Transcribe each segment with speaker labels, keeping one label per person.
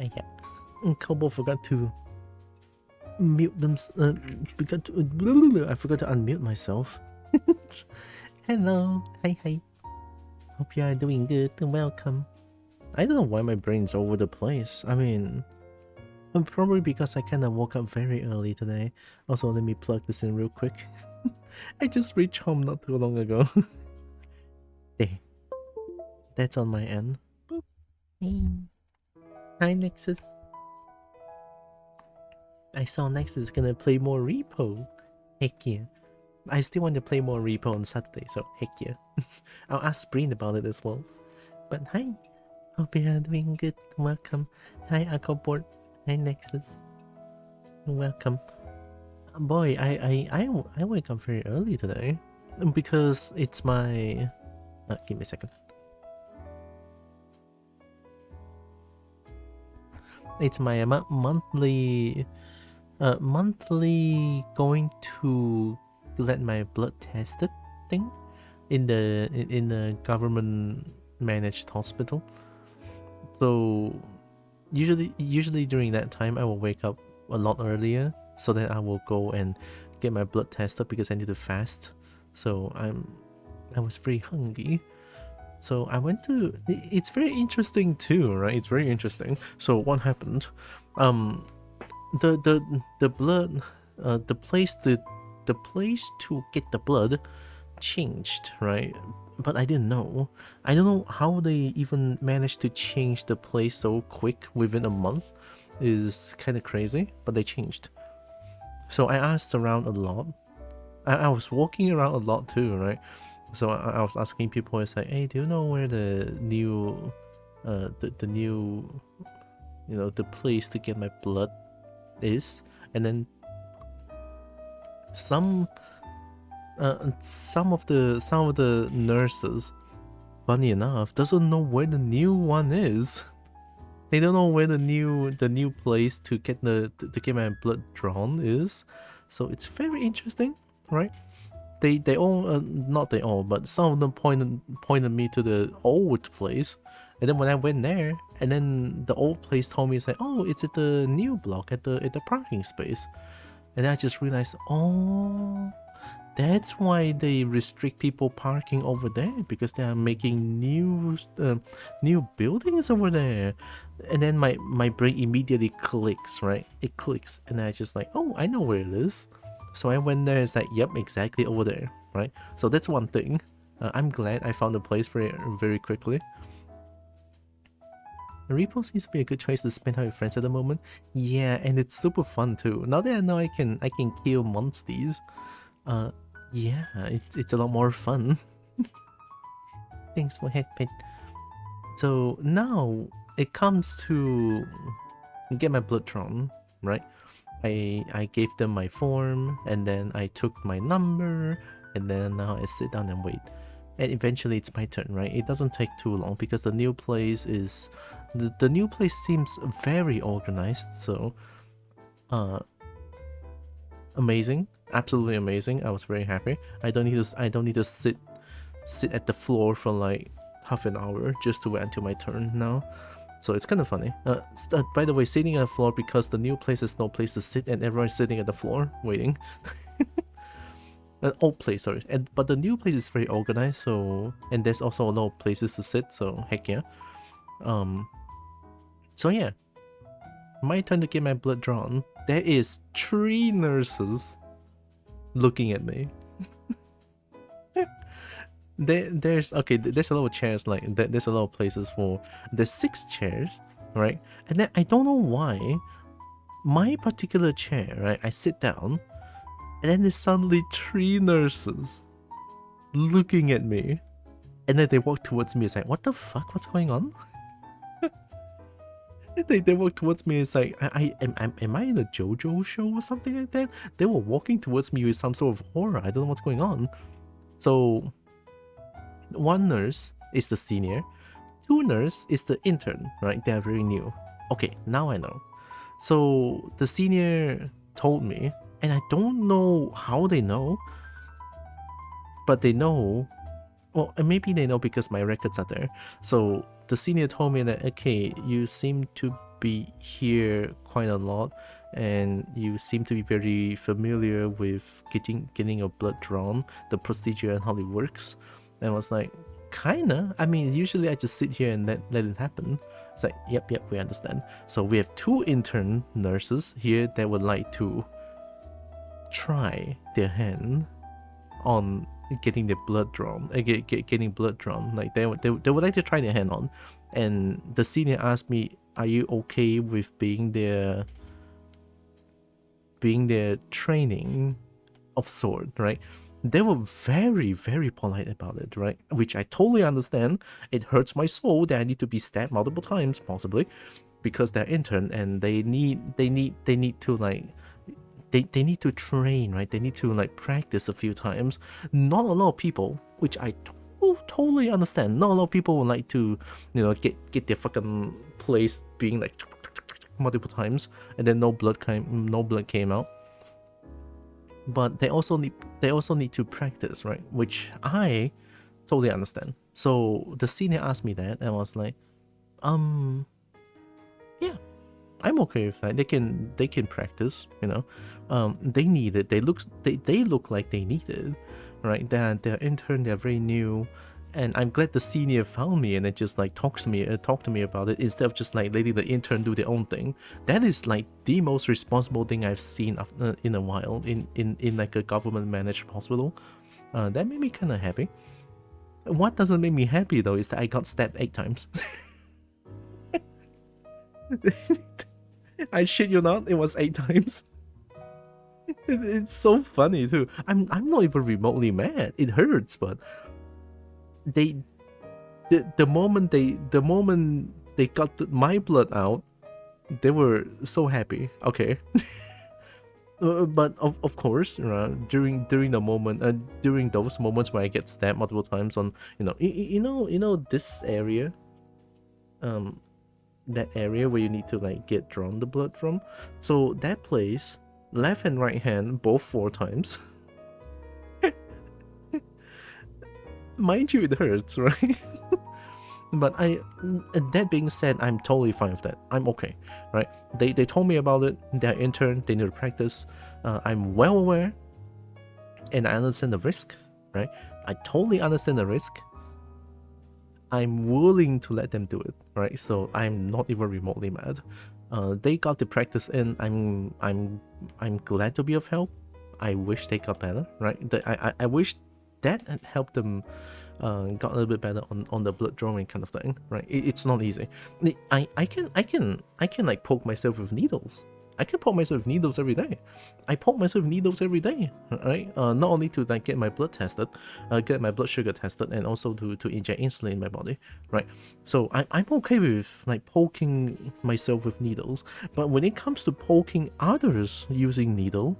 Speaker 1: Yeah. Kobo forgot to mute them. I forgot to unmute myself. Hello. Hi. Hope you are doing good and welcome. I don't know why my brain's all over the place. I mean, probably because I kind of woke up very early today. Also, let me plug this in real quick. I just reached home not too long ago. There. That's on my end. Hi, Nexus. I saw Nexus is gonna play more Repo. Heck yeah. I still want to play more Repo on Saturday, so heck yeah. I'll ask Breen about it as well. But hi. Hope you're doing good. Welcome. Hi, Aquaboard. Hi, Nexus. Welcome. Boy, I wake up very early today because it's my. Give me a second. It's my monthly going to let my blood tested thing in the government managed hospital. So usually during that time I will wake up a lot earlier so that I will go and get my blood tested because I need to fast. So I was very hungry. So I went to. It's very interesting too, right? It's very interesting. So what happened? The blood, the place to get the blood changed, right? But I didn't know. I don't know how they even managed to change the place so quick within a month. Is kind of crazy, but they changed. So I asked around a lot. I was walking around a lot too, right? So I was asking people, it's like, hey, do you know where the new, the new, the place to get my blood is? And then some of the nurses, funny enough, doesn't know where the new one is. They don't know where the new place to get my blood drawn is. So it's very interesting, right? They all not they all, but some of them pointed me to the old place, and then when I went there, and then the old place told me, it's like, oh, it's at the new block at the parking space, and I just realized, oh, that's why they restrict people parking over there, because they are making new buildings over there. And then my brain immediately clicks, right? It clicks, and I just like, oh, I know where it is. So I went there, it's like, yep, exactly over there, right? So that's one thing. I'm glad I found the place very quickly. Repo seems to be a good choice to spend time with friends at the moment. Yeah, and it's super fun too. Now that I know I can kill monsters, yeah, it's a lot more fun. Thanks for Hecc. So now it comes to get my blood drawn, right? I gave them my form, and then I took my number, and then now I sit down and wait. And eventually it's my turn, right? It doesn't take too long because the new place is... The new place seems very organized, so... amazing. Absolutely amazing. I was very happy. I don't need to sit at the floor for like half an hour just to wait until my turn now. So it's kind of funny. By the way, sitting on the floor because the new place is no place to sit and everyone's sitting at the floor waiting. An old place, sorry. But the new place is very organized, so... And there's also a lot of places to sit, so heck yeah. So yeah. My turn to get my blood drawn. There is 3 nurses looking at me. There's a lot of chairs, like there's a lot of places for... There's 6 chairs, right? And then I don't know why my particular chair, right, I sit down, and then there's suddenly 3 nurses looking at me, and then they walk towards me. It's like, what the fuck, what's going on? They walk towards me. It's like, am I in a JoJo show or something like that? They were walking towards me with some sort of horror. I don't know what's going on. So 1 nurse is the senior, 2 nurse is the intern, right? They are very new. Okay, now I know. So the senior told me, and I don't know how they know, but they know. Well, maybe they know because my records are there. So the senior told me that, okay, you seem to be here quite a lot, and you seem to be very familiar with getting your blood drawn, the procedure and how it works. And I was like, kinda. I mean, usually I just sit here and let it happen. It's like, yep, we understand. So we have 2 intern nurses here that would like to try their hand on getting their blood drawn, getting blood drawn. Like they would like to try their hand on. And the senior asked me, "Are you okay with being their training of sort?" Right? They were very, very polite about it, right? Which I totally understand. It hurts my soul that I need to be stabbed multiple times, possibly, because they're intern and they need to like they need to train, right? They need to like practice a few times. Not a lot of people, which I totally understand. Not a lot of people would like to, you know, get their fucking place being like multiple times and then no blood came out. But they also need to practice, right? Which I totally understand. So the senior asked me that, and I was like, yeah, I'm okay with that. They can practice, you know. They need it. They look like they need it, right? They're intern. They're very new, and I'm glad the senior found me and then just like talk to me about it instead of just like letting the intern do their own thing. That is like the most responsible thing I've seen in a while in like a government managed hospital. That made me kind of happy. What doesn't make me happy though is that I got stabbed 8 times. I shit you not, it was 8 times. It's so funny too. I'm not even remotely mad. It hurts, but the moment they got my blood out, they were so happy. Okay. But of course, during the moment, during those moments where I get stabbed multiple times on, you know this area, that area where you need to like get drawn the blood from. So that place, left and right hand, both 4 times. Mind you, it hurts, right? But that being said, I'm totally fine with that. I'm okay, right? They told me about it. They're intern. They need to practice. I'm well aware, and I understand the risk, right? I totally understand the risk. I'm willing to let them do it, right? So I'm not even remotely mad. They got the practice in. I'm glad to be of help. I wish they got better, right? I wish that had helped them got a little bit better on the blood drawing kind of thing, right? It's not easy. I can like poke myself with needles. I can poke myself with needles every day. I poke myself with needles every day, right? Not only to like get my blood tested, get my blood sugar tested, and also to inject insulin in my body, right? So I'm okay with like poking myself with needles, but when it comes to poking others using needle,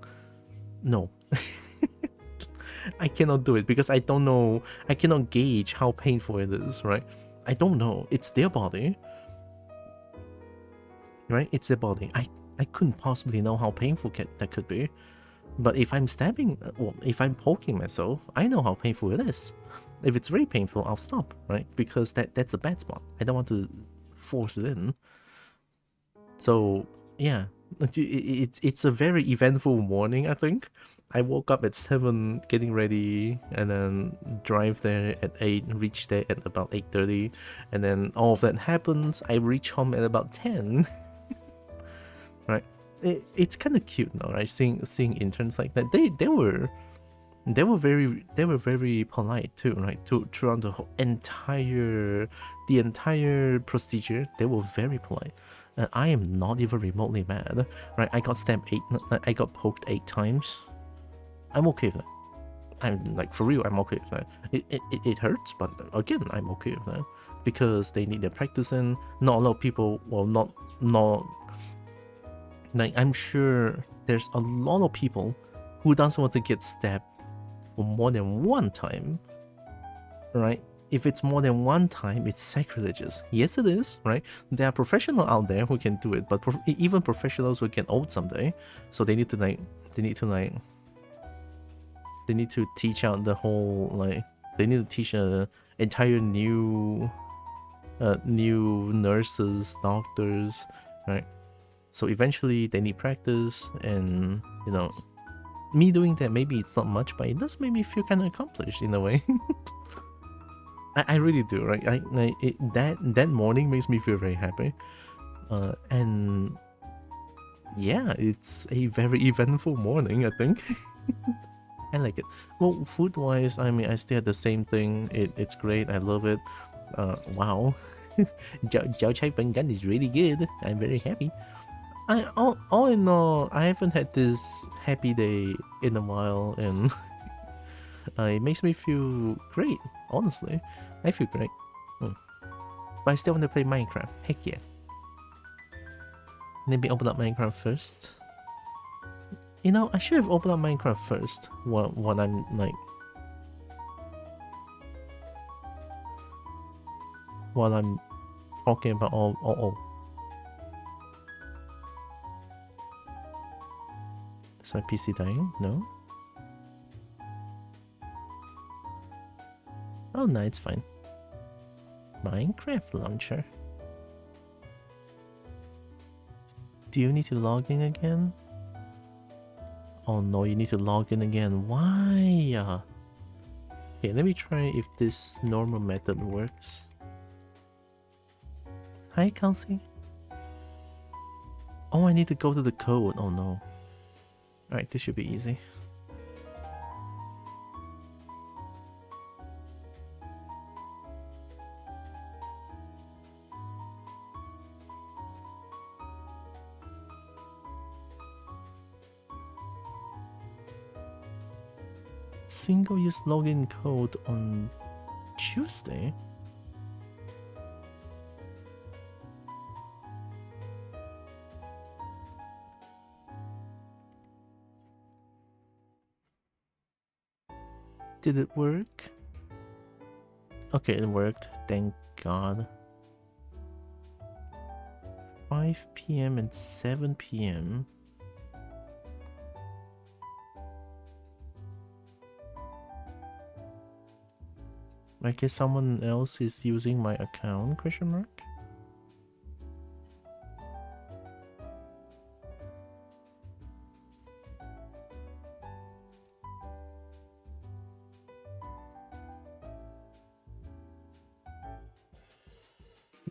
Speaker 1: no. I cannot do it because I don't know. I cannot gauge how painful it is, right? I don't know. It's their body, right? It's their body. I couldn't possibly know how painful that could be. But if I'm stabbing, well, if I'm poking myself, I know how painful it is. If it's very painful, I'll stop, right? Because that's a bad spot. I don't want to force it in. So yeah, it's a very eventful morning, I think. I woke up at 7 getting ready and then drive there at 8, reach there at about 8:30, and then all of that happens. I reach home at about 10. Right? It's kind of cute now, right? Seeing interns like that. They were very polite too, right? Throughout the entire procedure, they were very polite. And I am not even remotely mad, right? I got stabbed 8. I got poked 8 times. I'm okay with that. I'm like, for real, I'm okay with that. It hurts, but again, I'm okay with that because they need their practice in. Not a lot of people, well, not like, I'm sure there's a lot of people who doesn't want to get stabbed for more than 1 time, right? If it's more than 1 time, it's sacrilegious. Yes, it is, right? There are professionals out there who can do it, but even professionals will get old someday, so they need to teach out the whole, like, they need to teach a entire new nurses, doctors, right? So eventually they need practice, and you know, me doing that, maybe it's not much, but it does make me feel kind of accomplished in a way. I really do, right? That morning makes me feel very happy, and yeah, it's a very eventful morning, I think. I like it. Well, food-wise, I mean, I still had the same thing. It's great. I love it. Wow. Jiao Chai Pan is really good. I'm very happy. All in all, I haven't had this happy day in a while, and it makes me feel great, honestly. I feel great. But I still want to play Minecraft. Heck yeah. Let me open up Minecraft first. You know, I should have opened up Minecraft first when I'm like... while I'm talking about all. Is my PC dying? No? Oh no, it's fine. Minecraft launcher. Do you need to log in again? Oh no, you need to log in again. Why? Okay, let me try if this normal method works. Hi, Kelsey. Oh, I need to go to the code. Oh no. Alright, this should be easy. Single-use login code on Tuesday? Did it work? Okay, it worked. Thank God. 5 PM and 7 PM. I guess someone else is using my account, question mark?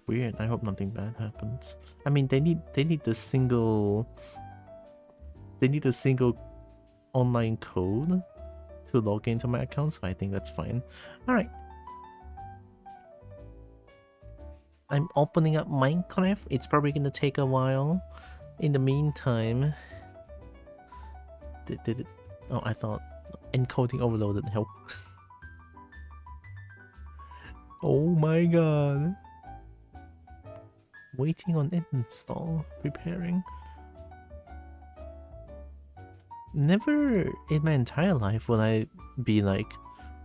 Speaker 1: Weird, I hope nothing bad happens. I mean, they need the single... They need a single online code to log into my account, so I think that's fine. Alright. I'm opening up Minecraft. It's probably gonna take a while. In the meantime... Did it... Oh, I thought encoding overloaded. Help. Oh my god. Waiting on install. Preparing. Never in my entire life would I be like,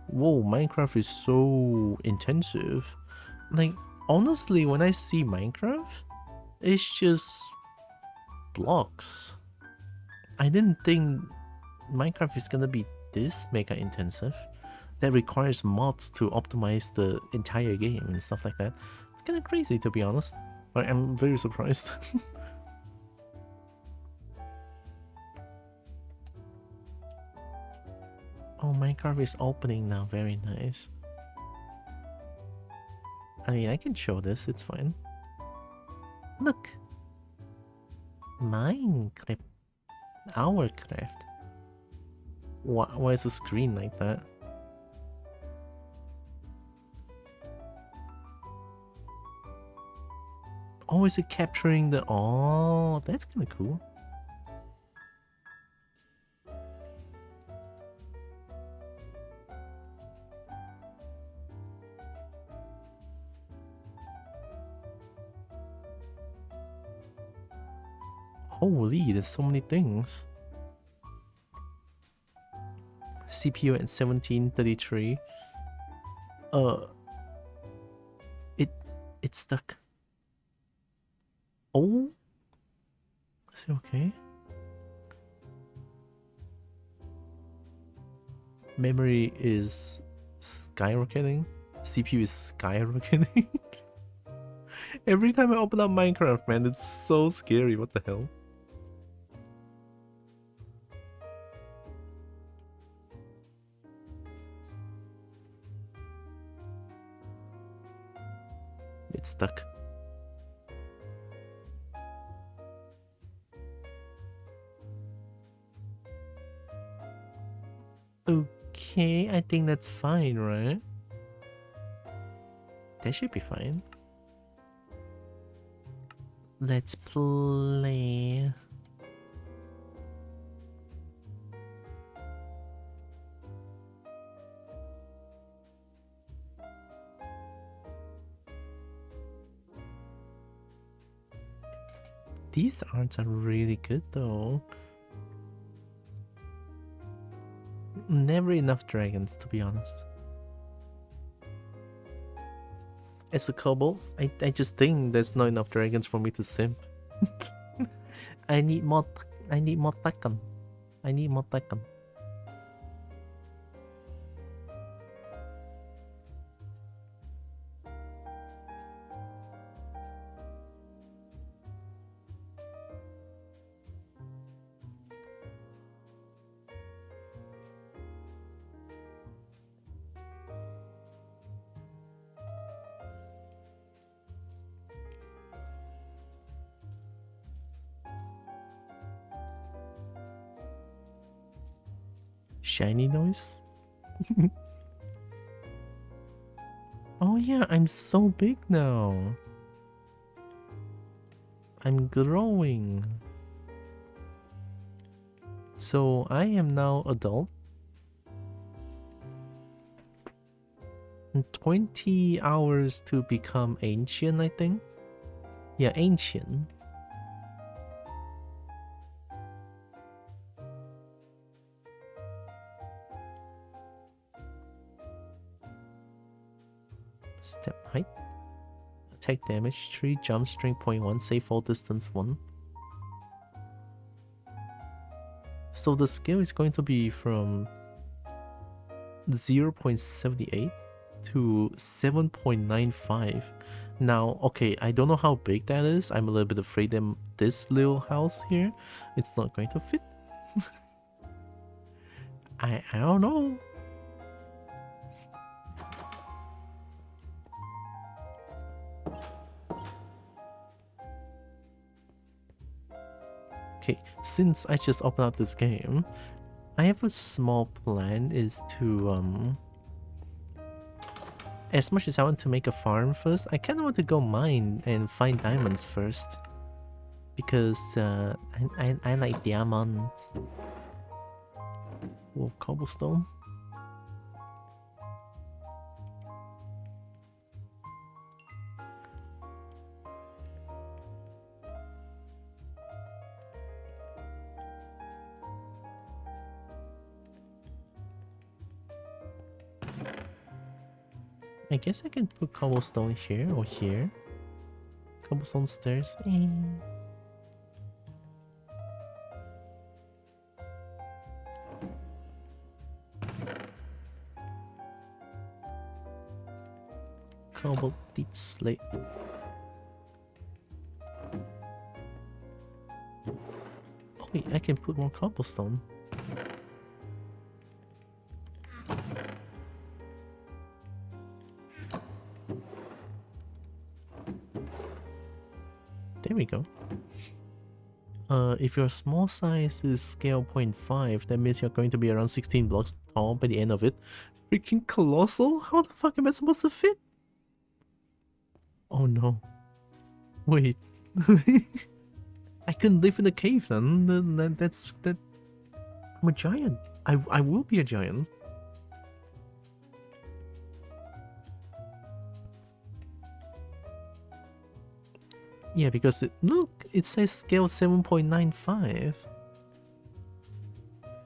Speaker 1: whoa, Minecraft is so intensive. Like, honestly, when I see Minecraft, it's just blocks. I didn't think Minecraft is gonna be this mega intensive. That requires mods to optimize the entire game and stuff like that. It's kind of crazy, to be honest. Like, I'm very surprised. Oh, Minecraft is opening now. Very nice. I mean, I can show this. It's fine. Look. Minecraft. Our craft. Why is the screen like that? Oh, is it capturing the... Oh, that's kind of cool. Holy, there's so many things. CPU at 1733. It's stuck. Oh, is it okay? Memory is skyrocketing. CPU is skyrocketing. Every time I open up Minecraft, man, it's so scary. What the hell? It's stuck. Okay, I think that's fine, right? That should be fine. Let's play. These arts are really good though. Never enough dragons, to be honest. As a Kobo, I just think there's not enough dragons for me to simp. I need more Tekken. I need more Tekken. Shiny noise? Oh yeah, I'm so big now. I'm growing. So I am now adult. 20 hours to become ancient, I think. Yeah, ancient. Step height. Attack damage 3, jump strength 0.1, save fall distance 1. So the scale is going to be from 0.78 to 7.95. Now, okay, I don't know how big that is. I'm a little bit afraid that this little house here, it's not going to fit. I don't know. Okay, since I just opened up this game, I have a small plan is to as much as I want to make a farm first, I kind of want to go mine and find diamonds first. Because I like diamonds. Oh, cobblestone. I guess I can put cobblestone here or here. Cobblestone stairs. Cobble deep slate. Oh wait, I can put more cobblestone. There we go. If your small size is scale 0.5, that means you're going to be around 16 blocks tall by the end of it. Freaking colossal? How the fuck am I supposed to fit? Oh no. Wait. I couldn't live in a cave then. I'm a giant. I will be a giant. Yeah, because look, it says scale 7.95.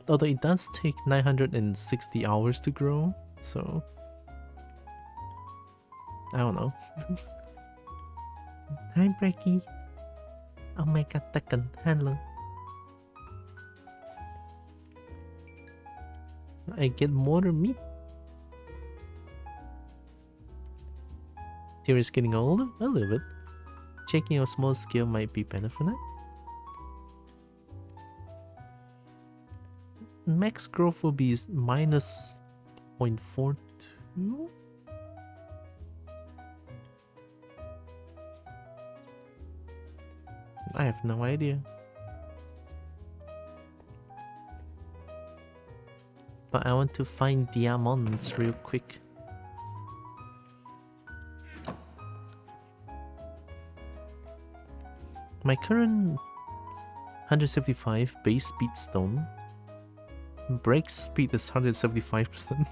Speaker 1: Although it does take 960 hours to grow, so I don't know. Hi, Brecky. Oh my god, Tekken. Hello. I get more meat. Tear is getting older? A little bit. checking on small scale might be better for that. Max growth will be minus 0.42. I have no idea. But I want to find diamonds real quick. My current 175 base speed stone. Break speed is 175%.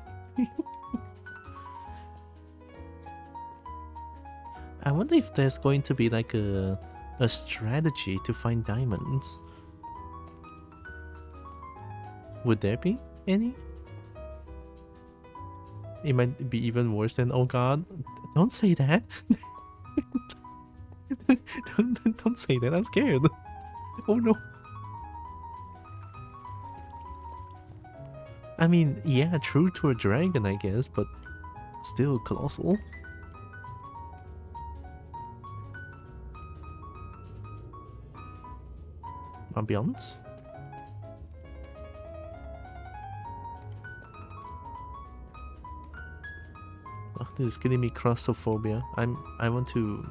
Speaker 1: I wonder if there's going to be like a strategy to find diamonds. Would there be any? It might be even worse than, oh god, don't say that. don't say that, I'm scared. Oh no. I mean, yeah, true to a dragon, I guess, but still colossal. Ambiance. Oh, this is giving me claustrophobia. I want to.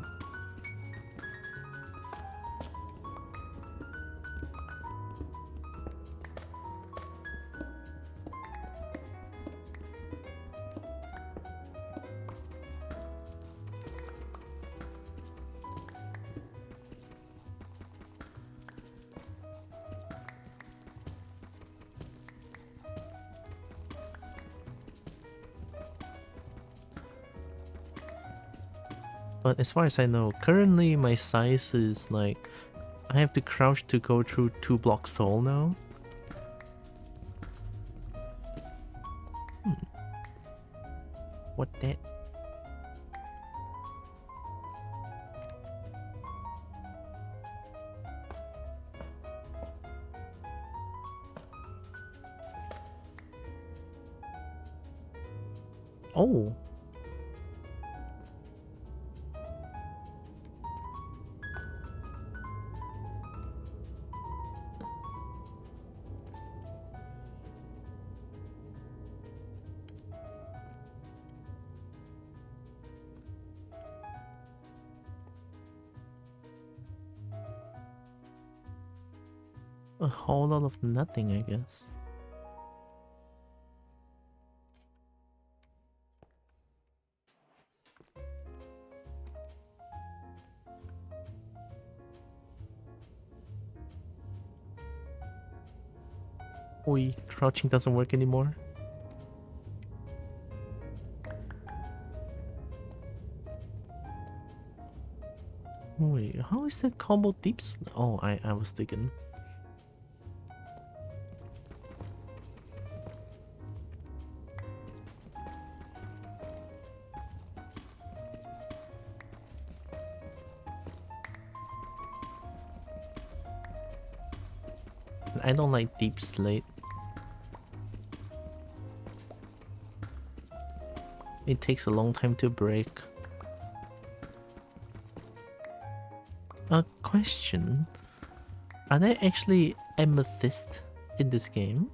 Speaker 1: But as far as I know, currently my size is like, I have to crouch to go through 2 blocks tall now. What that? Oh. A whole lot of nothing, I guess. Oi, crouching doesn't work anymore. Wait, how is that combo deep? Oh, I was thinking. I don't like deep slate. It takes a long time to break. A question. Are there actually amethyst in this game?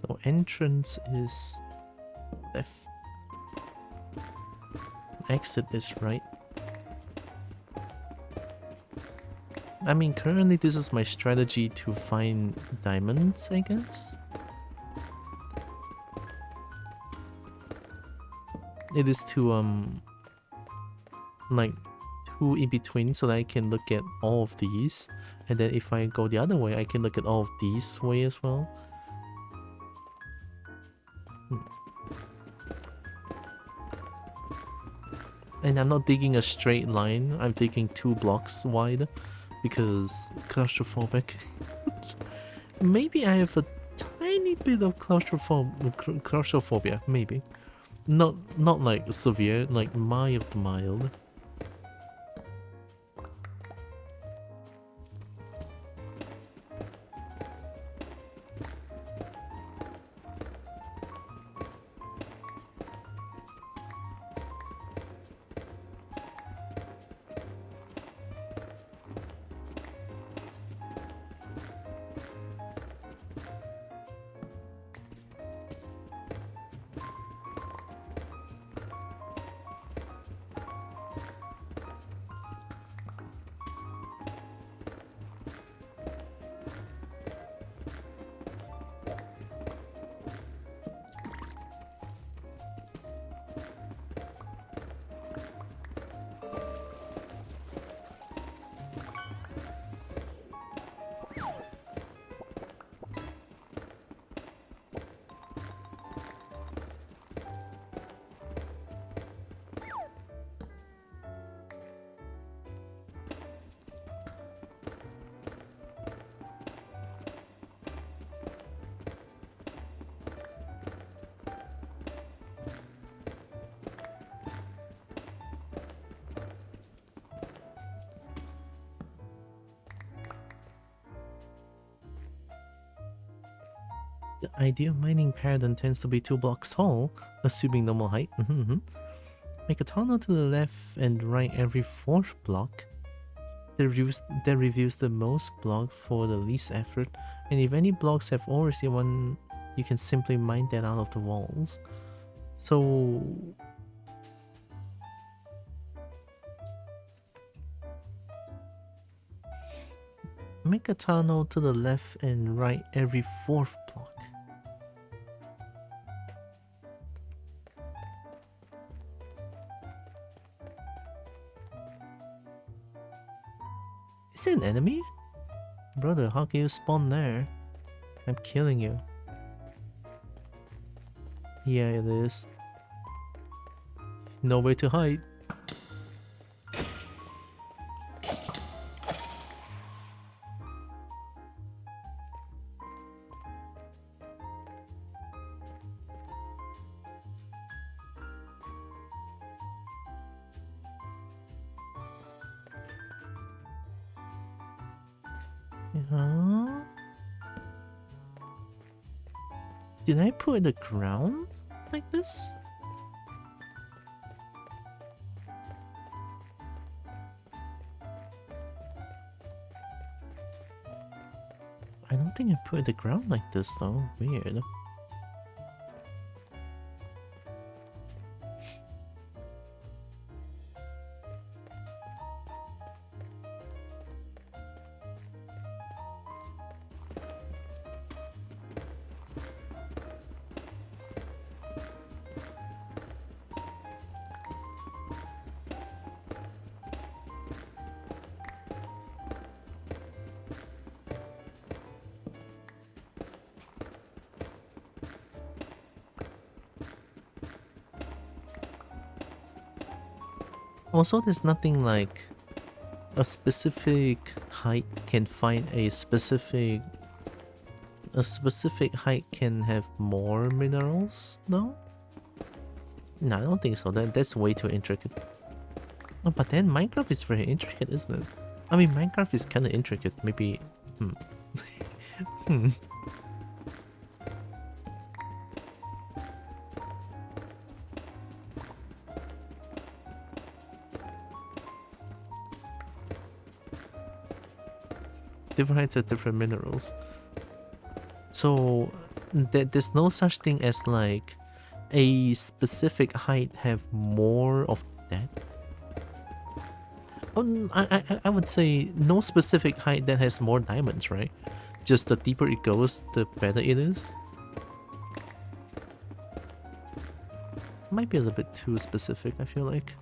Speaker 1: So entrance is left. Exit is right. I mean, currently this is my strategy to find diamonds, I guess. It is to like 2 in between so that I can look at all of these, and then if I go the other way I can look at all of these way as well. And I'm not digging a straight line, I'm digging 2 blocks wide because claustrophobic. Maybe I have a tiny bit of claustrophobia, maybe. Not like severe, like mild. The ideal mining paradigm tends to be 2 blocks tall, assuming normal height. Make a tunnel to the left and right every 4th block. That reviews the most block for the least effort, and if any blocks have already one, you can simply mine that out of the walls. So make a tunnel to the left and right every 4th block. Is there an enemy? Brother, how can you spawn there? I'm killing you. Yeah, it is. Nowhere to hide. Did I put the ground like this? I don't think I put the ground like this though. Weird. Also, there's nothing like a specific height can find a specific height can have more minerals, no? No, I don't think so. That's way too intricate. Oh, but then Minecraft is very intricate, isn't it? I mean, Minecraft is kind of intricate. Maybe. Different heights have different minerals. So there's no such thing as like a specific height have more of that. I would say no specific height that has more diamonds, right? Just the deeper it goes, the better it is. Might be a little bit too specific, I feel like.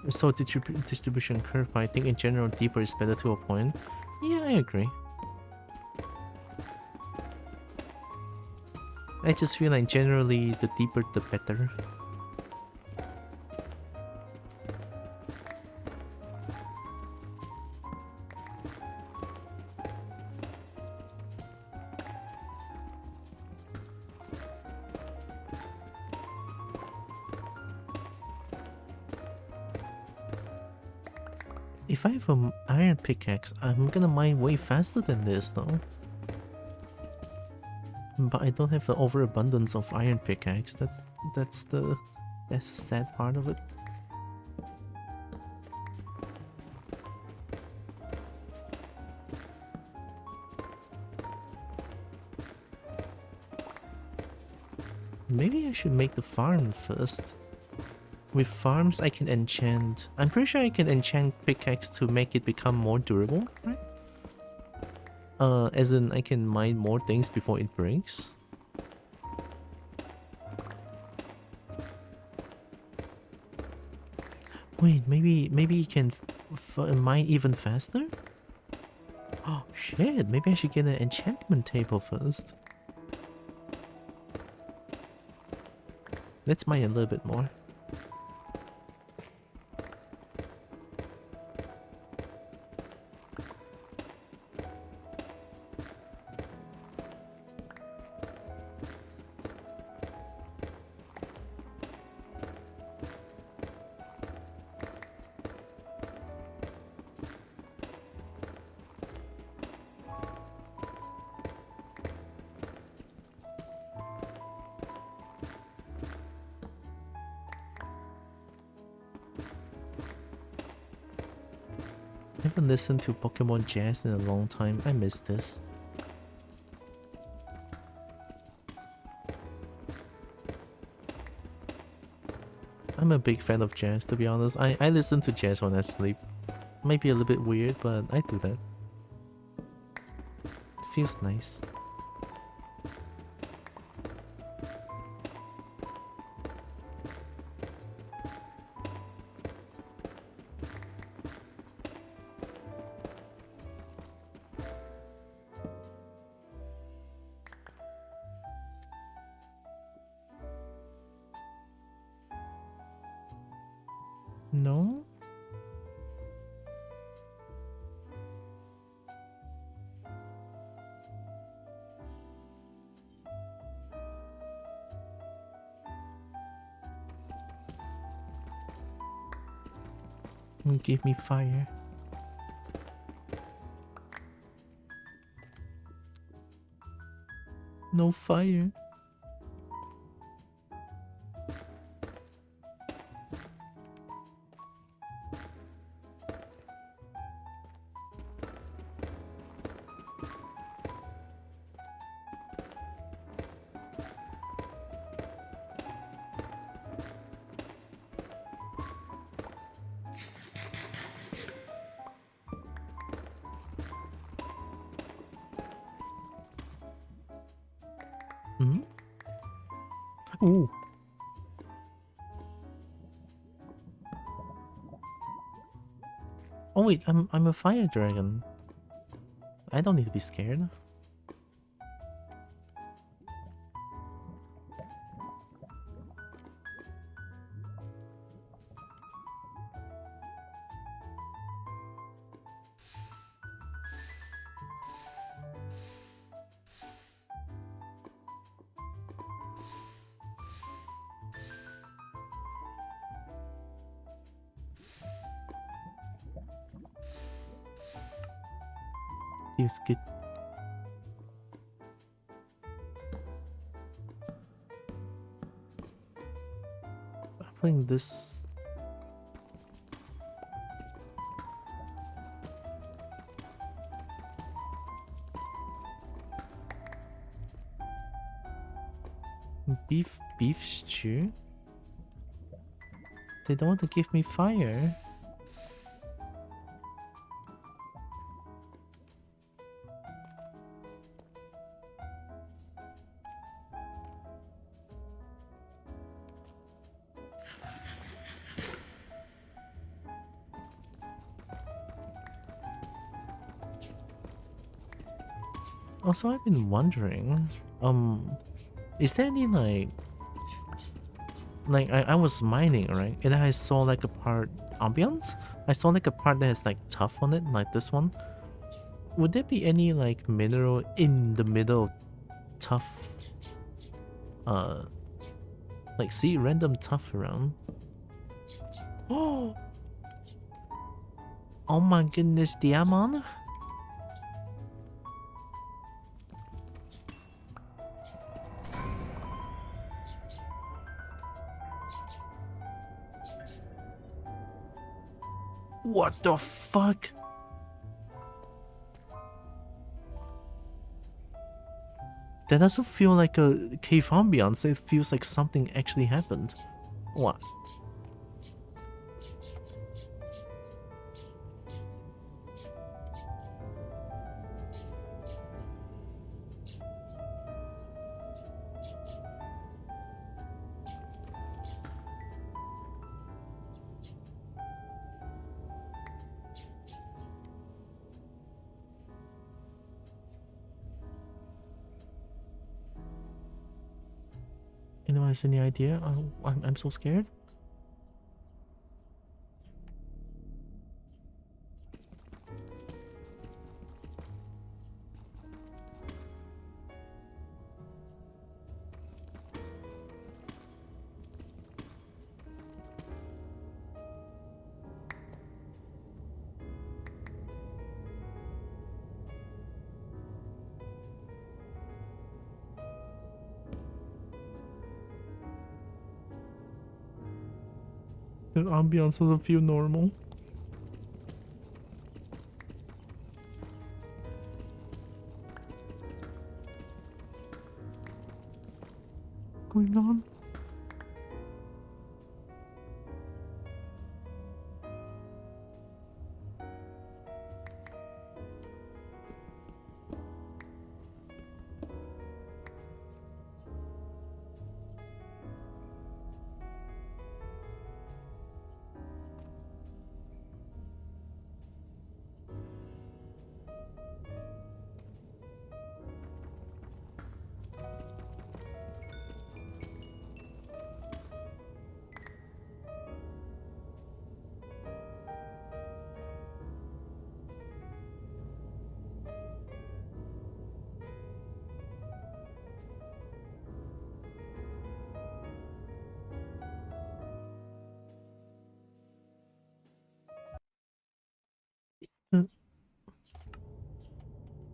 Speaker 1: So distribution curve, but I think in general deeper is better to a point. Yeah, I agree. I just feel like generally the deeper the better. If I have an iron pickaxe, I'm gonna mine way faster than this though. But I don't have the overabundance of iron pickaxe. That's the sad part of it. Maybe I should make the farm first. With farms I can enchant. I'm pretty sure I can enchant pickaxe to make it become more durable, right? As in I can mine more things before it breaks. Wait, maybe you can mine even faster? Oh shit, maybe I should get an enchantment table first. Let's mine a little bit more. I haven't listened to Pokemon Jazz in a long time. I miss this. I'm a big fan of jazz, to be honest. I listen to jazz when I sleep. Might be a little bit weird, but I do that. It feels nice. No? Give me fire. No fire. Hmm? Ooh. Oh wait, I'm a fire dragon. I don't need to be scared. Feels good. I'm playing this. Beef stew? They don't want to give me fire. Also, I've been wondering, is there any like I was mining, right? And then I saw like a part ambience. I saw like a part that has like tough on it, like this one. Would there be any like mineral in the middle of tough? Like see random tough around. Oh, oh my goodness, diamond. What the fuck? That doesn't feel like a cave ambiance, it feels like something actually happened. What? Anyone has any idea? I'm so scared. The ambiance doesn't feel normal. What's going on?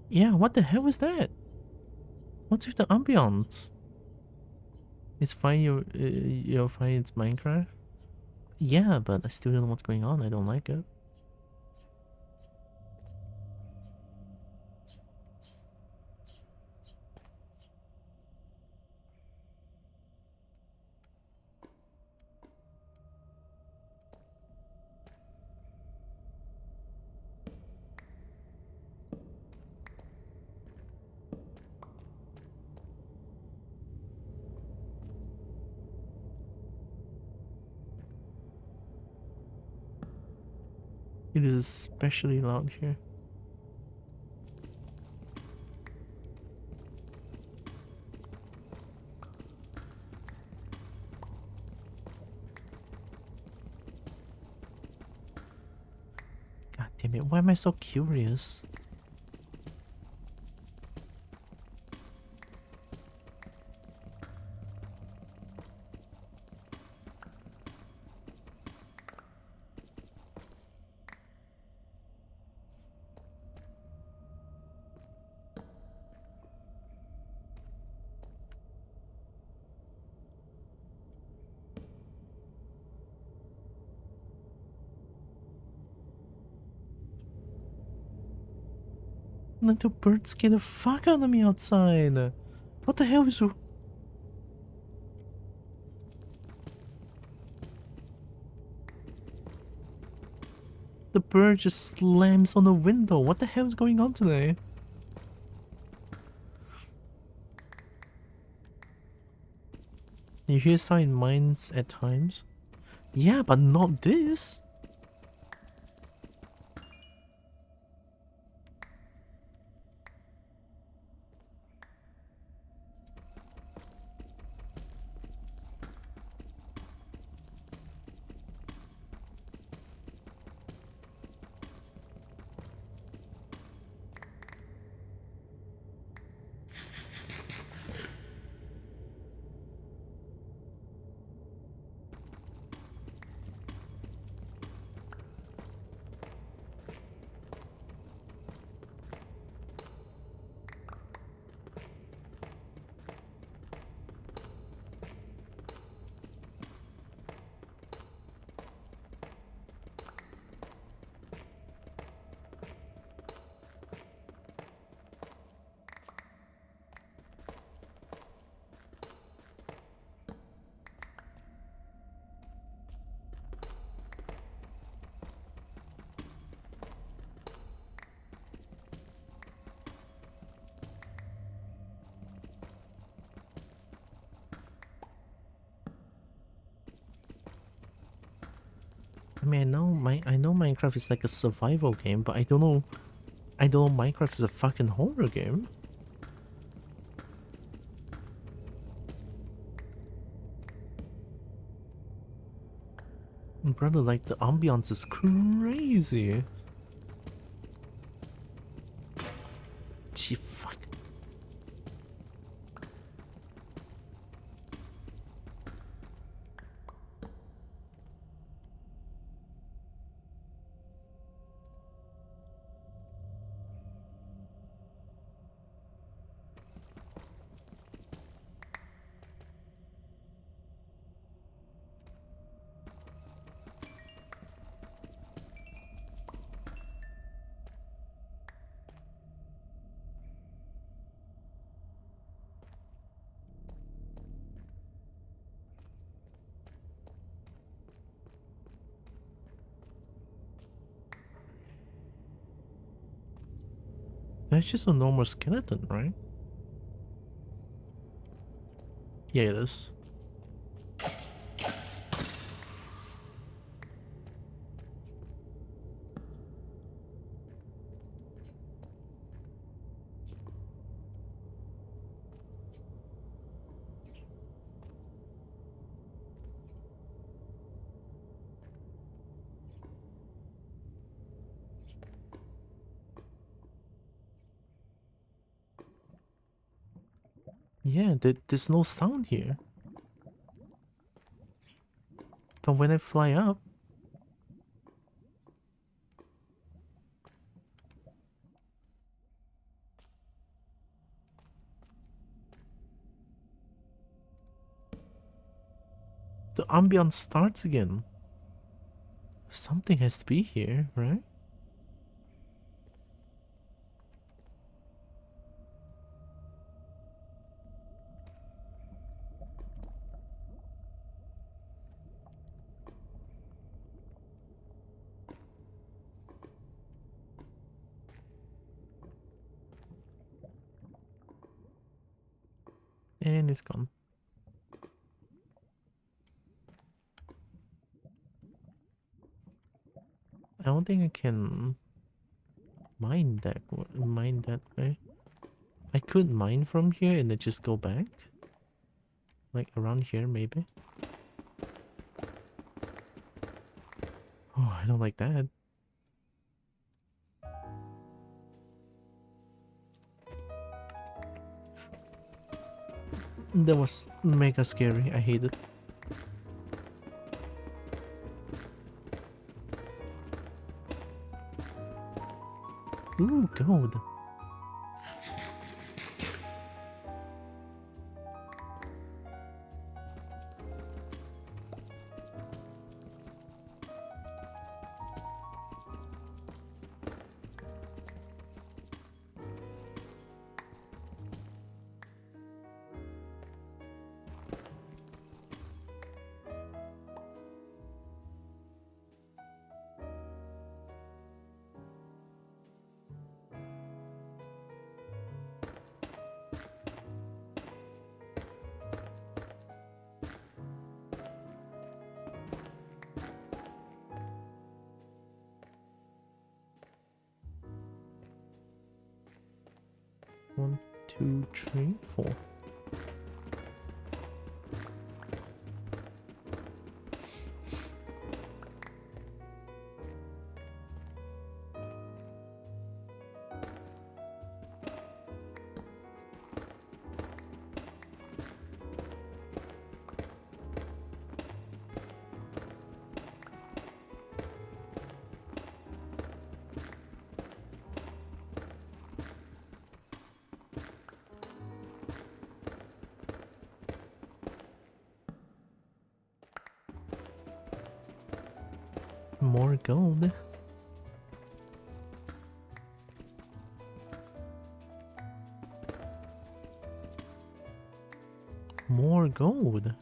Speaker 1: Yeah, what the hell is that? What's with the ambiance? It's fine, you're fine, it's Minecraft? Yeah, but I still don't know what's going on, I don't like it. It is especially loud here. God damn it, why am I so curious? Like the bird scared the fuck out of me outside. What the hell is... The bird just slams on the window. What the hell is going on today? You hear sound in mines at times? Yeah, but not this. mean, I know Minecraft is like a survival game, but I don't know Minecraft is a fucking horror game. Brother, like the ambiance is crazy. Gee, fuck. That's just a normal skeleton, right? Yeah, it is. Yeah, there's no sound here. But when I fly up, the ambience starts again. Something has to be here, right? And it's gone. I don't think I can mine that way. I could mine from here and then just go back. Like around here, maybe. Oh, I don't like that. That was mega scary. I hate it. Ooh, gold. One, two, three, four. More gold. More gold.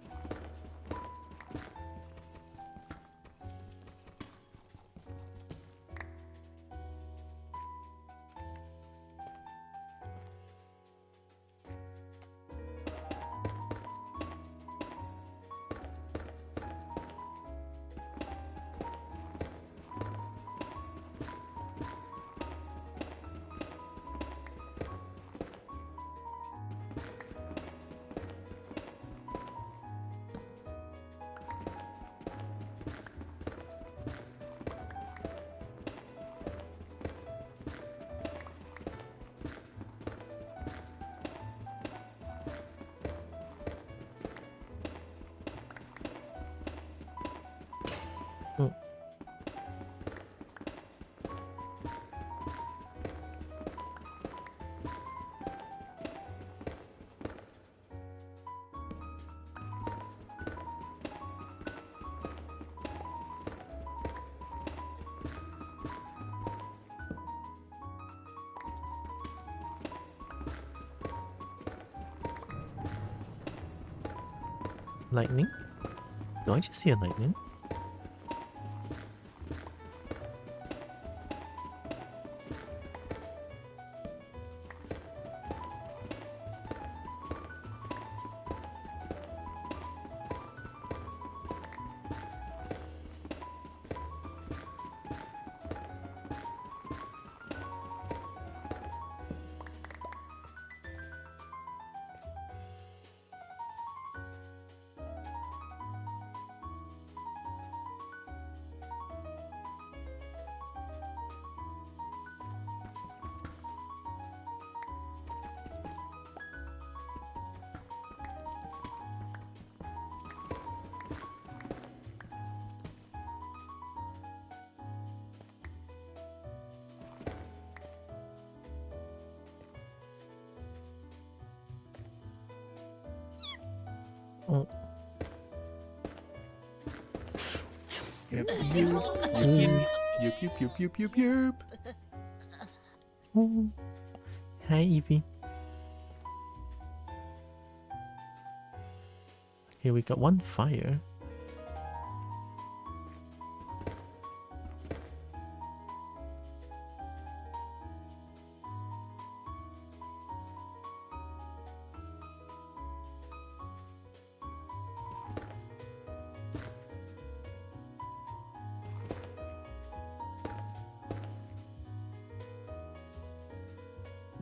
Speaker 1: Oh. Lightning? Do I just see a lightning? Oh.
Speaker 2: Yep, yep.
Speaker 1: Oh. Hi, Evie. Okay, we got one fire.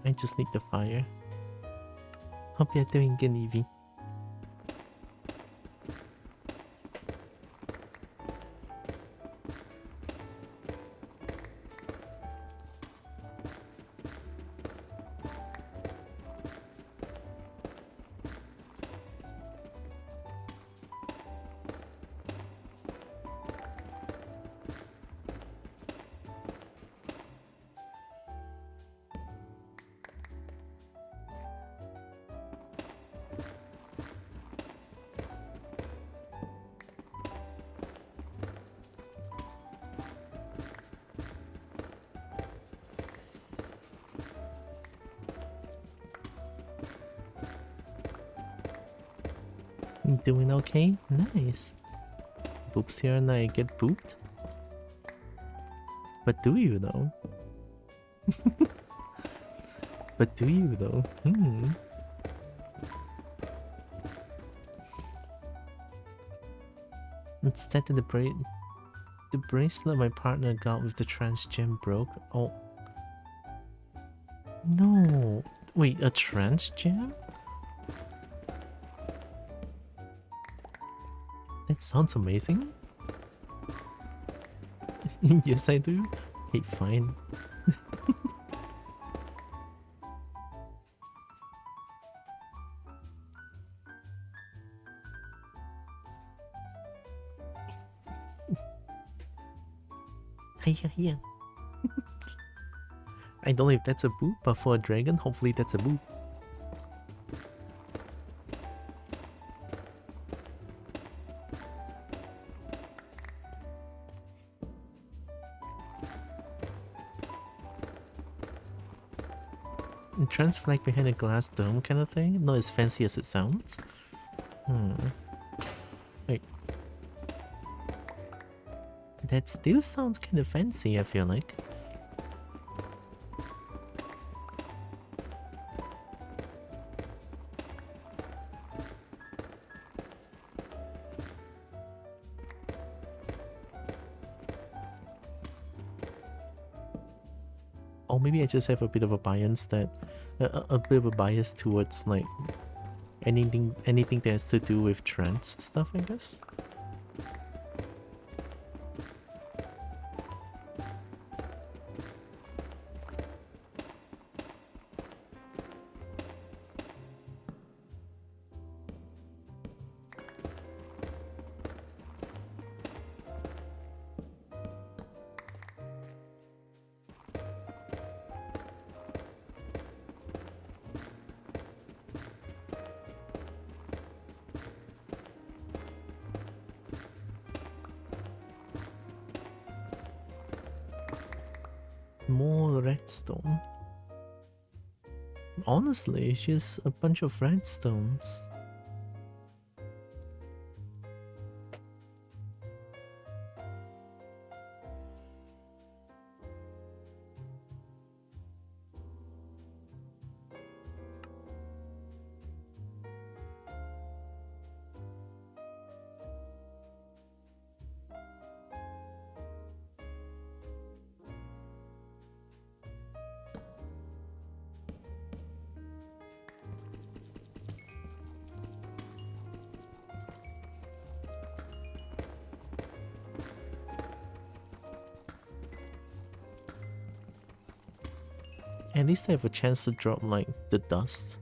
Speaker 1: I just need the fire. Hope you're doing good, Evie. Doing okay? Nice. Boops here and I get booped? But do you though? But do you though? Instead of the bracelet my partner got with the trans gem broke. Oh. No. Wait, a trans gem? That sounds amazing. Yes, I do. Okay, fine. Hiya. I don't know if that's a boop, but for a dragon, hopefully that's a boop. Trans flag behind a glass dome kind of thing? Not as fancy as it sounds. Wait. That still sounds kind of fancy, I feel like. Or maybe I just have a bit of a bias that a bit of a bias towards like anything that has to do with trans stuff, I guess. More redstone. Honestly, it's just a bunch of redstones. At least I have a chance to drop like the dust.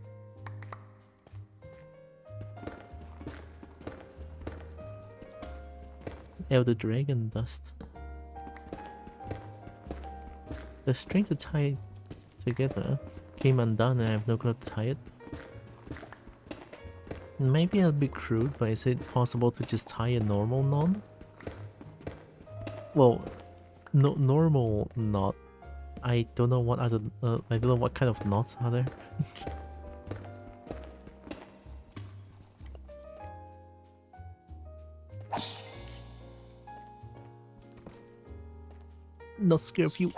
Speaker 1: Elder Dragon dust. The string to tie together came undone and I have no clue to tie it. Maybe a bit crude, but is it possible to just tie a normal knot? Well, no, normal knot. I don't know what are the I don't know what kind of knots are there. Not scared of you.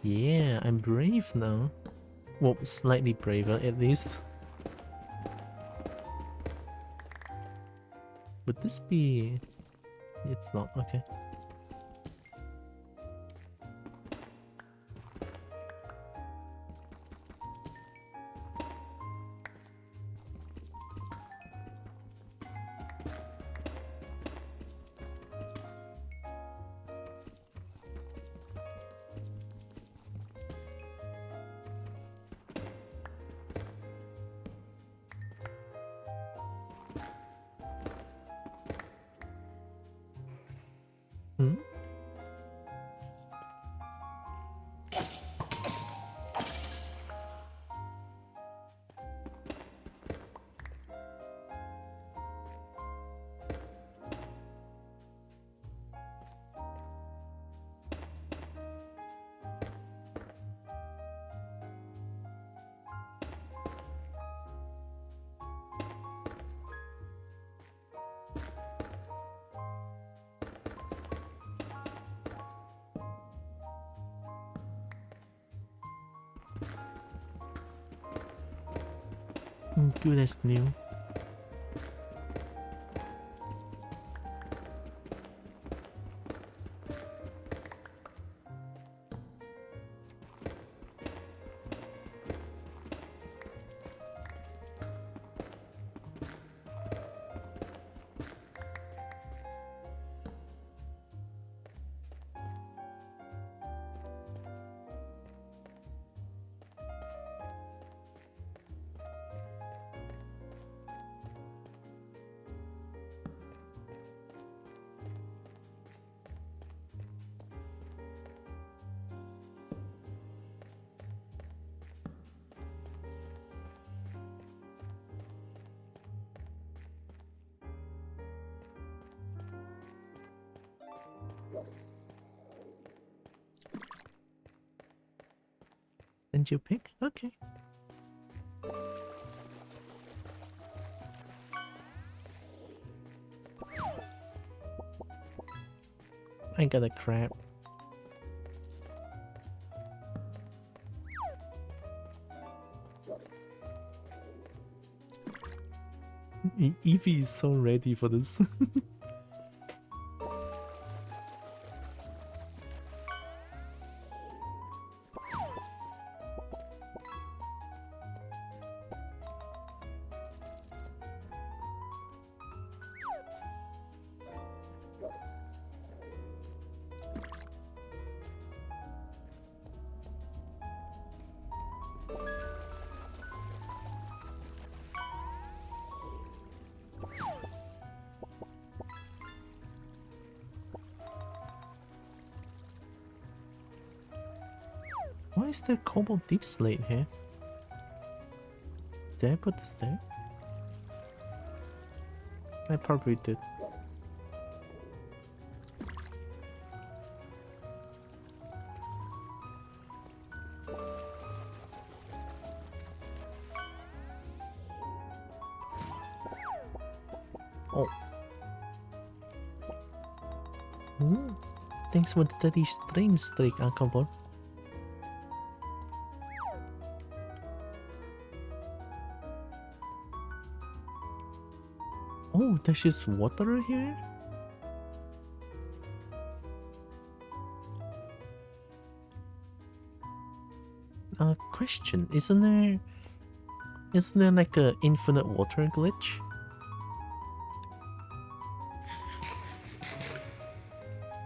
Speaker 1: Yeah, I'm brave now. Well, slightly braver at least. Would this be... It's not, okay. Hmm? Good as new. And you pick? Okay. I got a crab. Evie is so ready for this. Why is there Kobo deep slate here? Did I put this there? I probably did. Oh. Ooh. Thanks for the 30 stream streak, Uncle. Oh, there's just water here? Question. Isn't there like a infinite water glitch?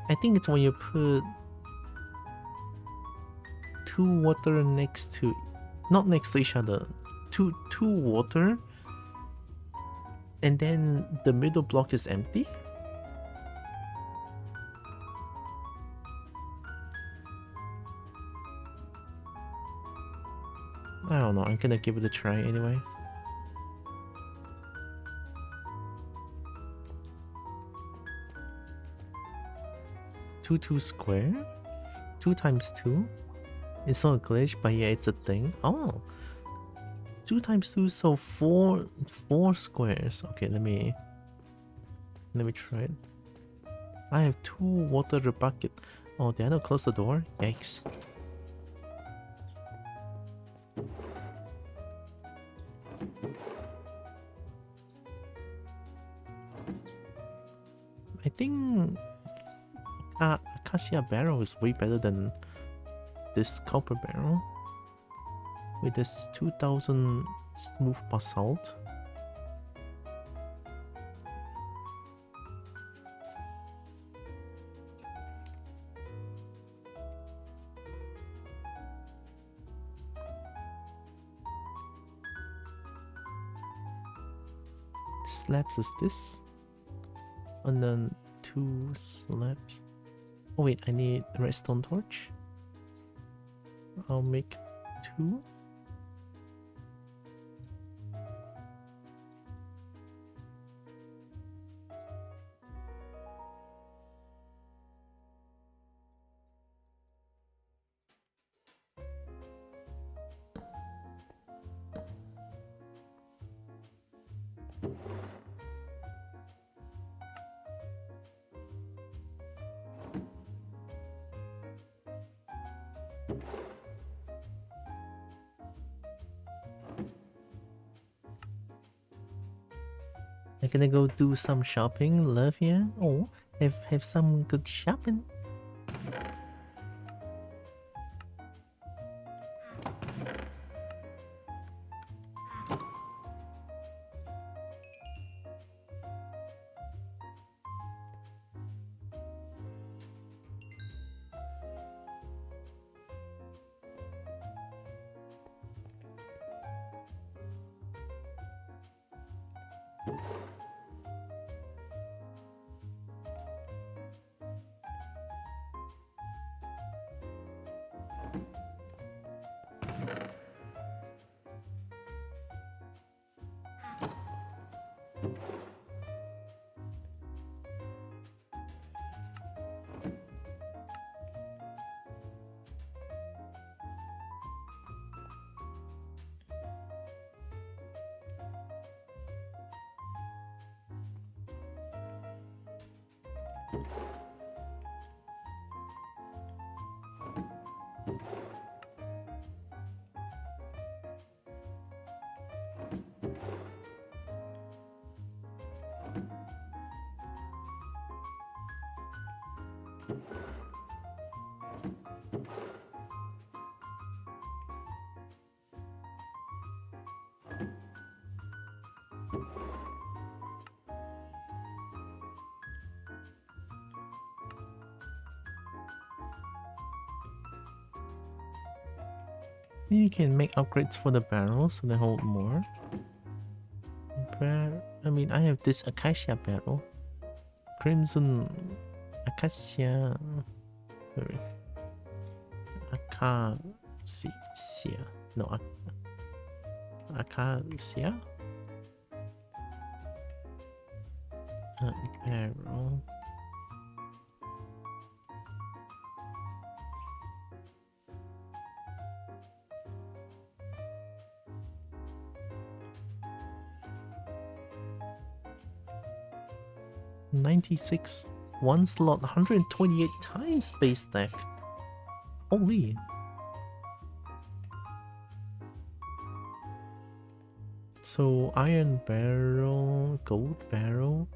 Speaker 1: I think it's when you put two water next to, not next to each other, two water, and then the middle block is empty? I don't know, I'm gonna give it a try anyway. Two square? 2 times 2? It's not a glitch, but yeah, it's a thing. Oh! 2 times 2, so 4 squares. Okay, let me try it. I have 2 water bucket. Oh, did I not close the door? Yikes. I think Acacia barrel is way better than this copper barrel. With this 2000 smooth basalt. Slabs is this, and then 2 slabs. Oh wait, I need a redstone torch. I'll make 2. I'm gonna go do some shopping, love here. Oh, have some good shopping. You can make upgrades for the barrels so they hold more. I mean, I have this acacia barrel. Crimson acacia. Sorry. Acacia. No, Acacia? Barrel. $96. One slot, 128 times space stack. Holy. So iron barrel, gold barrel,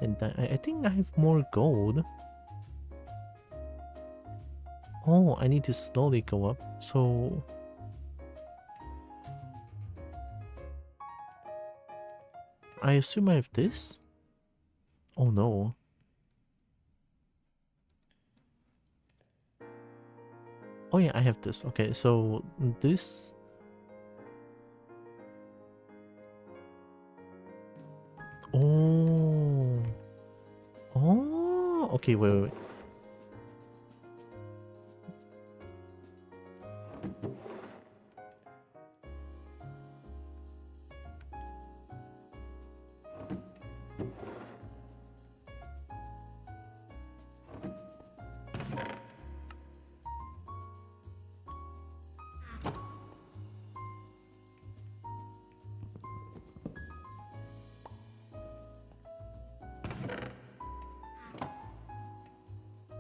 Speaker 1: and I think I have more gold. Oh, I need to slowly go up. So I assume I have this? Oh no. Oh yeah, I have this. Okay, so this... Oh. Oh, okay, wait.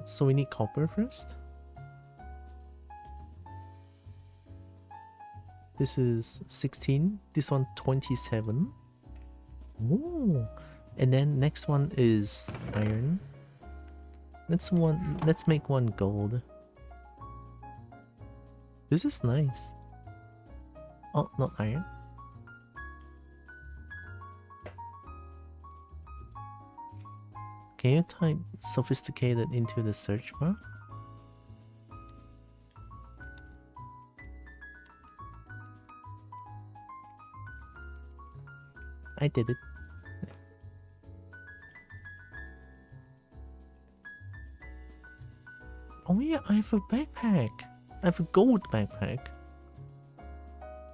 Speaker 1: So we need copper first? This is 16. This one 27. Oh, and then next one is iron. Let's make one gold. This is nice. Oh, not iron. Can you type sophisticated into the search bar? I did it. Oh yeah, I have a backpack. I have a gold backpack.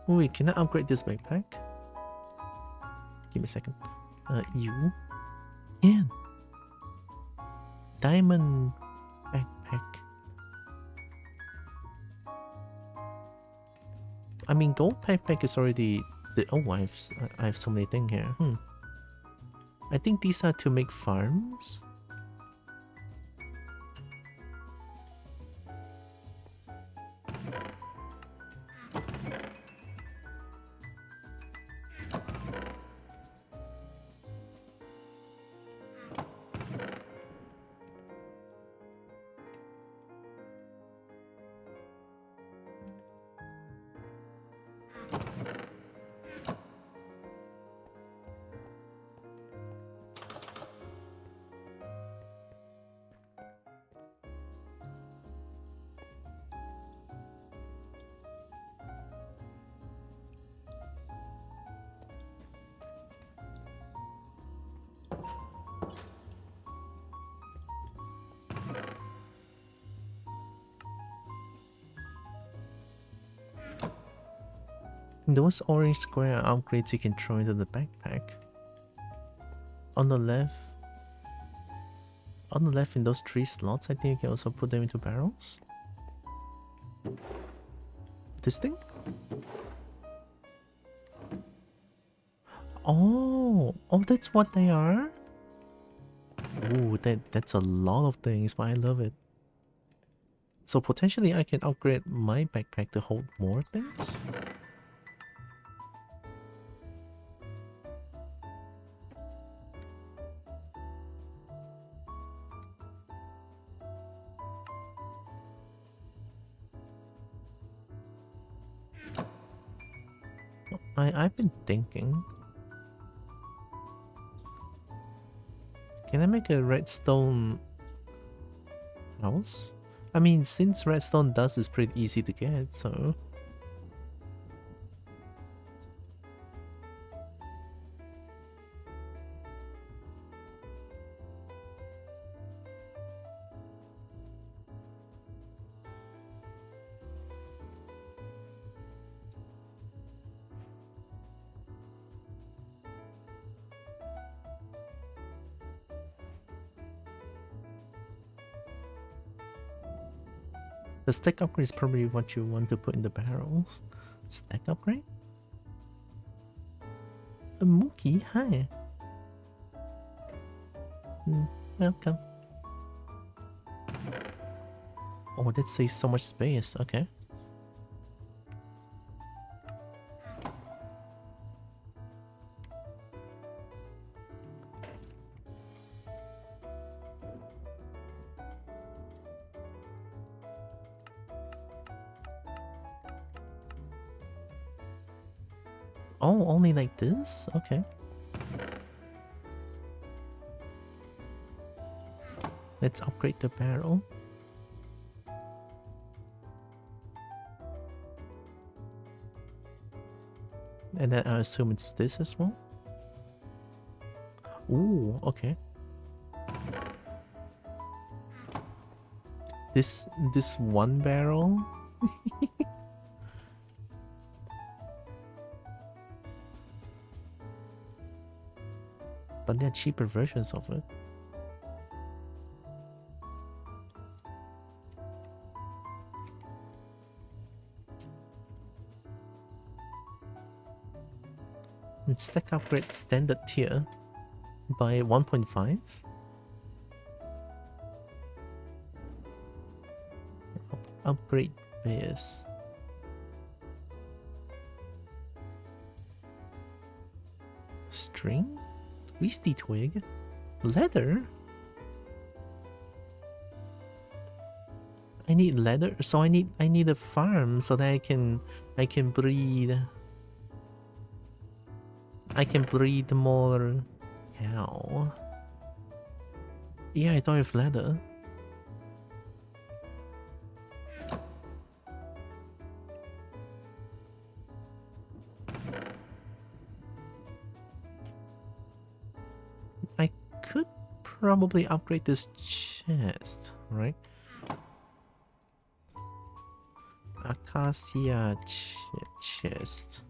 Speaker 1: Wait, can I upgrade this backpack? Give me a second. You. Yeah. Diamond backpack. I mean, gold backpack is already... Oh, I have so many things here. I think these are to make farms. Those orange square upgrades you can throw into the backpack. On the left in those 3 slots, I think you can also put them into barrels. This thing? Oh, that's what they are? Ooh, that's a lot of things, but I love it. So potentially I can upgrade my backpack to hold more things? I've been thinking. Can I make a redstone house? I mean, since redstone dust is pretty easy to get, so... The stack upgrade is probably what you want to put in the barrels. Stack upgrade? A Mookie, hi. Welcome. Oh, that saves so much space. Okay. Oh, only like this? Okay. Let's upgrade the barrel. And then I assume it's this as well? Ooh, okay. This one barrel? But there are cheaper versions of it. Let's stack upgrade standard tier by 1.5. Upgrade base. String? Twisty twig? Leather? I need leather, so I need a farm so that I can breed. I can breed more cow. Yeah, I don't have leather. I could probably upgrade this chest, right? Acacia chest.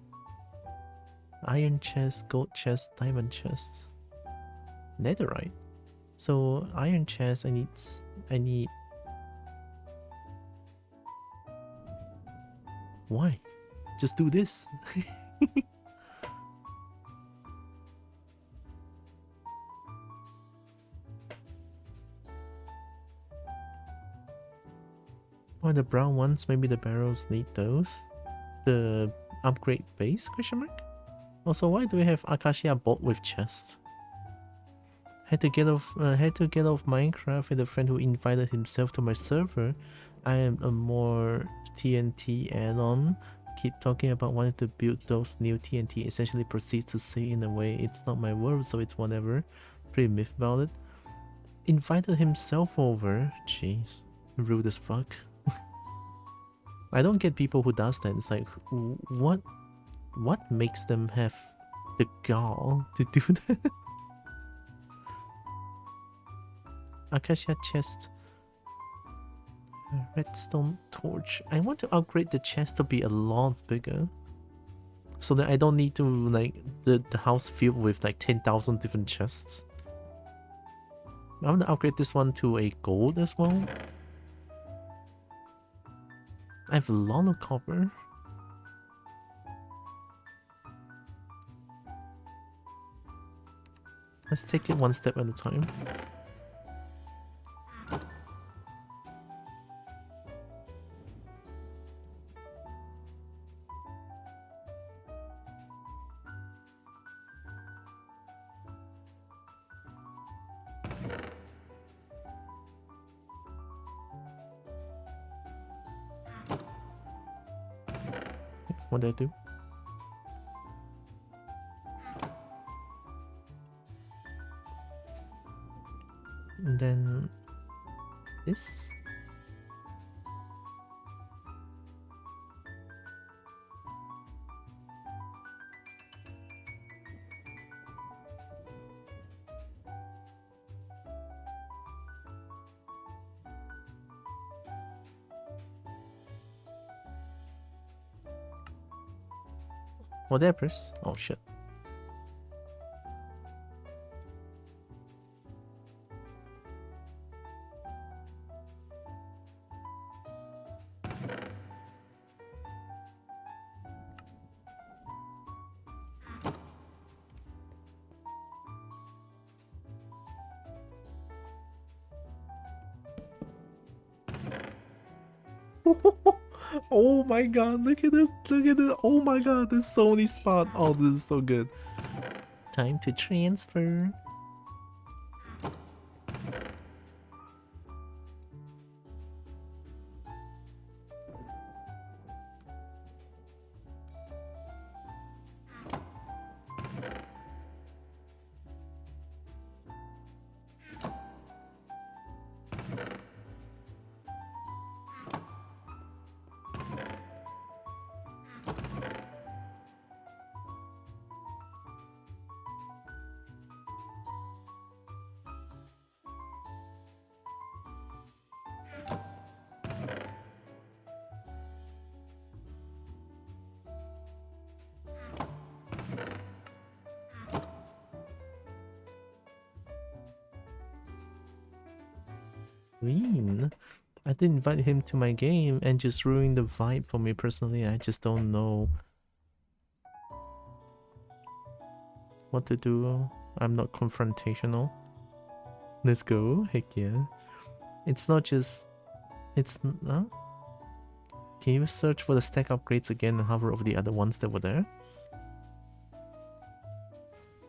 Speaker 1: Iron chest, gold chest, diamond chest. Netherite. So iron chest I need why? Just do this. Or the brown ones, maybe the barrels need those. The upgrade base question mark? Also, why do we have Acacia bolt with chest? Had to get off Minecraft with a friend who invited himself to my server. I am a more TNT add-on. Keep talking about wanting to build those new TNT. Essentially proceeds to say in a way it's not my world, so it's whatever. Pretty miff about it. Invited himself over. Jeez, rude as fuck. I don't get people who does that. It's like, what makes them have the gall to do that? Acacia chest. Redstone torch. I want to upgrade the chest to be a lot bigger. So that I don't need to like the house filled with like 10,000 different chests. I want to upgrade this one to a gold as well. I have a lot of copper. Let's take it one step at a time. What did I do? And then this. What did I press? Oh shit. Oh my god, look at this, look at this. Oh my god, there's so many spots. Oh, this is so good. Time to transfer. Green. I didn't invite him to my game and just ruined the vibe for me personally. I just don't know what to do. I'm not confrontational. Let's go. Heck yeah. It's not just... It's... Can you search for the stack upgrades again and hover over the other ones that were there?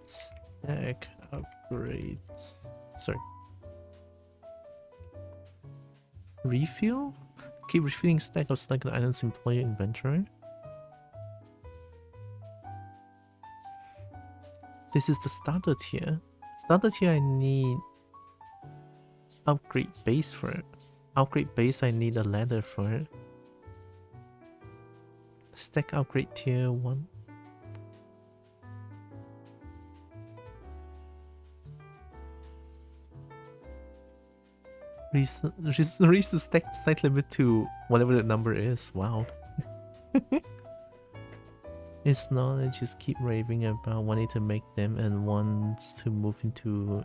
Speaker 1: Stack upgrades. Sorry. Refill? Keep refilling stack of selected items in player inventory. This is the starter tier. Starter tier I need upgrade base for it. Upgrade base I need a ladder for it. Stack upgrade tier 1. Raise the stack limit to whatever that number is. Wow. It's not, I just keep raving about wanting to make them and wants to move into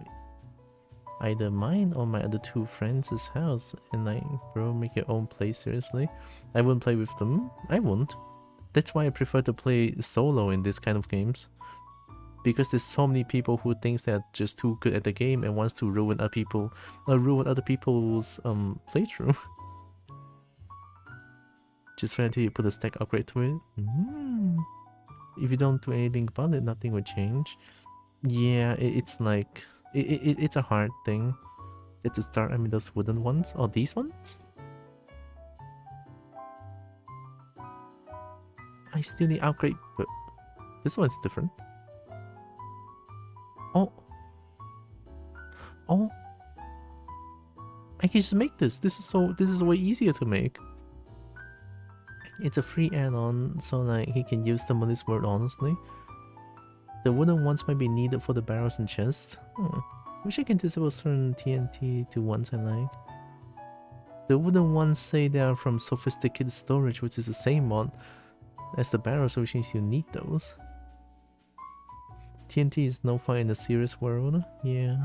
Speaker 1: either mine or my other two friends' house. And like, bro, make your own place, seriously? I wouldn't play with them. I won't. That's why I prefer to play solo in this kind of games. Because there's so many people who thinks they're just too good at the game and wants to ruin other people's playthrough. Just wait until you put a stack upgrade to it. If you don't do anything about it, nothing will change. Yeah, it's like it's a hard thing. It's a start. I mean, those wooden ones or these ones. I still need upgrade, but this one's different. Oh. I can just make this. This is way easier to make. It's a free add-on, so like he can use them on this world honestly. The wooden ones might be needed for the barrels and chests. Wish I can disable certain TNT to ones I like. The wooden ones say they are from sophisticated storage, which is the same mod as the barrels, which means you need those. TNT is no fun in the serious world. Yeah.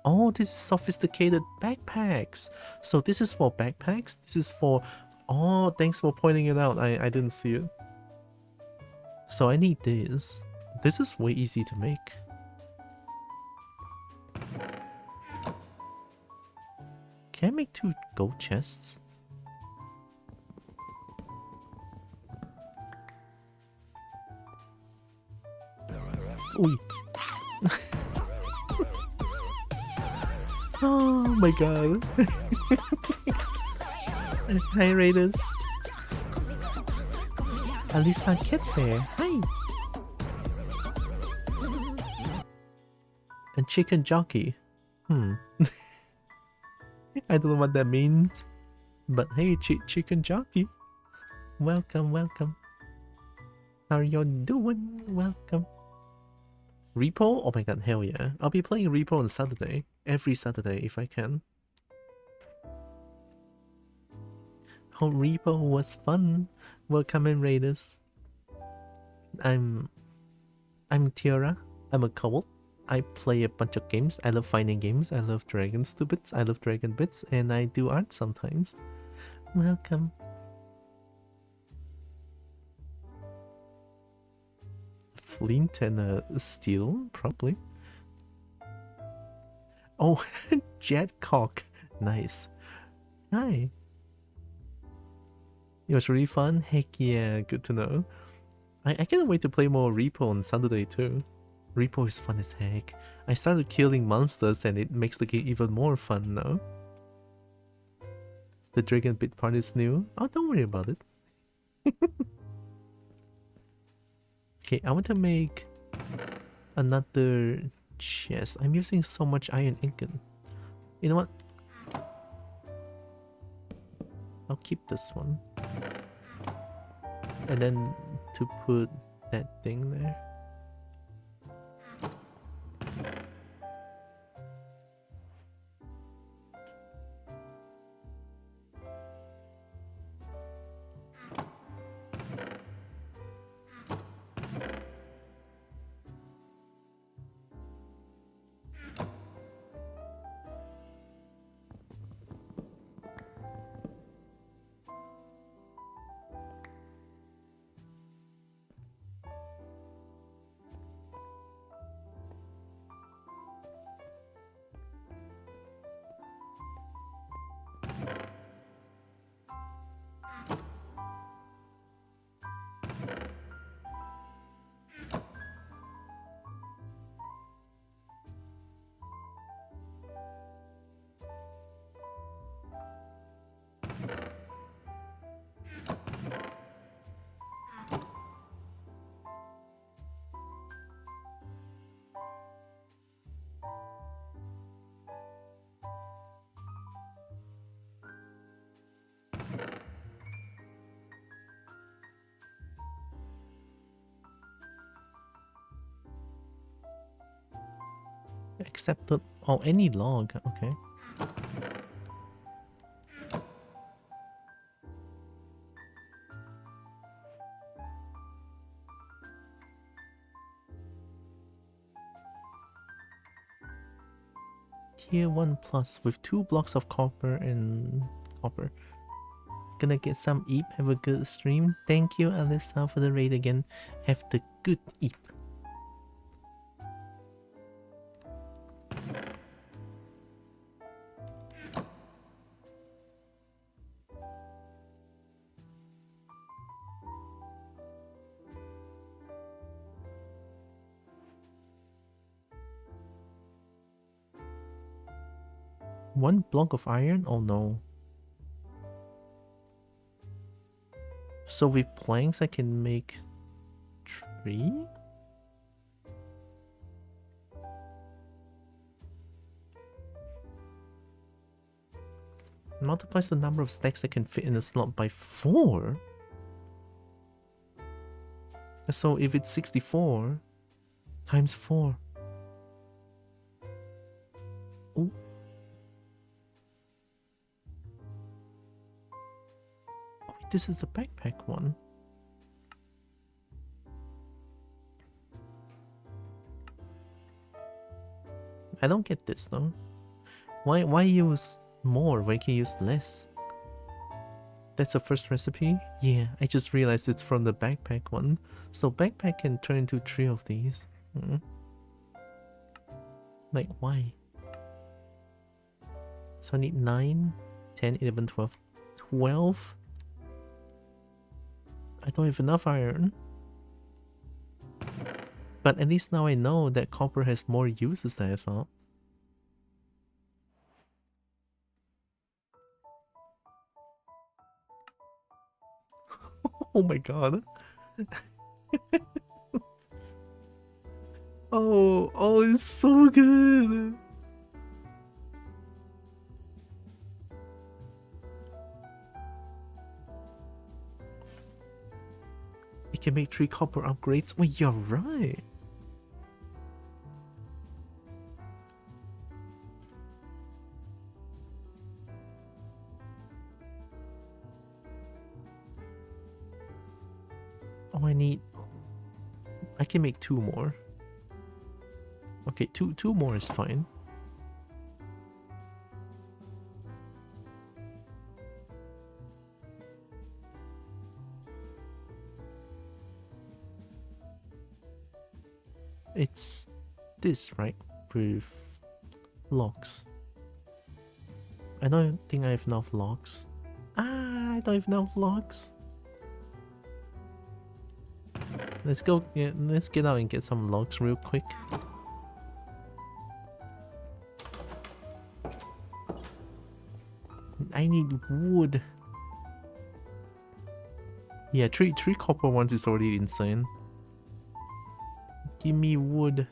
Speaker 1: Oh, this is sophisticated backpacks. So this is for backpacks? This is for... Oh, thanks for pointing it out. I didn't see it. So I need this. This is way easy to make. Can I make 2 gold chests? Ooh. Oh my god. Hi Raiders. Alisa Cat there. Hi. And chicken jockey. I don't know what that means. But hey, chicken jockey. Welcome, welcome. How are you doing? Welcome. Repo? Oh my god, hell yeah. I'll be playing Repo on Saturday. Every Saturday if I can. Oh, Repo was fun. Welcome in Raiders. I'm Tiara. I'm a kobold. I play a bunch of games. I love finding games. I love dragon stupids. I love dragon bits. And I do art sometimes. Welcome. Flint and steel, probably. Oh, Jetcock. Nice. Hi. It was really fun. Heck yeah, good to know. I can't wait to play more Repo on Saturday too. Repo is fun as heck. I started killing monsters and it makes the game even more fun now. The Dragon Bit part is new. Oh, don't worry about it. Okay, I want to make another chest. I'm using so much iron ingot. You know what? I'll keep this one. And then to put that thing there. Except the... Oh, any log. Okay. Tier 1 plus with 2 blocks of copper and copper. Gonna get some eep. Have a good stream. Thank you, Alyssa, for the raid again. Have the good eep. One block of iron? Oh no. So with planks I can make 3? Multiplies the number of stacks that can fit in a slot by 4? So if it's 64 times 4. Oh. This is the backpack one. I don't get this though. Why use more when you can use less? That's the first recipe? Yeah, I just realized it's from the backpack one. So backpack can turn into 3 of these. Like why? So I need 9, 10, 11, 12. 12? I don't have enough iron. But at least now I know that copper has more uses than I thought. Oh my god. Oh, it's so good. You can make 3 copper upgrades. Well, you're right. Oh, I can make 2 more. Okay, two more is fine. It's this, right? With locks. I don't think I have enough logs. I don't have enough logs. Let's go. Yeah, let's get out and get some logs real quick. I need wood. Yeah, three copper ones is already insane. Give me wood.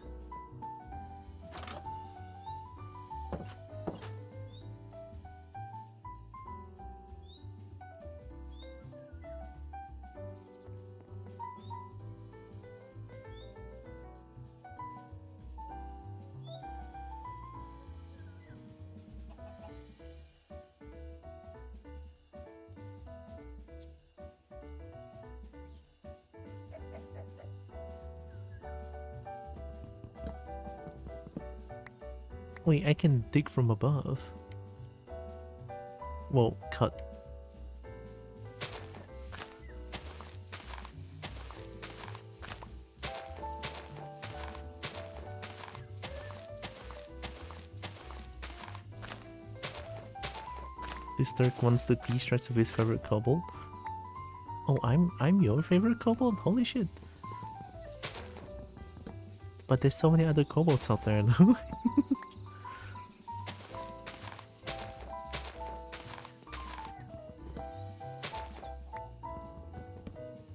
Speaker 1: Wait, I can dig from above. Well, cut. This Dirk wants the P stripes of his favorite kobold. Oh, I'm your favorite kobold? Holy shit. But there's so many other kobolds out there though.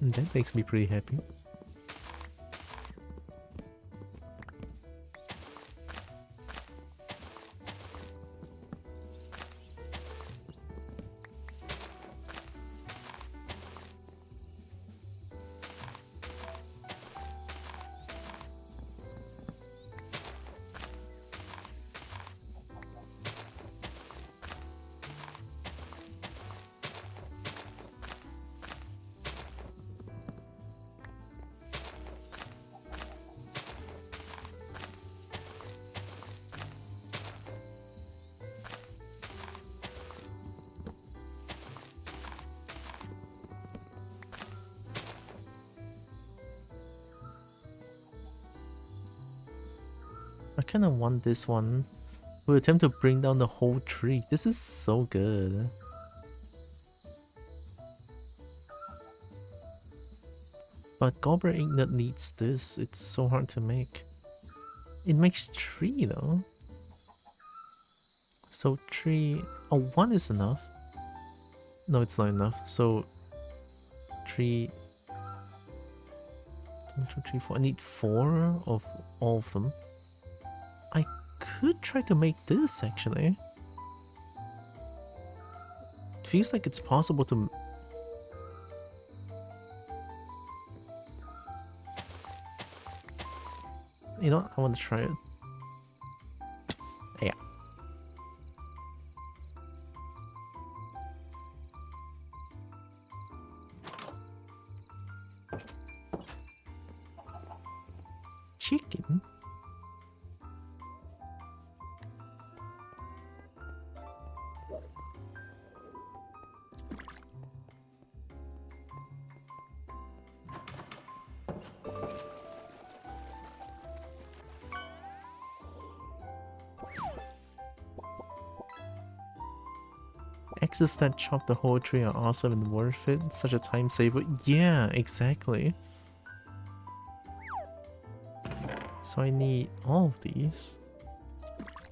Speaker 1: That makes me pretty happy. I kind of want this one. We'll attempt to bring down the whole tree. This is so good. But Goblin Ignite needs this. It's so hard to make. It makes 3 though. So 3... Oh, 1 is enough. No, it's not enough. So 3... 1, 2, 3, 4. I need 4 of all of them. I could try to make this actually. It feels like it's possible to... You know what? I want to try it. Yeah. Chicken? Axes that chop the whole tree are awesome and worth it. Such a time saver. Yeah, exactly. So I need all of these.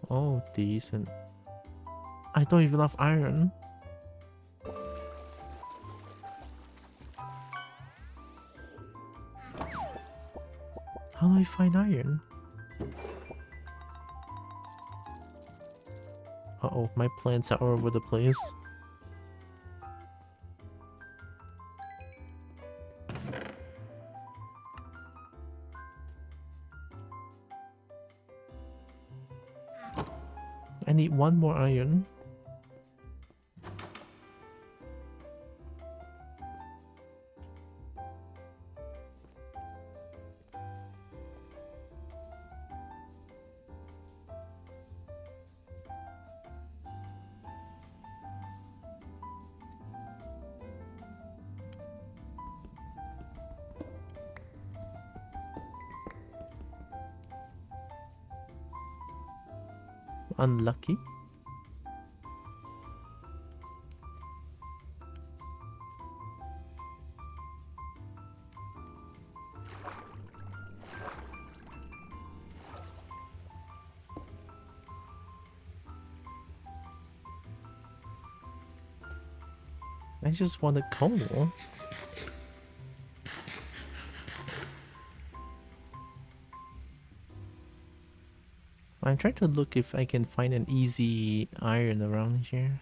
Speaker 1: All of these, and I don't even have iron. How do I find iron? Uh-oh, my plants are all over the place. I need 1 more iron. Unlucky. I just want a Kobo. I'm trying to look if I can find an easy iron around here.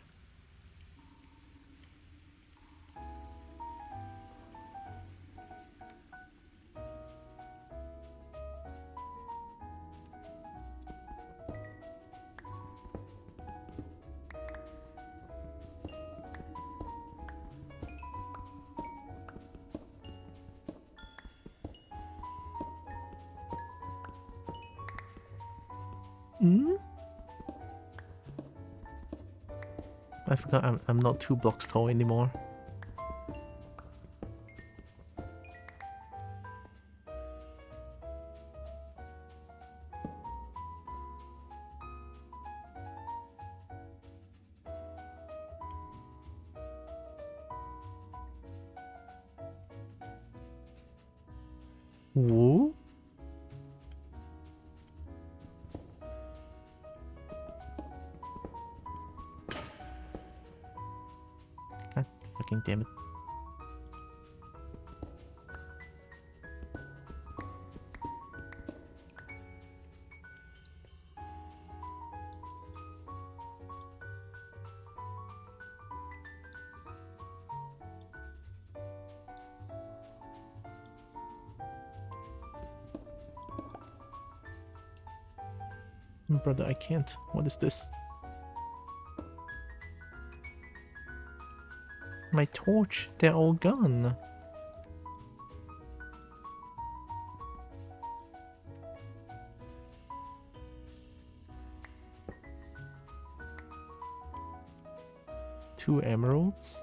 Speaker 1: Hmm? I forgot I'm not 2 blocks tall anymore. Whoa? God fucking damn it. Brother, I can't. What is this? My torch, they're all gone. Two emeralds.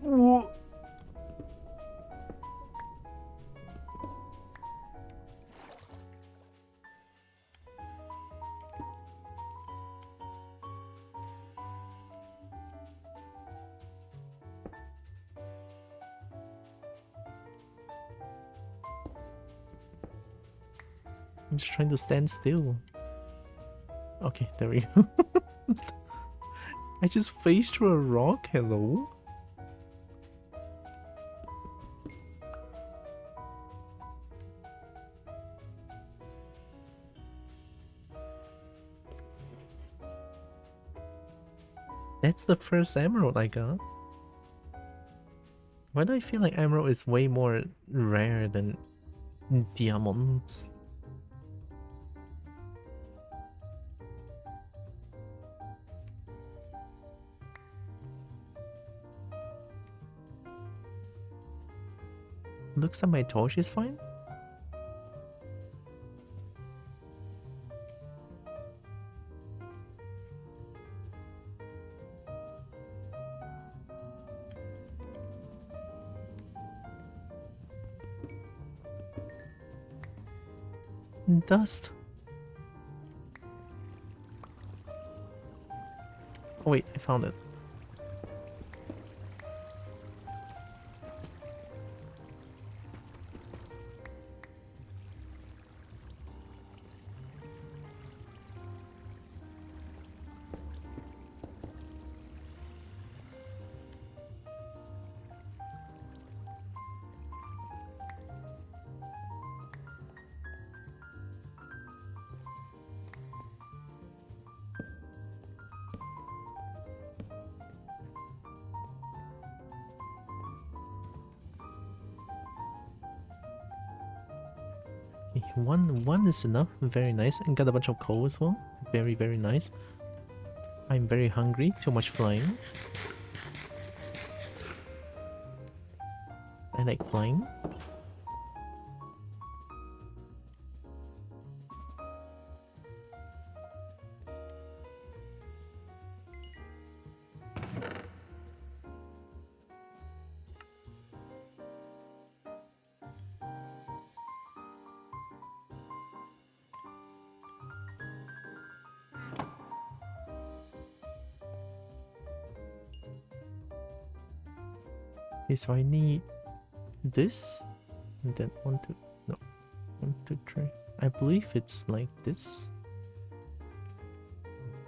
Speaker 1: Whoa. I'm just trying to stand still. Okay, there we go. I just faced through a rock, hello? That's the first emerald I got. Why do I feel like emerald is way more rare than diamonds? Looks like my torch is fine. Dust. Oh wait, I found it. One is enough. Very nice. And got a bunch of coal as well. Very, very nice. I'm very hungry. Too much flying. I like flying. Okay, so I need this, and then 1, 2, no, 1, 2, 3. I believe it's like this.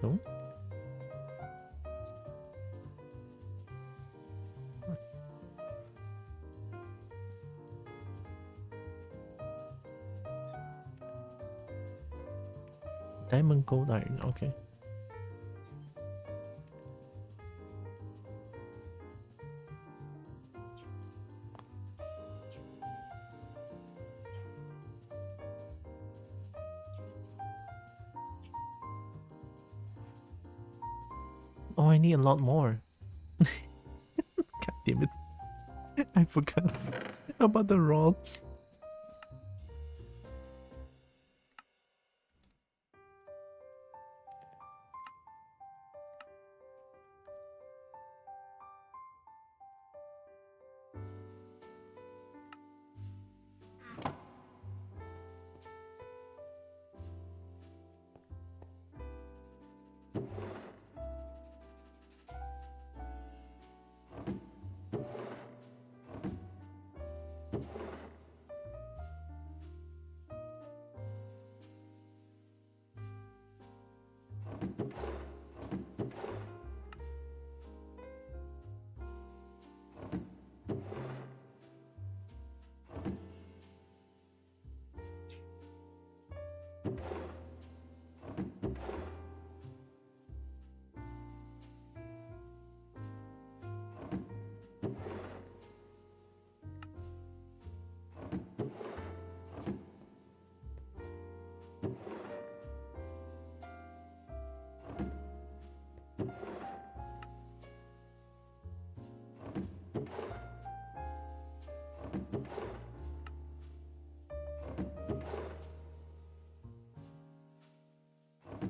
Speaker 1: No? Diamond, gold, iron. Okay. Oh, I need a lot more. God damn it. I forgot about the rods.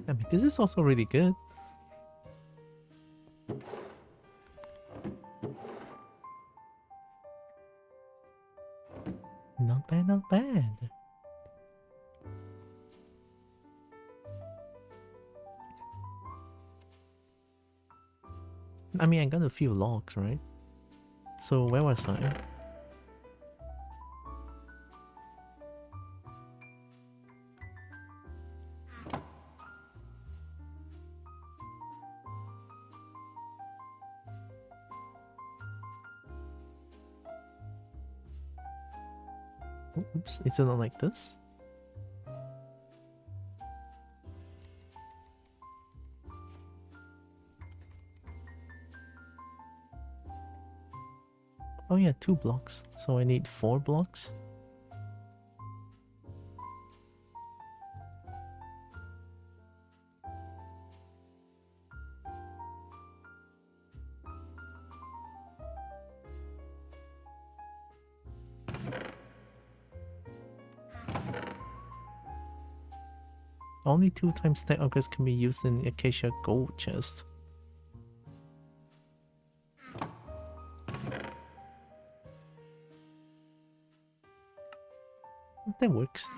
Speaker 1: I mean, this is also really good. Not bad, not bad. I mean, I got a few logs, right? So where was I? Oops, is it not like this? Oh yeah, 2 blocks. So I need 4 blocks. Only 2 times stack ogres can be used in Acacia gold chest. That works.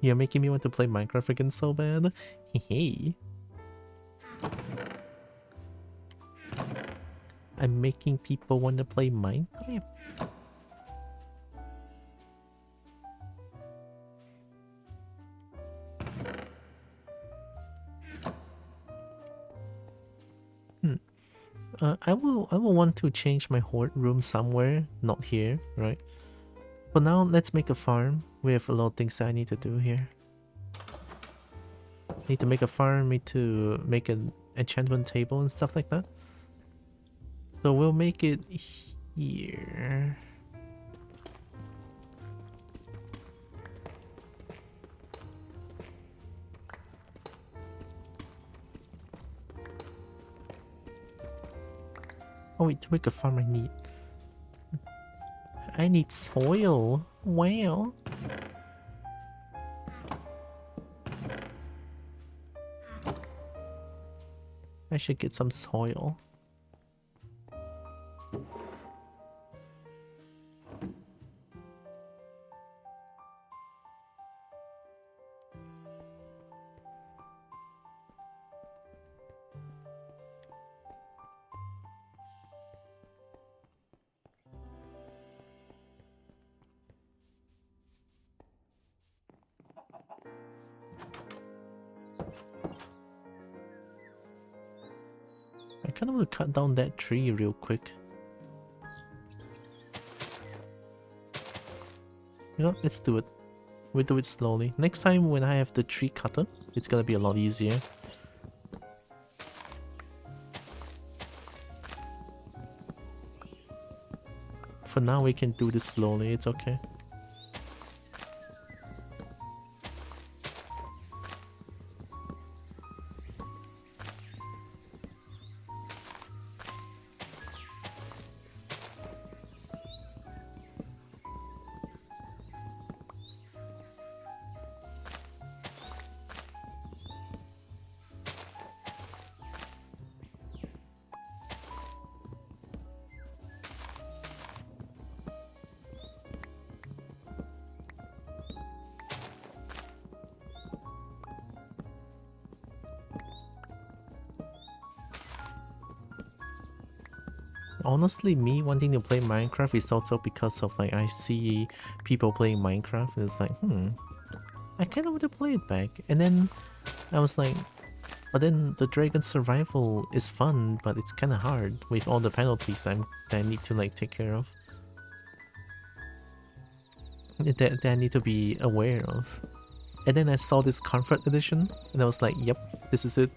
Speaker 1: You're making me want to play Minecraft again so bad. Hey. I'm making people want to play Minecraft. I will want to change my hoard room somewhere, not here, right? For now, let's make a farm. We have a lot of things that I need to do here. Need to make a farm, need to make an enchantment table and stuff like that. So we'll make it here. Oh wait, to make a farm I need soil. Wow. I should get some soil. kind of want to cut down that tree real quick. You know, let's do it. We'll do it slowly. Next time when I have the tree cutter, it's gonna be a lot easier. For now, we can do this slowly, it's okay. Honestly, me wanting to play Minecraft is also because of like I see people playing Minecraft and it's like, I kind of want to play it back. And then I was like, but then the Dragon Survival is fun, but it's kind of hard with all the penalties that I need to like take care of. That I need to be aware of. And then I saw this Comfort Edition and I was like, yep, this is it.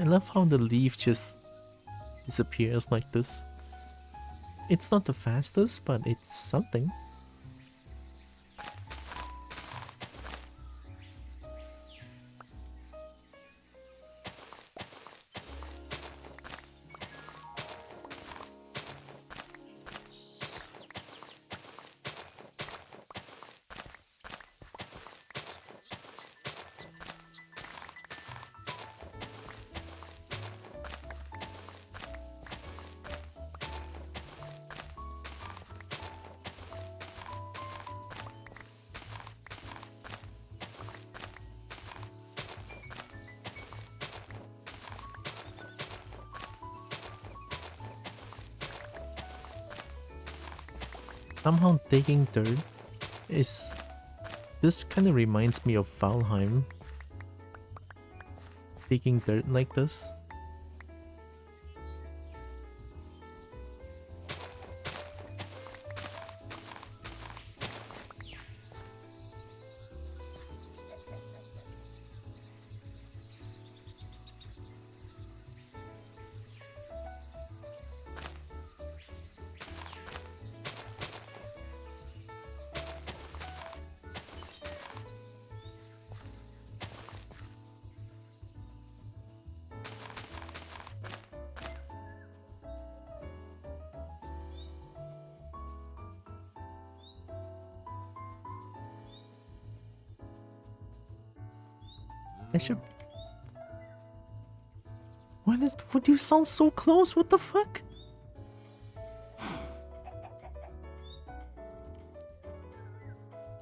Speaker 1: I love how the leaf just disappears like this. It's not the fastest, but it's something. Somehow digging dirt is... This kind of reminds me of Valheim. Digging dirt like this. I should... What do you sound so close? What the fuck?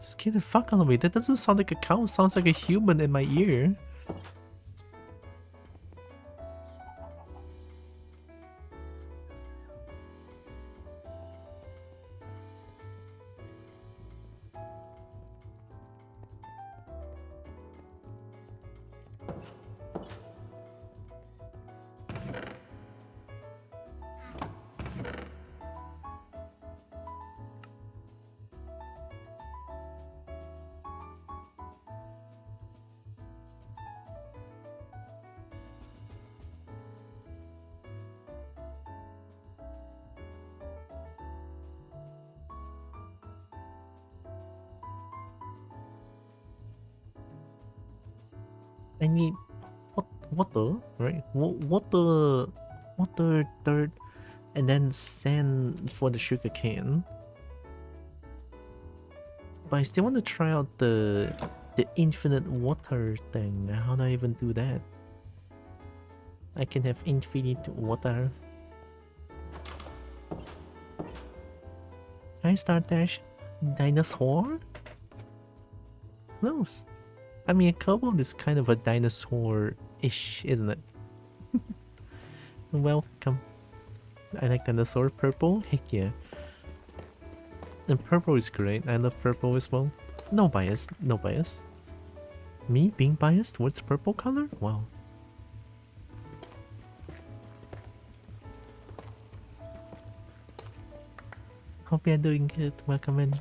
Speaker 1: Scare the fuck out of me. That doesn't sound like a cow. It sounds like a human in my ear. I need water, right? Water, dirt, and then sand for the sugar cane. But I still want to try out the infinite water thing. How do I even do that? I can have infinite water. Hi, Star Dash. Dinosaur? Close. I mean, a Kobo is kind of a dinosaur-ish, isn't it? Welcome. I like dinosaur. Purple? Heck yeah. And purple is great. I love purple as well. No bias. No bias. Me being biased towards purple color? Wow. Hope you're doing good. Welcome in.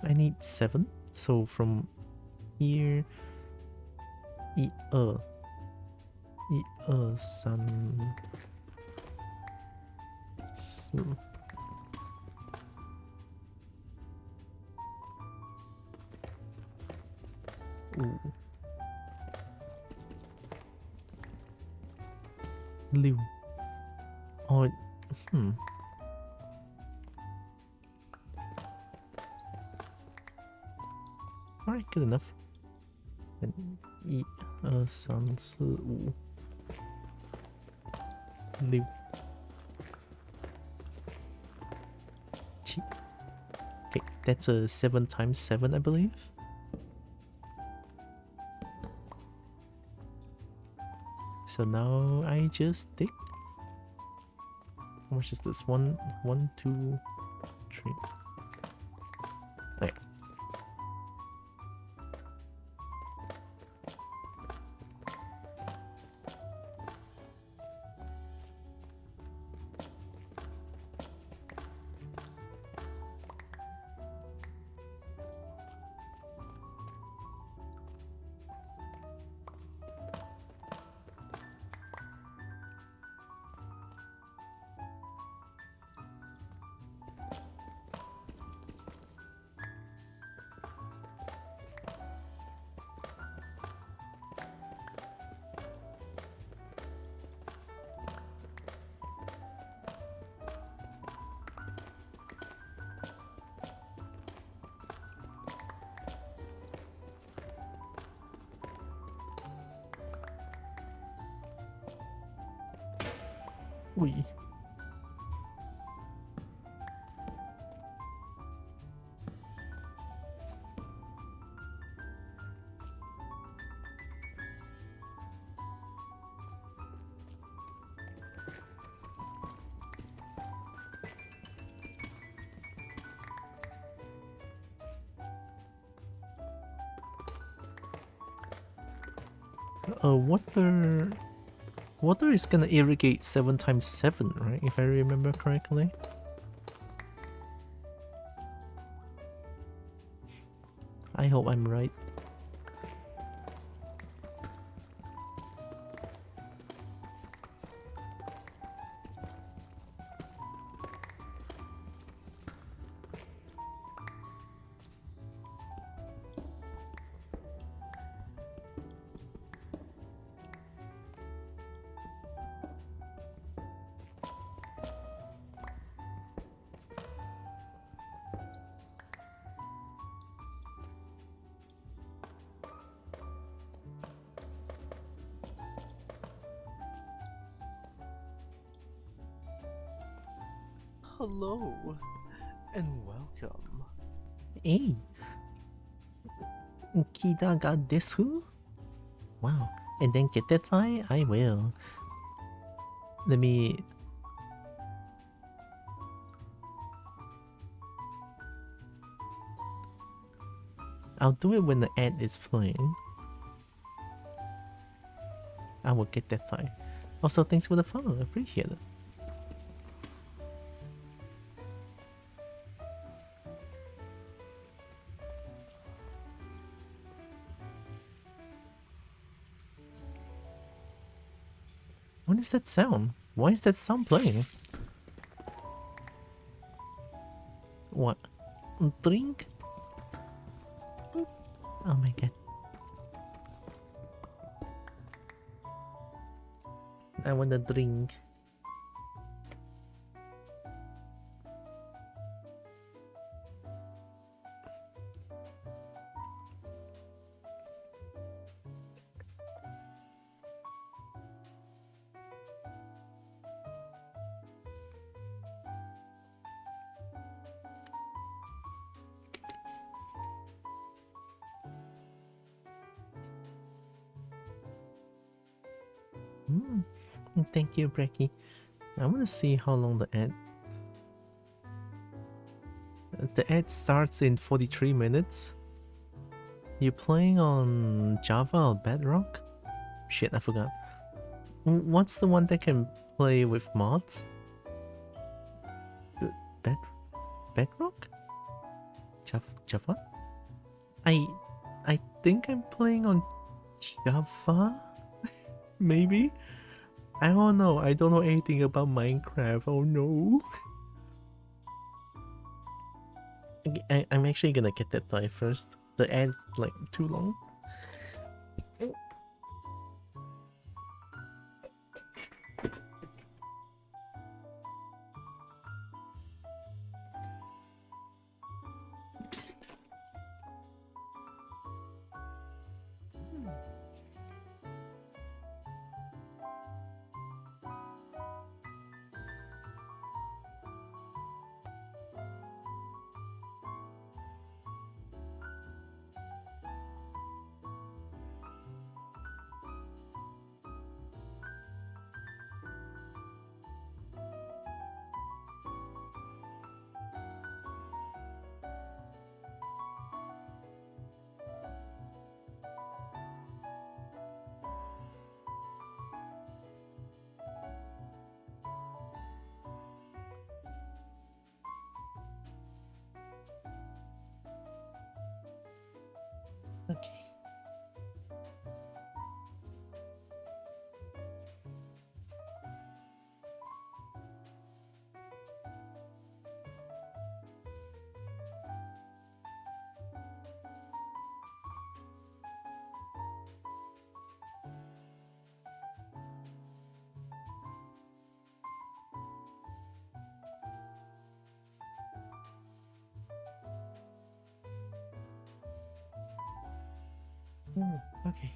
Speaker 1: I need 7. So from here... 1、2、3、4。6。Oh, Alright, good enough. 1、2、3、4、5、6、7。Okay, that's a 7 times 7, I believe. So now I just dig. How much is this? 1, 2, 3. There. Ui. Water is gonna irrigate 7 times 7, right? If I remember correctly. I hope I'm right.
Speaker 2: Hello and welcome.
Speaker 1: Hey. Kidaga desu? Wow. And then get that fly? I will. Let me... I'll do it when the ad is playing. I will get that fly. Also, thanks for the follow. I appreciate it. What is that sound? Why is that sound playing? What? Drink? Oh my god. I want a drink. Thank you, Brecky. I want to see how long the ad. The ad starts in 43 minutes. You playing on Java or Bedrock? Shit, I forgot. What's the one that can play with mods? Bedrock? Java? I think I'm playing on Java? Maybe? I don't know. I don't know anything about Minecraft. Oh no. I'm actually gonna get that die first. The ad's like too long. Okay. Okay.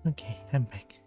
Speaker 1: Okay, I'm back.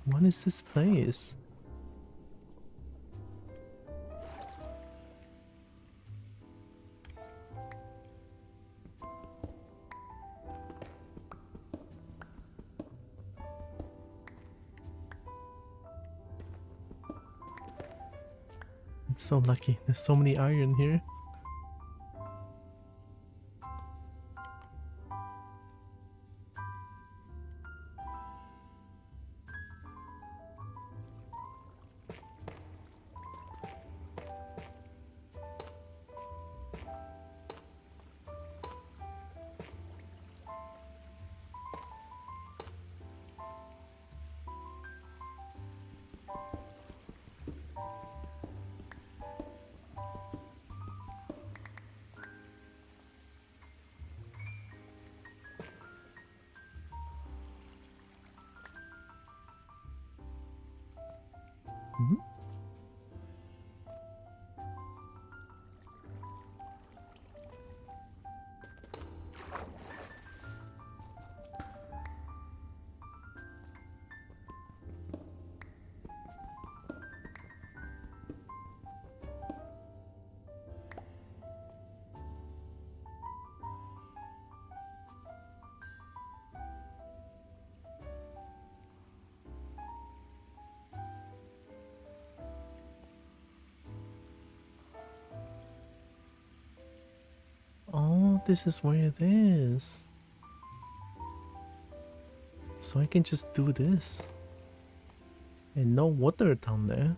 Speaker 1: What is this place? so lucky. There's so many iron here. Oh, this is where it is. So I can just do this. And no water down there.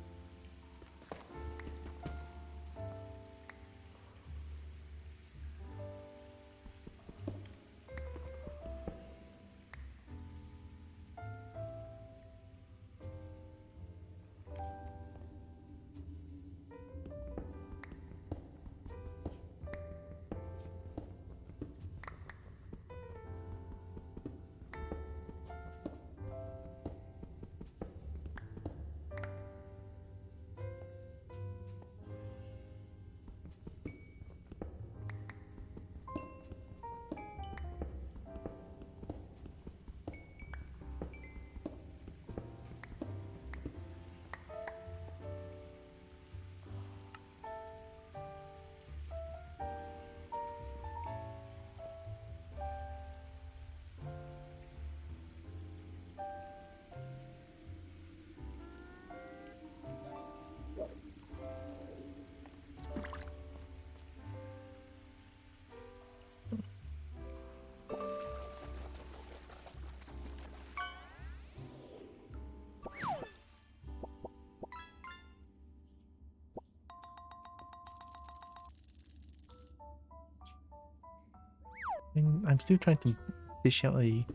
Speaker 1: And I'm still trying to fish out a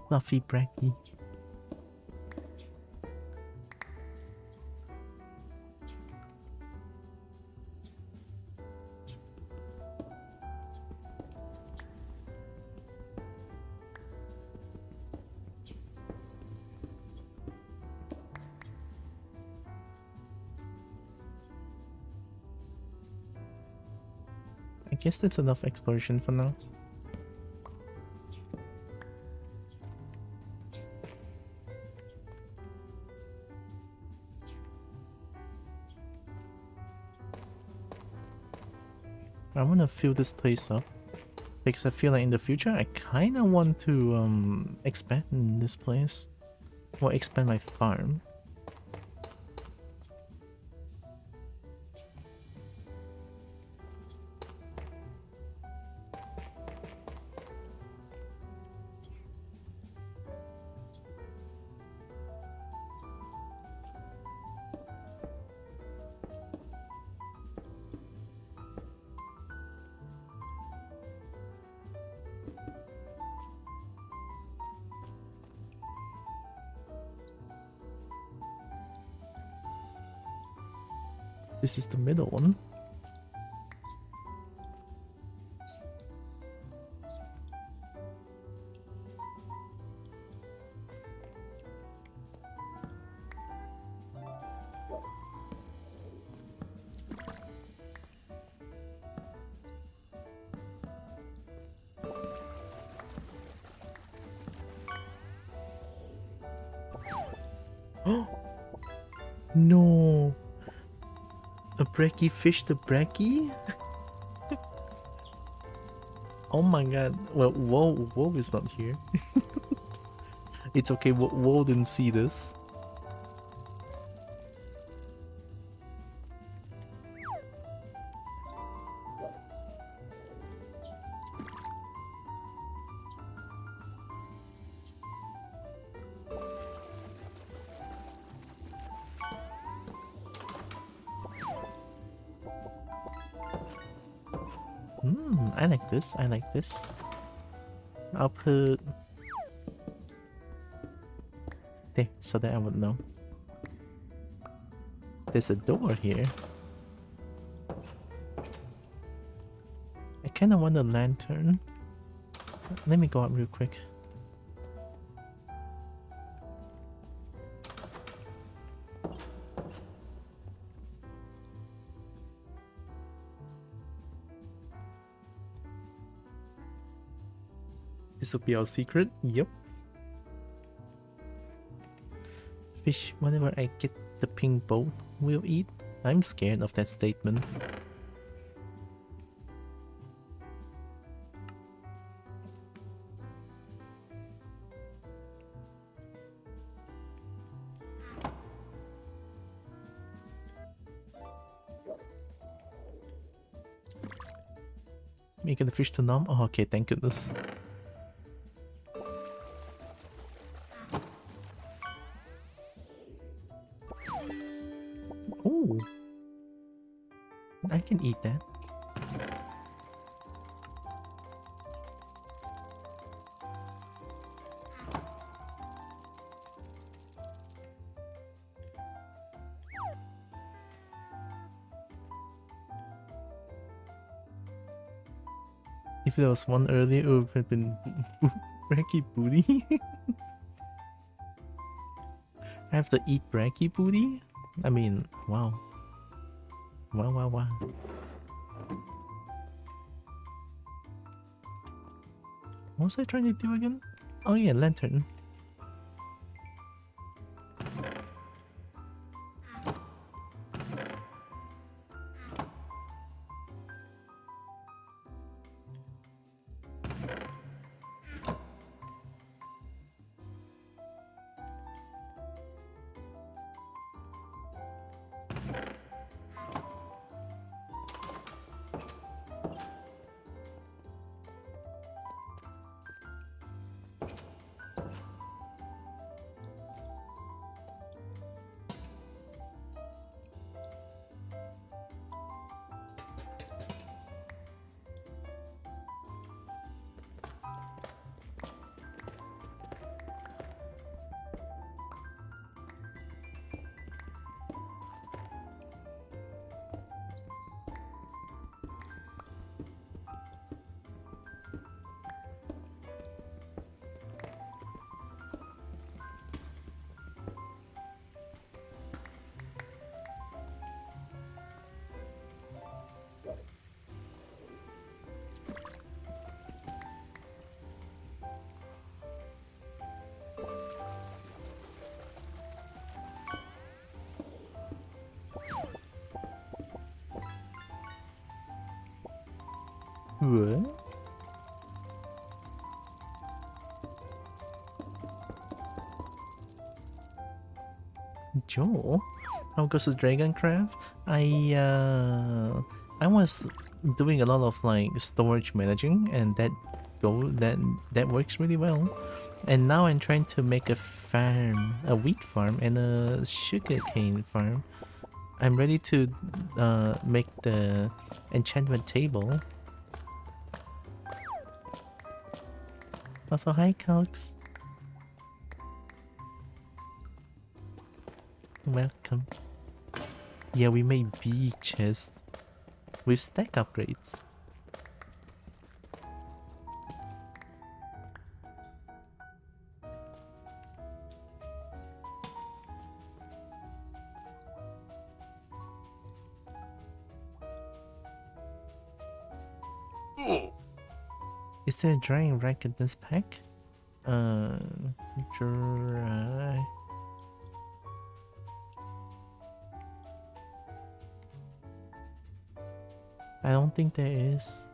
Speaker 1: fluffy braggy. I guess that's enough exploration for now. I want to fill this place up because I feel like in the future I kind of want to expand this place or expand my farm. This is the middle one. Oh no! A brekkie fished the brekkie? Oh my god. Well, Woe is not here. It's okay, Woe didn't see this. I like this. I like this. I'll put there so that I would know. There's a door here. I kind of want a lantern. Let me go up real quick. This will be our secret. Yep. Fish, whenever I get the pink boat, will eat. I'm scared of that statement. Making the fish to numb? Oh, okay, thank goodness. Oh, I can eat that. If there was one earlier, it would have been Bracky Booty. I have to eat Bracky Booty? I mean, wow. Wow, wow, wow. What was I trying to do again? Oh yeah, lantern. What? Joel? How goes the dragon craft? I was doing a lot of like storage managing, and that works really well. And now I'm trying to make a farm, a wheat farm and a sugarcane farm. I'm ready to make the enchantment table. Also, hi Cox. Welcome. Yeah, we made bee chests with stack upgrades. Is there a drying rack in this pack? Dry. I don't think there is.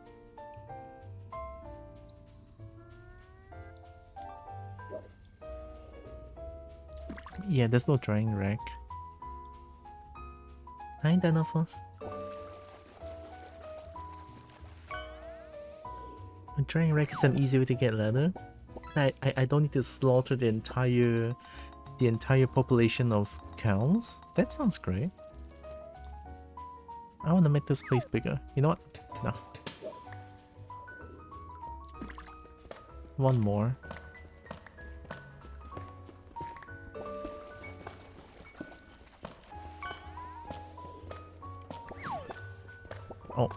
Speaker 1: Yeah, there's no drying rack. Hi, Dinophos. A drying rack is an easy way to get leather. I don't need to slaughter the entire population of cows. That sounds great. I want to make this place bigger. You know what? No. one more. Oh.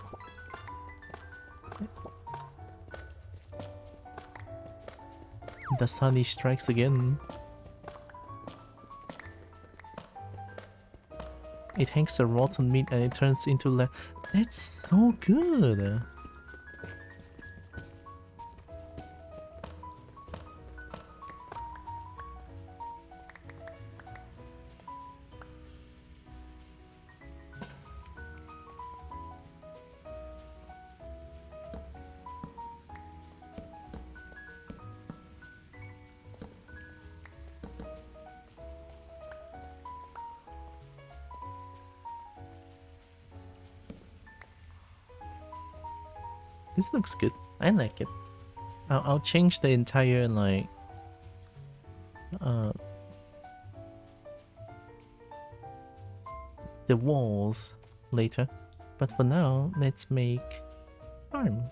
Speaker 1: The sun strikes again. It hangs the rotten meat and it turns into That's so good! This looks good. I like it. I'll change the entire the walls later. But for now, let's make farm.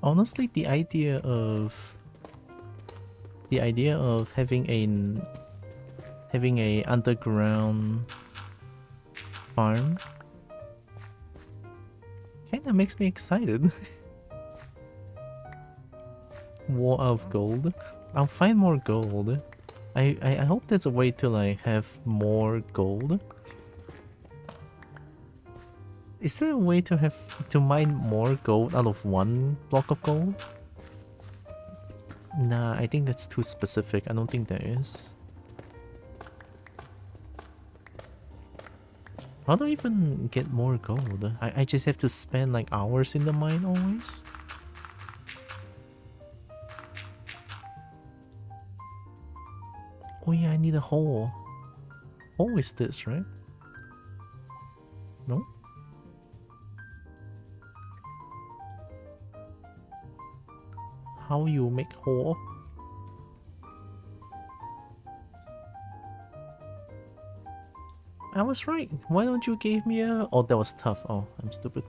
Speaker 1: Honestly, the idea of having a underground farm kinda makes me excited. War of gold. I'll find more gold. I hope there's a way to like have more gold. Is there a way to mine more gold out of one block of gold? Nah, I think that's too specific. I don't think there is. How do I even get more gold? I just have to spend like hours in the mine always? Oh yeah, I need a hole. Hole is this, right? No? How you make hole? I was right. Why don't you give me a... Oh, that was tough. Oh, I'm stupid.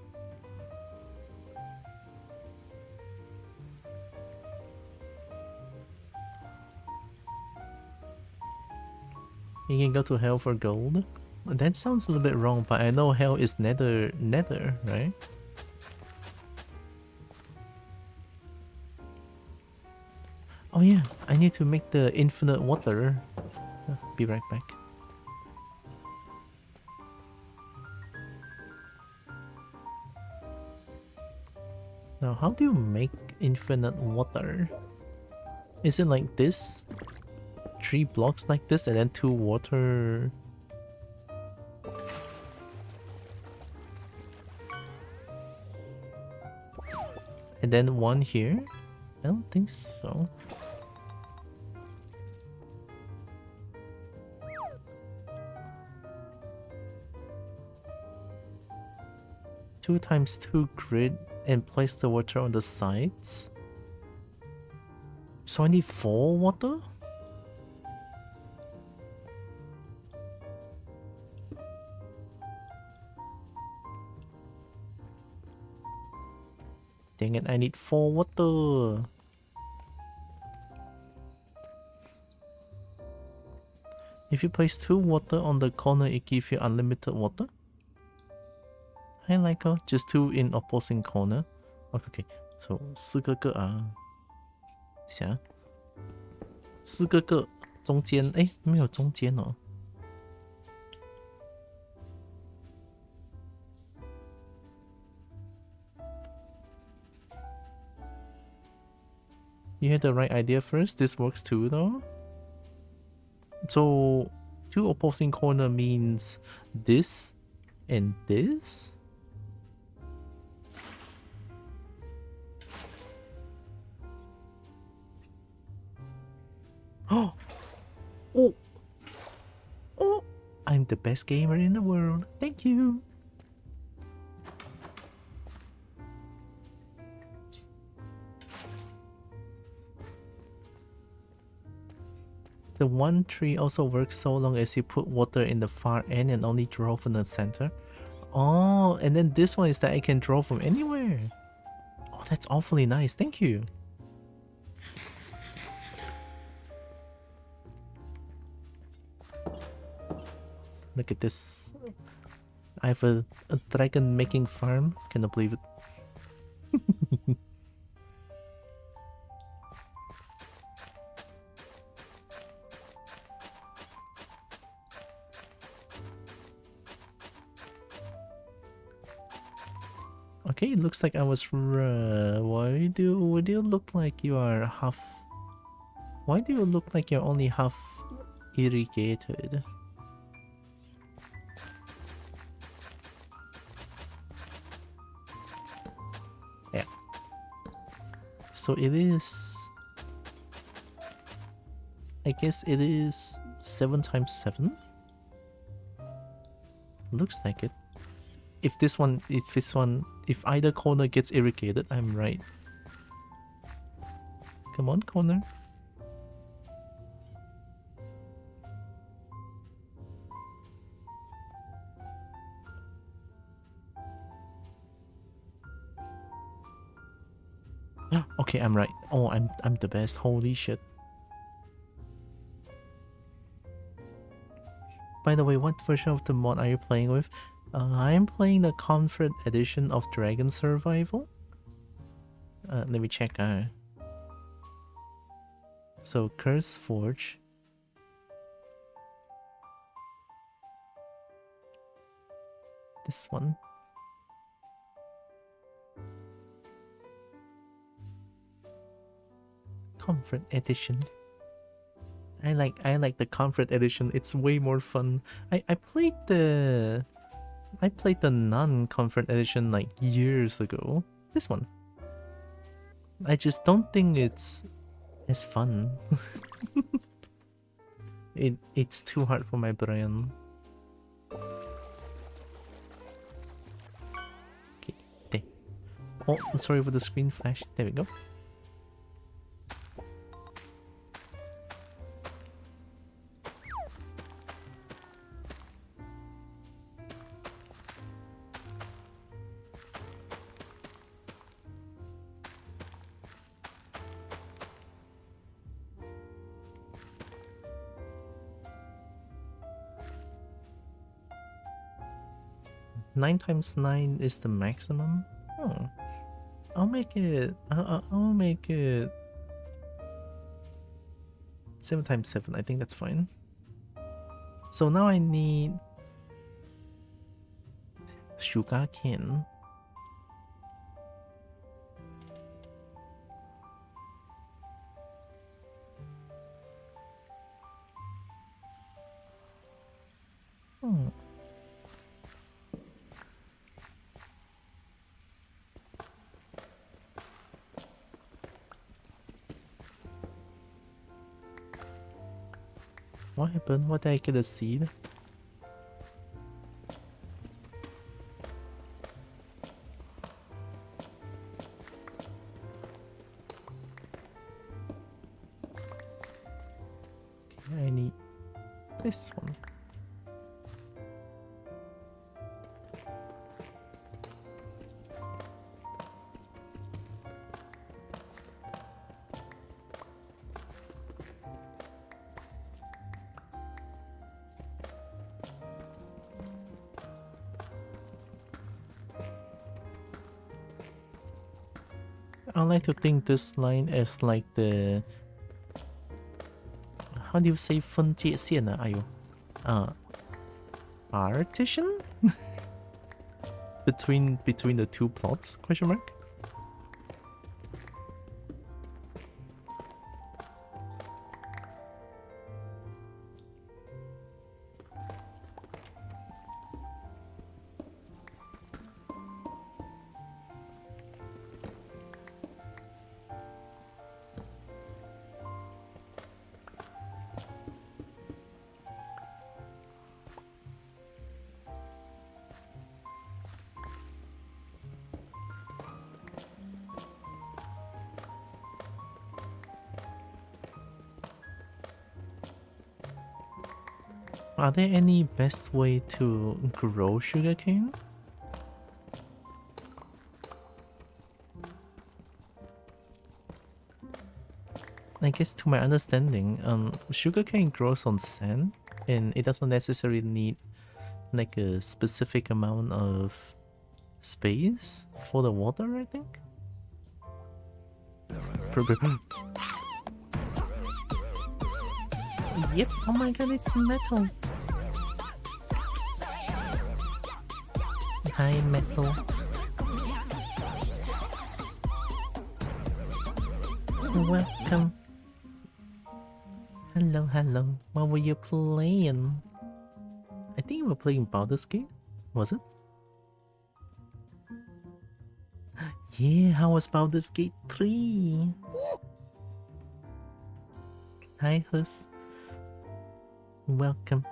Speaker 1: You can go to hell for gold? That sounds a little bit wrong, but I know hell is nether, right? Oh yeah, I need to make the infinite water. Be right back. Now, how do you make infinite water? Is it like this? 3 blocks like this and then 2 water... And then 1 here? I don't think so. Two times 2 grid and place the water on the sides. So I need 4 water? Dang it, I need 4 water. If you place 2 water on the corner, it gives you unlimited water. I like her. Just 2 in opposing corner. Okay, so 4个个啊。等下，4个个中间，哎，没有中间哦。You had the right idea first. This works too, though. So, 2 opposing corner means this and this. Oh! Oh! I'm the best gamer in the world. Thank you. The one tree also works so long as you put water in the far end and only draw from the center. Oh, and then this one is that I can draw from anywhere. Oh, that's awfully nice. Thank you. Look at this. I have a dragon making farm. Cannot believe it. Okay, it looks like I was why do you look like you are half? Why do you look like you're only half irrigated? Yeah. So it is. I guess it is 7 times 7. Looks like it. If either corner gets irrigated, I'm right. Come on, corner. Okay, I'm right. Oh, I'm the best. Holy shit. By the way, what version of the mod are you playing with? I'm playing the Comfort Edition of Dragon Survival. Let me check. So Curse Forge. This one. Comfort Edition. I like the Comfort Edition. It's way more fun. I played the non-Comfort Edition like years ago. This one. I just don't think it's as fun. It's too hard for my brain. Okay, there. Oh, sorry for the screen flash. There we go. Nine times 9 is the maximum. Oh, I'll make it. I'll make it 7 times 7. I think that's fine. So now I need sugar cane. Hmm. What happened? What did I get a seed? Okay, I need this one. I like to think this line as like the, how do you say 分界线啊？哎呦，partition between the two plots? Question mark. Are there any best way to grow sugarcane? I guess to my understanding, sugarcane grows on sand and it doesn't necessarily need like a specific amount of space for the water, I think. Yep, oh my god, it's metal. Hi, metal. Welcome. Hello, hello. What were you playing? I think you were playing Baldur's Gate, was it? Yeah, how was Baldur's Gate 3? Hi, Hus. Welcome.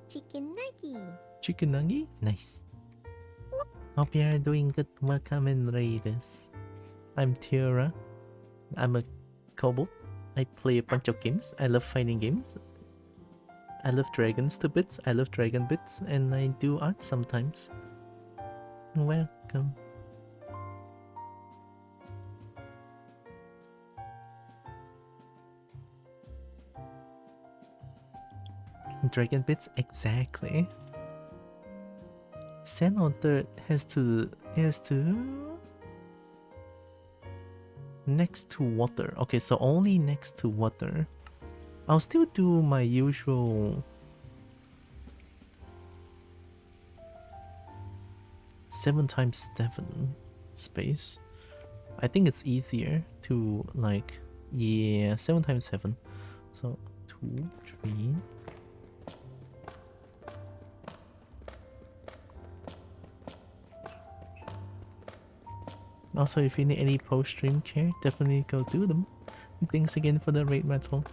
Speaker 3: Chicken nugget.
Speaker 1: Chicken nugget? Nice. Hope you are doing good. Welcome in, Raiders. I'm Tiara. I'm a Kobo. I play a bunch of games. I love fighting games. I love dragons to bits. I love dragon bits. And I do art sometimes. Welcome. Dragon bits? Exactly. Sand or dirt has to next to water. Okay, so only next to water. I'll still do my usual 7 times 7 space. I think it's easier to like, yeah, 7 times 7. So 2, 3. Also, if you need any post-stream care, definitely go do them. Thanks again for the raid metal.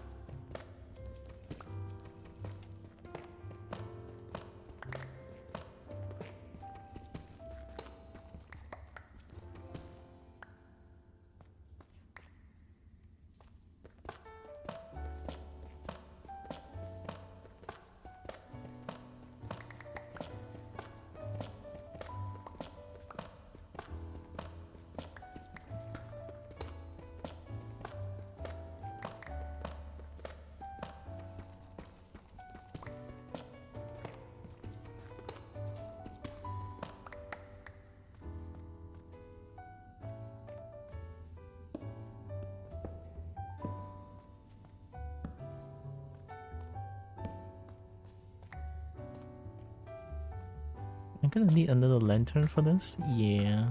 Speaker 1: I'm gonna need another lantern for this? Yeah.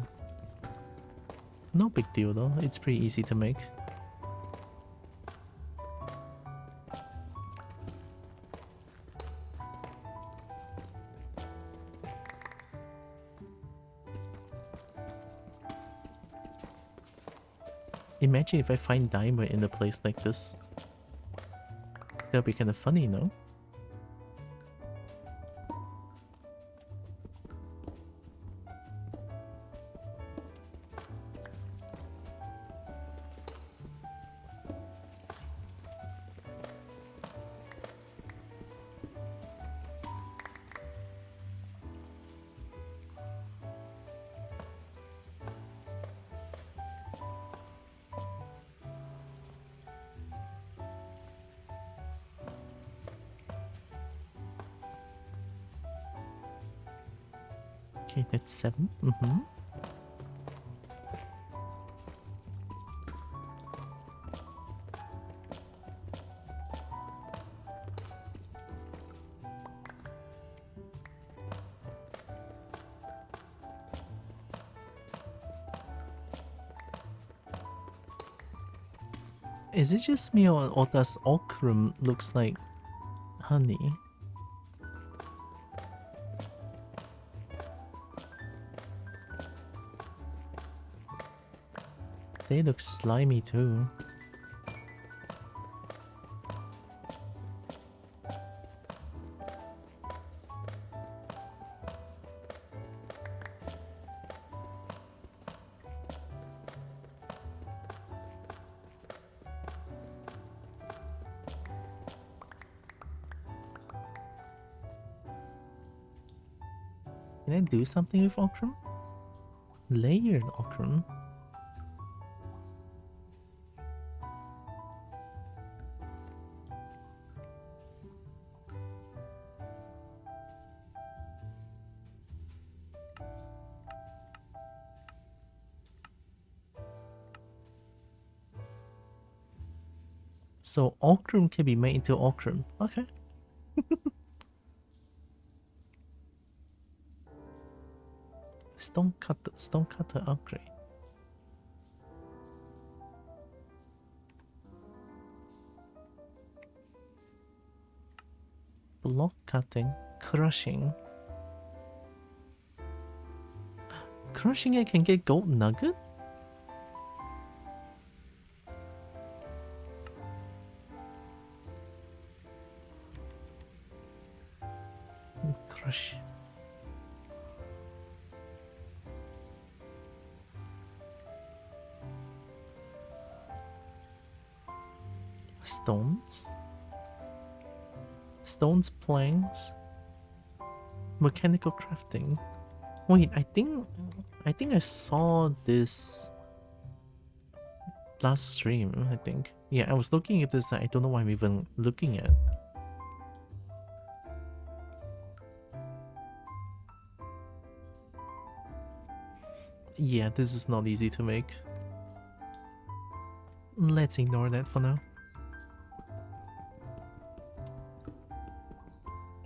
Speaker 1: No big deal though, it's pretty easy to make. Imagine if I find diamond in a place like this. That'll be kind of funny, no? Okay, that's 7. Is it just me or does ochrum looks like honey? They look slimy too. Can I do something with ochre? Layered ochre? So ochre can be made into ochre. Okay. Stone cutter upgrade. Block cutting, crushing. Crushing it can get gold nugget? Crush. Stones? Stones, planks, mechanical crafting. Wait, I think I saw this last stream, I think. Yeah, I was looking at this, I don't know why I'm even looking at. Yeah, this is not easy to make. Let's ignore that for now.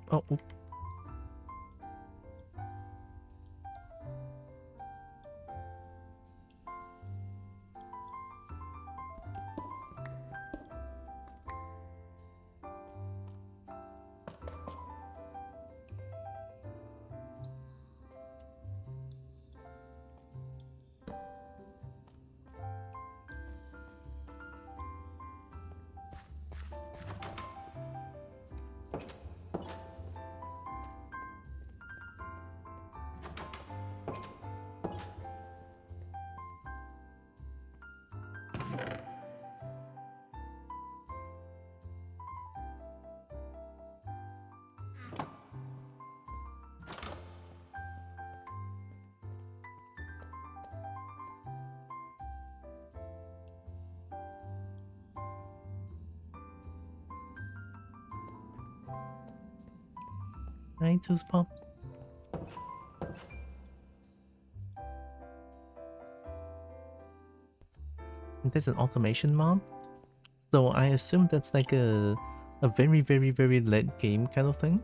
Speaker 1: Oh, oop. Right, Tooth Pop. There's an automation mod, so I assume that's like a very very late game kind of thing.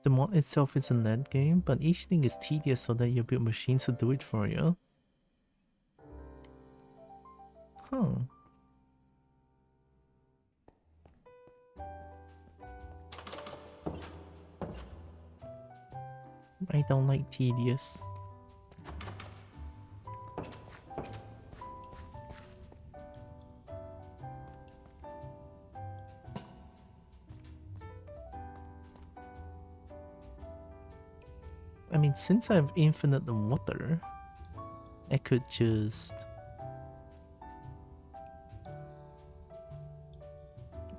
Speaker 1: The mod itself is a late game, but each thing is tedious so that you build machines to do it for you. Huh. I don't like tedious. I mean, since I have infinite water, I could just...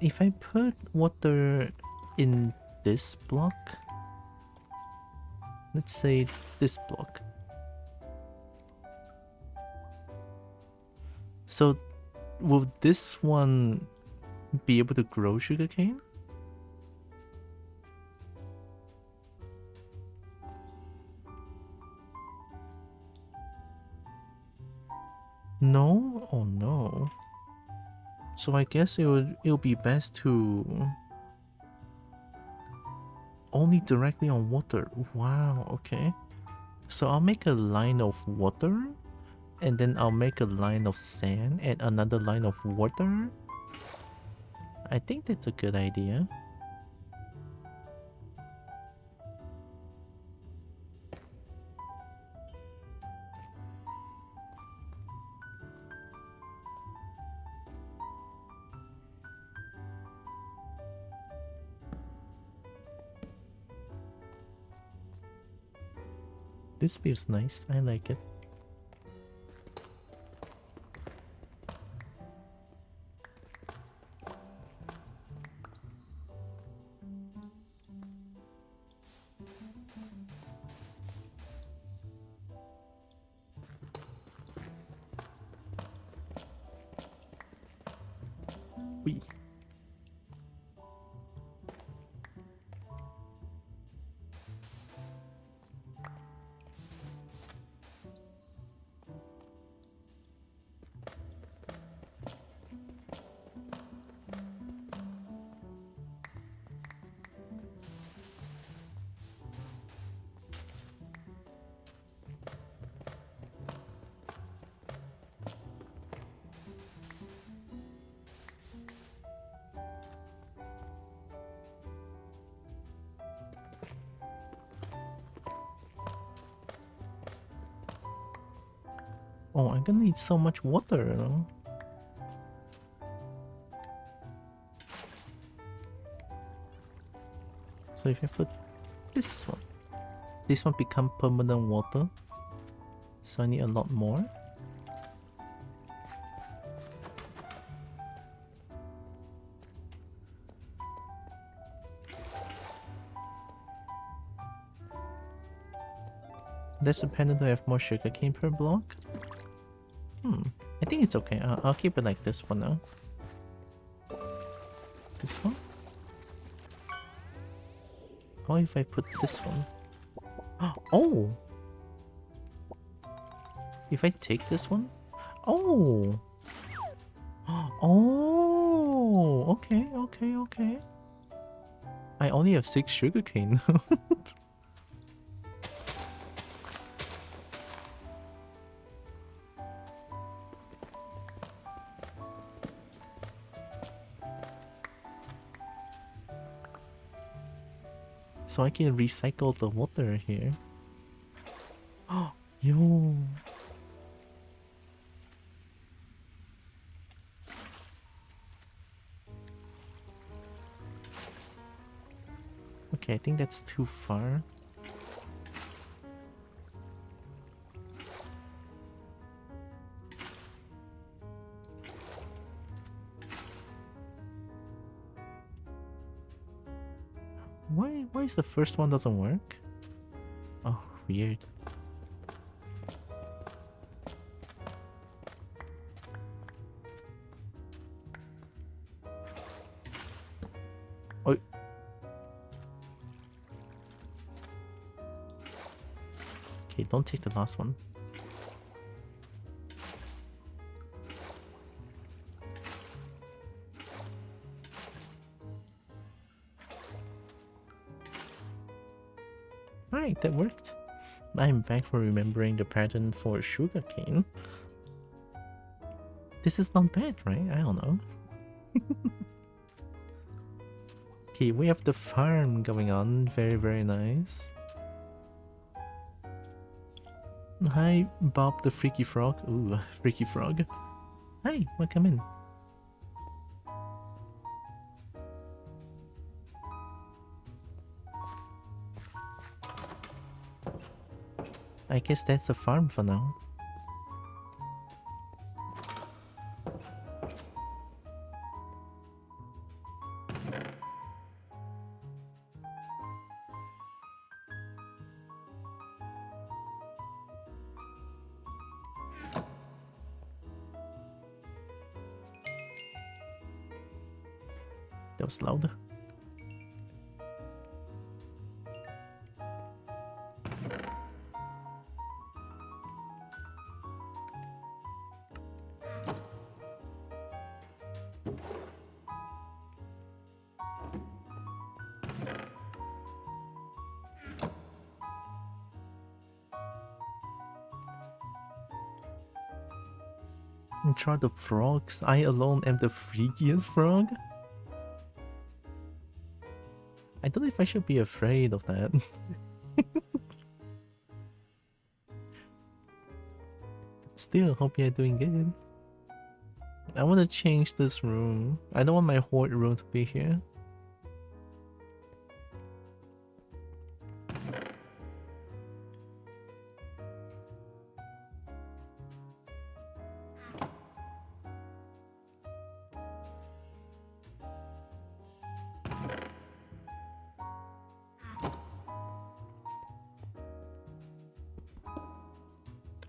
Speaker 1: If I put water in this block, let's say this block. So, will this one be able to grow sugarcane? No? Oh no. So I guess it'll be best to only directly on water. Wow, okay. So I'll make a line of water, and then I'll make a line of sand and another line of water. I think that's a good idea. This feels nice. I like it. Wee. Oh, I'm gonna need so much water, you know? So if I put this one become permanent water. So I need a lot more. Does the panda have more sugarcane per block? I think it's okay. I'll keep it like this for now. This one? Or if I put this one? Oh! If I take this one? Oh! Oh! Okay, okay, okay. I only have 6 sugarcane. So I can recycle the water here. Oh, yo. Okay, I think that's too far. Why is the first one doesn't work? Oh, weird. Oh. Okay, don't take the last one. Right, that worked. I'm back for remembering the pattern for sugarcane. This is not bad, right? I don't know. Okay, we have the farm going on. Very, very nice. Hi, Bob the Freaky Frog. Ooh, Freaky Frog. Hi, welcome in. I guess that's a farm for now. That was loud. And try the frogs. I alone am the freakiest frog. I don't know if I should be afraid of that. Still, hope you're doing good. I want to change this room. I don't want my HOARD room to be here.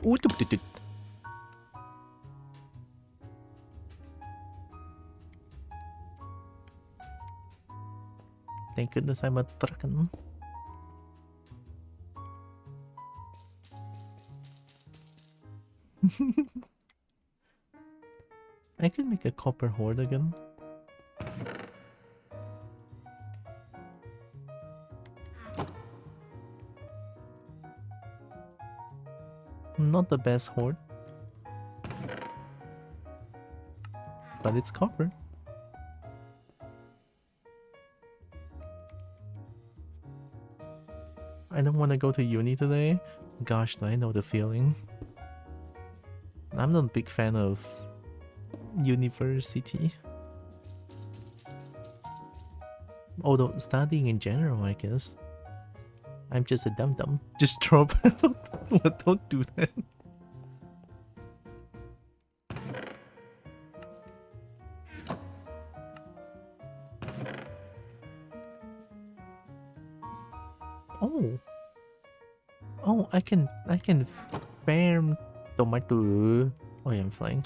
Speaker 1: Ooh, thank goodness I'm a dragon. I can make a copper hoard again. Not the best hoard, but it's copper. I don't want to go to uni today. Gosh, I know the feeling. I'm not a big fan of university. Although studying in general, I guess. I'm just a dum-dum. Just drop out. Well, don't do that. Oh. Oh, I can farm tomato. Oh yeah, I'm flying.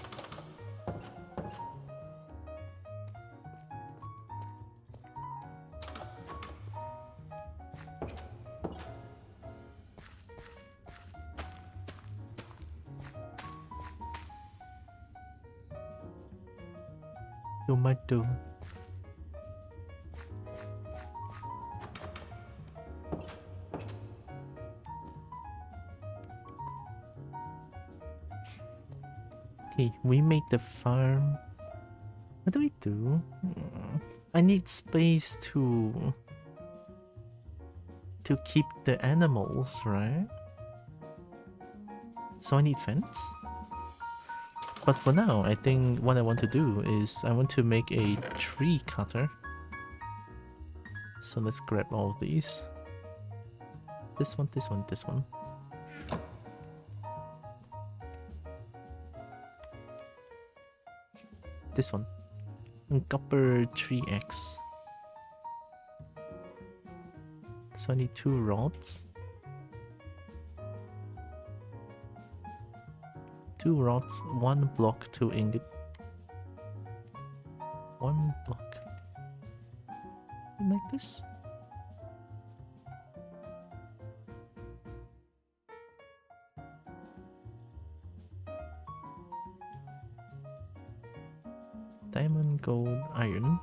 Speaker 1: Tomato. Okay, we made the farm. What do we do? I need space to keep the animals, right? So I need fence? But for now, I think what I want to do is I want to make a tree cutter. So let's grab all of these. This one, this one, this one. This one. And copper 3x. So I need 2 rods. 2 rods, 1 block, 2 ingot. 1 block. Like this. Diamond, gold, iron.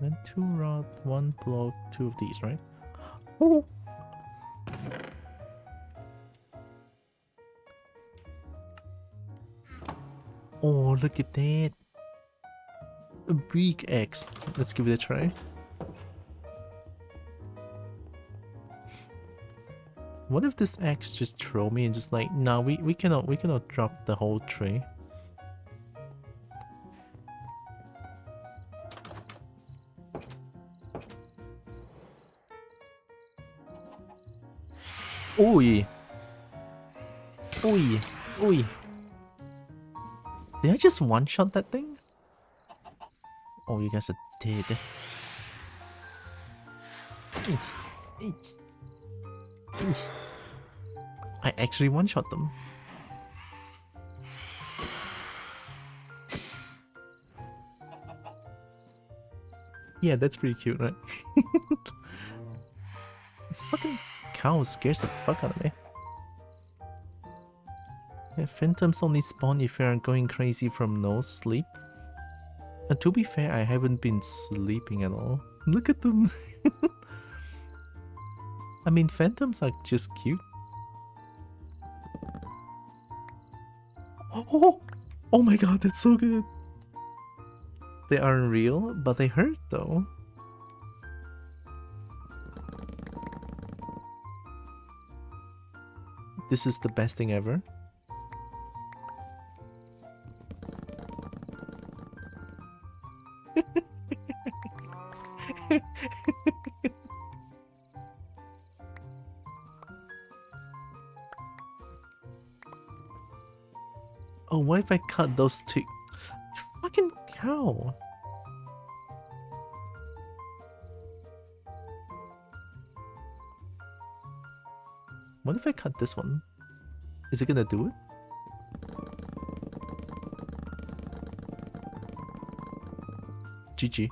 Speaker 1: Then 2 rod, 1 block, 2 of these, right? Oh! Oh, look at that! A big axe. Let's give it a try. What if this axe just throw me and just like, nah, we cannot drop the whole tree. Oi! Oi! Oi! Did I just one-shot that thing? Oh, you guys are dead. I actually one-shot them. Yeah, that's pretty cute, right? Fucking cow scares the fuck out of me. Yeah, phantoms only spawn if you are going crazy from no sleep. And to be fair, I haven't been sleeping at all. Look at them. I mean, phantoms are just cute. Oh! Oh my god, that's so good! They aren't real, but they hurt though. This is the best thing ever. Oh, what if I cut those two? Fucking cow. What if I cut this one? Is it gonna do it? GG.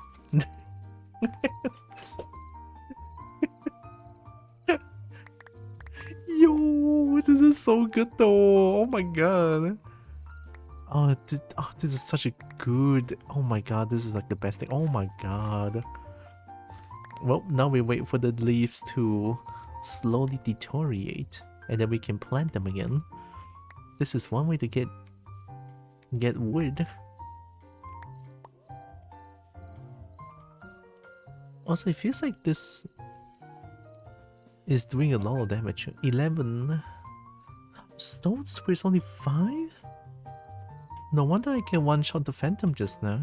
Speaker 1: Yo, this is so good though. Oh my god. Oh, this is such a good. Oh my god, this is like the best thing. Oh my god. Well, now we wait for the leaves to slowly deteriorate, and then we can plant them again. This is one way to get wood. Also, it feels like this is doing a lot of damage. 11 stone spears, only 5? No wonder I can one-shot the phantom just now.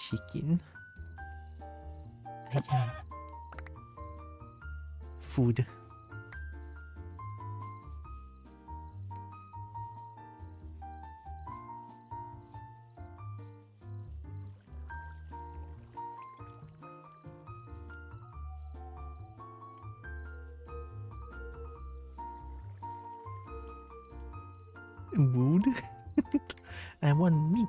Speaker 1: Chicken. Yeah. Food. Wood? I want meat.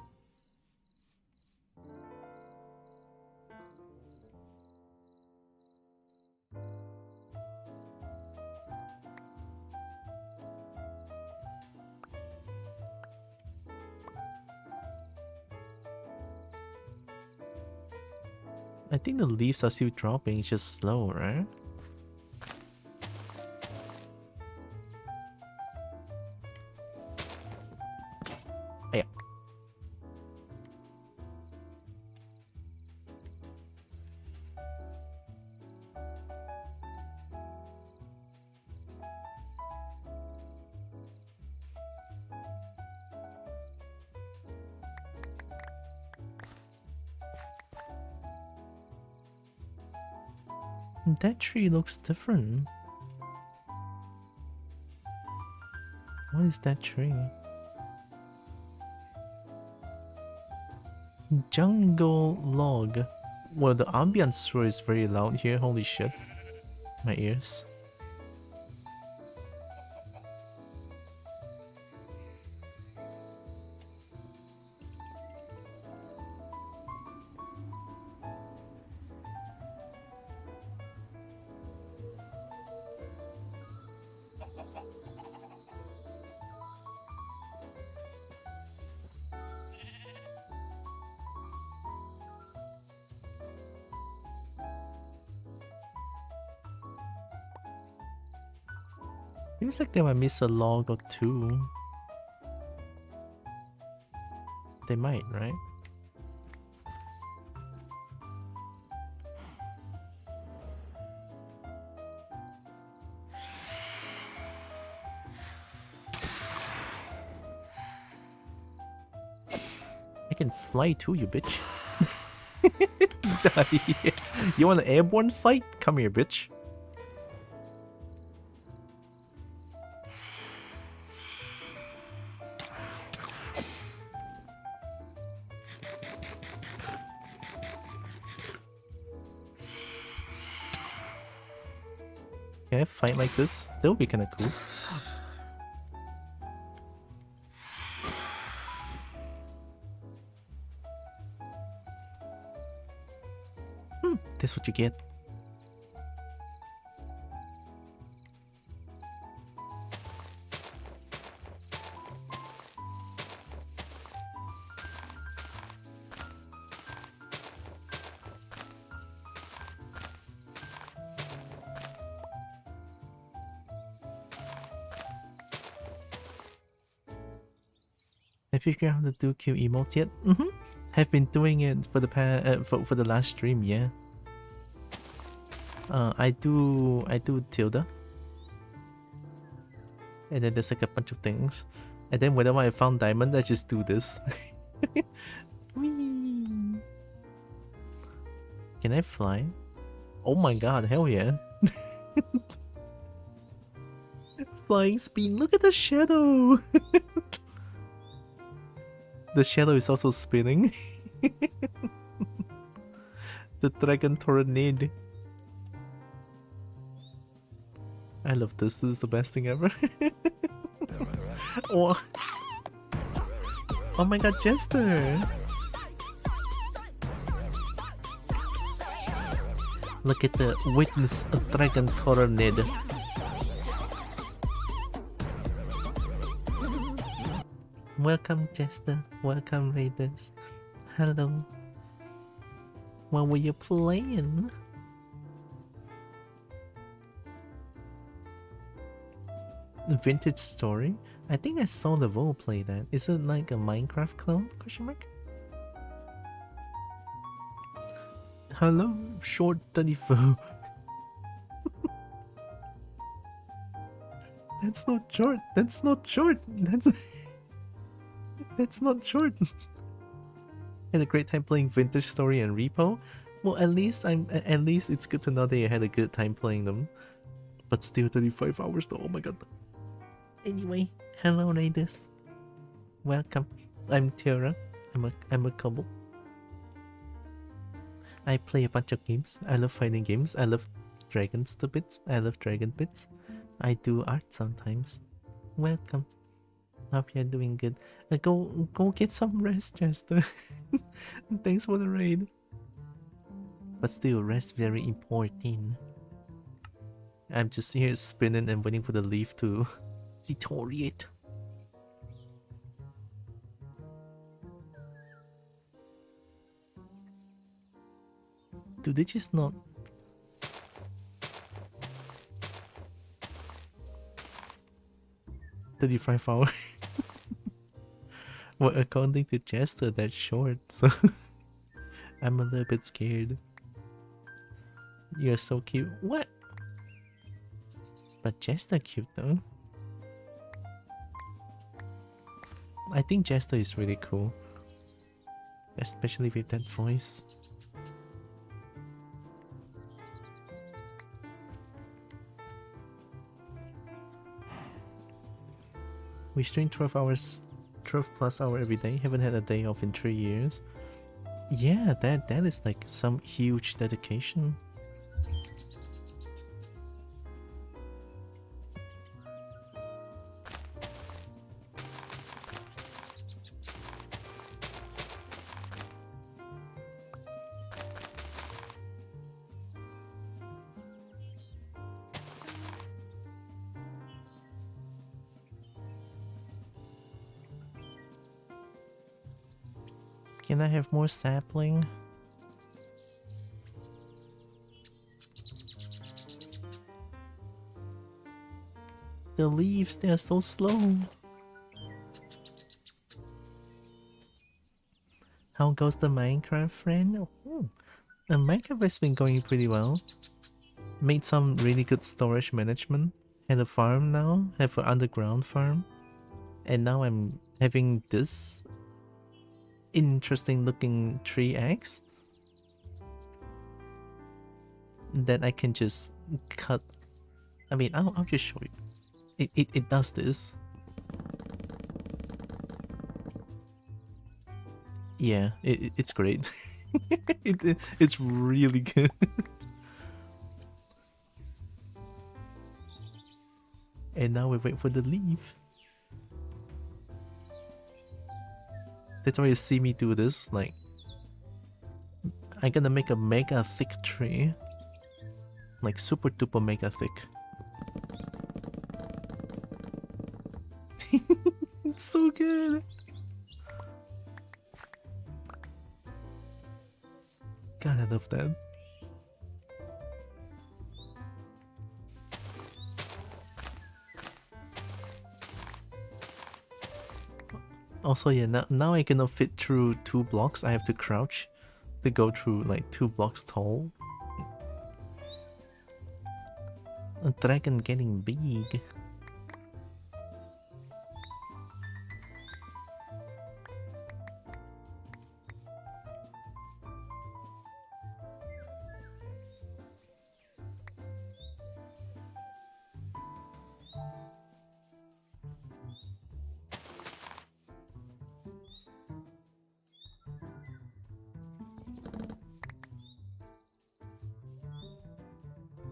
Speaker 1: I think the leaves are still dropping, it's just slow, right? Yeah. That tree looks different. What is that tree? Jungle log. Well, the ambience sure is very loud here. Holy shit. My ears. Seems like they might miss a log or two. They might, right? I can fly too, you bitch. You want an airborne fight? Come here, bitch. Can I fight like this? That would be kinda cool. That's what you get. I figured out how to do Q emote yet? Have been doing it for the for the last stream, yeah. I do tilde. And then there's like a bunch of things. And then whenever I found diamond, I just do this. Whee! Can I fly? Oh my god, hell yeah. Flying speed, look at the shadow! The shadow is also spinning. The dragon tornado. I love this. This is the best thing ever. Oh. Oh my god, Jester! Look at the witness a dragon tornado. Welcome, Jester. Welcome, Raiders. Hello. What were you playing? Vintage Story? I think I saw the Vo play that. Is it like a Minecraft clone? Question mark? Hello, short 34. That's not short. That's not short. That's not short. Had a great time playing Vintage Story and Repo. Well, at least it's good to know that you had a good time playing them. But still 35 hours though. Oh my god. Anyway, hello ladies. Welcome. I'm Tiara. I'm a Kobo. I play a bunch of games. I love fighting games. I love dragons to bits. I love dragon bits. I do art sometimes. Welcome. Hope you're doing good. Go get some rest, Chester. Thanks for the raid. But still, rest very important. I'm just here spinning and waiting for the leaf to deteriorate. Do they just not? 35 hours. Well, according to Jester, that's short, so I'm a little bit scared. You're so cute. What? But Jester cute though. I think Jester is really cool. Especially with that voice. We stream 12 hours, 12 plus hour every day. Haven't had a day off in 3 years. Yeah, that is like some huge dedication. Can I have more sapling? The leaves, they are so slow. How goes the Minecraft, friend? Oh, the Minecraft has been going pretty well. Made some really good storage management. Had a farm now, have an underground farm. And now I'm having this interesting looking tree axe that I can just cut. I mean, I'll just show you. It does this. Yeah, it's great. It's really good. And now we wait for the leaf. That's why you see me do this. Like, I'm gonna make a mega thick tree. Like super duper mega thick. It's so good. God, I love that. Also, yeah, now I cannot fit through 2 blocks. I have to crouch to go through like 2 blocks tall. A dragon getting big.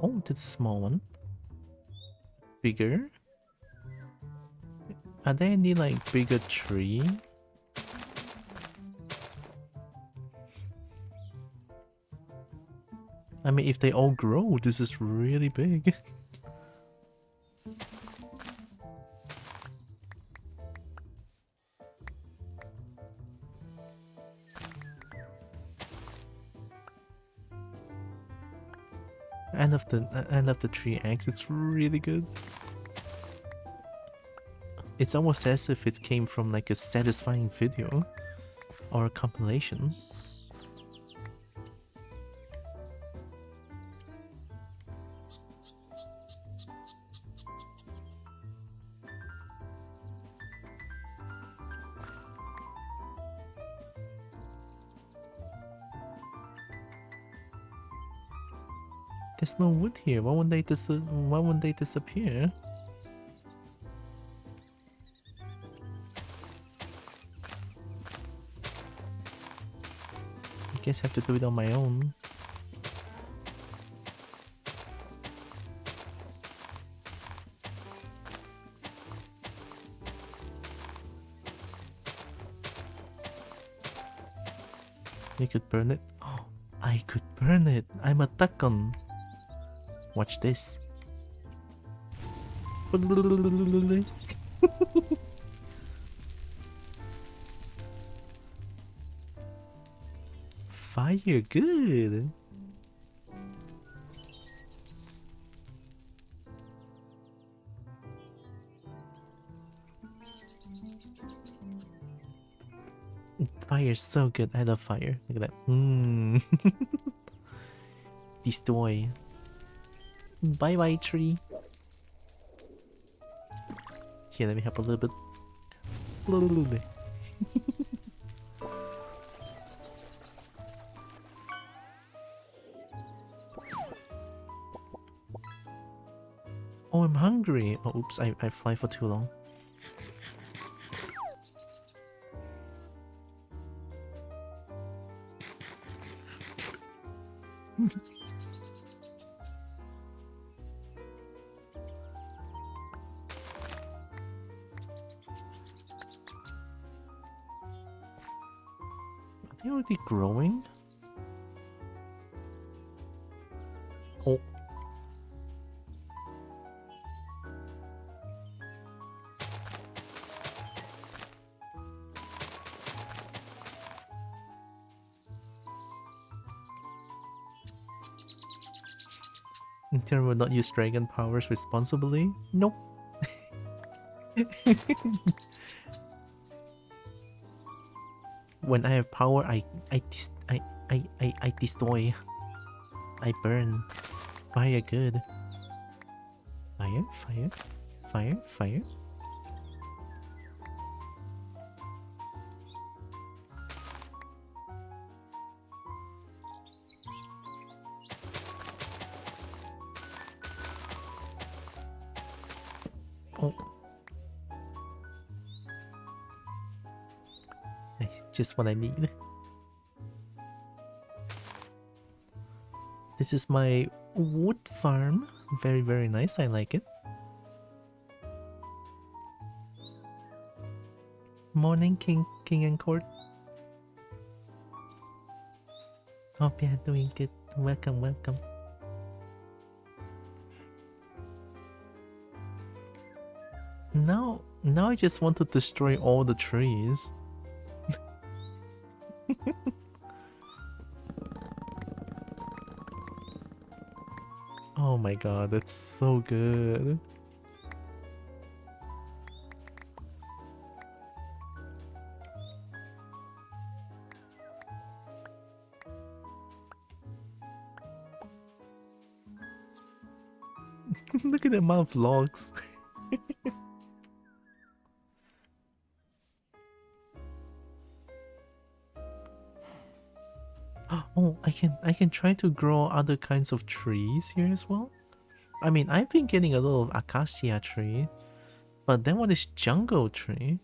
Speaker 1: Oh, that's a small one. bigger? Are there any like bigger tree? I mean, if they all grow, this is really big. I love the tree eggs. It's really good. It's almost as if it came from like a satisfying video or a compilation. There's no wood here. Why wouldn't they disappear? I guess I have to do it on my own. You could burn it. Oh, I could burn it. I'm a tackon. Watch this. Fire, good. Fire is so good. I love fire. Look at that. Destroy. Bye bye, tree. Here, let me help a little bit. Oh, I'm hungry. Oh, oops, I fly for too long. Are they already growing? Oh. Inter will not use dragon powers responsibly? Nope. When I have power, I destroy. I burn. Fire good. Fire, fire, fire, fire. Oh. Just what I need. This is my wood farm. Very, very nice. I like it. Morning, King and Court. Hope you're doing good. Welcome, welcome. Now I just want to destroy all the trees. Oh my god, that's so good. Look at the amount of logs. Oh, I can try to grow other kinds of trees here as well. I mean, I've been getting a little acacia tree, but then what is jungle tree?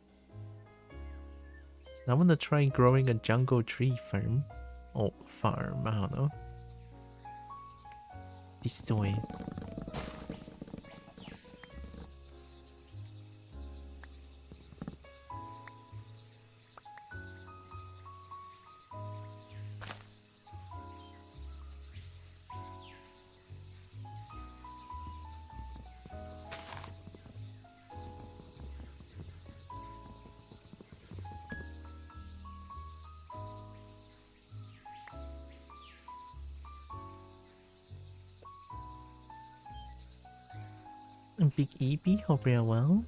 Speaker 1: I want to try growing a jungle tree farm. Oh, farm, I don't know. Destroy. And Big EP, hope you're well.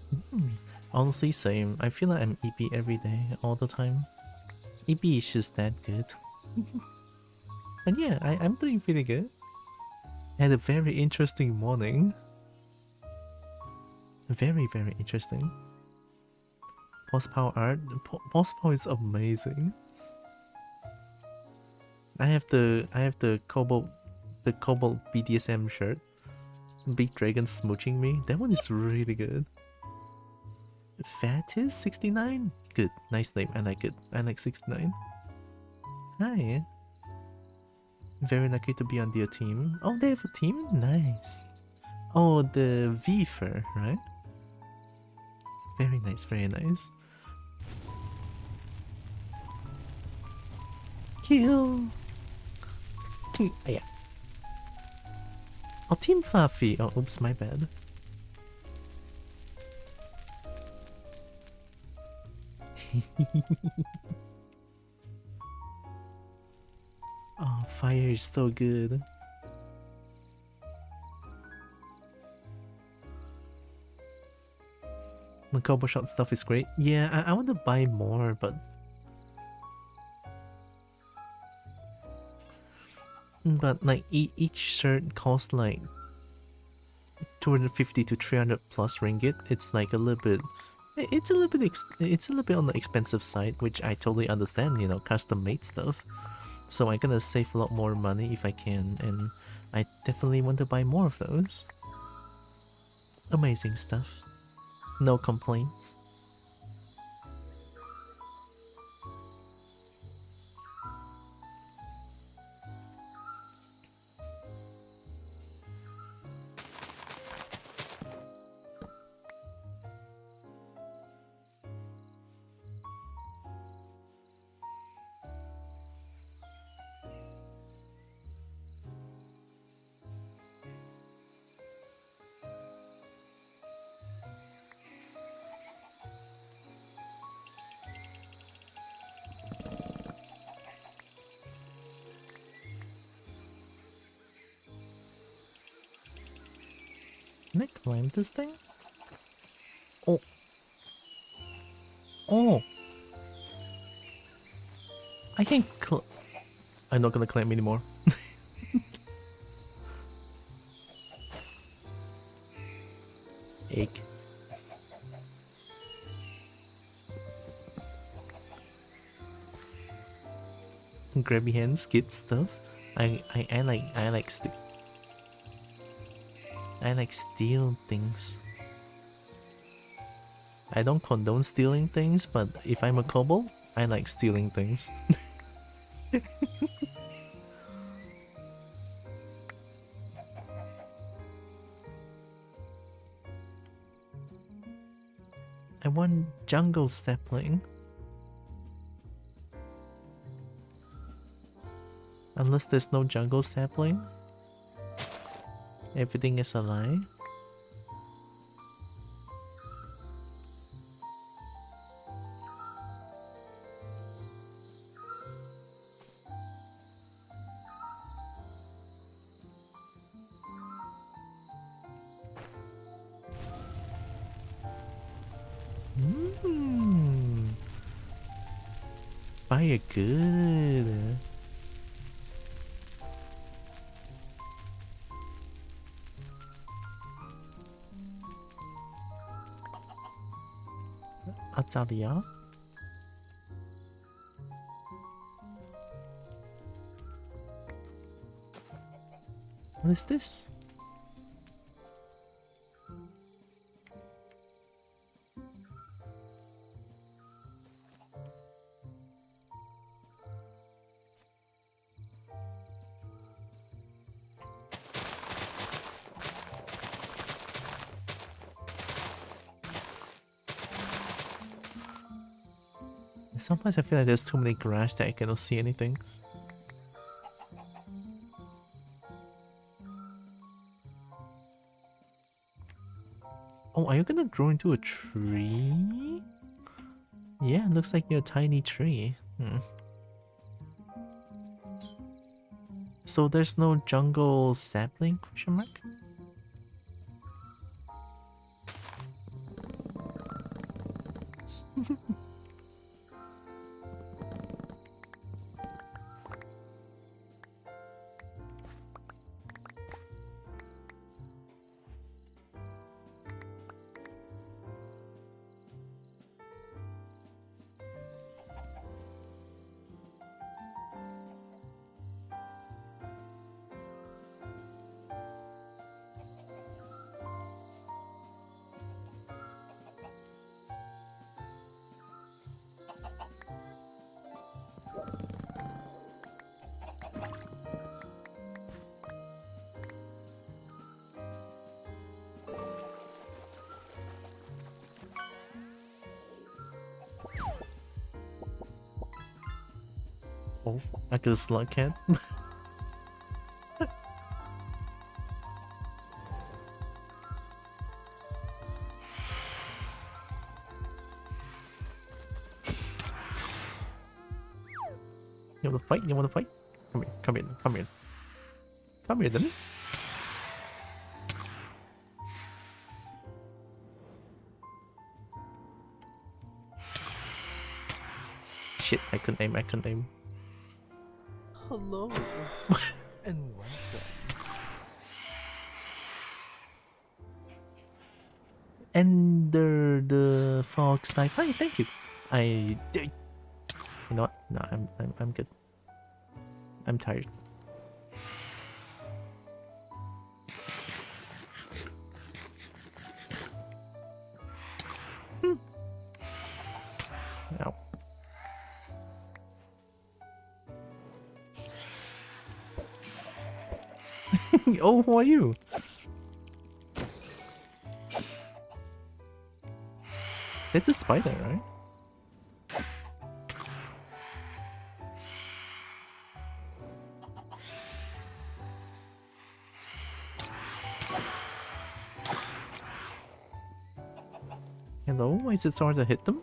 Speaker 1: Honestly, same. I feel like I'm EP every day, all the time. EP is just that good. And yeah, I'm doing pretty good. I had a very interesting morning. Very, very interesting. Post-power art. Post-power is amazing. I have the Kobo BDSM shirt. Big dragon smooching me. That one is really good. Fatis 69? Good. Nice name. I like it. I like 69. Hi. Very lucky to be on their team. Oh, they have a team? Nice. Oh, the Vifer, right? Very nice, very nice. Kill! Yeah. Oh, Team Fluffy. Oh, oops, my bad. Oh, fire is so good. The Kobo shop stuff is great. Yeah, I want to buy more, but like each shirt costs like 250 to 300 plus ringgit. It's like a little bit. It's a little bit on the expensive side, which I totally understand. You know, custom made stuff. So I'm gonna save a lot more money if I can, and I definitely want to buy more of those. Amazing stuff. No complaints. Can I climb this thing? Oh. Oh. I can I'm not gonna climb anymore. Egg. Grabby hands, skid stuff. I like I like steal things. I don't condone stealing things, but if I'm a kobold, I like stealing things. I want jungle sapling. Unless there's no jungle sapling, everything is a lie. Fire good. Atalia. What is this? Sometimes I feel like there's too many grass that I cannot see anything. Oh, are you gonna grow into a tree? Yeah, looks like you're a tiny tree. So there's no jungle sapling? Question mark? Oh, I could slug cat. You wanna fight? You wanna fight? Come here, come here, come here. Come here then. Shit, I couldn't aim, I couldn't aim.
Speaker 2: Hello and welcome.
Speaker 1: Ender the Fox Type. Hi, thank you. You know what? No, I'm good. I'm tired. Ow. Oh, who are you? It's a spider, right? Hello? Is it so hard to hit them?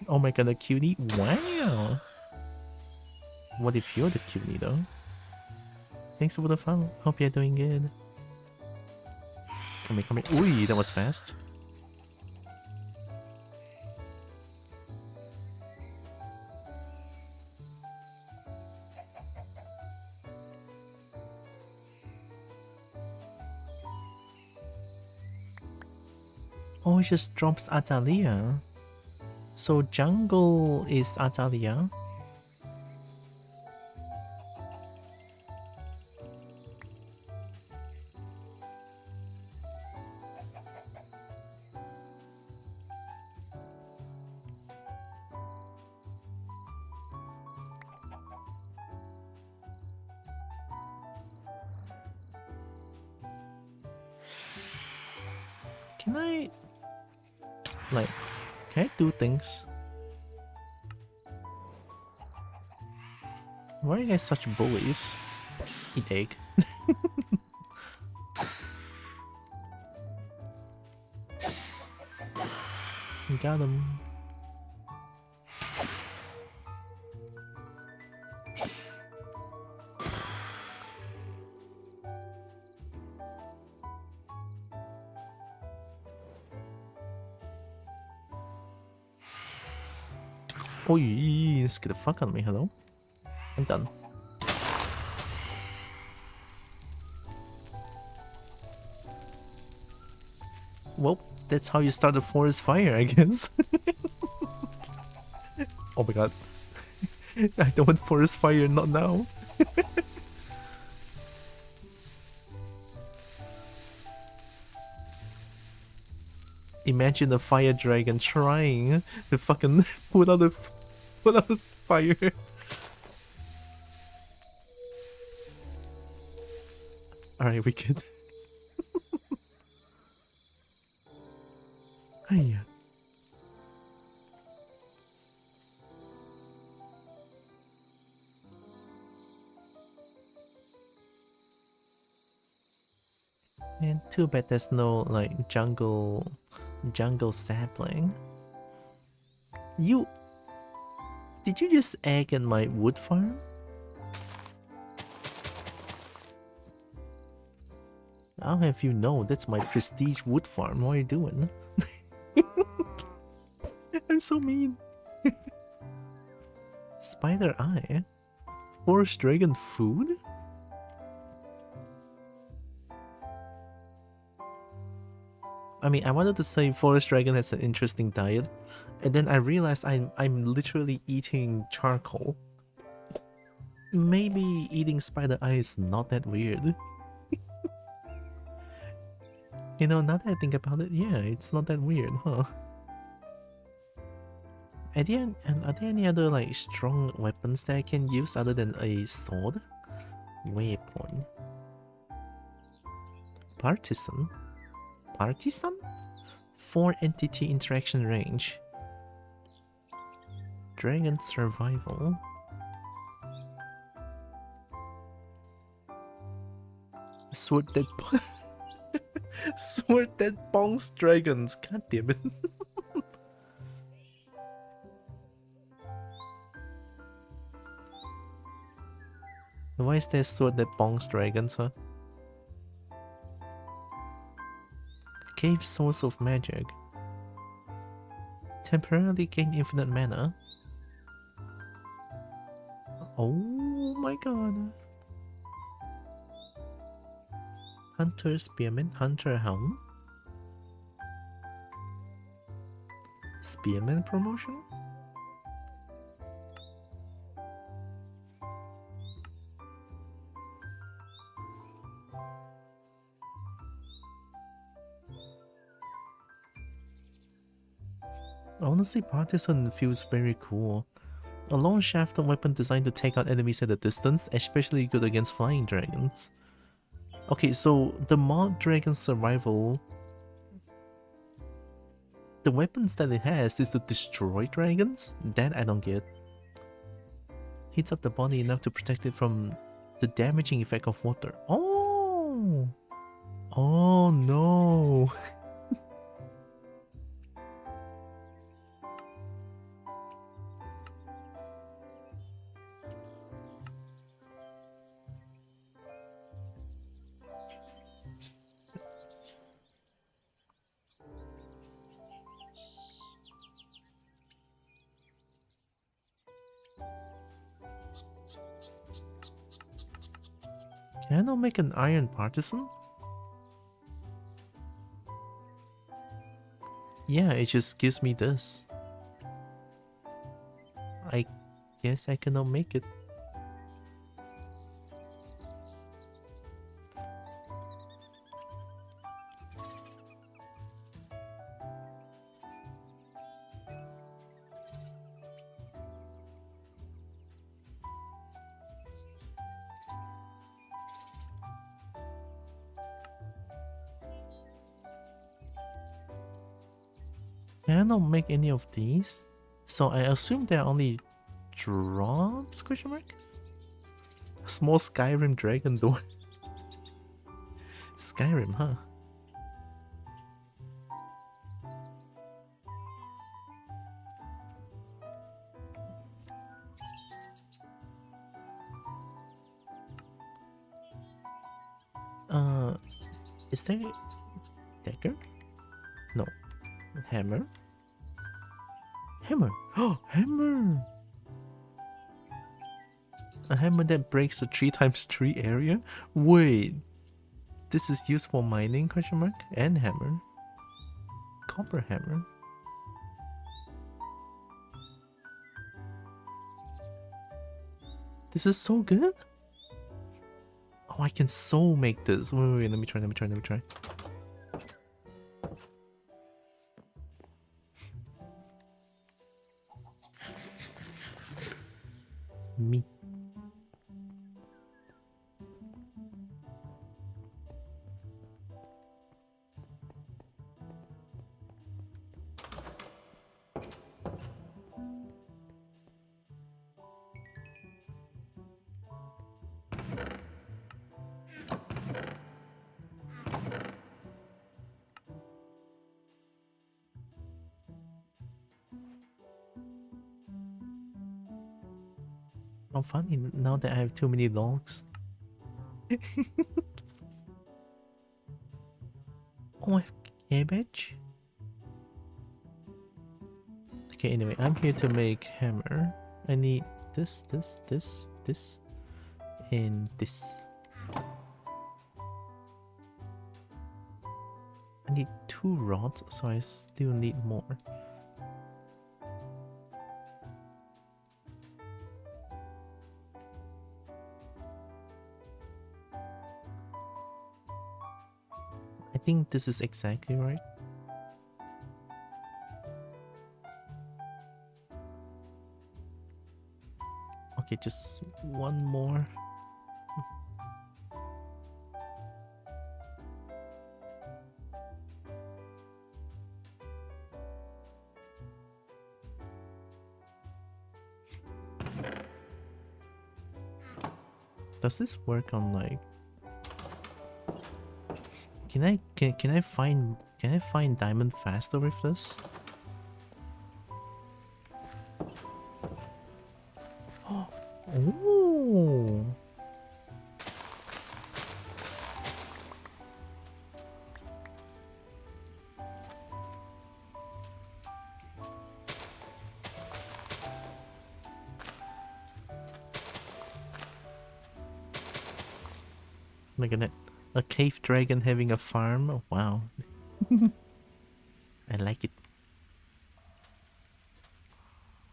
Speaker 1: Oh my god, a cutie? Wow! What if you're the cutie though? Thanks for the follow. Hope you're doing good. Come here, come here. Ooh, that was fast. Oh, it just drops Atalia. So jungle is Atalia. Can I... like... can I do things? Why are you guys such bullies? Eat egg. Got him. Oh, you scared the fuck out of me. Hello? I'm done. Well, that's how you start a forest fire, I guess. Oh my god. I don't want forest fire, not now. Imagine a fire dragon trying to fucking put out the fire. Alright, we could. Hiya. Man, too bad there's no like jungle sapling. Did you just egg in my wood farm? I'll have you know that's my prestige wood farm. What are you doing? I'm so mean. Spider eye? Forest dragon food? I mean, I wanted to say forest dragon has an interesting diet, and then I realized I'm literally eating charcoal. Maybe eating spider eye is not that weird. You know, now that I think about it, yeah, it's not that weird, huh? Are there any other like strong weapons that I can use other than a sword? Weapon. Partisan? Partisan? 4 entity interaction range. Dragon survival. Sword that sword that bongs dragons. God damn it. Why is there sword that bongs dragons, huh? Cave source of magic. Temporarily gain infinite mana. Oh my god. Hunter Spearman, Hunter Helm. Spearman promotion? Honestly, Partisan feels very cool. A long shafted weapon designed to take out enemies at a distance, especially good against flying dragons. Okay, so the mod Dragon Survival, the weapons that it has is to destroy dragons? That I don't get. Heats up the body enough to protect it from the damaging effect of water. Oh! Oh no! Can I not make an iron partisan? Yeah, it just gives me this. I guess I cannot make it. Can I not make any of these? So I assume they're only drops? Question mark? Small Skyrim dragon door. Skyrim, huh? Is there dagger? No. Hammer? Hammer! Oh, hammer! A hammer that breaks the 3x3 area? Wait, this is used for mining? Question mark? And hammer. Copper hammer. This is so good. Oh, I can so make this. Wait, let me try. Me. Oh, funny now that I have too many logs. Oh, cabbage? Okay, anyway, I'm here to make hammer. I need this, and this. I need 2 rods, so I still need more. I think this is exactly right. Okay, just 1 more. Does this work on like? Can I find diamond faster with this? Oh. Look at that. A cave dragon having a farm. Wow. I like it.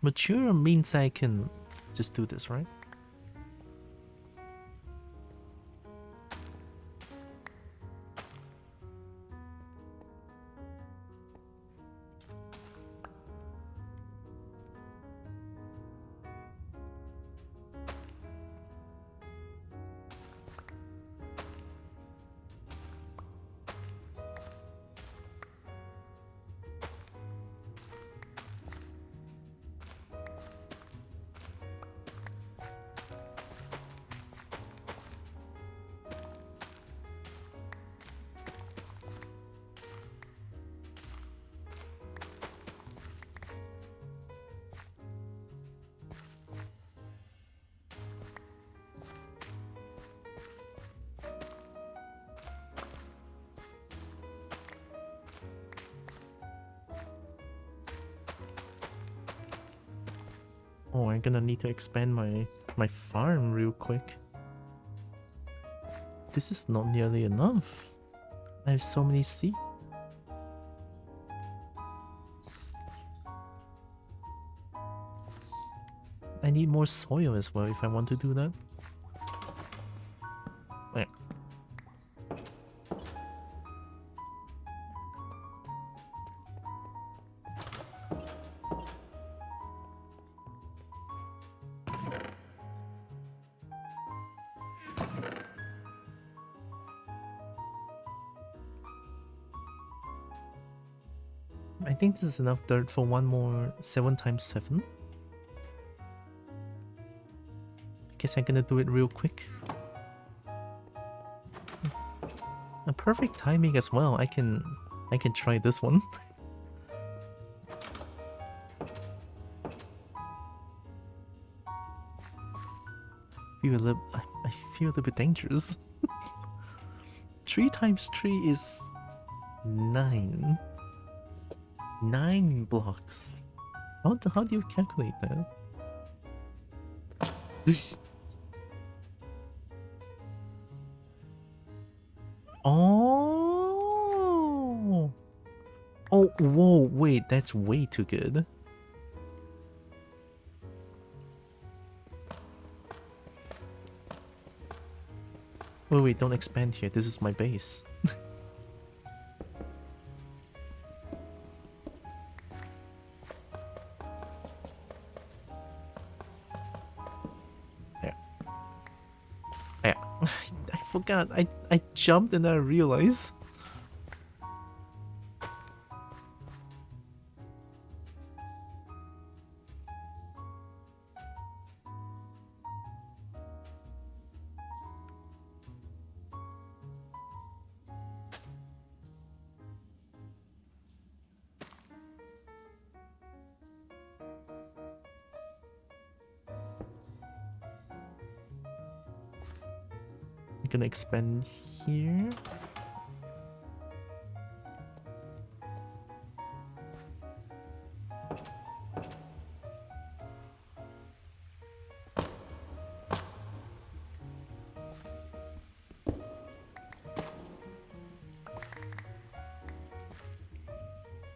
Speaker 1: Mature means I can just do this, right? Oh, I'm gonna need to expand my farm real quick. This is not nearly enough. I have so many seeds. I need more soil as well if I want to do that. There. I think this is enough dirt for 1 more 7 times 7. Guess I'm gonna do it real quick. A perfect timing as well. I can try this one. I feel a little bit dangerous. 3 times 3 is 9. 9 blocks. How do you calculate that? Oh! Oh, whoa, wait, that's way too good. Wait, don't expand here. This is my base. There. Yeah. I forgot. I jumped and I realized. Gonna expand here.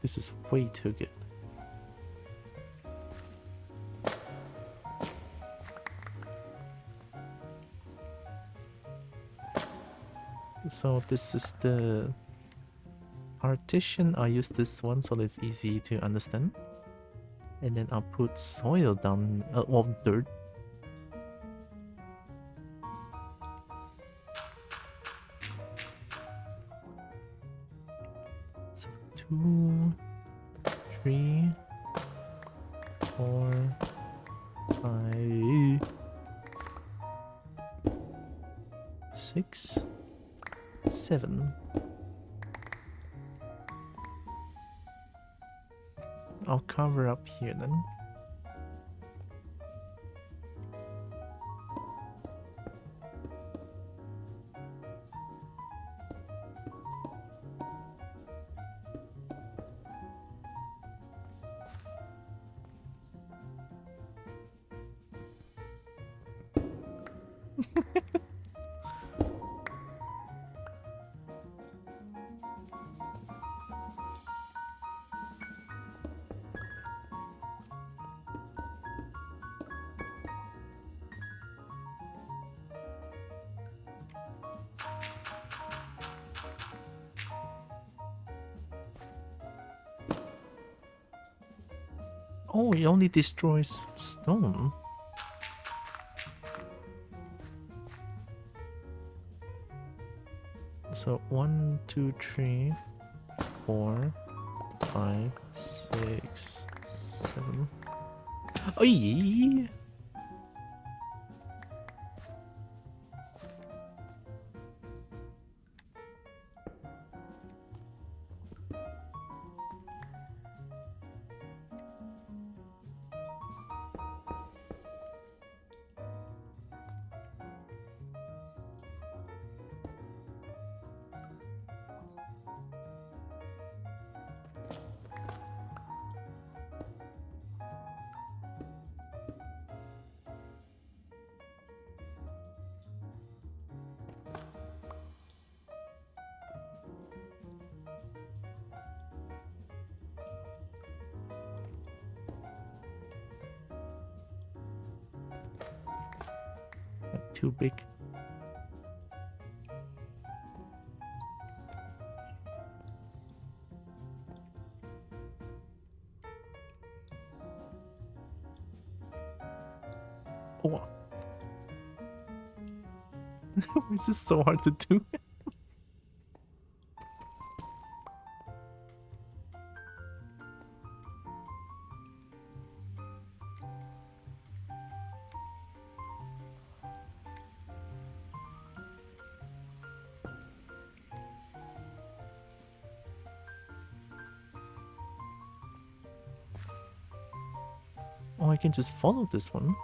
Speaker 1: This is way too good. So this is the partition. I use this one so it's easy to understand. And then I'll put soil down, or dirt. So 2, 3, 4, 5, 6, 7. I'll cover up here then. Oh, it only destroys stone. So 1, 2, 3, 4, 5, 6, 7. Oy! Too big. Oh. Why is this so hard to do? Oh, I can just follow this one.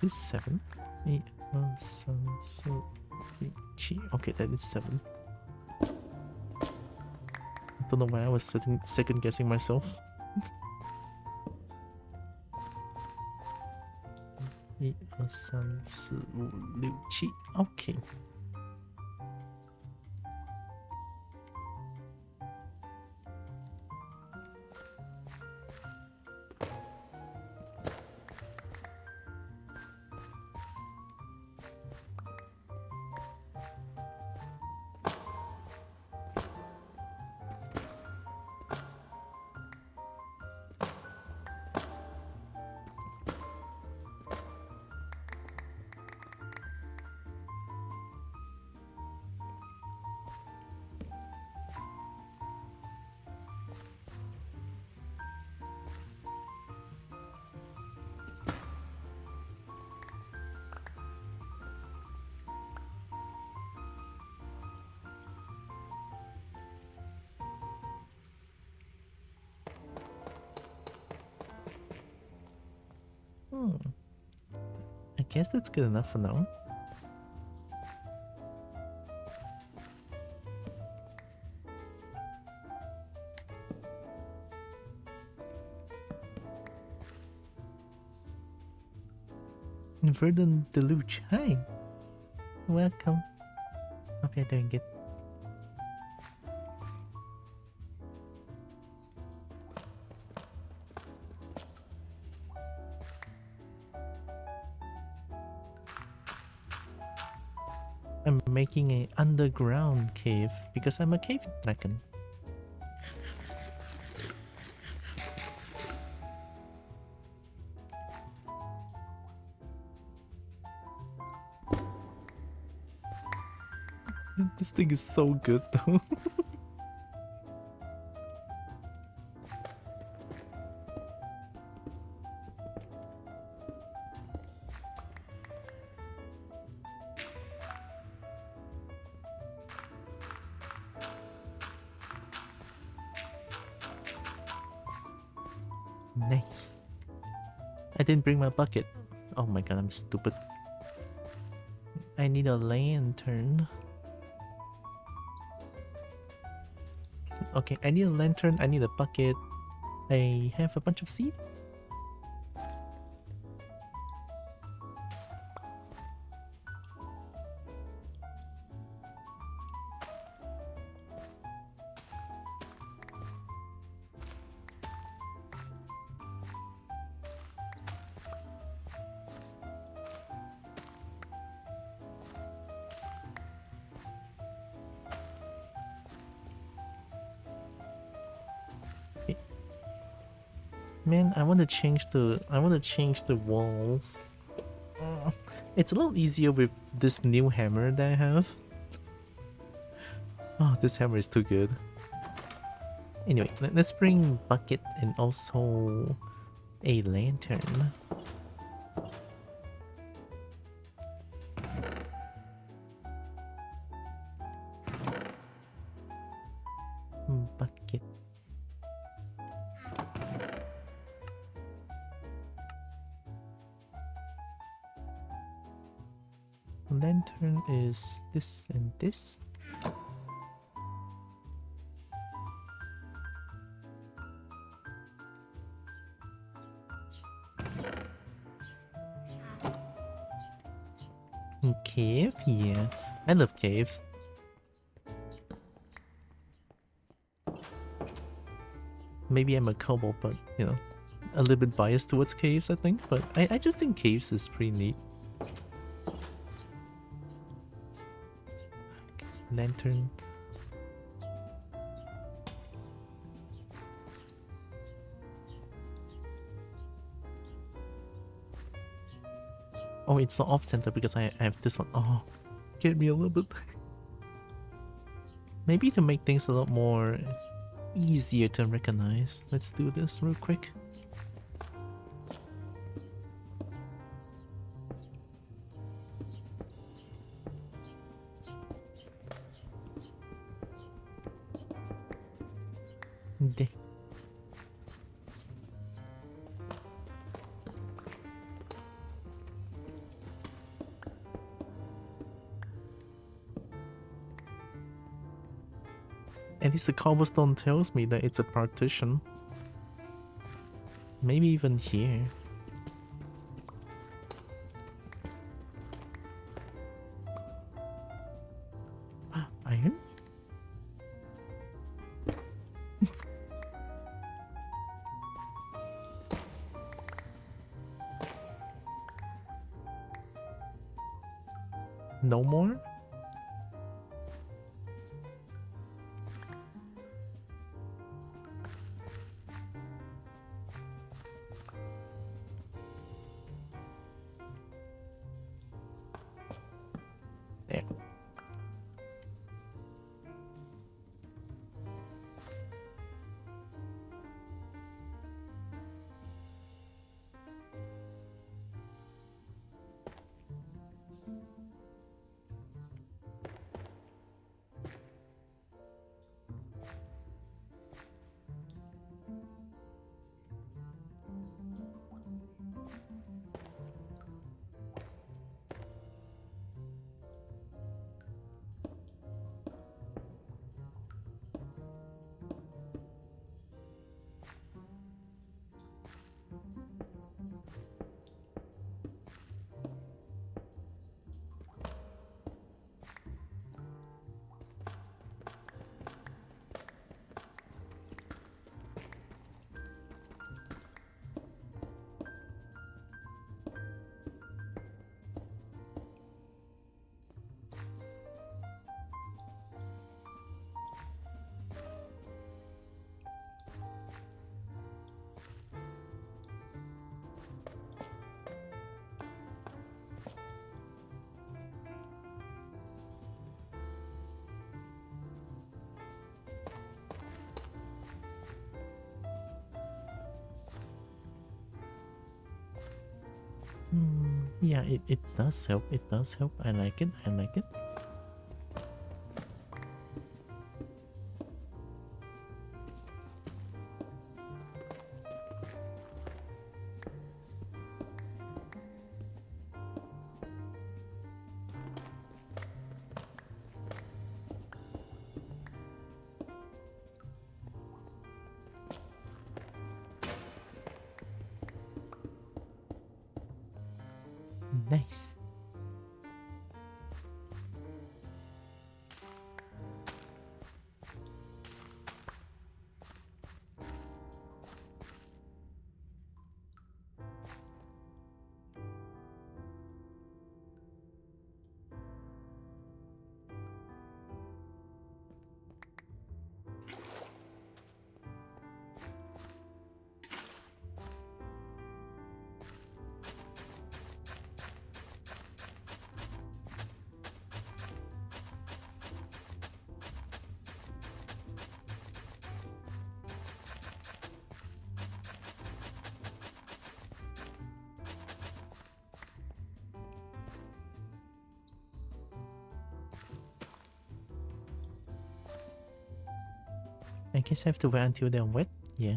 Speaker 1: Is this 7? 8, 9, 7, 6, 3. Okay, that is 7. I don't know why I was second guessing myself. 一二三四五六七 ，OK。I guess that's good enough for now. Verdant Deluge, hi! Welcome. Hope you're doing good. I'm making an underground cave because I'm a cave dragon. This thing is so good though. Nice. I didn't bring my bucket. Oh my god, I'm stupid. I need a lantern. Okay, I need a lantern, I need a bucket. I have a bunch of seed. Man, I want to change the walls. It's a little easier with this new hammer that I have. Oh, this hammer is too good. Anyway, let's bring bucket and also a lantern. Bucket. Lantern is this and this. Cave? Yeah. I love caves. Maybe I'm a Kobo, but you know, a little bit biased towards caves, I think. But I just think caves is pretty neat. Lantern. Oh, it's not off center because I have this one. Oh, get me a little bit. Maybe to make things a lot more easier to recognize. Let's do this real quick. There. At least the cobblestone tells me that it's a partition. Maybe even here. No more? There. Yeah, it does help. It does help. I like it. I like it. Nice. I guess I have to wait until they're wet. Yeah.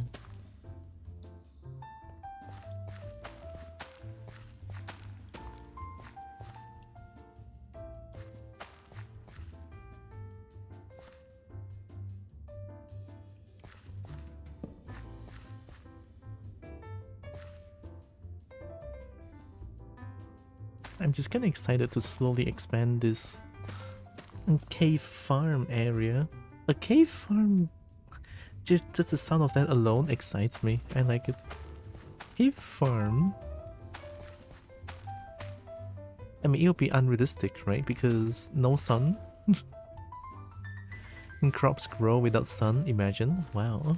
Speaker 1: I'm just kind of excited to slowly expand this cave farm area. A cave farm, just the sound of that alone excites me. I like it. Cave farm. I mean, it'll be unrealistic, right? Because no sun. And crops grow without sun, imagine. Wow.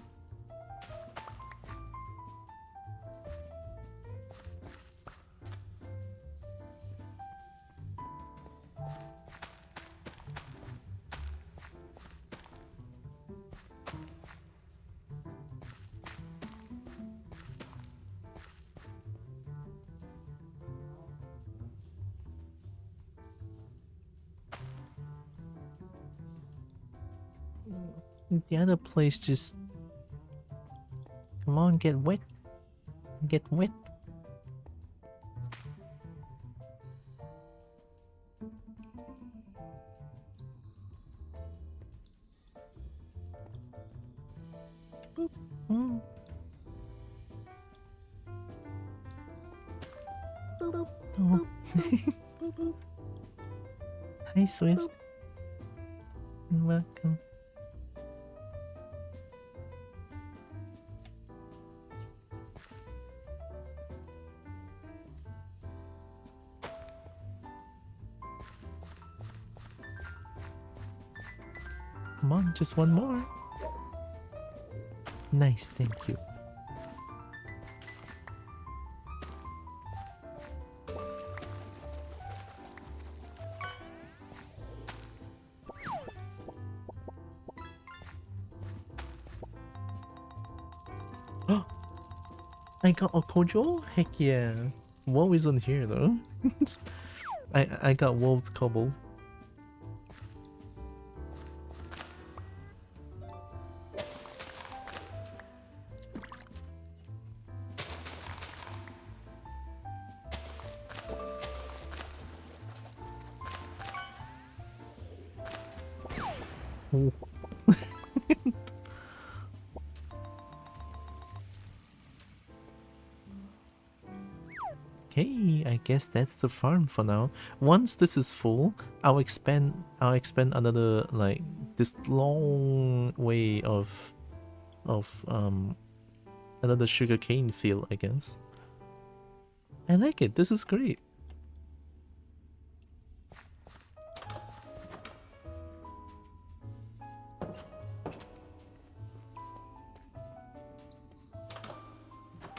Speaker 1: The other place just... Come on, get wet. Get wet. Boop. Mm.
Speaker 3: Boop,
Speaker 1: Oh.
Speaker 3: boop, boop.
Speaker 1: Hi, Swift. Welcome. Come on, just one more. Nice, thank you. I got a Kojo? Heck yeah. Woe isn't here though. I got Wolf's Kobo. Oh. Okay, I guess that's the farm for now. Once this is full, I'll expand another like this long way of another sugarcane field, I guess. I like it. This is great.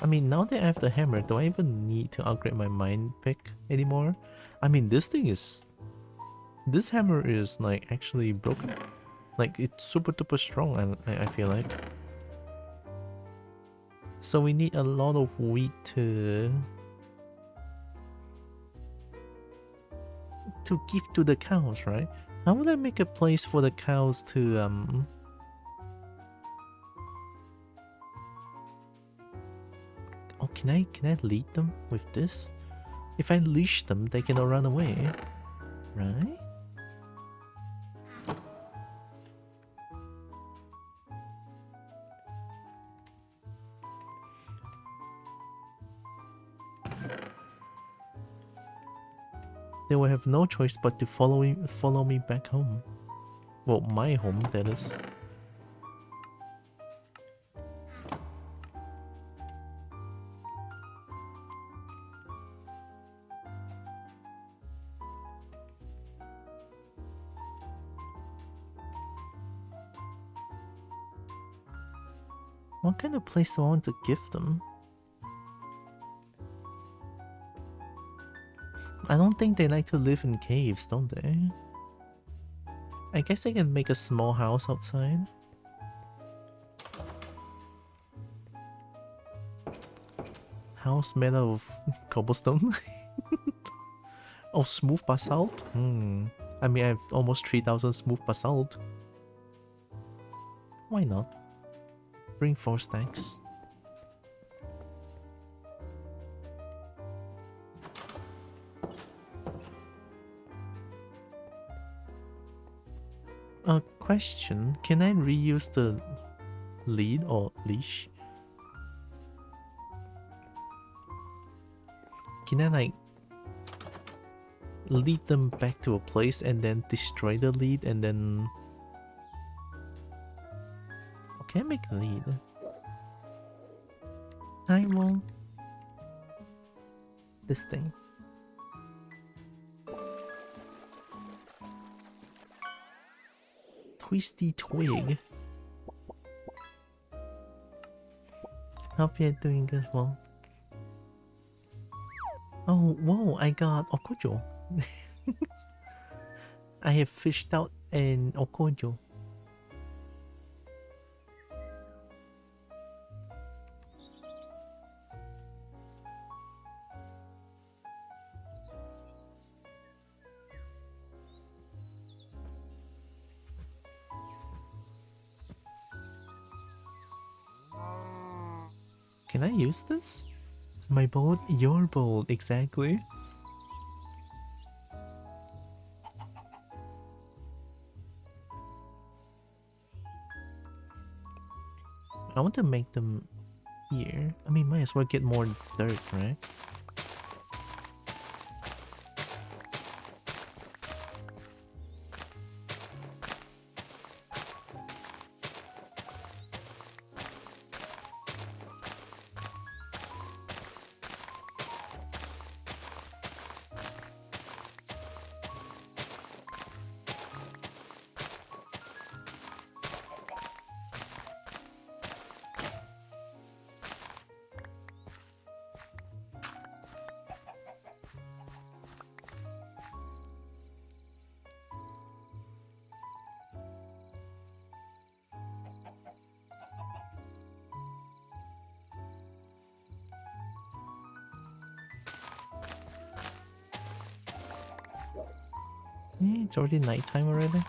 Speaker 1: I mean, now that I have the hammer, do I even need to upgrade my mine pick anymore? I mean, this hammer is like actually broken. Like it's super duper strong, I feel like. So we need a lot of wheat to give to the cows, right? How would I make a place for the cows to Oh, can I lead them with this? If I leash them, they cannot run away, right? They will have no choice but to follow me back home. Well, my home, that is. What kind of place do I want to give them? I don't think they like to live in caves, don't they? I guess I can make a small house outside. House made out of cobblestone? Oh, smooth basalt? I mean, I have almost 3,000 smooth basalt. Why not? Bring 4 stacks. A question, can I reuse the lead or leash? Can I like lead them back to a place and then destroy the lead and then... Okay, make a lead. I will... This thing. Twisty twig. Hope you're doing good, well. Oh, whoa, I got Okojo. I have fished out an Okojo. Can I use this? My boat, your boat, exactly. I want to make them here. I mean, might as well get more dirt, right? It's already nighttime already.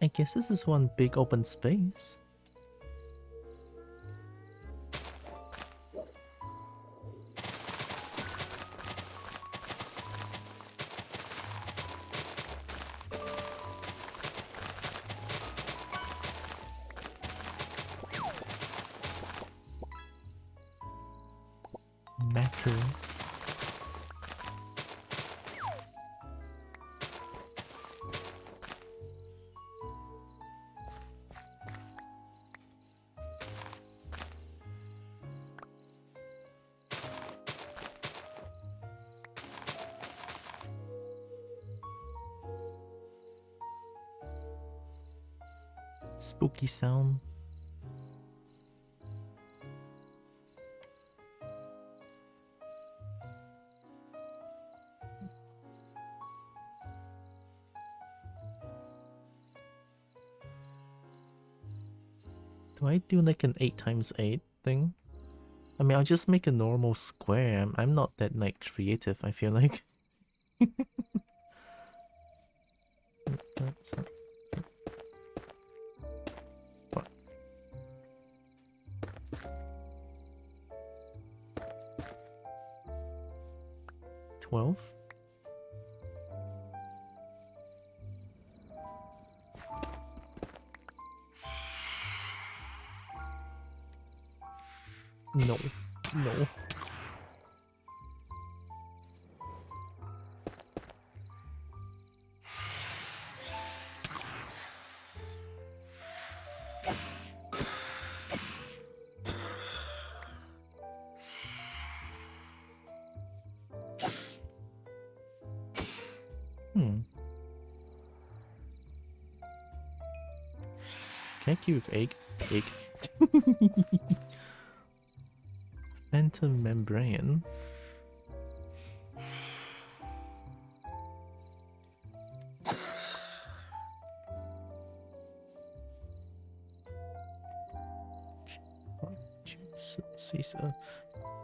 Speaker 1: I guess this is one big open space. Matter. Spooky sound. Do I do like an 8 times 8 thing? I mean, I'll just make a normal square. I'm not that like creative, I feel like. What? 12? No. No. Can I kill with egg? Egg. Phantom membrane. See,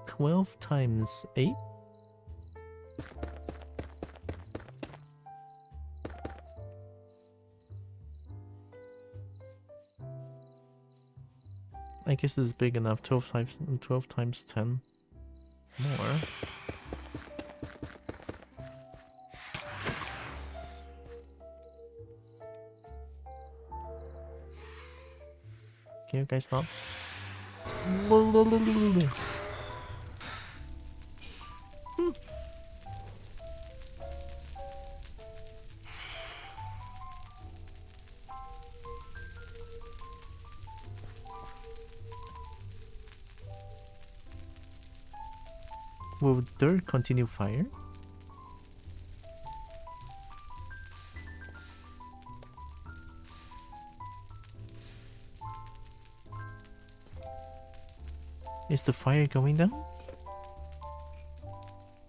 Speaker 1: 12 times 8? I guess it's big enough. 12 times 10. More. Can you guys stop? Will dirt continue fire? Is the fire going down?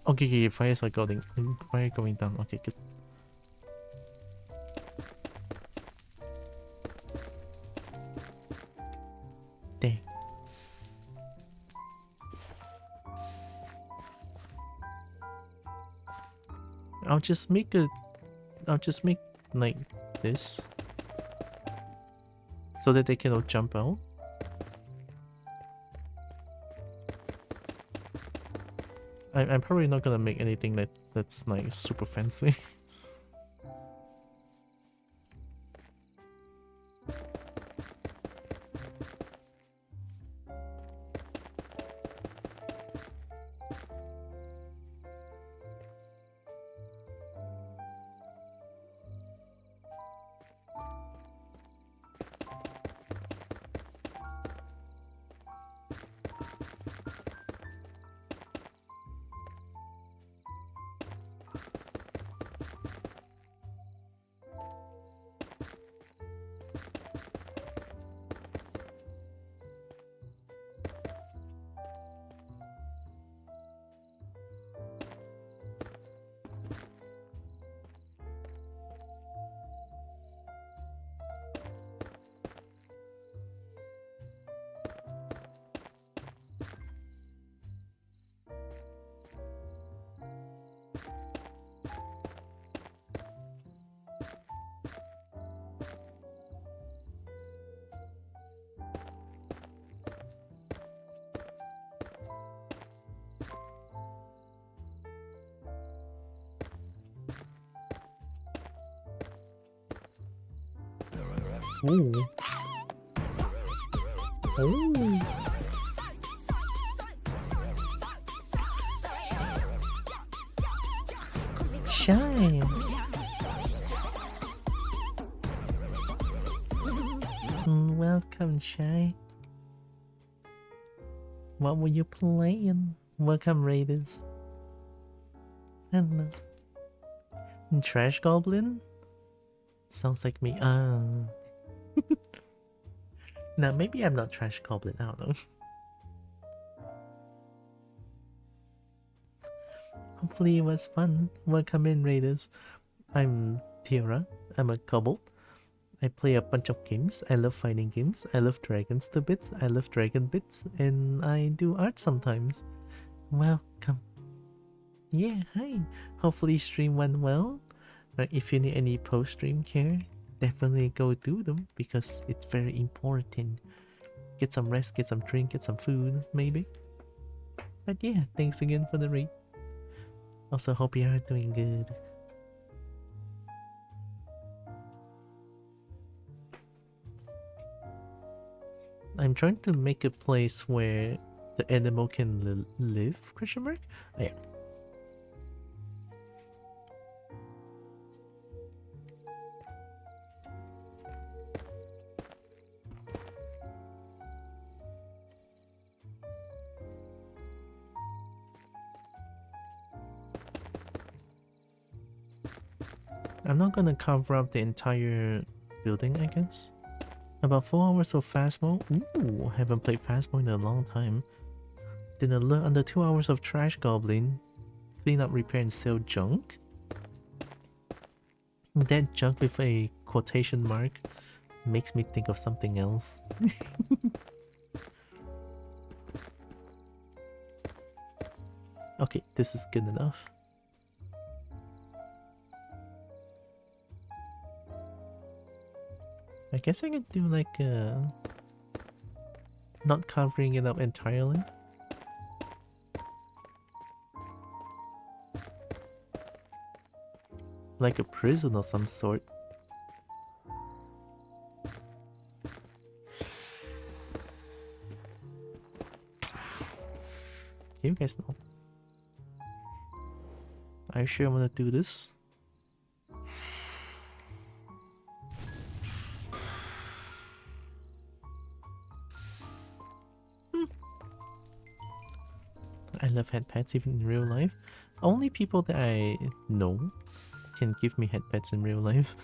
Speaker 1: Okay, fires are going. Fire going down. Okay, good. Dang. I'll just make like this so that they cannot jump out. I'm probably not gonna make anything that's like super fancy. Ooh. Oh. Shine. Welcome, Shy. What were you playing? Welcome, Raiders. Hello. Trash Goblin? Sounds like me. Now, maybe I'm not Trash Goblin. I don't know. Hopefully it was fun. Welcome in, Raiders. I'm Tira. I'm a kobold. I play a bunch of games. I love fighting games. I love dragons to bits. I love dragon bits. And I do art sometimes. Welcome. Yeah, hi. Hopefully stream went well. If you need any post-stream care, definitely go do them because it's very important. Get some rest, get some drink, get some food, maybe. But yeah, thanks again for the raid. Also hope you are doing good. I'm trying to make a place where the animal can live, question mark? Oh, yeah. I'm not gonna cover up the entire building, I guess. About 4 hours of fast mode. Ooh, haven't played fast mode in a long time. Then under 2 hours of Trash Goblin. Clean up, repair, and sell junk. That junk with a quotation mark makes me think of something else. Okay, this is good enough. I guess I could do like not covering it up entirely. Like a prison of some sort. You guys know. Are you sure I'm gonna do this? I love head pets even in real life. Only people that I know can give me head pets in real life.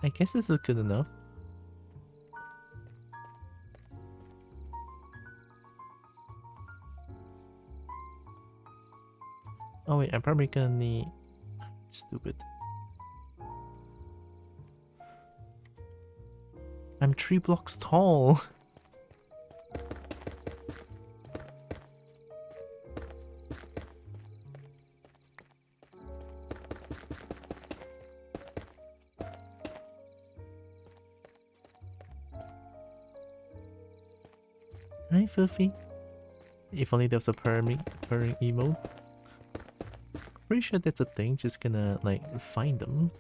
Speaker 1: I guess this is good enough. Oh wait, I'm probably gonna need... Stupid. I'm 3 blocks tall. Hi, Filthy. If only there was a purring emote. Pretty sure that's a thing, just gonna like find them.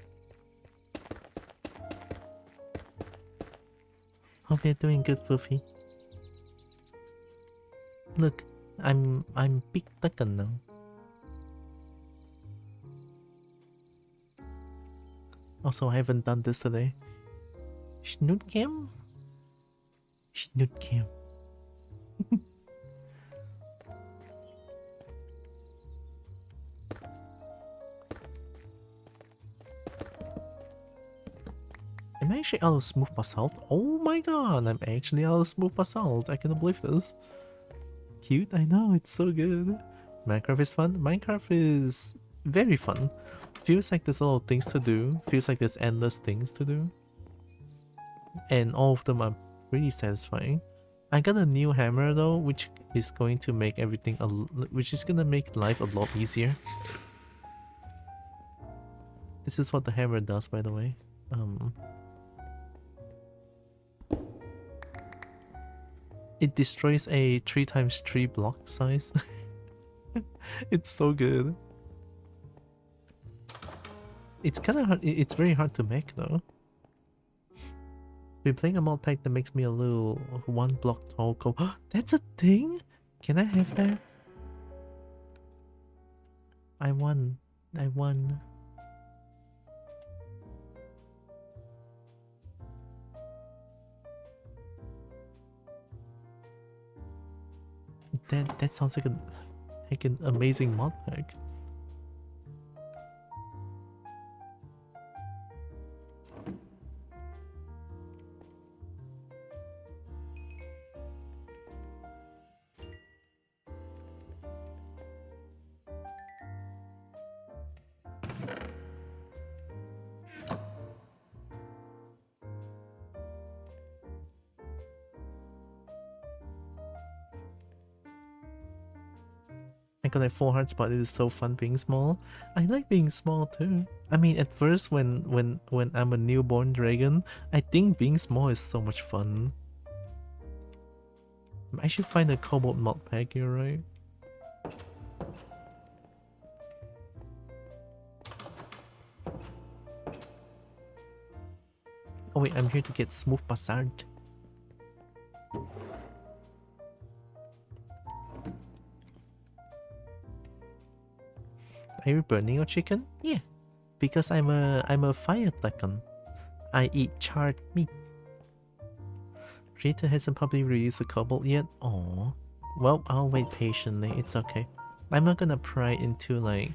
Speaker 1: Hope you're doing good, Fluffy. Look, I'm big taken now. Also, I haven't done this today. Snoot cam? Snoot cam. Am I actually out of smooth basalt? Oh my god, I'm actually out of smooth basalt. I cannot believe this. Cute, I know, it's so good. Minecraft is fun. Minecraft is very fun. Feels like there's a lot of things to do. Feels like there's endless things to do. And all of them are pretty satisfying. I got a new hammer though, which is going to make everything which is gonna make life a lot easier. This is what the hammer does, by the way. It destroys a 3x3 block size. It's so good. It's kind of hard. It's very hard to make though. Been playing a mod pack that makes me a little 1 block tall Kobo. That's a thing? Can I have that? I won. I won. That sounds like an amazing mod pack. I got like 4 hearts, but it is so fun being small. I like being small too. I mean, at first when I'm a newborn dragon, I think being small is so much fun. I should find a cobalt mod pack here, right? Oh wait, I'm here to get smooth bassard. Are you burning your chicken? Yeah, because I'm a fire tycoon. I eat charred meat. Creator hasn't publicly released a cobalt yet. Oh, well, I'll wait patiently. It's okay. I'm not gonna pry into like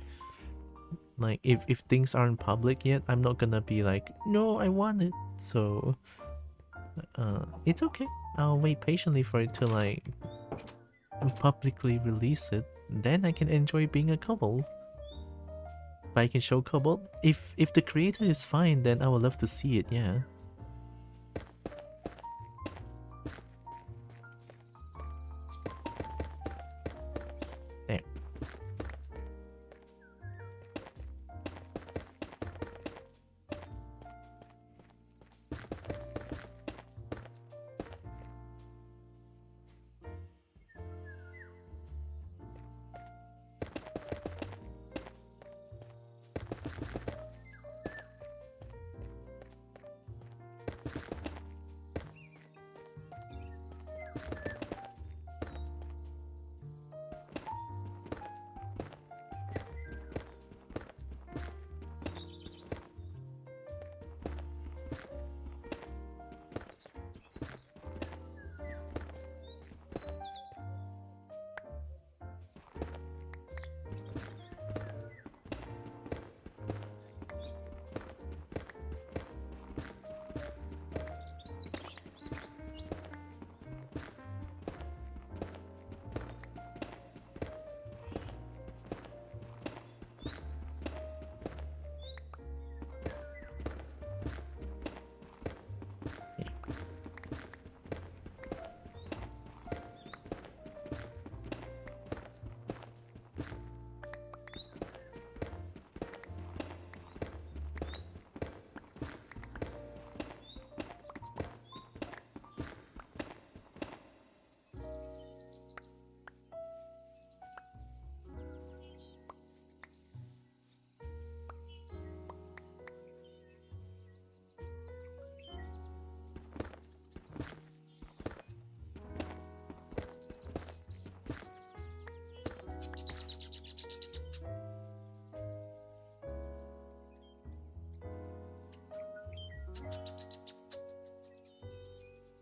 Speaker 1: if things aren't public yet. I'm not gonna be like, no, I want it. So, it's okay. I'll wait patiently for it to like publicly release it. Then I can enjoy being a kobold. But I can show kobold. If the creator is fine, then I would love to see it. Yeah. There.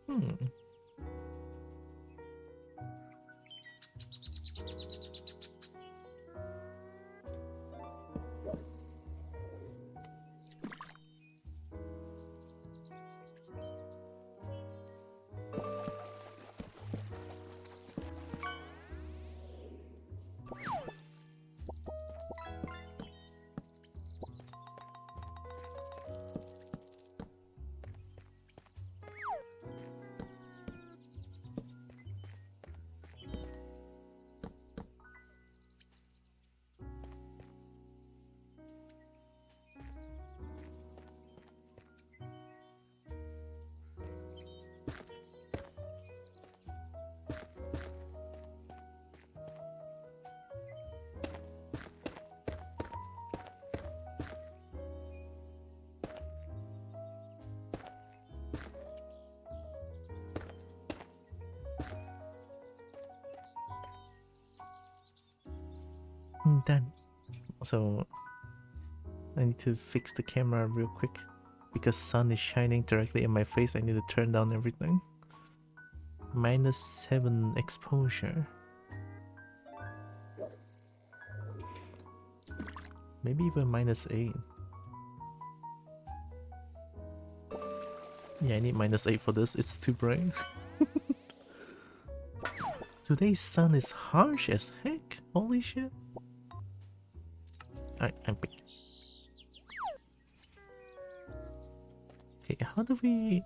Speaker 1: Hmm. think that... So... I need to fix the camera real quick. Because sun is shining directly in my face, I need to turn down everything. -7 exposure. Maybe even -8. Yeah, I need -8 for this, it's too bright. Today's sun is harsh as heck, holy shit. Alright, I'm big. Okay, how do we...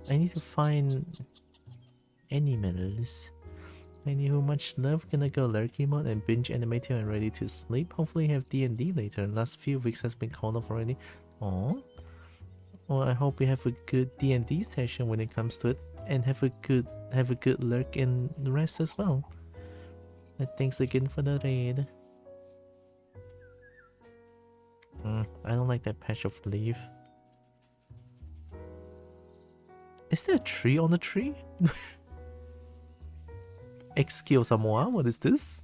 Speaker 1: I need to find animals. Anywho, much love, gonna go lurky mode and binge animating and ready to sleep. Hopefully have D&D later. Last few weeks has been called off already. Aww. Well, I hope we have a good D&D session when it comes to it. And have a good lurk and rest as well. And thanks again for the raid. I don't like that patch of leaf. Is there a tree on the tree? Excuse moi, what is this?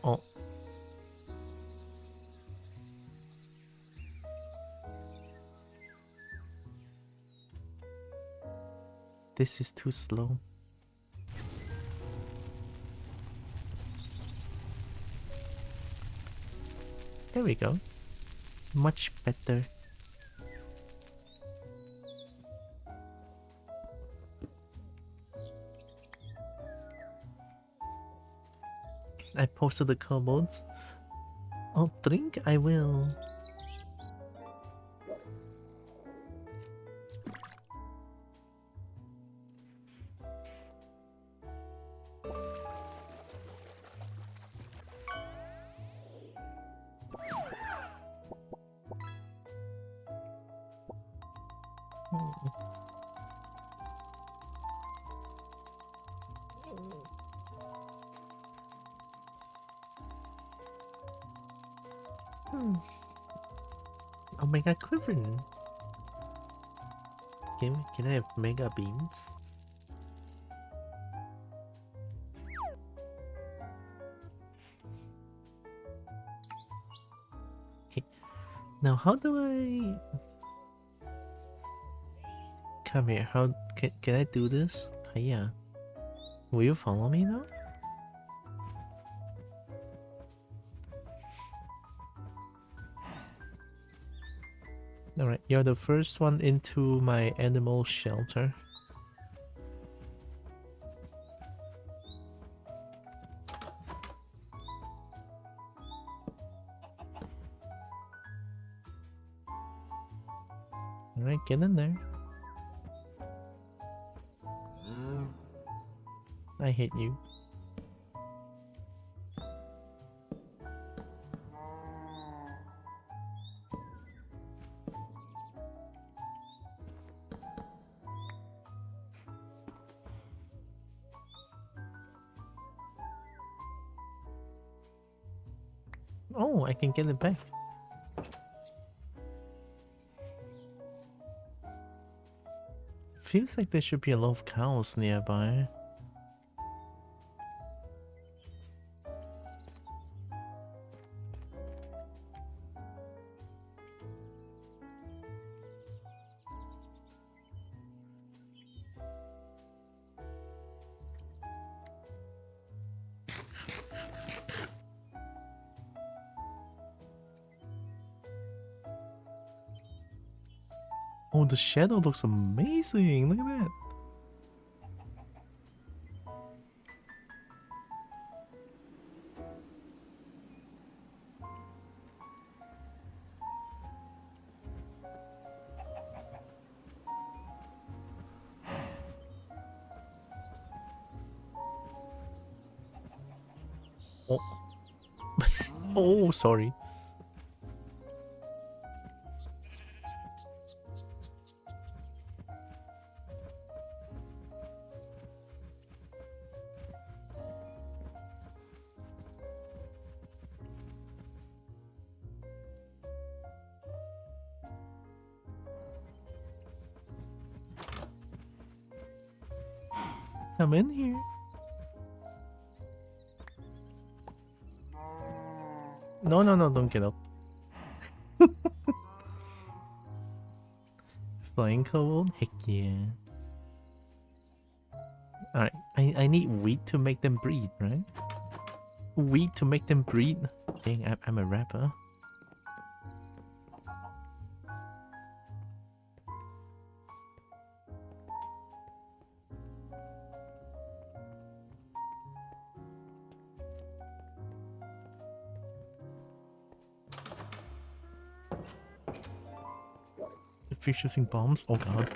Speaker 1: Oh. This is too slow. There we go. Much better. I posted the combos. Oh, drink? I will. Omega Quivering. Can I have mega beans? Okay. Now how do I come here? How can I do this? Yeah. Will you follow me now? Alright, you're the first one into my animal shelter. Alright, get in there. I hate you. Oh, I can get it back. Feels like there should be a lot of cows nearby. Oh, the shadow looks amazing. Look at that. Oh. Oh, sorry. come in here. No, no, no, don't get up. Flying kobold? Heck yeah. Alright, I need wheat to make them breed, right? Wheat to make them breed? Dang, I'm a rapper. The fish using bombs? Oh god.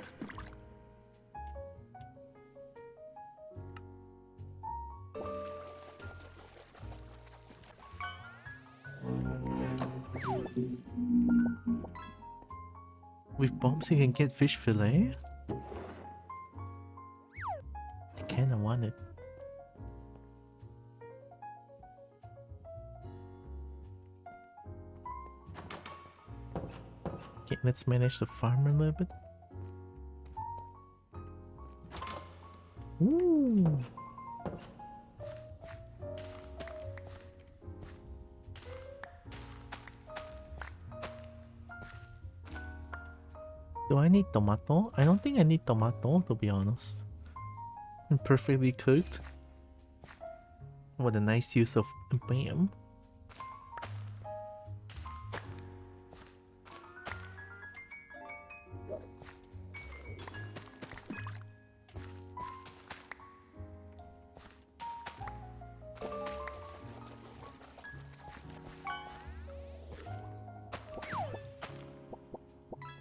Speaker 1: With bombs you can get fish fillet? I kinda want it. Okay, let's manage the farm a little bit. Ooh. Do I need tomato? I don't think I need tomato, to be honest. And perfectly cooked. What a nice use of bam.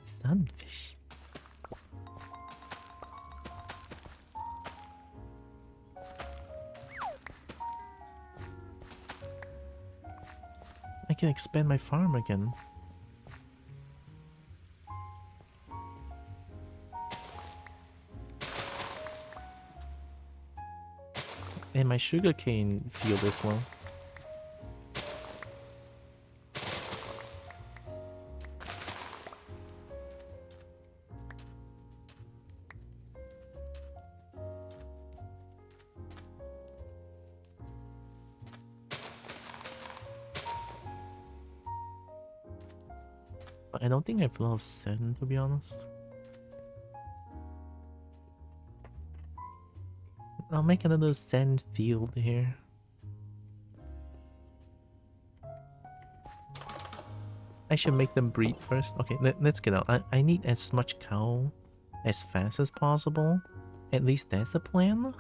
Speaker 1: Sunfish. I can expand my farm again. And my sugarcane field as well. I don't think I've lost 7, to be honest. I'll make another sand field here. I should make them breed first. Okay, let's get out. I need as much cow as fast as possible. At least that's the plan.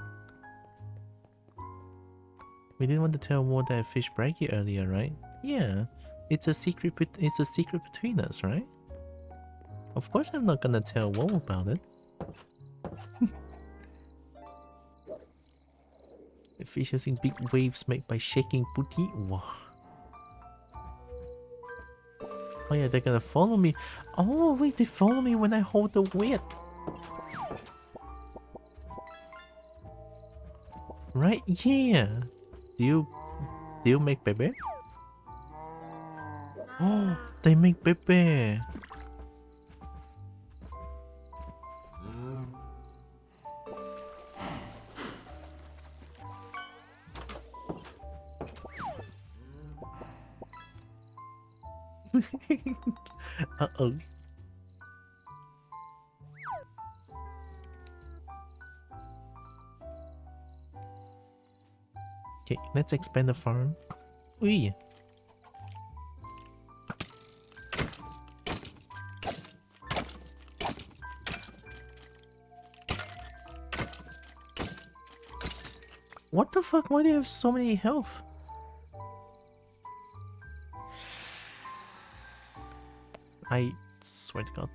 Speaker 1: We didn't want to tell Ward that I fished Braggy earlier, right? Yeah. It's a secret between us, right? Of course I'm not gonna tell Woe about it. The fish using big waves made by shaking booty. Wow. Oh yeah, they're gonna follow me. Oh wait, they follow me when I hold the weight. Right? Yeah. Do you make baby? Oh, they make baby. Uh-oh. Okay, let's expand the farm. Ui. What the fuck? Why do you have so many health? I swear to God.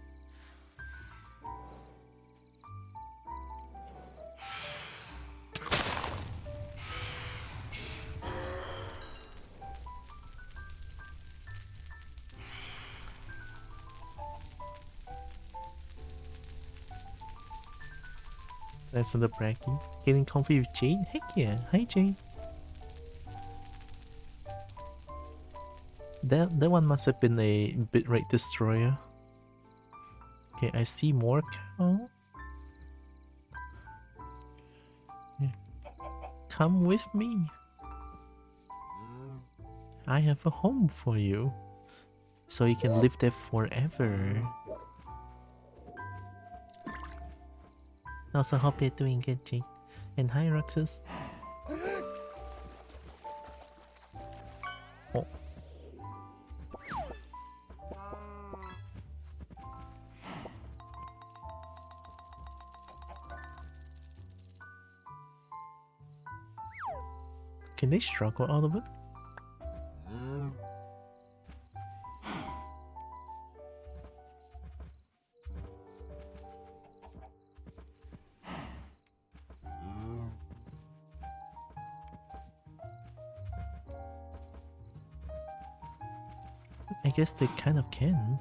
Speaker 1: That's another bragging. Getting comfy with Jade? Heck yeah. Hi Jade. That one must have been a bitrate destroyer. Okay, I see more cow. Yeah. come with me. I have a home for you. So you can live there forever. Also, hope you're doing good, Jake. And hi, Roxas. Oh. Can they struggle out of it? I guess they kind of can.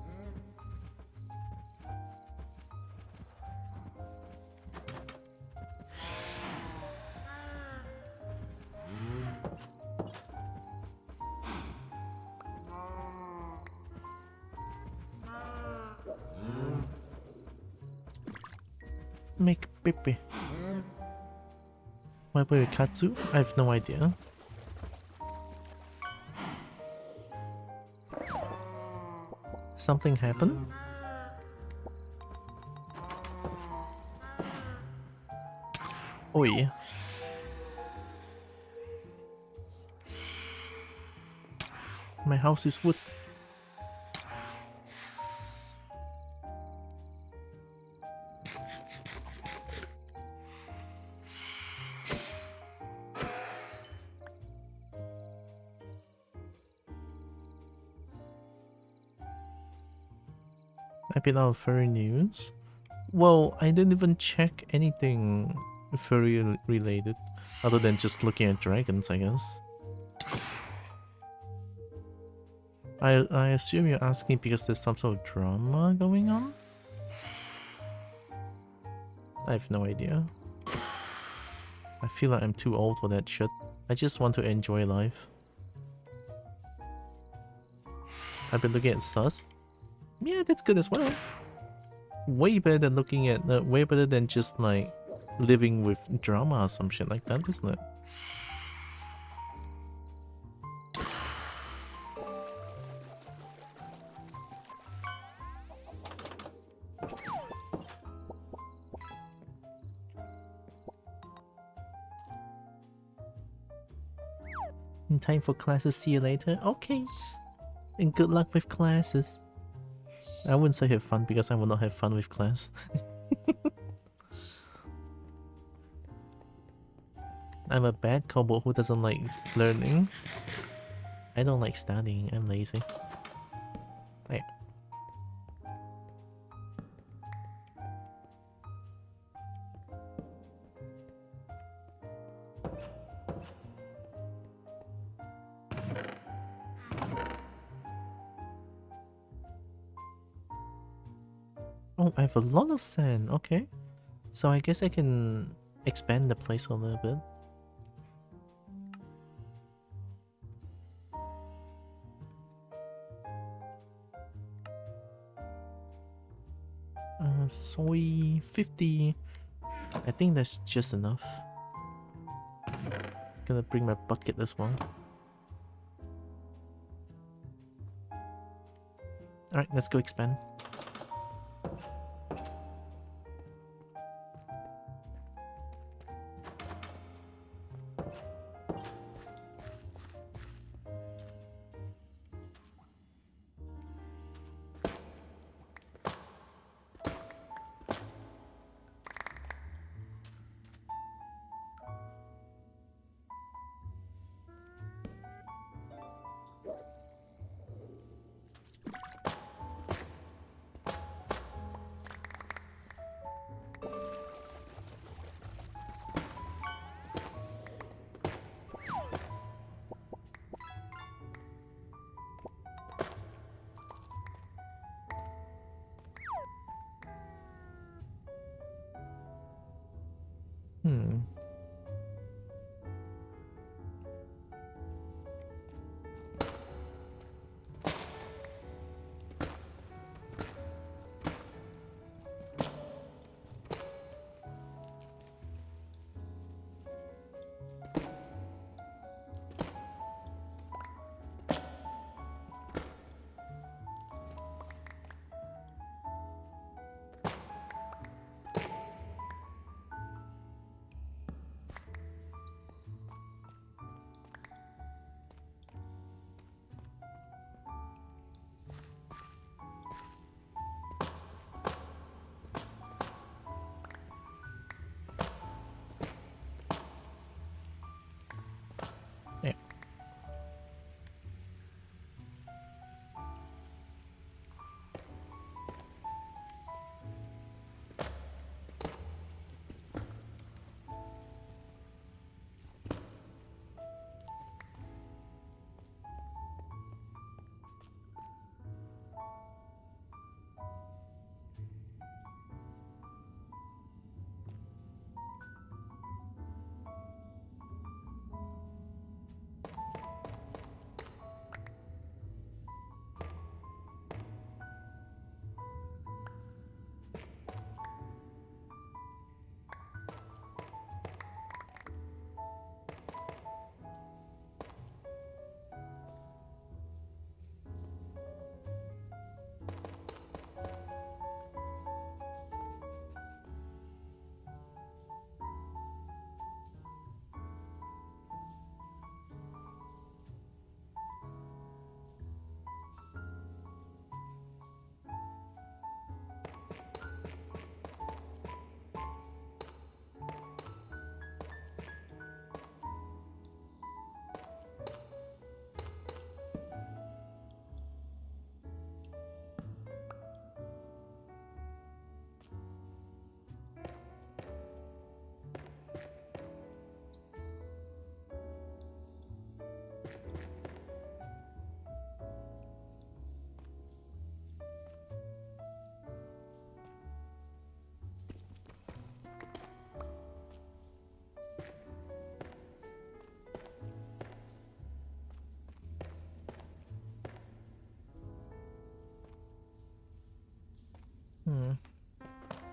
Speaker 1: Make Pepe. Why wait, Katsu? I have no idea. Something happened? Oh yeah. My house is wood. I've been out of furry news. Well, I didn't even check anything furry related, other than just looking at dragons, I guess. I assume you're asking because there's some sort of drama going on? I have no idea. I feel like I'm too old for that shit. I just want to enjoy life. I've been looking at sus. Yeah, that's good as well. Way better than looking at, way better than just like living with drama or some shit like that, isn't it? In time for classes, see you later. Okay. And good luck with classes. I wouldn't say have fun because I will not have fun with class. I'm a bad Kobo who doesn't like learning. I don't like studying, I'm lazy. Right. Oh, I have a lot of sand, okay. So I guess I can expand the place a little bit. Soy 50. I think that's just enough. Gonna bring my bucket as well. Alright, let's go expand.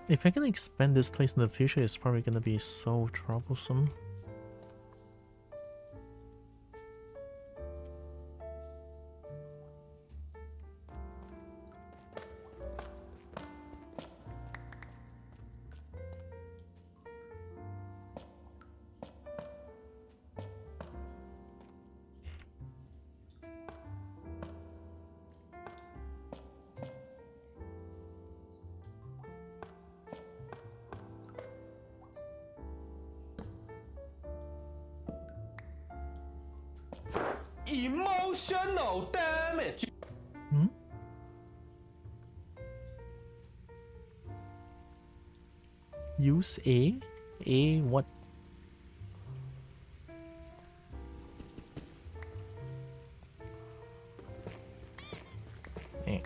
Speaker 1: If I can expand this place in the future, it's probably gonna be so troublesome.
Speaker 2: Emotional damage.
Speaker 1: Use A? A what? Eh.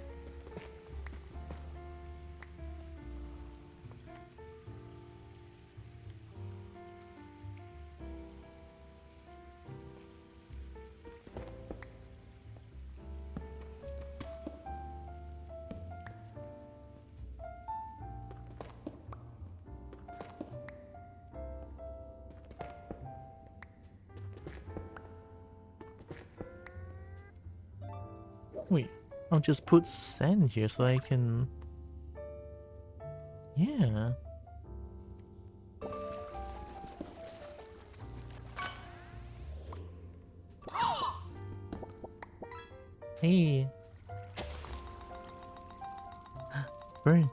Speaker 1: Wait, I'll just put sand here so I can... Yeah. Hey. Burn.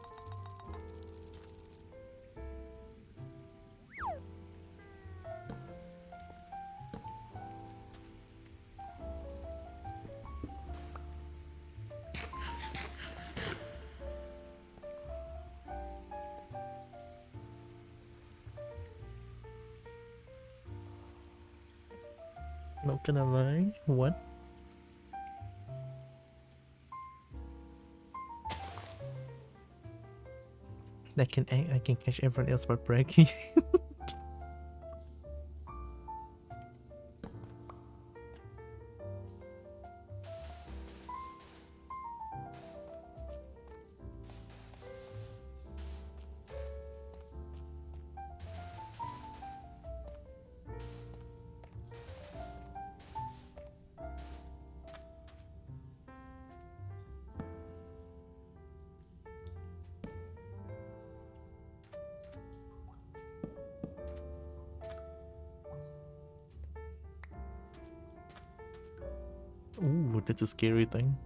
Speaker 1: Not gonna lie. What? I can catch everyone else by bragging. Ooh, that's a scary thing.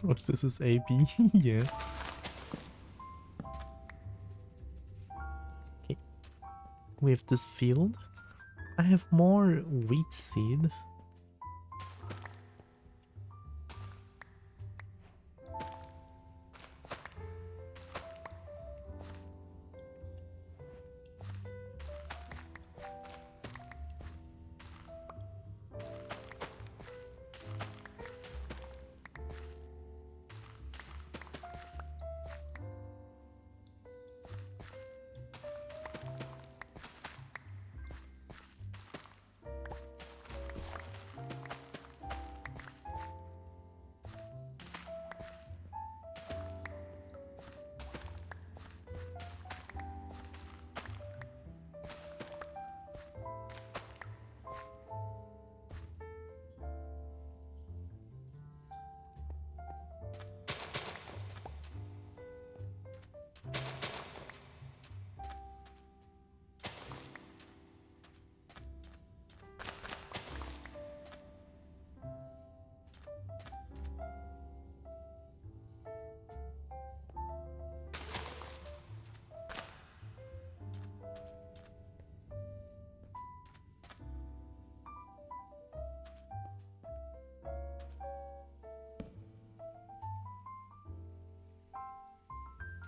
Speaker 1: What's this is AB? Yeah. Okay. We have this field. I have more wheat seed.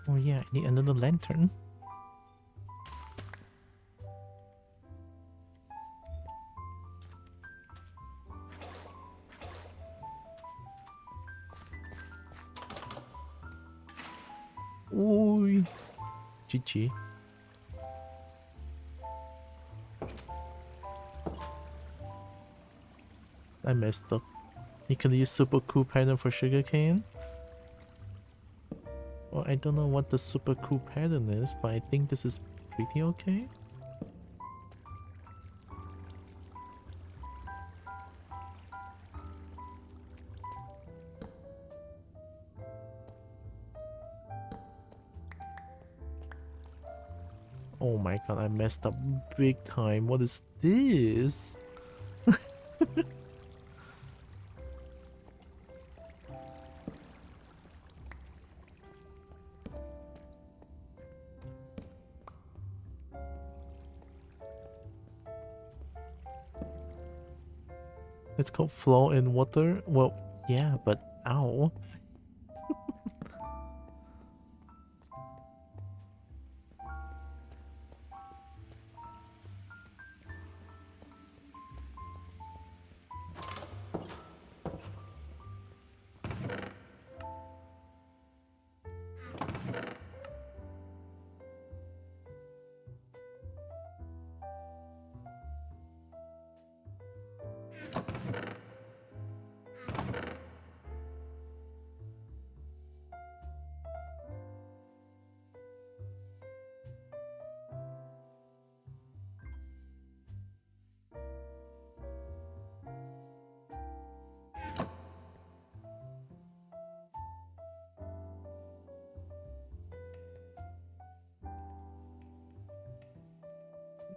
Speaker 1: Oh yeah, I need another lantern. Oi, GG. I messed up. You can use super cool pattern for sugarcane. Well, I don't know what the super cool pattern is, but I think this is pretty okay. Oh my god, I messed up big time. What is this? It's called flow in water? Well, yeah, but ow.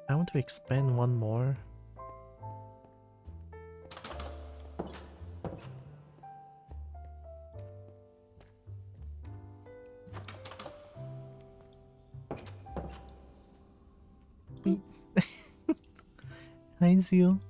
Speaker 1: I want to expand one more. Wait. Hi, Zeal.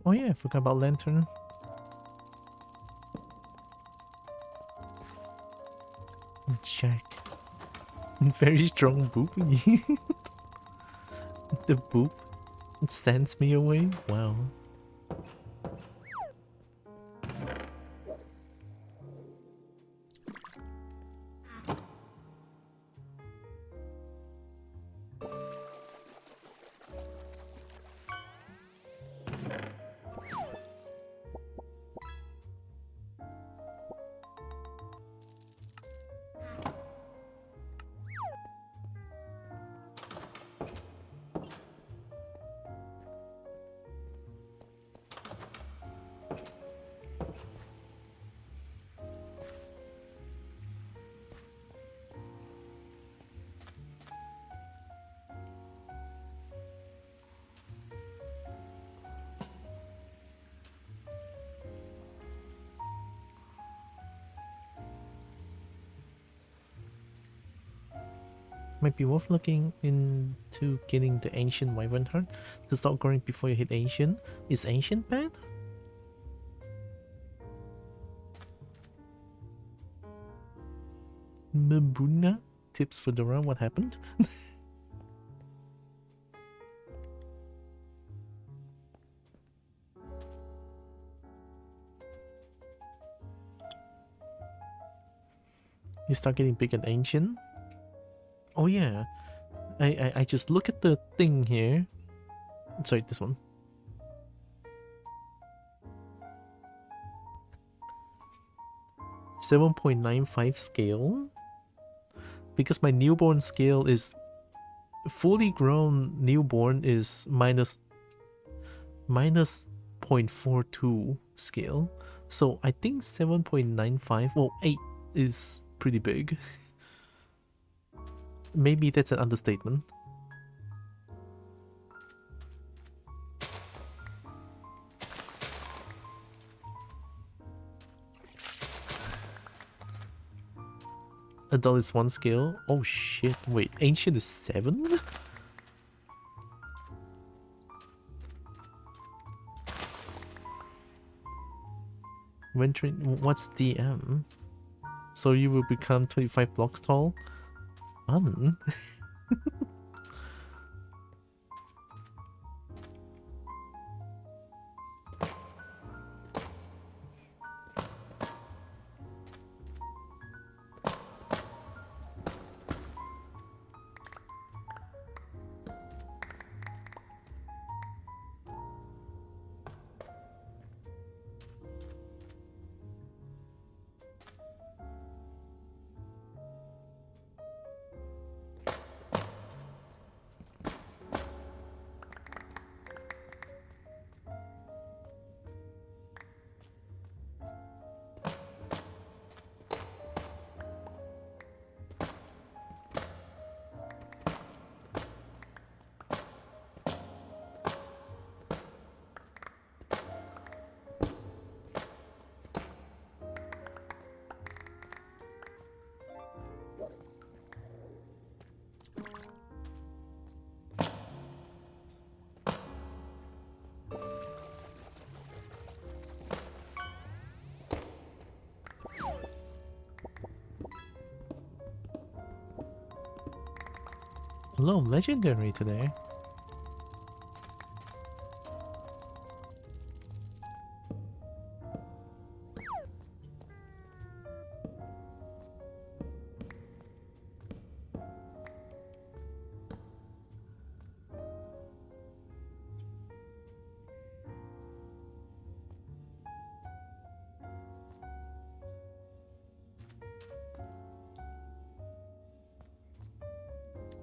Speaker 1: Oh yeah, I forgot about lantern. Jack. Very strong boop. The boop sends me away. Wow. Might be worth looking into getting the ancient wyvern heart to start growing before you hit ancient. Is ancient bad? Mbuna? Tips for the run, what happened? You start getting big and ancient? Oh yeah. I just look at the thing here. Sorry, this one. .95 scale. Because my newborn scale is fully grown newborn is minus 0.42 scale. So I think 7.95, well 8 is pretty big. Maybe that's an understatement. Adult is 1 skill. Oh shit, wait, Ancient is 7? When what's DM? So you will become 25 blocks tall? Fun. Hello, legendary today.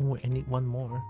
Speaker 1: Oh, I need one more.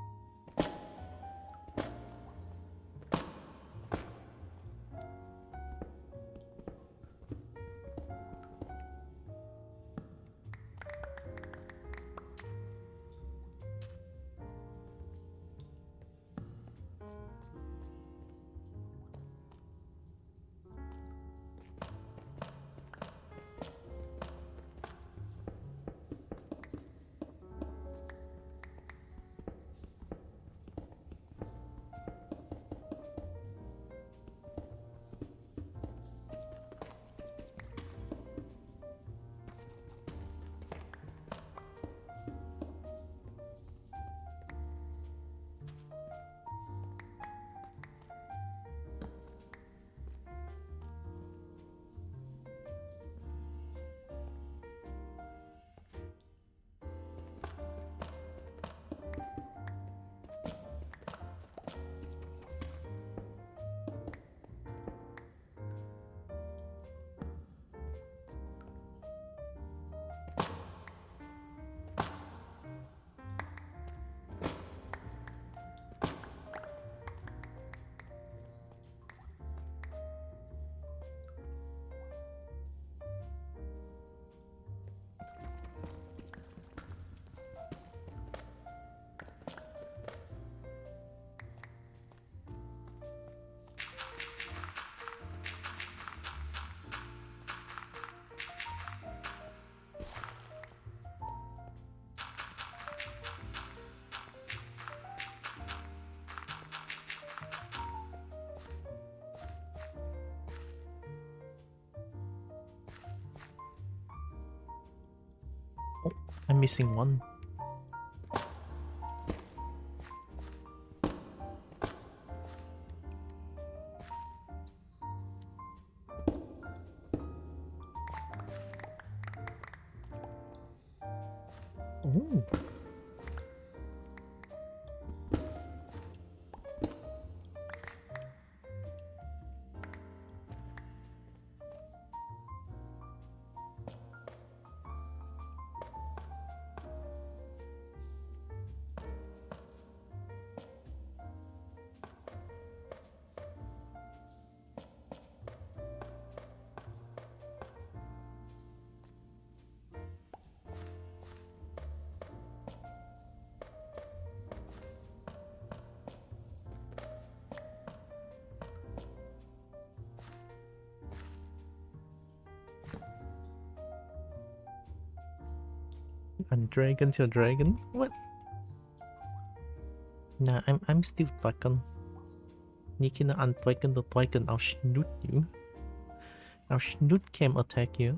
Speaker 1: I'm missing one. Ooh. Undragon's your dragon? What? Nah, I'm still Dragon. You cannot undragon the dragon, I'll snoot you. Our snoot cam attack you.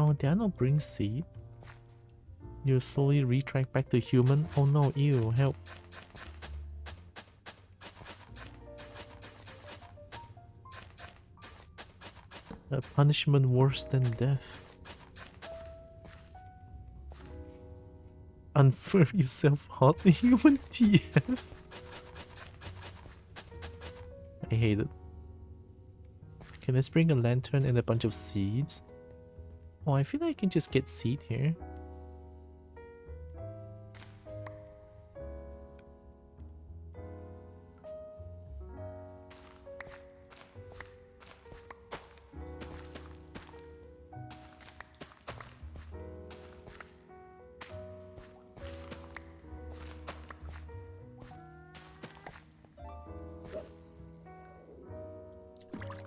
Speaker 1: Oh, did I not bring seed? You slowly retract back to human? Oh no, ew, help. A punishment worse than death. Unfur yourself hot human TF. I hate it. Okay, let's bring a lantern and a bunch of seeds. Oh, I feel like I can just get seed here.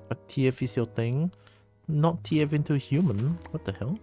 Speaker 1: But TF is your thing? Not TF into human? What the hell?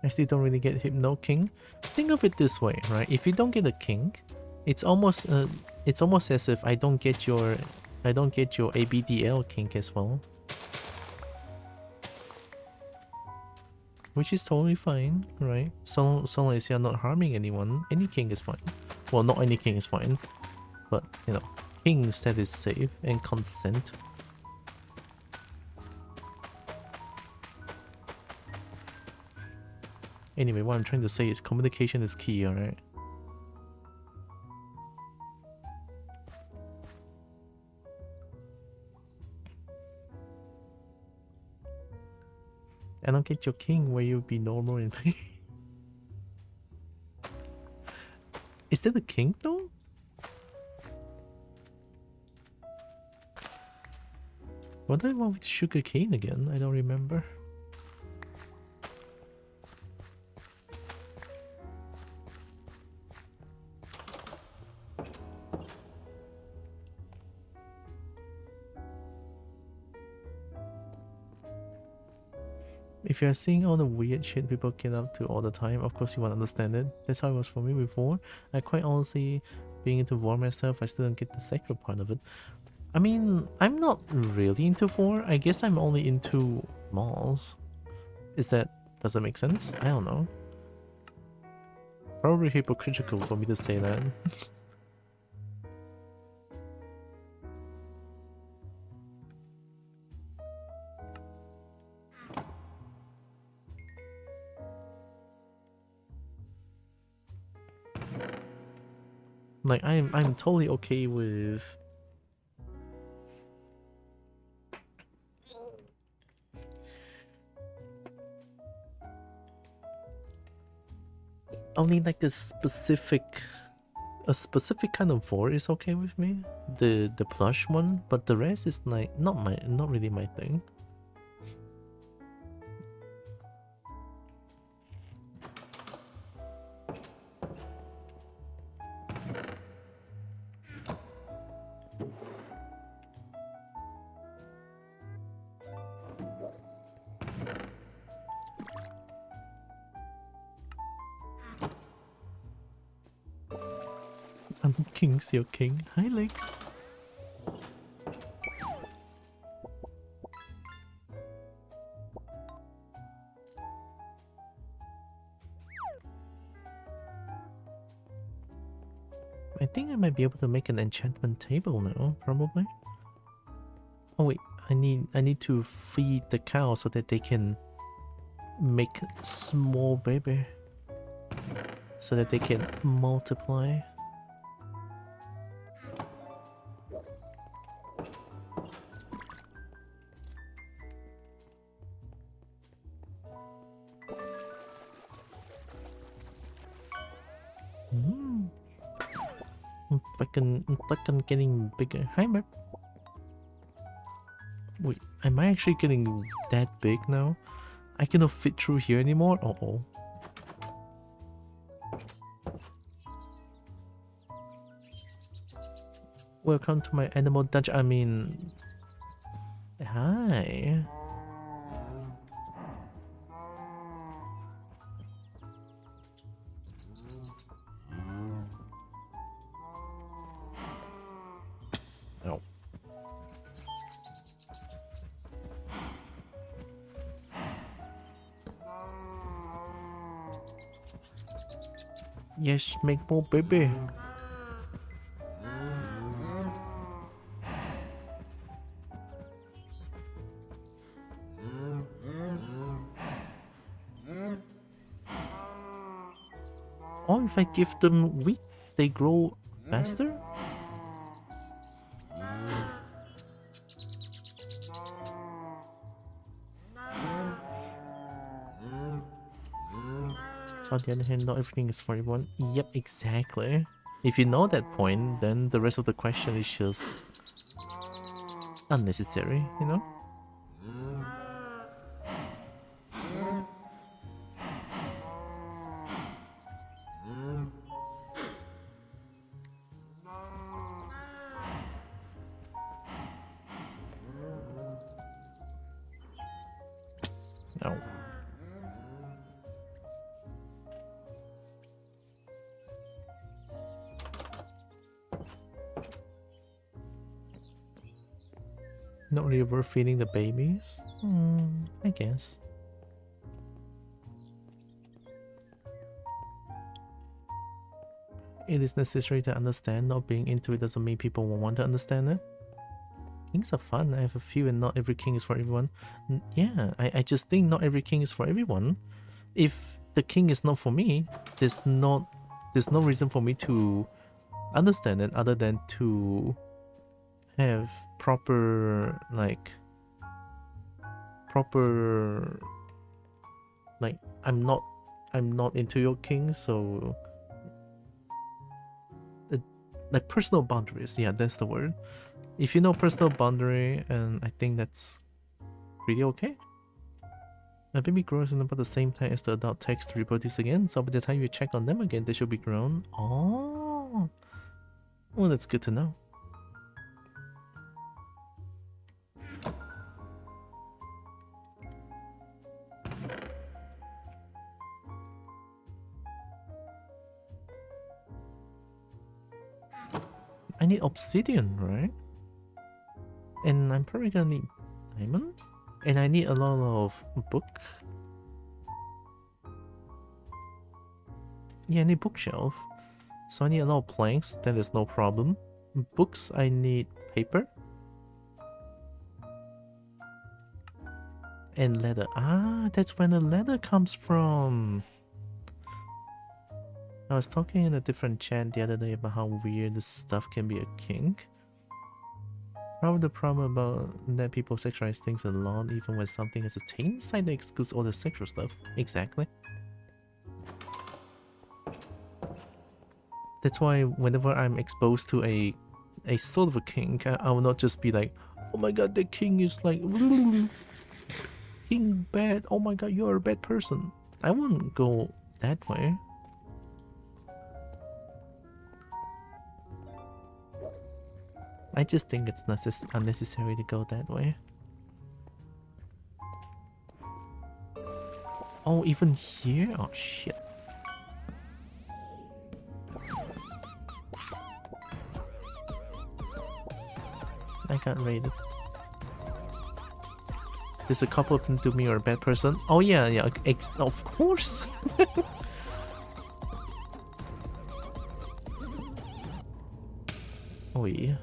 Speaker 1: I still don't really get Hypno King. Think of it this way, right? If you don't get a king, it's almost as if I don't get your ABDL king as well. Which is totally fine, right? So long as you're not harming anyone, any king is fine. Well, not any king is fine, but you know, kings that is safe and consent. Anyway, what I'm trying to say is communication is key, alright? I don't get your king where you'll be normal and Is that a king though? What do I want with sugar cane again? I don't remember. If you're seeing all the weird shit people get up to all the time, of course you want to understand it. That's how it was for me before. I quite honestly, being into war myself, I still don't get the sexual part of it. I mean, I'm not really into 4. I guess I'm only into malls. Does that make sense? I don't know. Probably hypocritical for me to say that. Like I'm totally okay with only like a specific kind of 4 is okay with me. The plush one, but the rest is like not really my thing. I'm King's your king. Hi, Lex. I think I might be able to make an enchantment table now, probably. Oh wait, I need to feed the cow so that they can make small baby. So that they can multiply. I'm fucking getting bigger. Hi, Merp. Wait, am I actually getting that big now? I cannot fit through here anymore? Uh-oh. Welcome to my animal dungeon. I mean... Hi. Oh. Yes, make more baby. Or if I give them wheat, they grow faster? On the other hand, not everything is for everyone. Yep, exactly. If you know that point, then the rest of the question is just unnecessary, you know? No. Not really worth feeding the babies? I guess. It is necessary to understand. Not being into it doesn't mean people won't want to understand it. Kings are fun. I have a few and not every king is for everyone. Yeah, I just think not every king is for everyone. If the king is not for me, there's no reason for me to understand it other than to have proper I'm not into your king, so like personal boundaries. Yeah, that's the word. If you know personal boundary, and I think that's pretty okay. A baby grows in about the same time as the adult takes to reproduce again, so by the time you check on them again, they should be grown. Oh, well, that's good to know. I need obsidian, right? And I'm probably gonna need diamond. And I need a lot of book. Yeah, I need bookshelf. So I need a lot of planks, that is no problem. Books, I need paper. And leather. Ah, that's where the leather comes from. I was talking in a different chat the other day about how weird this stuff can be a kink. Probably the problem about that people sexualize things a lot, even when something has a tame side that excludes all the sexual stuff. Exactly. That's why whenever I'm exposed to a sort of a kink, I will not just be like, oh my god, the king is like king bad, oh my god, you're a bad person. I wouldn't go that way. I just think it's unnecessary to go that way. Oh, even here? Oh shit. I got raided. There's a couple of them to me or a bad person. Oh yeah, yeah, of course. Oh yeah.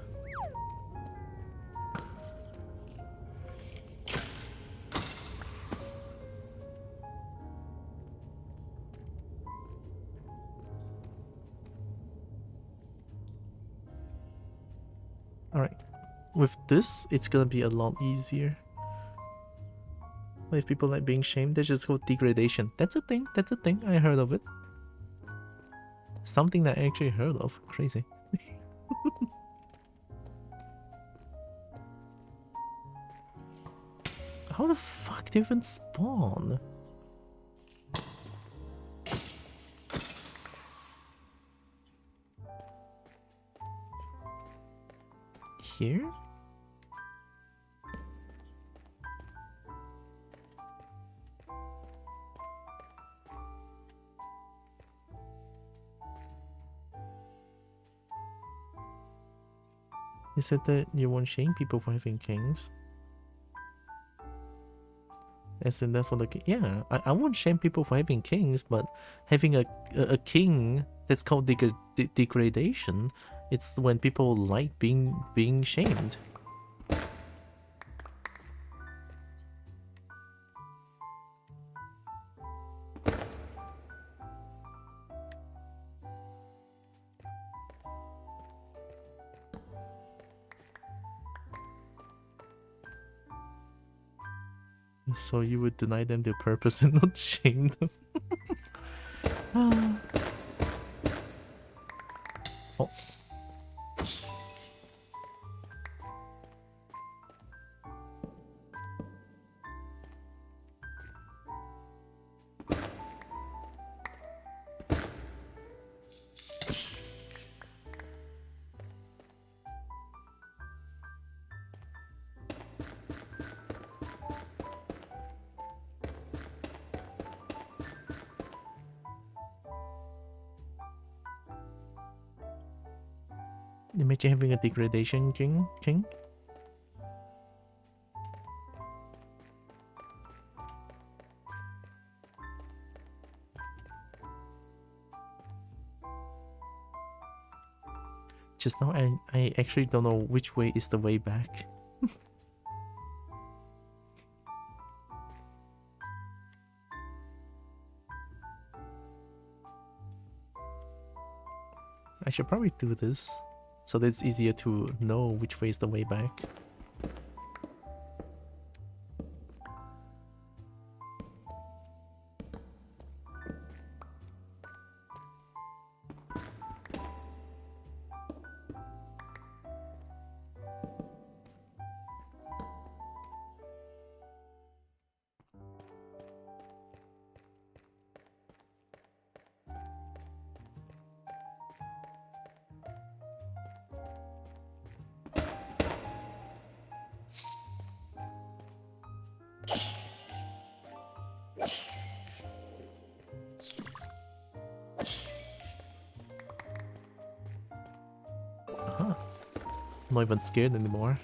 Speaker 1: Alright. With this, it's gonna be a lot easier. If people like being shamed, they just go degradation. That's a thing, that's a thing. I heard of it. Something that I actually heard of. Crazy. How the fuck do you even spawn? Here? You said that you won't shame people for having kings. As in that's what the yeah, I won't shame people for having kings, but having a king that's called degradation. It's when people like being shamed. So you would deny them their purpose and not shame them. Oh. Imagine having a degradation king. Just now I actually don't know which way is the way back. I should probably do this so that it's easier to know which way is the way back. I'm not even scared anymore.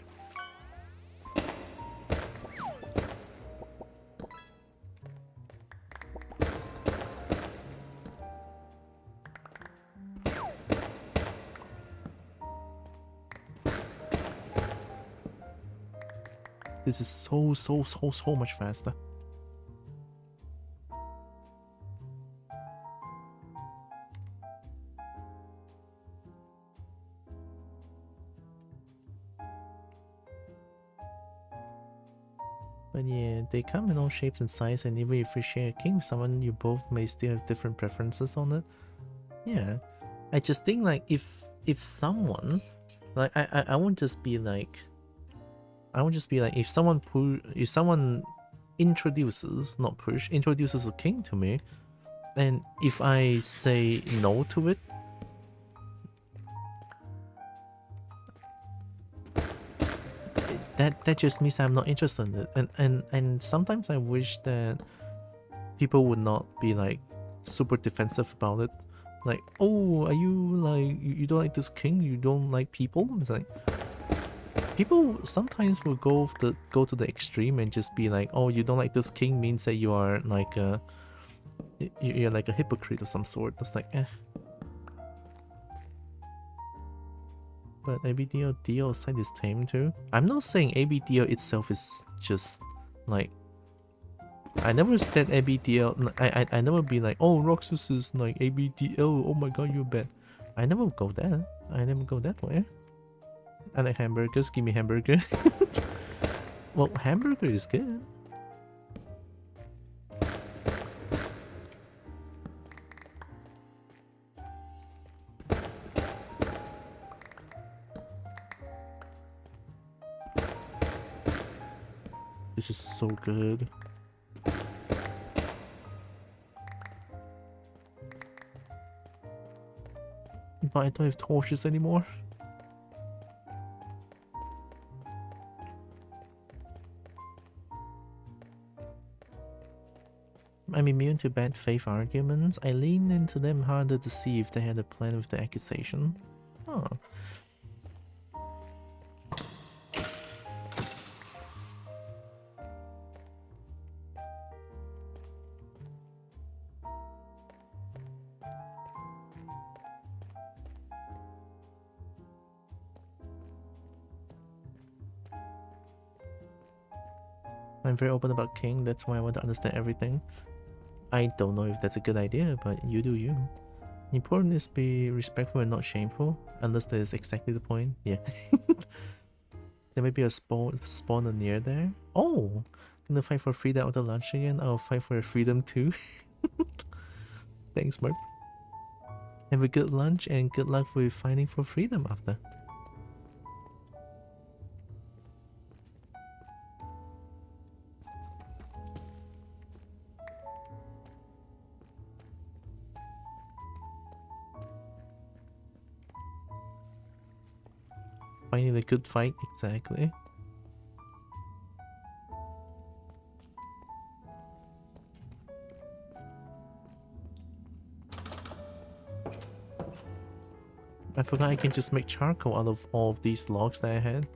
Speaker 1: This is so much faster. But yeah, they come in all shapes and sizes, and even if you share a king with someone, you both may still have different preferences on it. Yeah, I just think like if someone, like I won't just be like, if someone introduces, not push, introduces a king to me, and if I say no to it, that just means I'm not interested in it. And sometimes I wish that people would not be like super defensive about it. Like, oh, are you like you don't like this king? You don't like people? It's like people sometimes will go to the extreme and just be like, oh, you don't like this king means that you are like you're like a hypocrite of some sort. It's like, eh. But ABDO DO side is tame too. I'm not saying ABDO itself is just like. I never said ABDL. I never be like, oh, Roxas is like ABDL. Oh my god, you're bad. I never go that. I never go that way. I like hamburgers. Give me hamburger. Well, hamburger is good. This is so good. But I don't have torches anymore. I'm immune to bad faith arguments. I lean into them harder to see if they had a plan with the accusation. Oh. I'm very open about King, that's why I want to understand everything. I don't know if that's a good idea, but you do you. Important is be respectful and not shameful, unless that is exactly the point. Yeah. There may be a spawner near there. Oh! Gonna fight for freedom after lunch again? I'll fight for your freedom too. Thanks, Mark. Have a good lunch and good luck with fighting for freedom after. Finding a good fight, exactly. I forgot I can just make charcoal out of all of these logs that I had.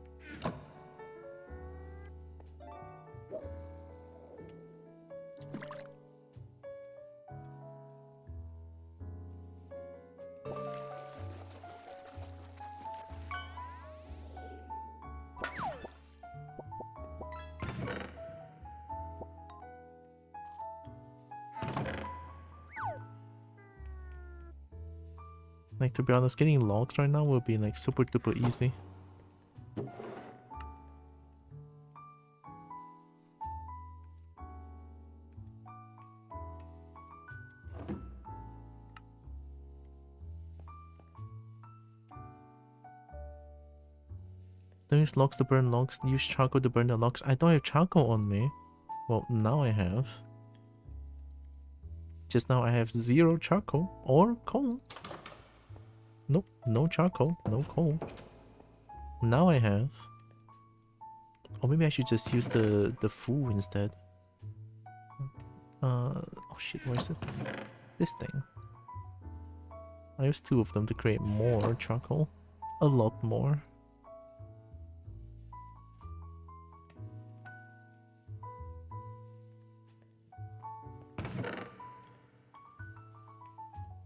Speaker 1: Like, to be honest, getting logs right now will be like super duper easy. Don't use logs to burn logs, use charcoal to burn the logs. I don't have charcoal on me. Well, now I have. Just now I have 0 charcoal or coal. Nope, no charcoal, no coal. Now I have. Or maybe I should just use the food instead. Oh shit, where is it? This thing. I use 2 of them to create more charcoal. A lot more.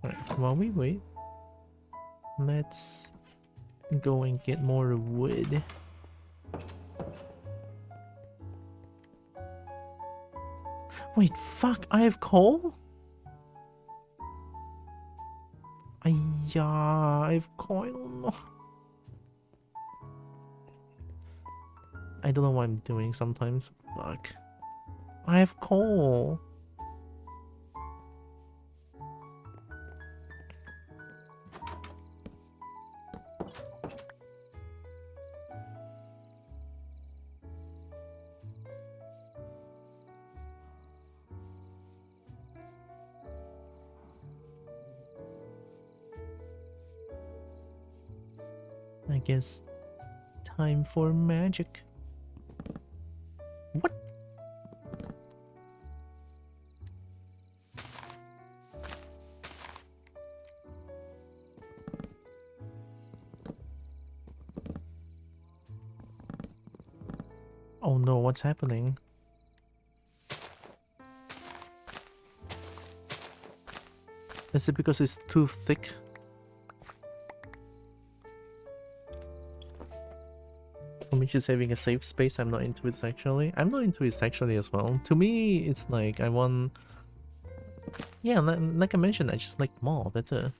Speaker 1: Alright, while we wait, let's go and get more wood. Wait, fuck, I have coal? Yeah, I have coal. I don't know. I don't know what I'm doing sometimes. Fuck. I have coal. I guess time for magic. What? Oh no, what's happening? Is it because it's too thick? mean, she's having a safe space. I'm not into it actually. I'm not into it actually as well. To me, it's like I want... Yeah, like I mentioned, I just like more. That's it.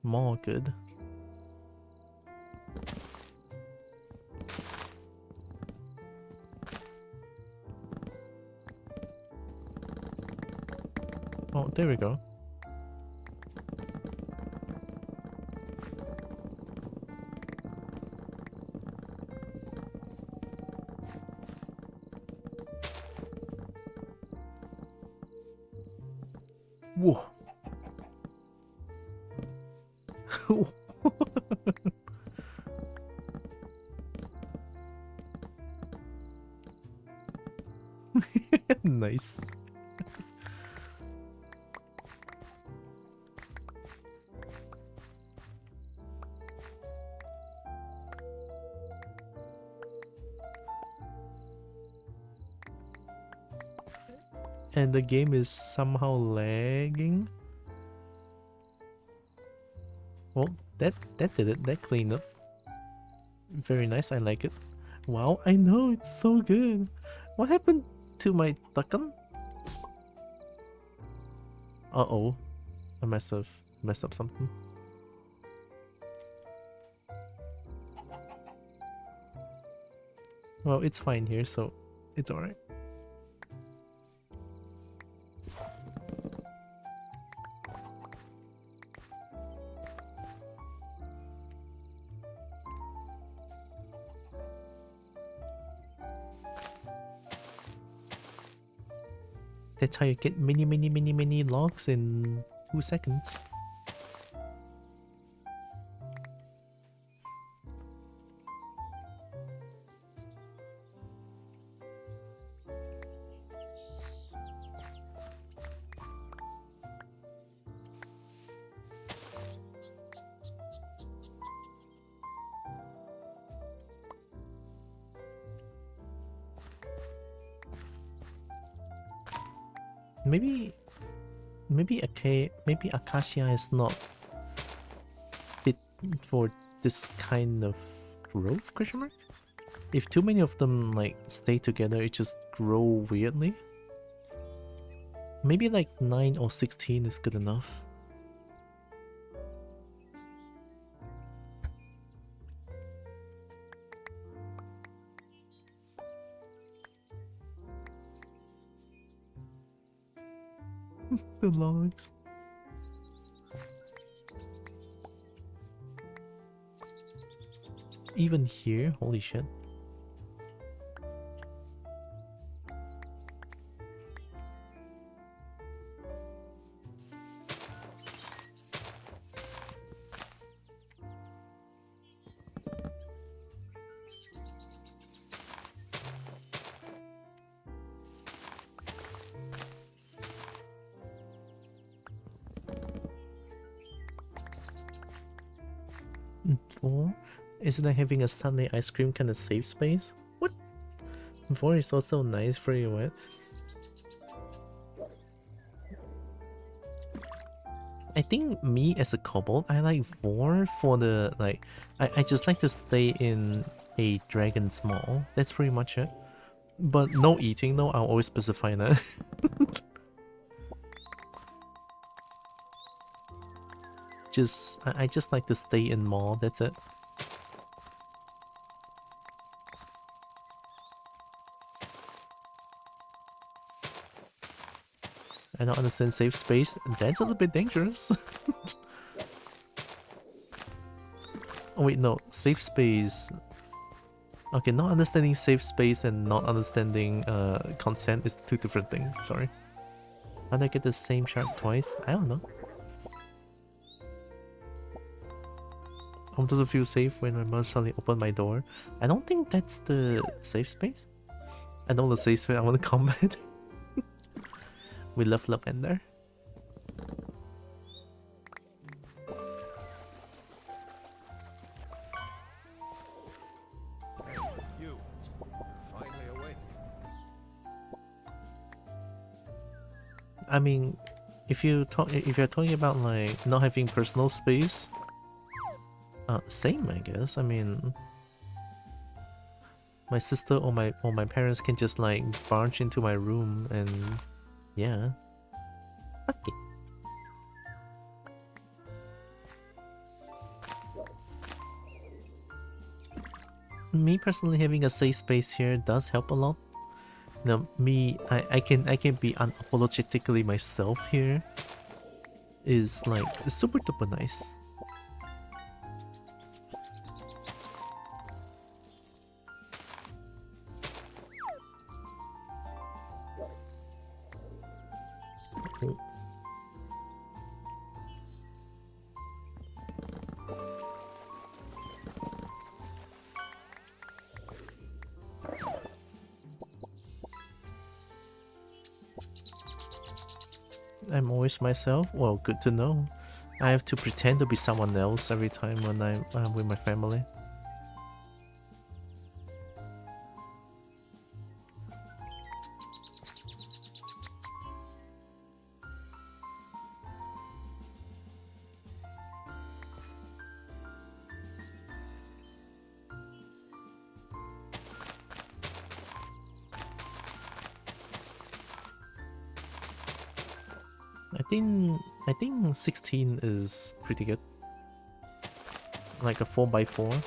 Speaker 1: More good. Oh, there we go. Whoa. Nice. And the game is somehow lagging. Well, that did it. That cleaned up. Very nice. I like it. Wow, I know, it's so good. What happened to my takan? Uh-oh. I must have messed up something. Well, it's fine here, so it's alright. That's how you get many logs in 2 seconds. Maybe acacia is not fit for this kind of growth, question mark? If too many of them like stay together, it just grow weirdly. Maybe like 9 or 16 is good enough. The logs. Even here, holy shit. Isn't that having a Sunday ice cream kind of safe space? What? 4 is also nice for you, what? I think me as a kobold, I like 4 for the, like, I just like to stay in a dragon's maw. That's pretty much it. But no eating though, I'll always specify that. I just like to stay in maw, that's it. I don't understand safe space. That's a little bit dangerous. Oh wait, no. Safe space... Okay, not understanding safe space and not understanding consent is 2 different things. Sorry. How did I get the same shark twice? I don't know. Home doesn't feel safe when my mother suddenly opened my door. I don't think that's the safe space. I know the safe space I want to combat. We love lavender.
Speaker 2: You finally awake.
Speaker 1: I mean, if you're talking about like not having personal space, Same, I guess. I mean, my sister or my parents can just like barge into my room and yeah. Okay. Me personally having a safe space here does help a lot. You know, I can be unapologetically myself here is like super duper nice. I'm always myself? Well, good to know. I have to pretend to be someone else every time when I'm with my family. I think 16 is pretty good. Like a 4x4.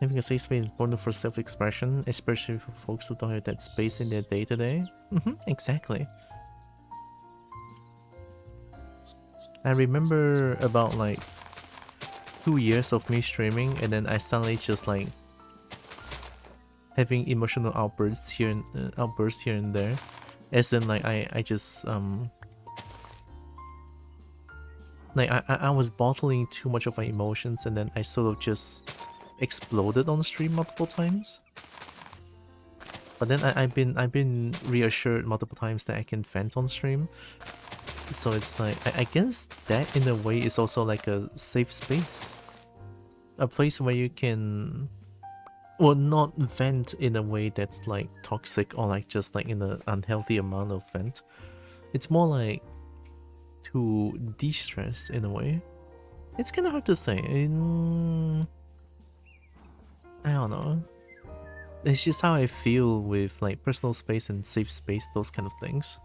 Speaker 1: Having a safe space is important for self-expression, especially for folks who don't have that space in their day-to-day. Exactly. I remember about like 2 years of me streaming, and then I suddenly just like having emotional outbursts here and there, as in like I just like I was bottling too much of my emotions, and then I sort of just exploded on stream multiple times. But then I've been reassured multiple times that I can vent on stream. So it's like I guess that in a way is also like a safe space. A place where you can, well, not vent in a way that's like toxic or like just like in an unhealthy amount of vent. It's more like to de-stress in a way. It's kind of hard to say. I don't know. It's just how I feel with like personal space and safe space, those kind of things.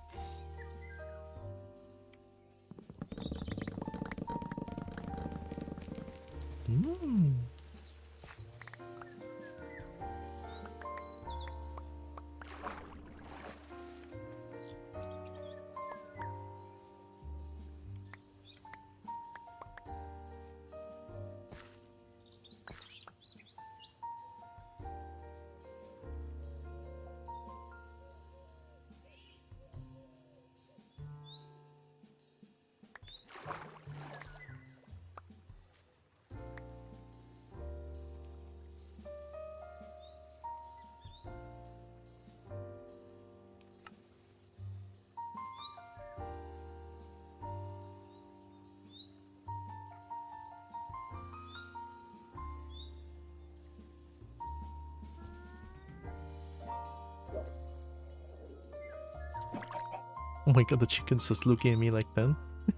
Speaker 1: Oh my god, the chicken's just looking at me like that.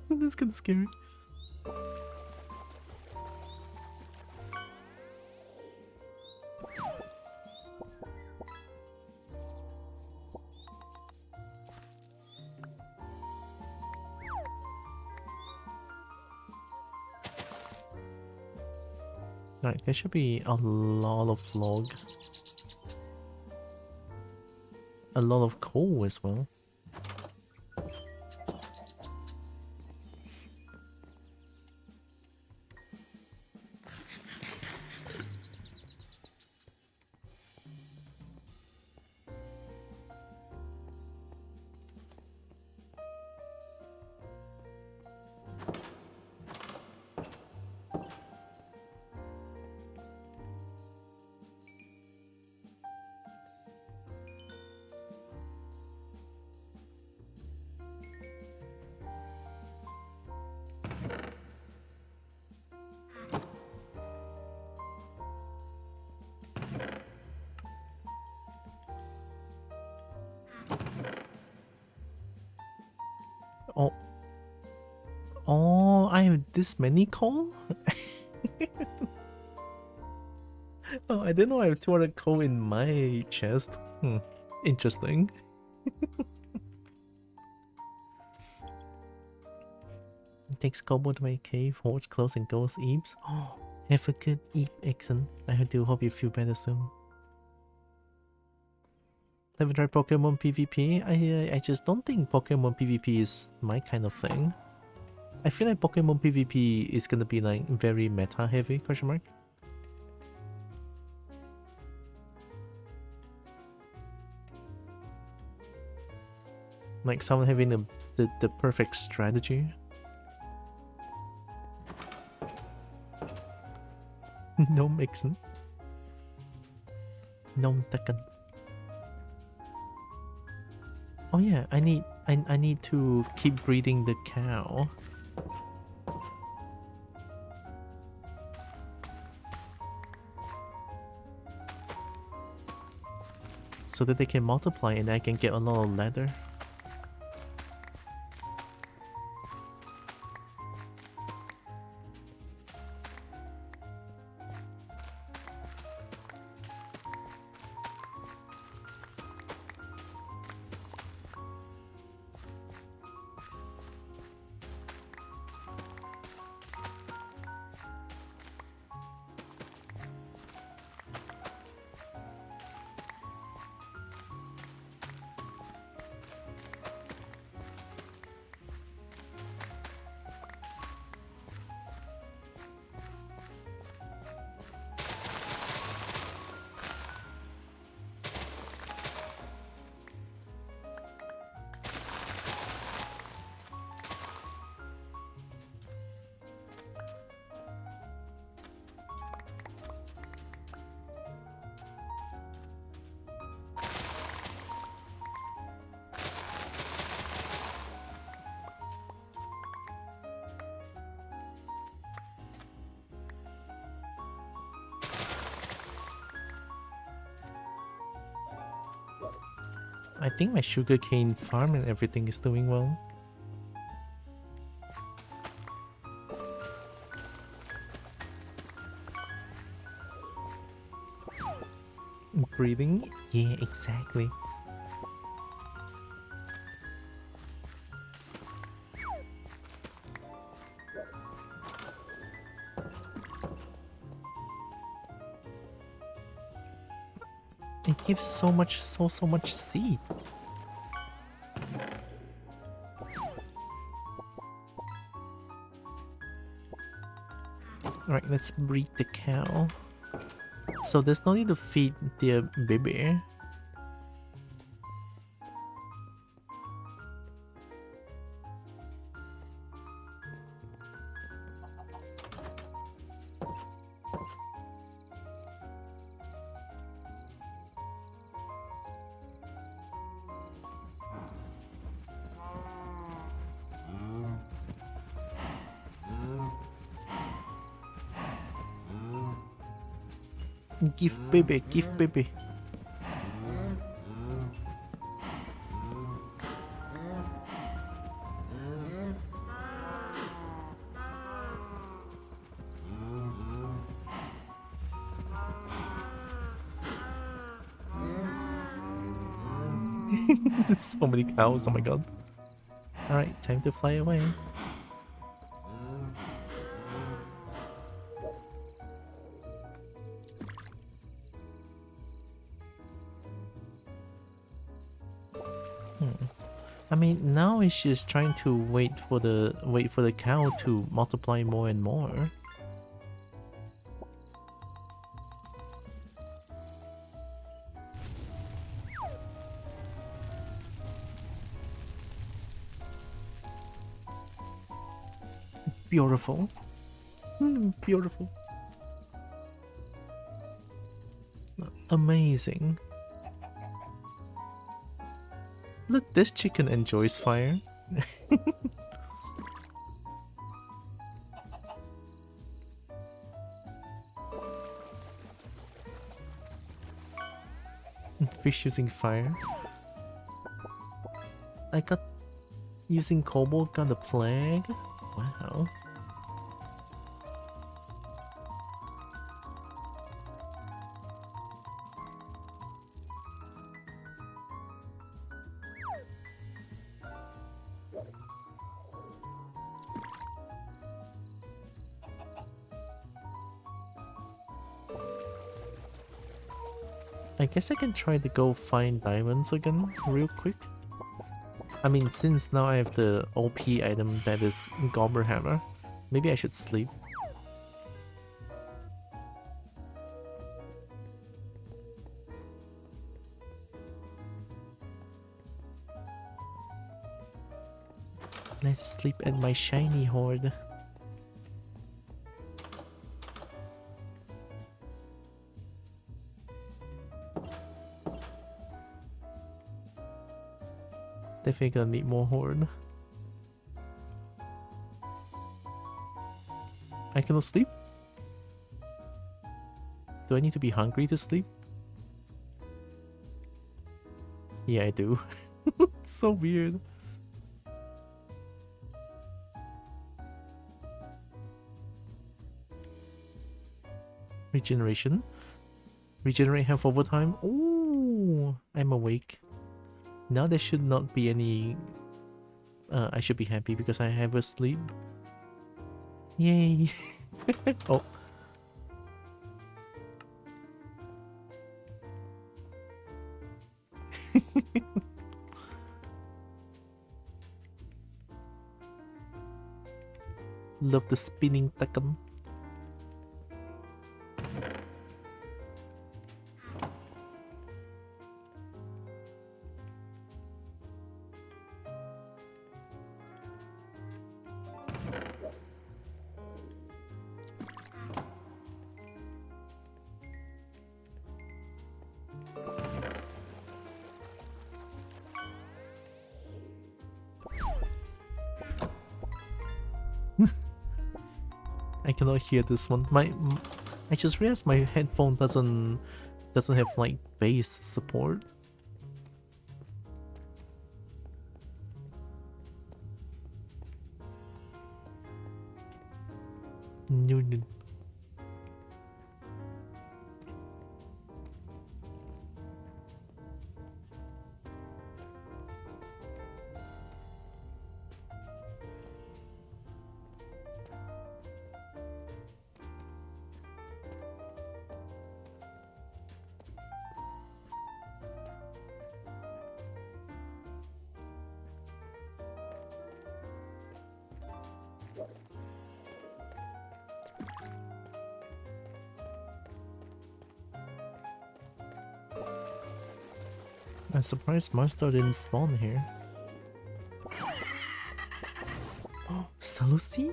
Speaker 1: That's kind of scary. Right, there should be a lot of log. A lot of coal as well. Oh, I have this many coal? Oh, I didn't know I have 200 coal in my chest. Interesting. It takes Kobo to my cave, HOARD's close and goes Eeps. Oh, have a good Eep, Exon. I do hope you feel better soon. Haven't tried Pokemon PvP? I just don't think Pokemon PvP is my kind of thing. I feel like Pokemon PvP is gonna be like very meta heavy, question mark. Like someone having the perfect strategy. No mixing. No taken. Oh yeah, I need to keep breeding the cow. So that they can multiply and I can get a lot of leather. I think my sugarcane farm and everything is doing well. Breathing? Yeah, exactly. It gives so much seed. Alright, let's breed the cow. So there's no need to feed the baby. Give baby, give baby. So many cows, oh my god. Alright, time to fly away. I mean, now it's just trying to wait for the cow to multiply more and more. Beautiful. Beautiful. Amazing. Look, this chicken enjoys fire. Fish using fire. I got using Kobo got a plague. Wow. I guess I can try to go find diamonds again real quick. I mean, since now I have the OP item that is Gobbler Hammer, maybe I should sleep. Let's sleep at my shiny HOARD. Definitely gonna need more HOARD. I cannot sleep? Do I need to be hungry to sleep? Yeah, I do. It's so weird. Regeneration. Regenerate health over time. Oh, I'm awake. Now there should not be any... I should be happy because I have a sleep. Yay! Oh. Love the spinning takan. I cannot hear this one. I just realized my headphone doesn't have like bass support. No, no. I'm surprised monster didn't spawn here. Oh, Salusi?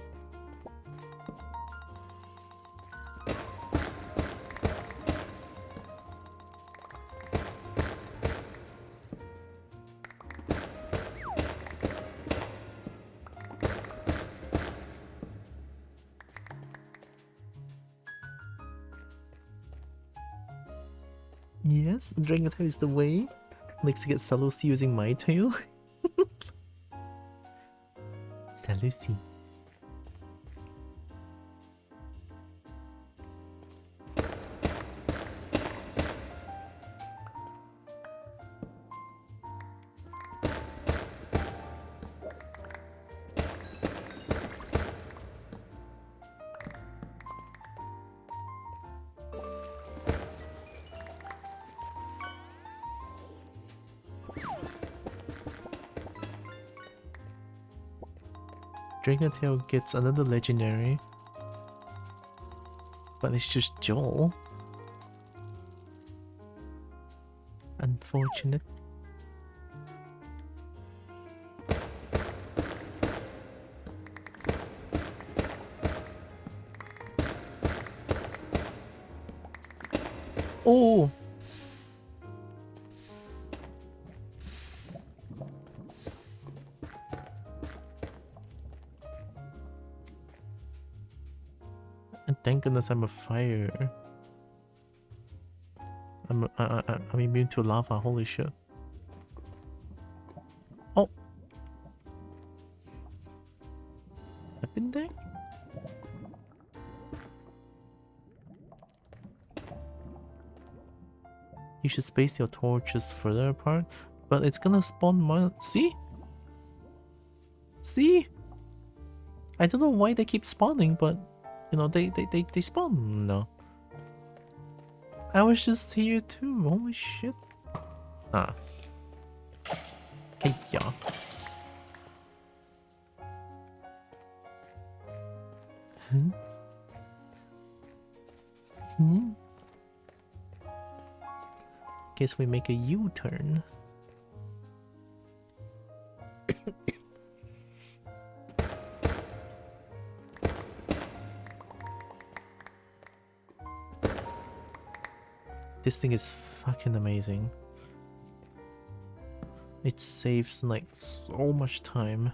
Speaker 1: Yes, Dragon Tail is the way. Likes to get Salusi using my tail. Salusi. Dragon Tail gets another legendary. But it's just Joel. Unfortunate. Oh! And thank goodness I'm a fire. I'm immune to lava, holy shit. Oh! I've should space your torches further apart, but it's gonna spawn more. See? See? I don't know why they keep spawning, but you know, they spawn now. I was just here too. Holy shit. Ah. Hey, yeah. Hmm? Hmm? Guess we make a U-turn. This thing is fucking amazing. It saves like so much time.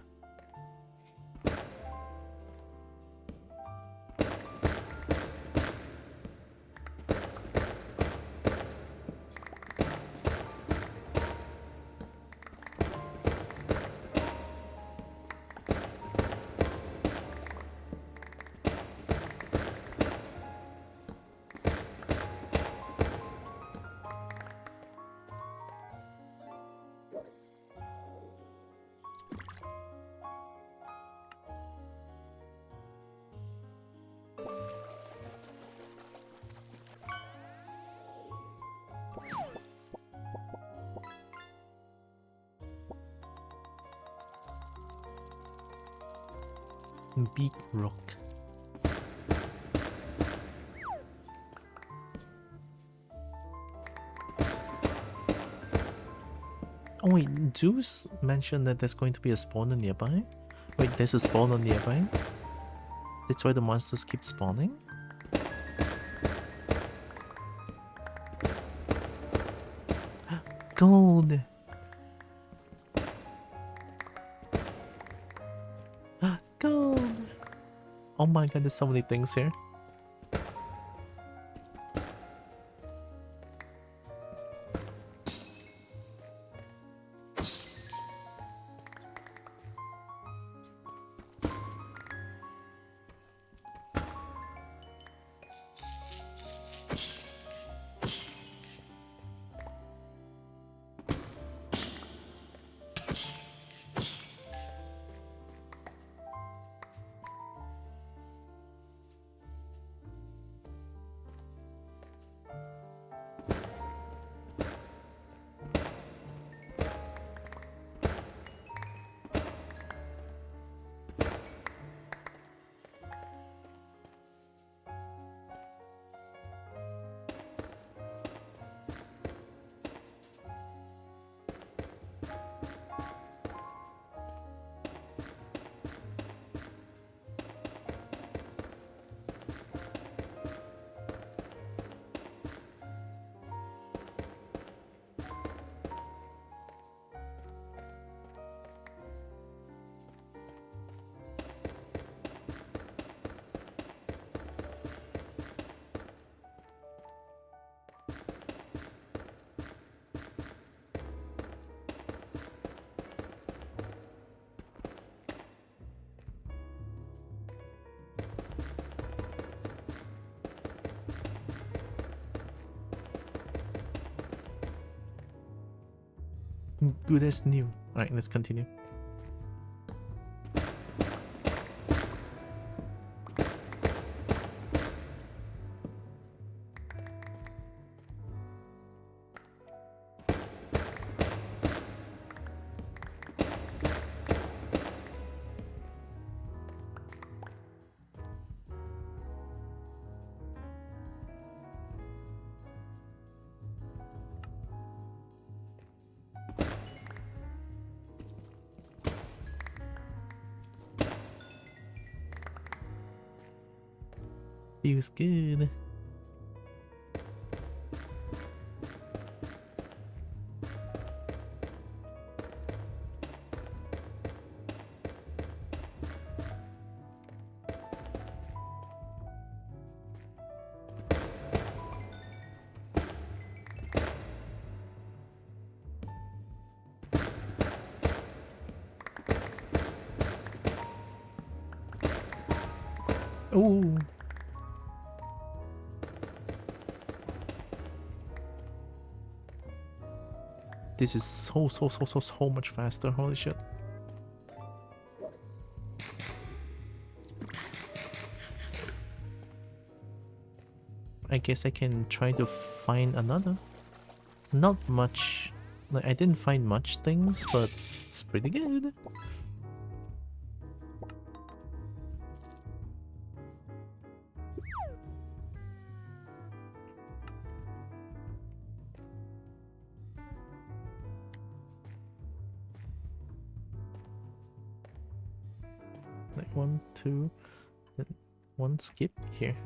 Speaker 1: Big rock. Oh wait, Zeus mentioned that there's going to be a spawner nearby? Wait, there's a spawner nearby? That's why the monsters keep spawning? Gold! Gold! Oh my god, there's so many things here. Good as new. Alright, let's continue. Feels good. Oh. This is so much faster. Holy shit. I guess I can try to find another. Not much. Like, I didn't find much things, but it's pretty good. Like 1, 2, then 1 skip here.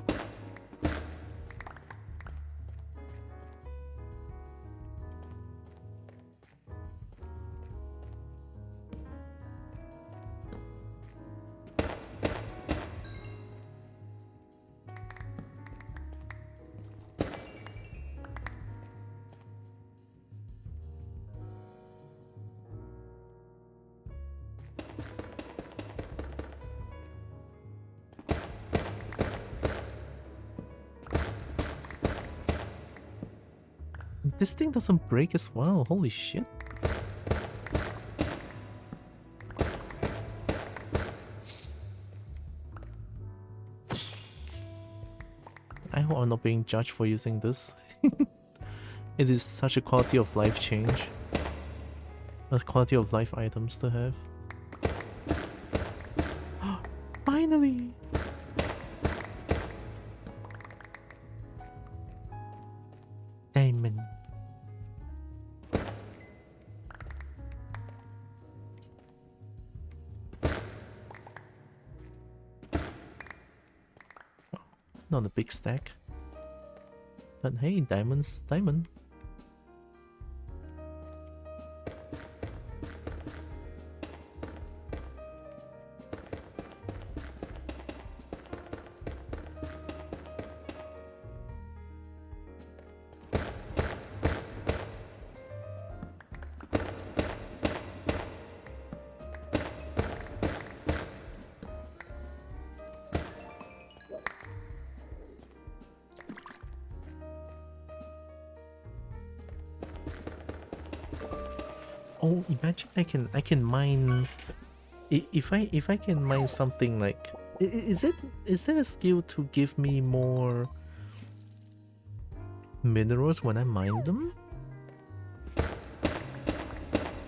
Speaker 1: This thing doesn't break as well. Holy shit. I hope I'm not being judged for using this. It is such a quality of life change. A quality of life items to have. Finally! Diamond. Not a big stack. But hey, diamond's diamond. Oh, imagine I can mine. If I can mine something like, is there a skill to give me more minerals when I mine them?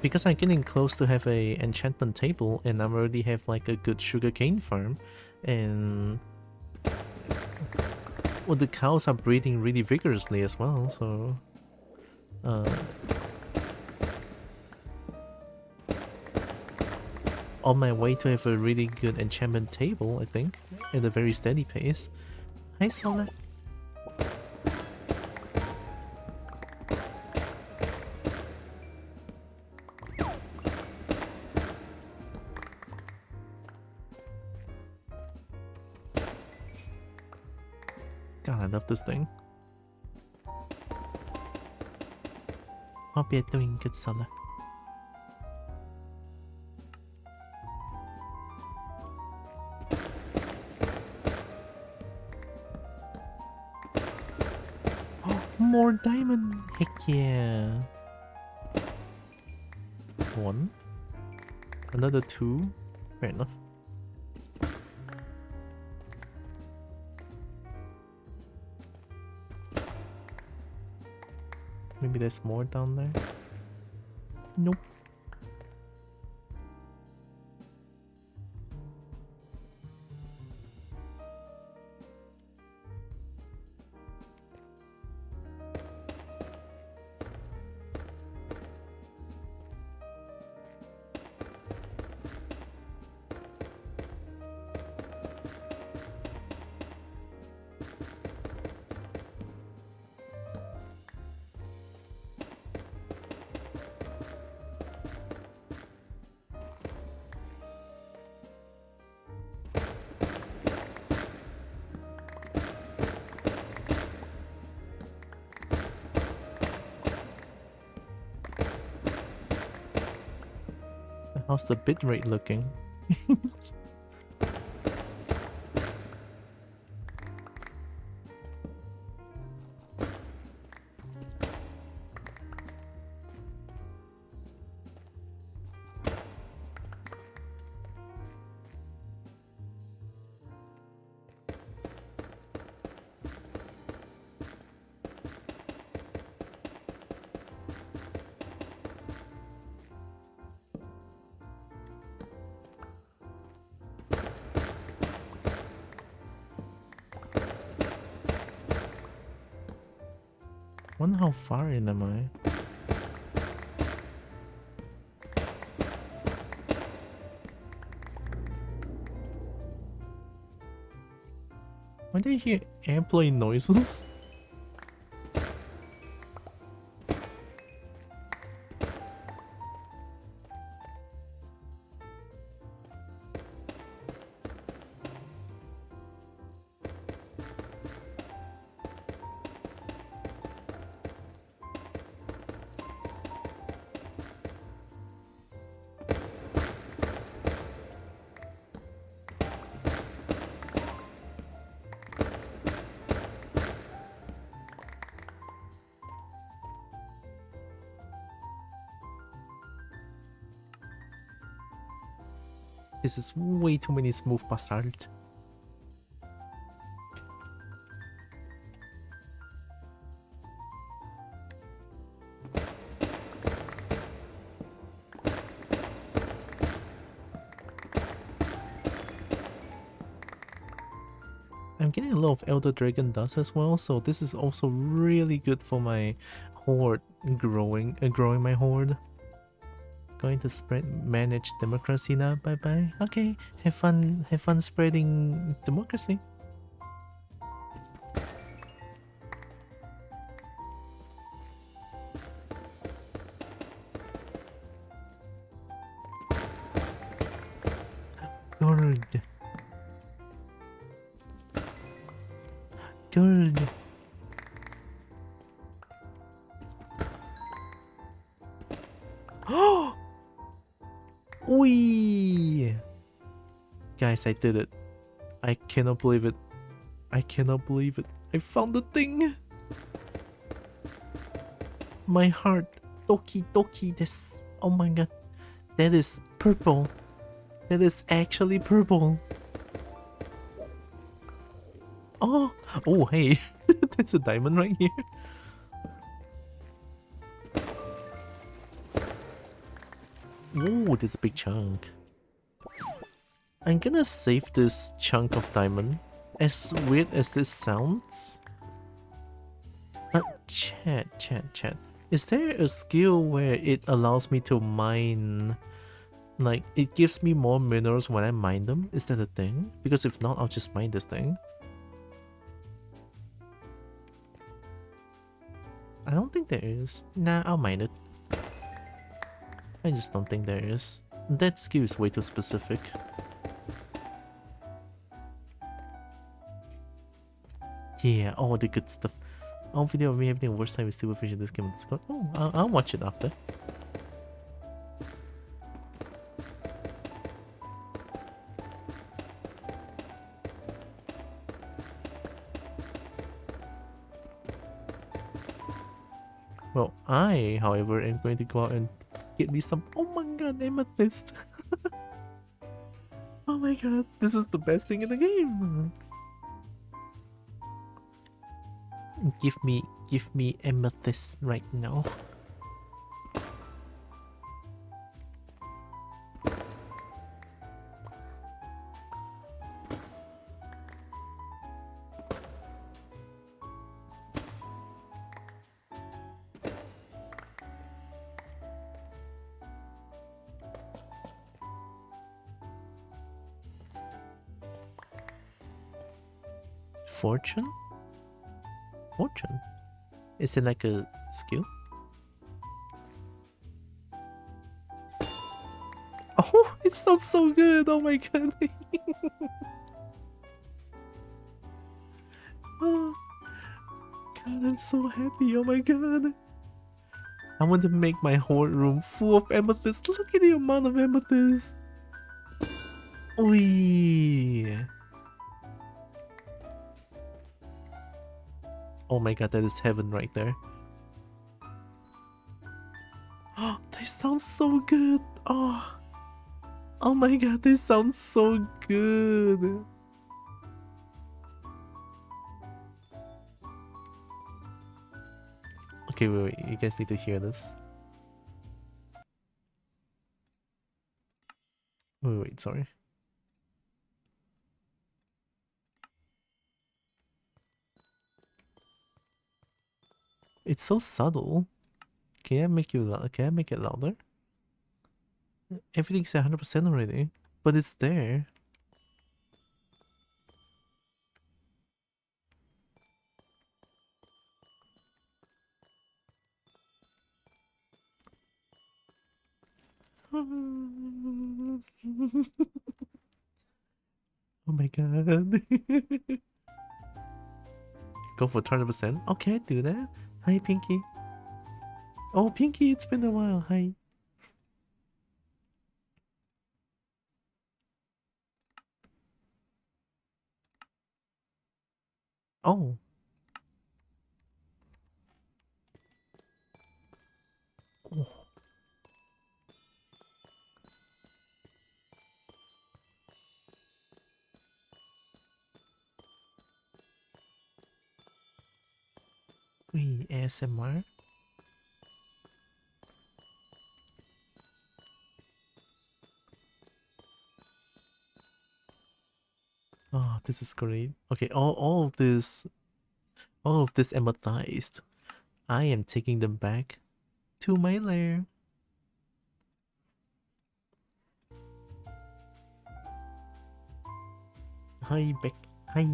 Speaker 1: Because I'm getting close to have a enchantment table, and I already have like a good sugarcane farm, and well, the cows are breeding really vigorously as well. So, on my way to have a really good enchantment table, I think, at a very steady pace. Hi, Solar. God, I love this thing. Hope you're doing good, Solar. More diamond! Heck yeah! 1. Another 2. Fair enough. Maybe there's more down there? Nope. How's the bitrate looking? Wonder how far in am I? Why do I hear airplane noises? This is way too many smooth basalt. I'm getting a lot of Elder Dragon dust as well, so this is also really good for my horde growing my horde. Going to manage democracy now. Bye bye. Okay, have fun spreading democracy. Good. Good. Oh! Wee! Guys, I did it. I cannot believe it. I cannot believe it. I found the thing! My heart. Doki doki desu. Oh my god. That is purple. That is actually purple. Oh! Oh, hey. That's a diamond right here. Ooh, that's a big chunk. I'm gonna save this chunk of diamond. As weird as this sounds. But chat. Is there a skill where it allows me to mine? Like, it gives me more minerals when I mine them? Is that a thing? Because if not, I'll just mine this thing. I don't think there is. Nah, I'll mine it. I just don't think there is. That skill is way too specific. Yeah, all the good stuff. All video of me having the worst time with Silverfish in this game on Discord. Oh, I'll watch it after. Well, I, however, am going to go out and get me some. Oh my god, Amethyst! Oh my god, this is the best thing in the game! Give me Amethyst right now. Fortune? Fortune? Is it like a skill? Oh, it sounds so good! Oh my god! Oh, god, I'm so happy! Oh my god! I want to make my whole room full of amethyst. Look at the amount of amethyst! Wee! Oh my god, that is heaven right there. Oh, they sound so good! Oh! Oh my god, this sounds so good! Okay, wait, you guys need to hear this. Wait, sorry. It's so subtle. Can I make can I make it louder? Everything's 100% already, but it's there. Oh my god. Go for 200%? Okay, do that. Hi, Pinky. Oh, Pinky, it's been a while. Hi. Oh. Oh. Wait, ASMR? Oh, this is great. Okay, all of this amethyst. I am taking them back to my lair. Hi, Beck. Hi.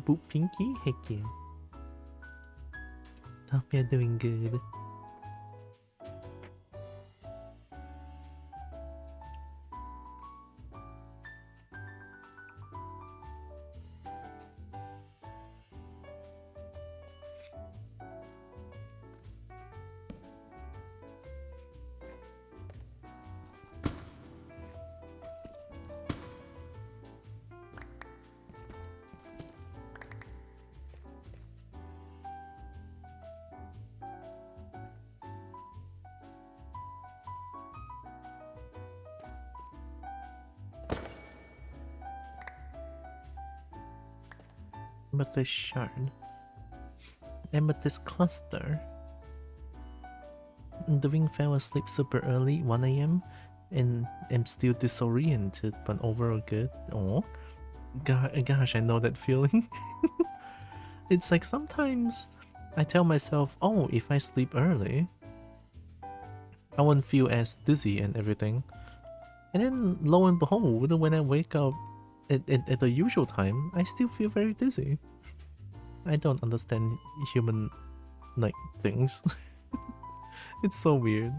Speaker 1: Boop Pinky? Heck yeah. Hope you're doing good. Amethyst shard. Amethyst cluster. The wing fell asleep super early, 1 a.m. and am still disoriented, but overall good. Oh, gosh, I know that feeling. It's like sometimes I tell myself, oh, if I sleep early, I won't feel as dizzy and everything. And then lo and behold, when I wake up at the usual time, I still feel very dizzy. I don't understand human like things. It's so weird.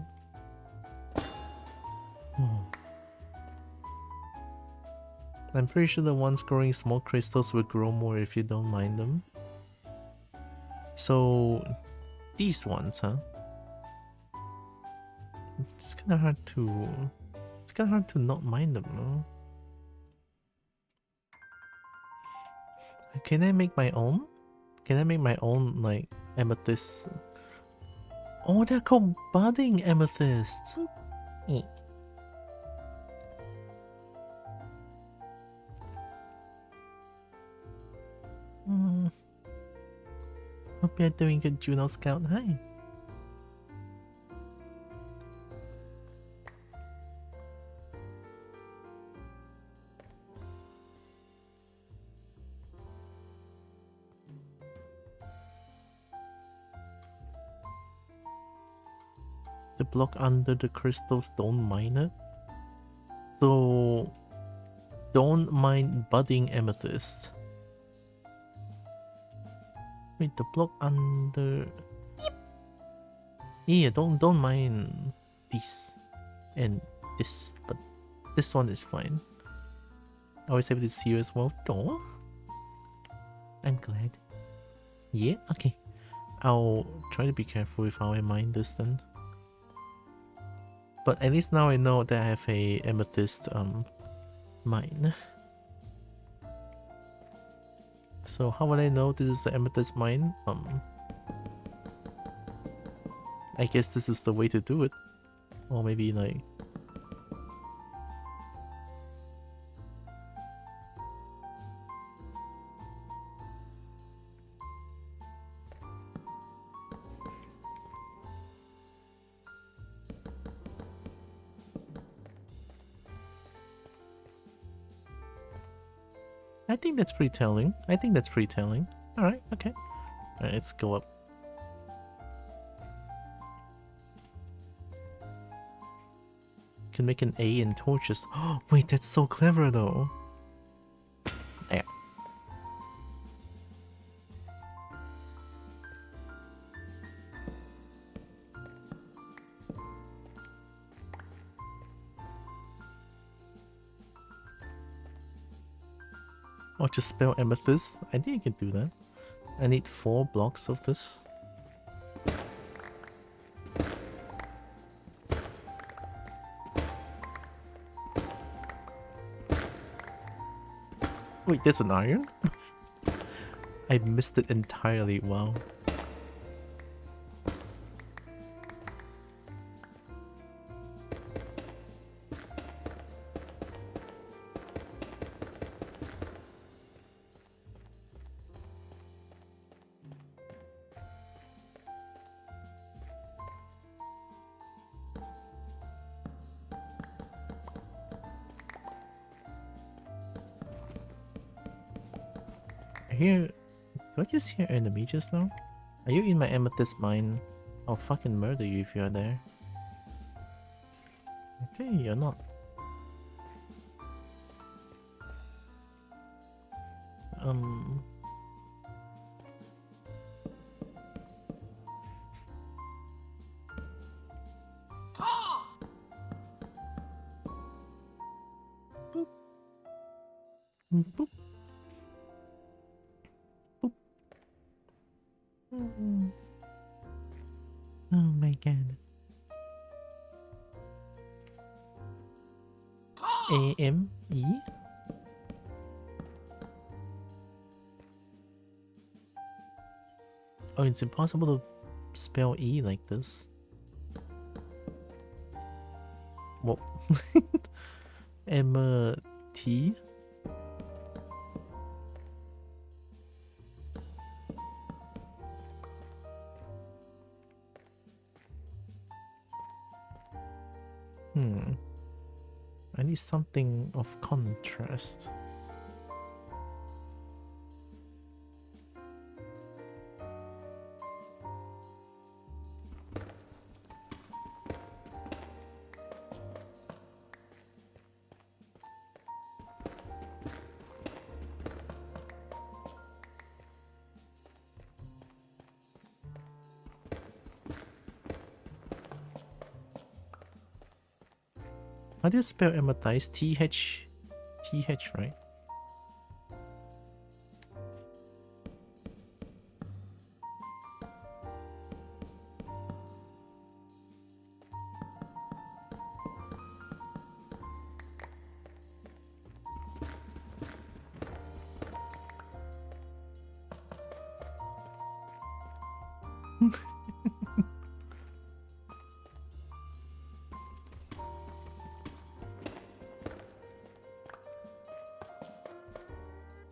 Speaker 1: I'm pretty sure the ones growing small crystals will grow more if you don't mind them. So these ones, huh? It's kinda hard to not mind them, no? Can I make my own? Can I make my own like amethyst? Oh, they're called budding amethysts. Hope you're doing good, Juno Scout. Hi. The block under the crystals don't mine it. So don't mine budding amethyst. Wait, the block under. Yeah, don't mine this and this, but this one is fine. I always have this here as well. Oh, I'm glad. Yeah, okay. I'll try to be careful with how I mine this then. But at least now I know that I have a amethyst mine. So how would I know this is the amethyst mine? I guess this is the way to do it. Or maybe like... I think that's pretty telling. I think that's pretty telling. Alright, okay. Alright, let's go up. Can make an A in torches. Oh, wait, that's so clever though. Yeah. Or just spell Amethyst. I think I can do that. I need 4 blocks of this. Wait, there's an iron? I missed it entirely, wow. Do I just hear enemy just now? Are you in my amethyst mine? I'll fucking murder you if you're there. Okay, you're not. Boop. Boop. Boop. Oh my god. A-M-E? Oh, it's impossible to spell E like this. Whoa. M-T? I need something of contrast. How do you spell amethyst? T-H... T-H, right?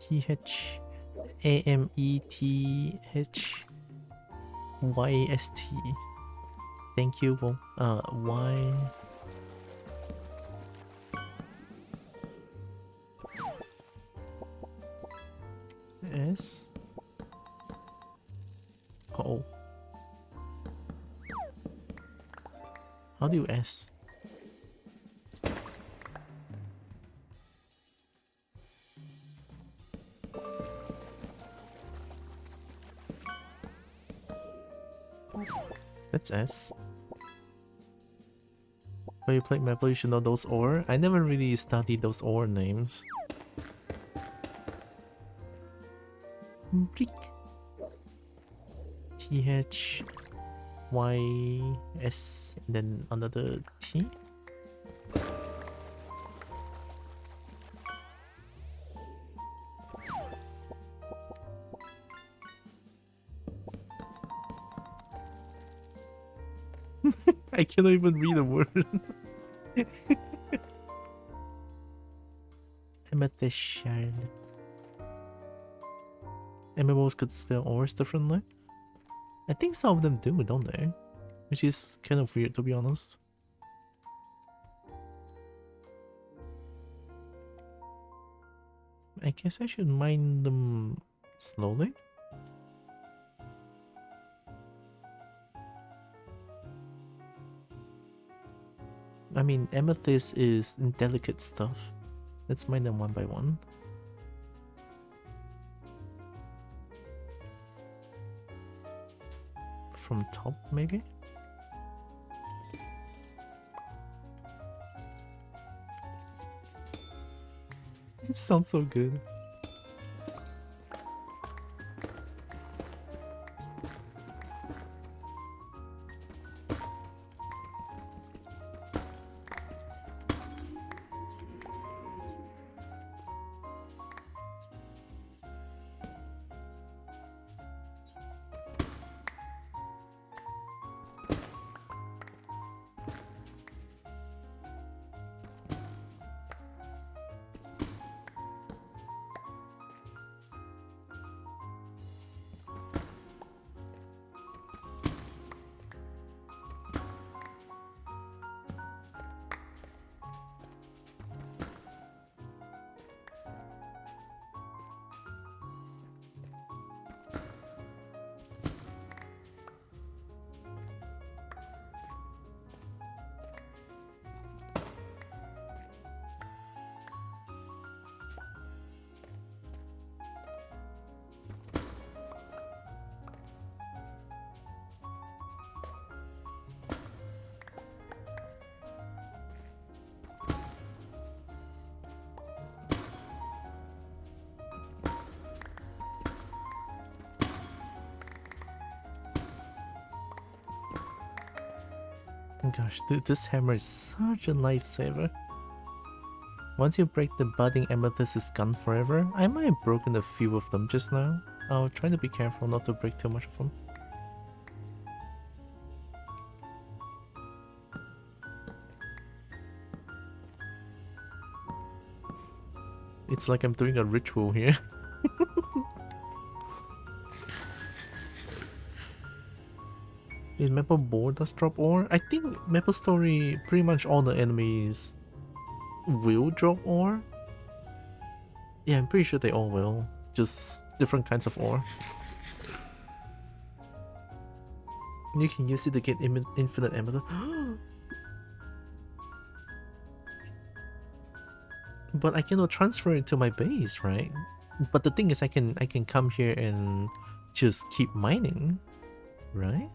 Speaker 1: T-H-A-M-E-T-H-Y-S-T. Thank you, Y... S... Oh. How do you S? That's S. When you play Maple, you should know those ore. I never really studied those ore names. Brick. T-H... Y-S... and then another T? I cannot even read a word. Amethyst shard. MMOs could spell ores differently? I think some of them do, don't they? Which is kind of weird, to be honest. I guess I should mine them slowly? I mean, amethyst is delicate stuff. Let's mine them one by one. From top, maybe? It sounds so good. Gosh, this hammer is such a lifesaver. Once you break the budding amethyst, is gone forever. I might have broken a few of them just now. I'll try to be careful not to break too much of them. It's like I'm doing a ritual here. Is Maple Board does drop ore? I think Maple Story, pretty much all the enemies will drop ore. Yeah, I'm pretty sure they all will. Just different kinds of ore. You can use it to get infinite amethyst. But I cannot transfer it to my base, right? But the thing is, I can come here and just keep mining, right?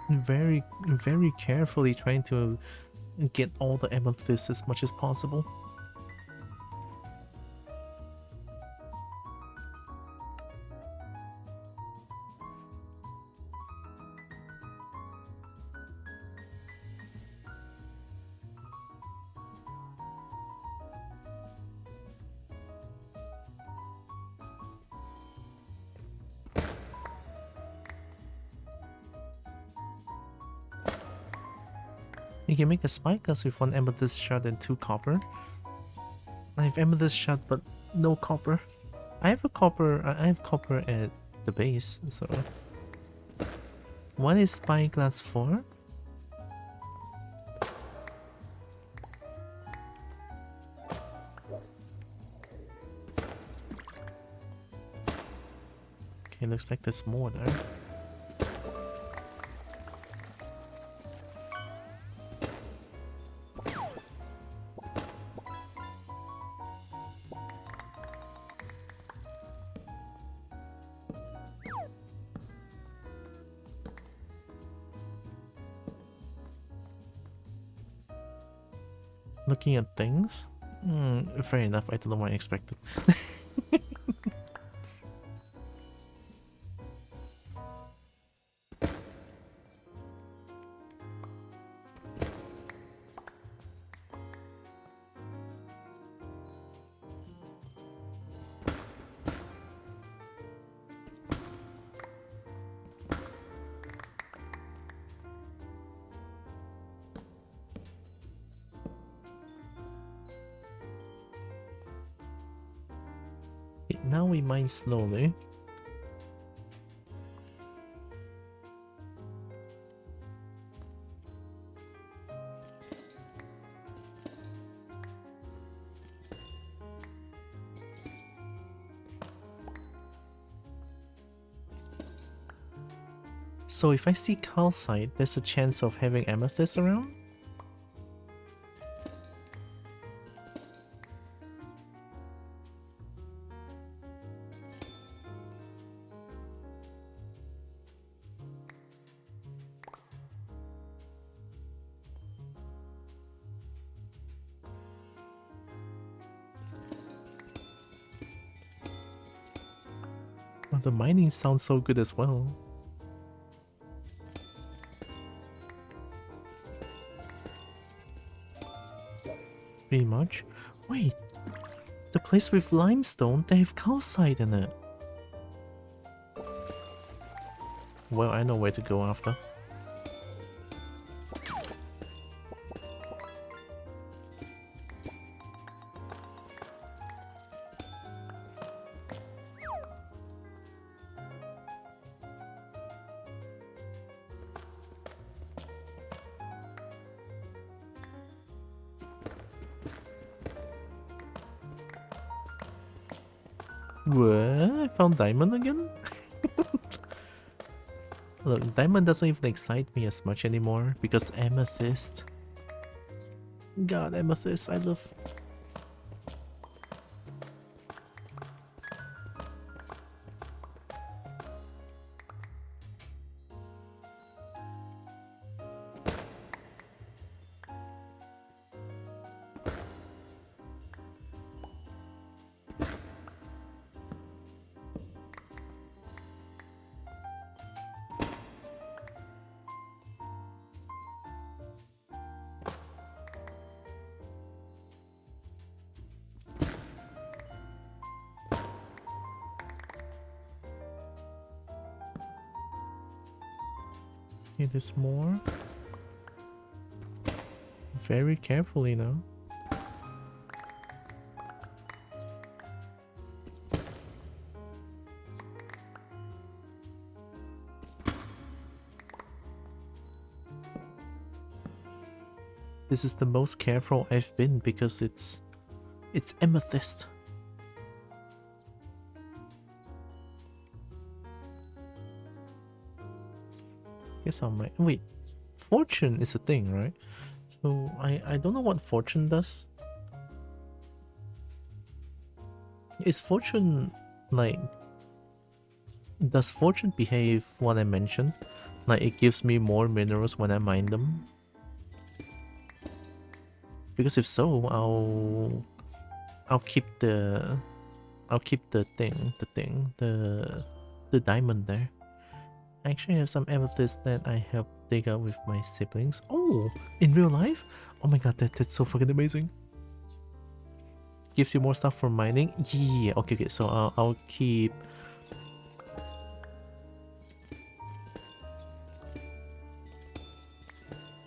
Speaker 1: Very, very carefully trying to get all the amethyst as much as possible. You can make a spyglass with 1 amethyst shard and 2 copper. I have amethyst shard, but No copper. I have a copper. I have copper at the base. So, what is spyglass for? Okay, looks like there's more there. Looking at things? Fair enough, I don't know what I expected. Now we mine slowly. So if I see calcite, there's a chance of having amethyst around? Oh, the mining sounds so good as well. Pretty much. Wait, the place with limestone, they have calcite in it. Well, I know where to go after. What? I found diamond again? Look, diamond doesn't even excite me as much anymore because amethyst. God, amethyst, I love. Okay, there's more. Very carefully now. This is the most careful I've been because it's amethyst. Guess I might wait. Fortune is a thing, right? So I don't know what fortune does. Is fortune like, does fortune behave what I mentioned? Like it gives me more minerals when I mine them? Because if so, I'll keep the diamond there. I actually have some amethyst that I helped dig out with my siblings. Oh, in real life? Oh my god, that's so fucking amazing. Gives you more stuff for mining? Yeah, okay, so I'll keep...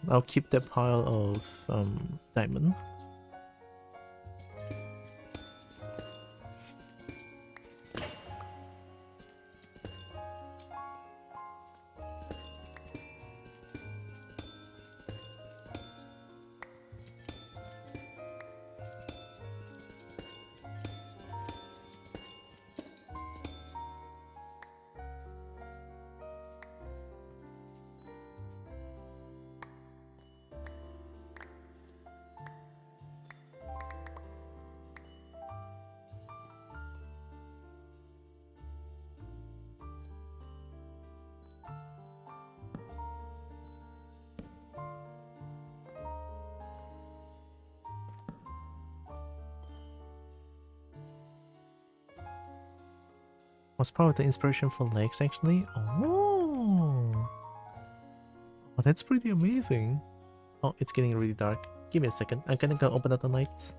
Speaker 1: I'll keep that pile of diamond. Was part of the inspiration for legs actually? Oh, oh, that's pretty amazing. Oh, it's getting really dark. Give me a second. I'm gonna go open up the lights.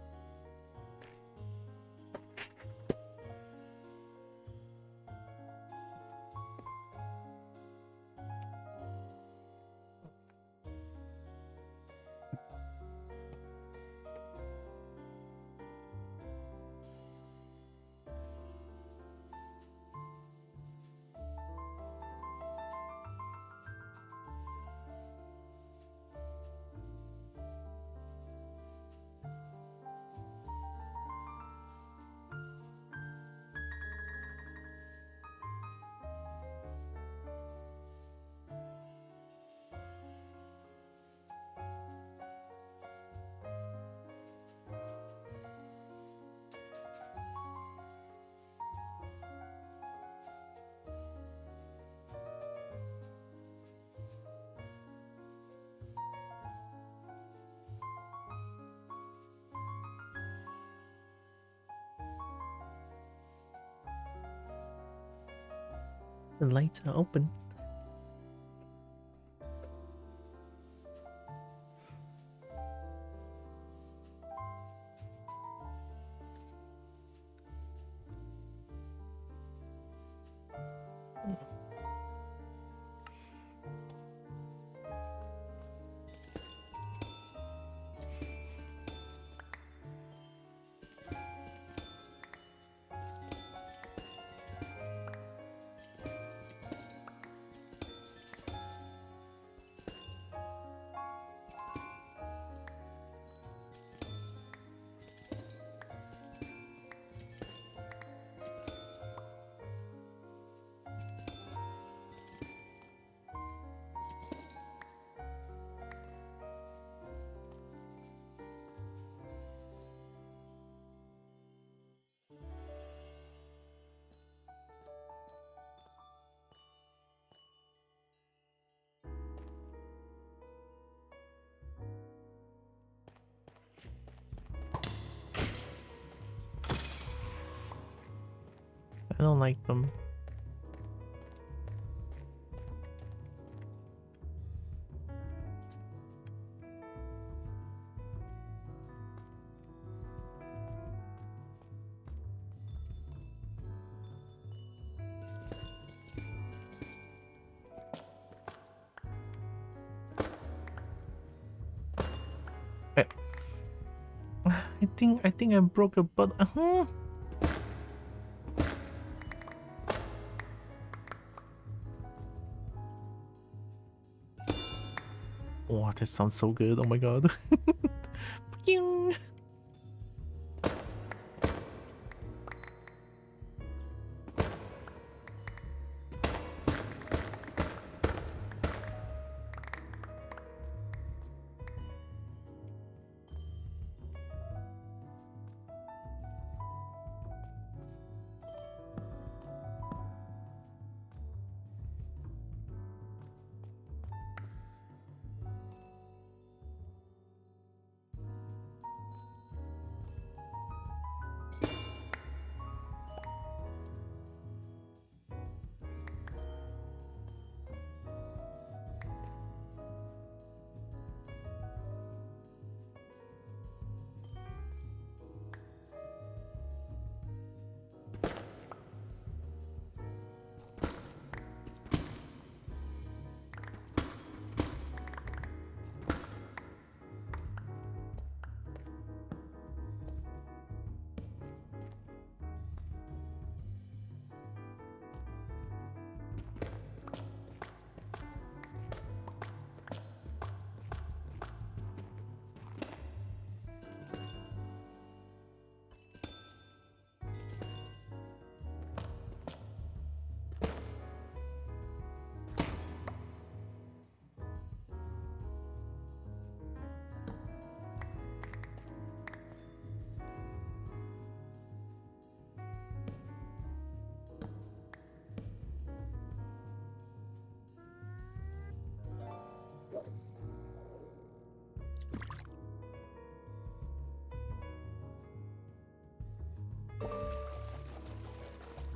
Speaker 1: The lights are open. I don't like them. I, I think I broke a butt. Oh, that sounds so good. Oh my god. Pew!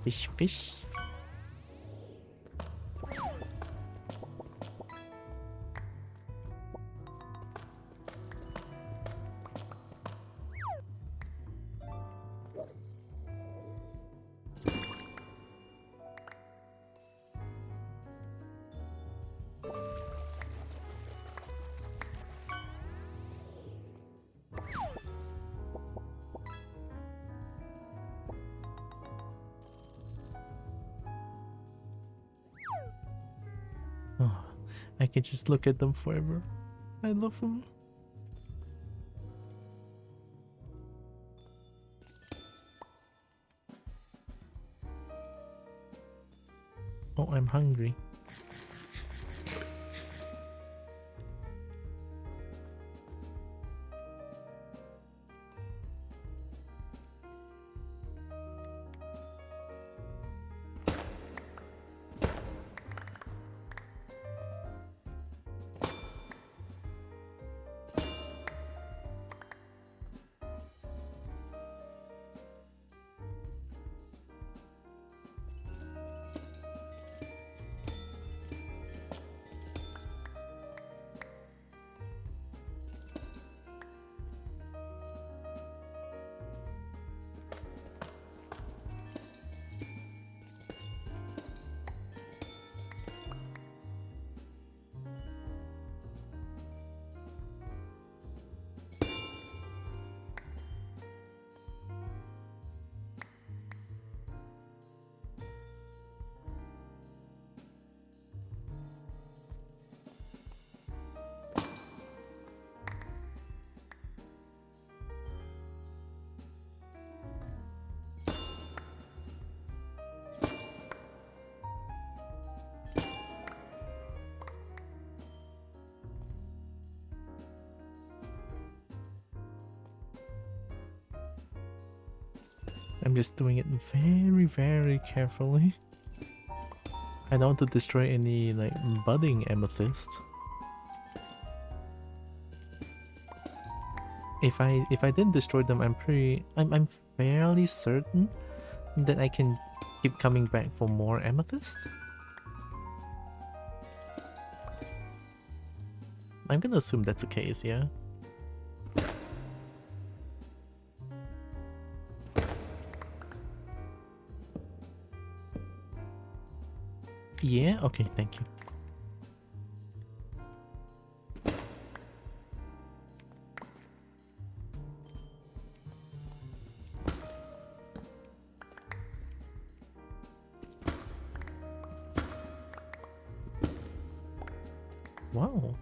Speaker 1: Fish, fish. Oh, I can just look at them forever. I love them. Oh, I'm hungry. I'm just doing it very, very carefully. I don't want to destroy any like budding amethyst. If I didn't destroy them, I'm fairly certain that I can keep coming back for more amethyst. I'm gonna assume that's the case, yeah. Yeah, okay, thank you. Wow.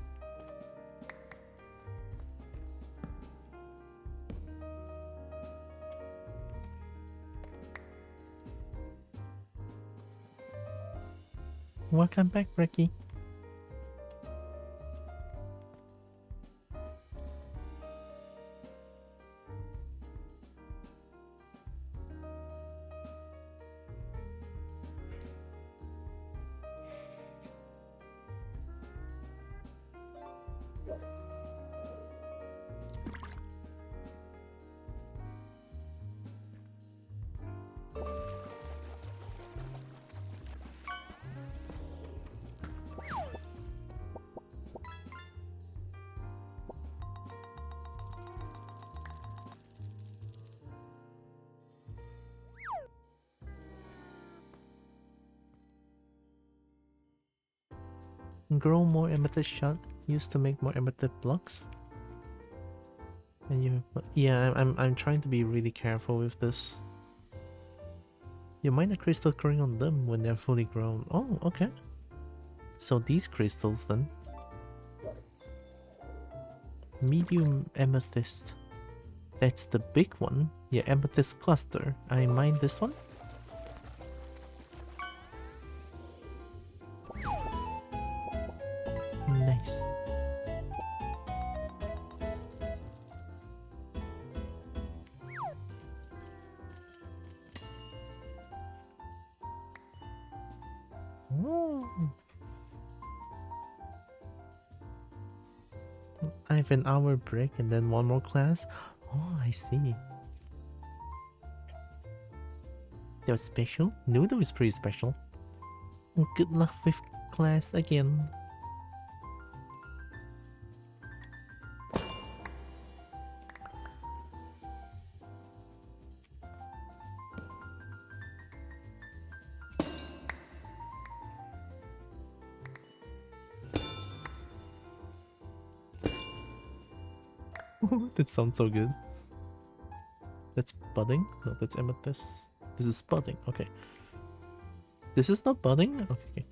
Speaker 1: Welcome back, Ricky. Grow more amethyst shot used to make more amethyst blocks. And you, yeah, I'm trying to be really careful with this. You mine a crystal growing on them when they're fully grown. Oh, okay. So these crystals then. Medium amethyst. That's the big one. Yeah, amethyst cluster. I mine this one. Nice. Oh. I have an hour break and then one more class. Oh, I see. That was special? Noodle is pretty special. And good luck with class again. That sounds so good. That's budding? No, that's amethyst. This is budding. Okay. This is not budding? Okay.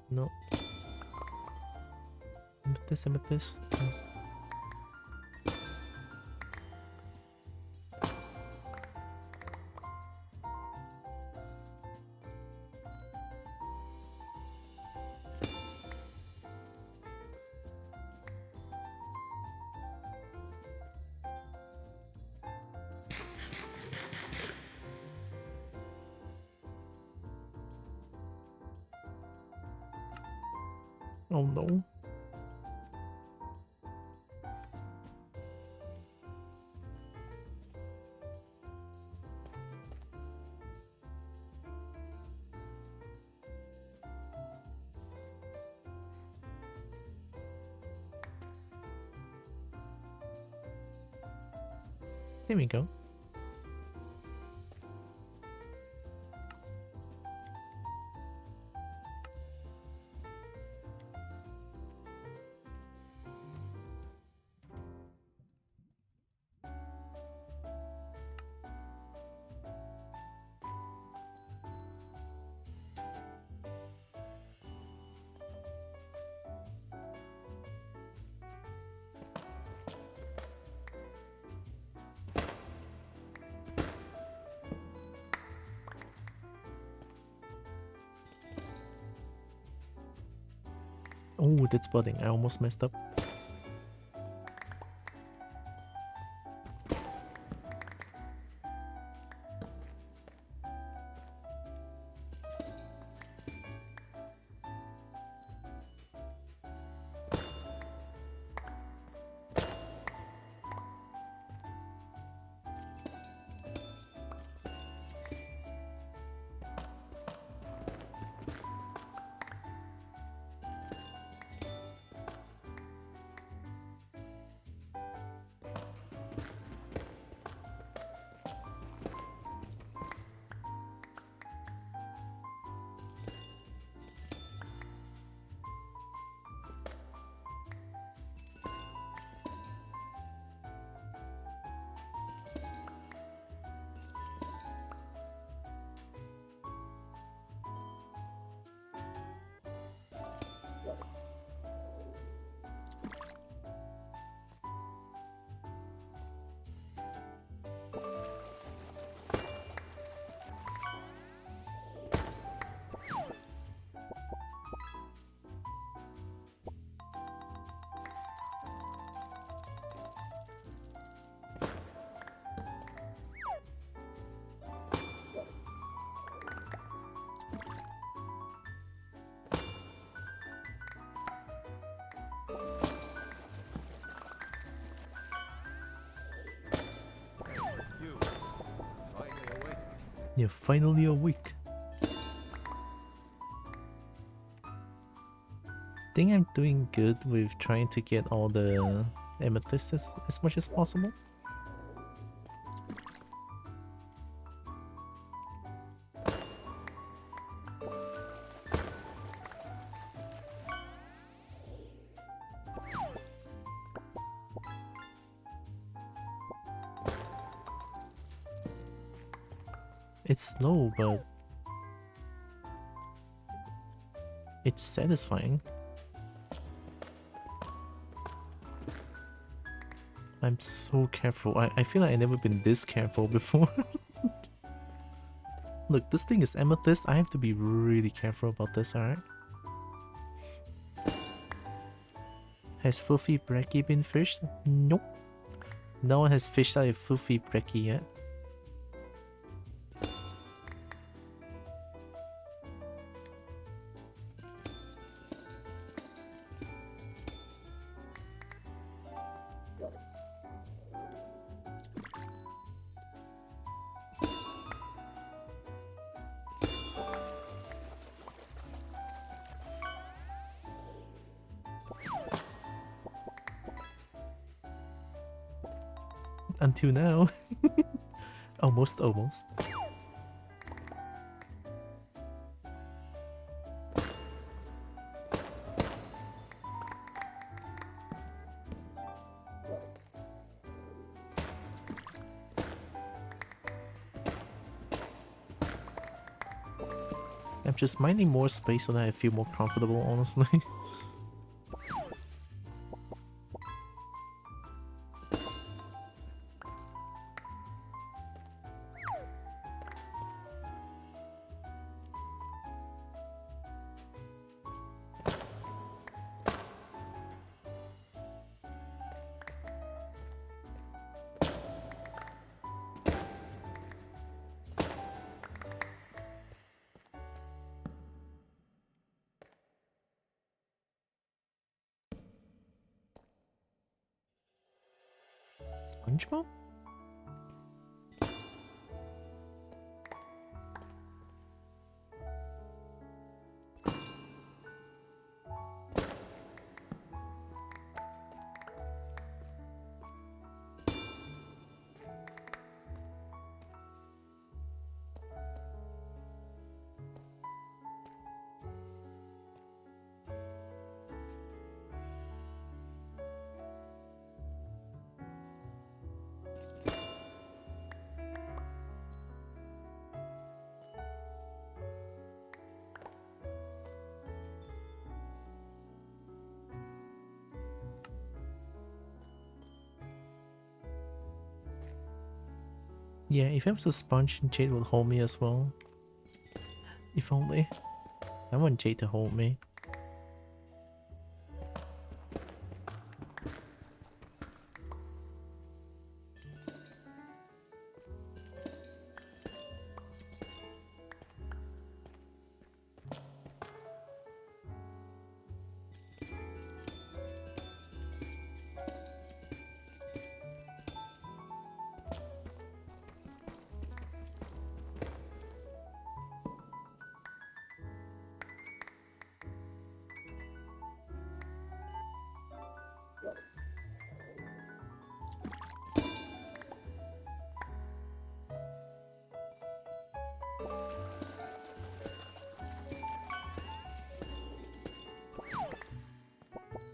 Speaker 1: No. Amethyst, amethyst. Oh no. There we go. Oh, that's budding. I almost messed up.
Speaker 2: You, finally awake.
Speaker 1: You're finally awake. Think I'm doing good with trying to get all the amethysts as much as possible. It's slow, but it's satisfying. I'm so careful. I feel like I've never been this careful before. Look, this thing is amethyst. I have to be really careful about this, alright? Has Fluffy Brekkie been fished? Nope. No one has fished out a Fluffy Brekkie yet. until now. Almost. I'm just minding more space so that I feel more comfortable, honestly. SpongeBob? Yeah, if I was a sponge, Jade would hold me as well. If only. I want Jade to hold me.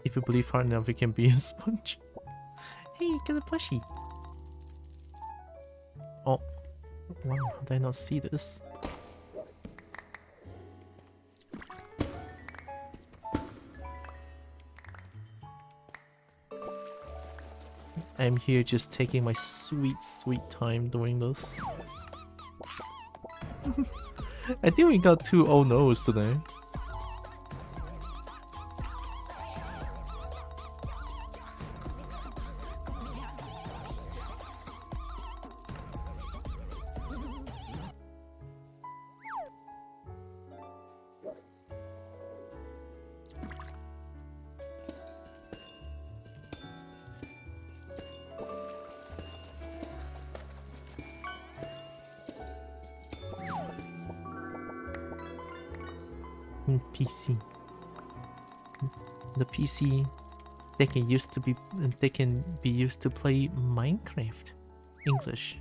Speaker 1: If you believe hard enough, you can be a sponge. Hey, get a plushie. Oh, wow, how did I not see this? I'm here just taking my sweet time doing this. I think we got 2 oh no's today. PC. The PC they can be used to play Minecraft English.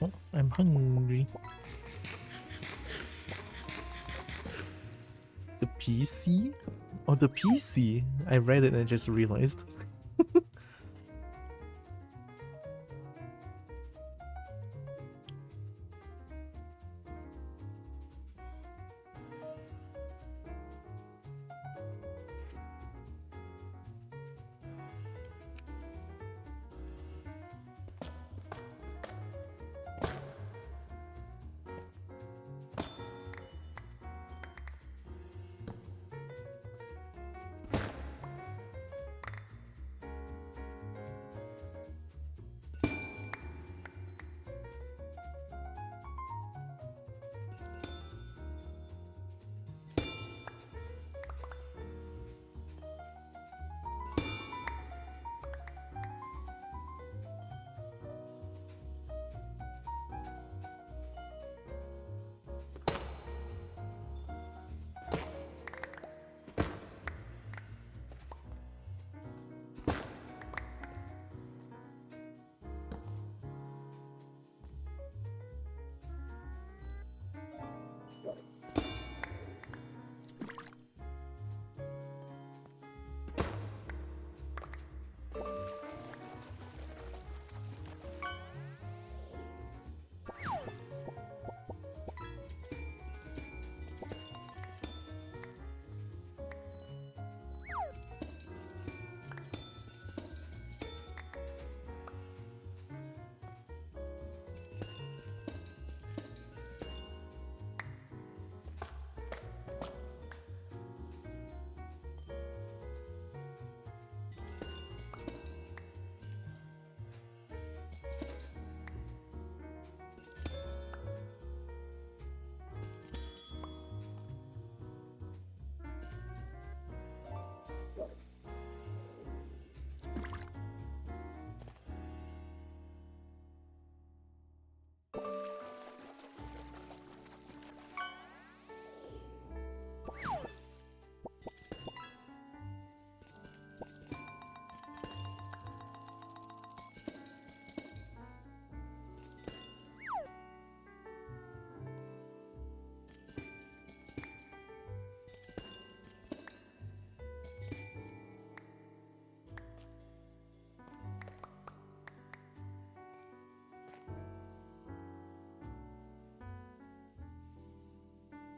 Speaker 1: Oh, I'm hungry. The PC? Oh, the PC. I read it and I just realized.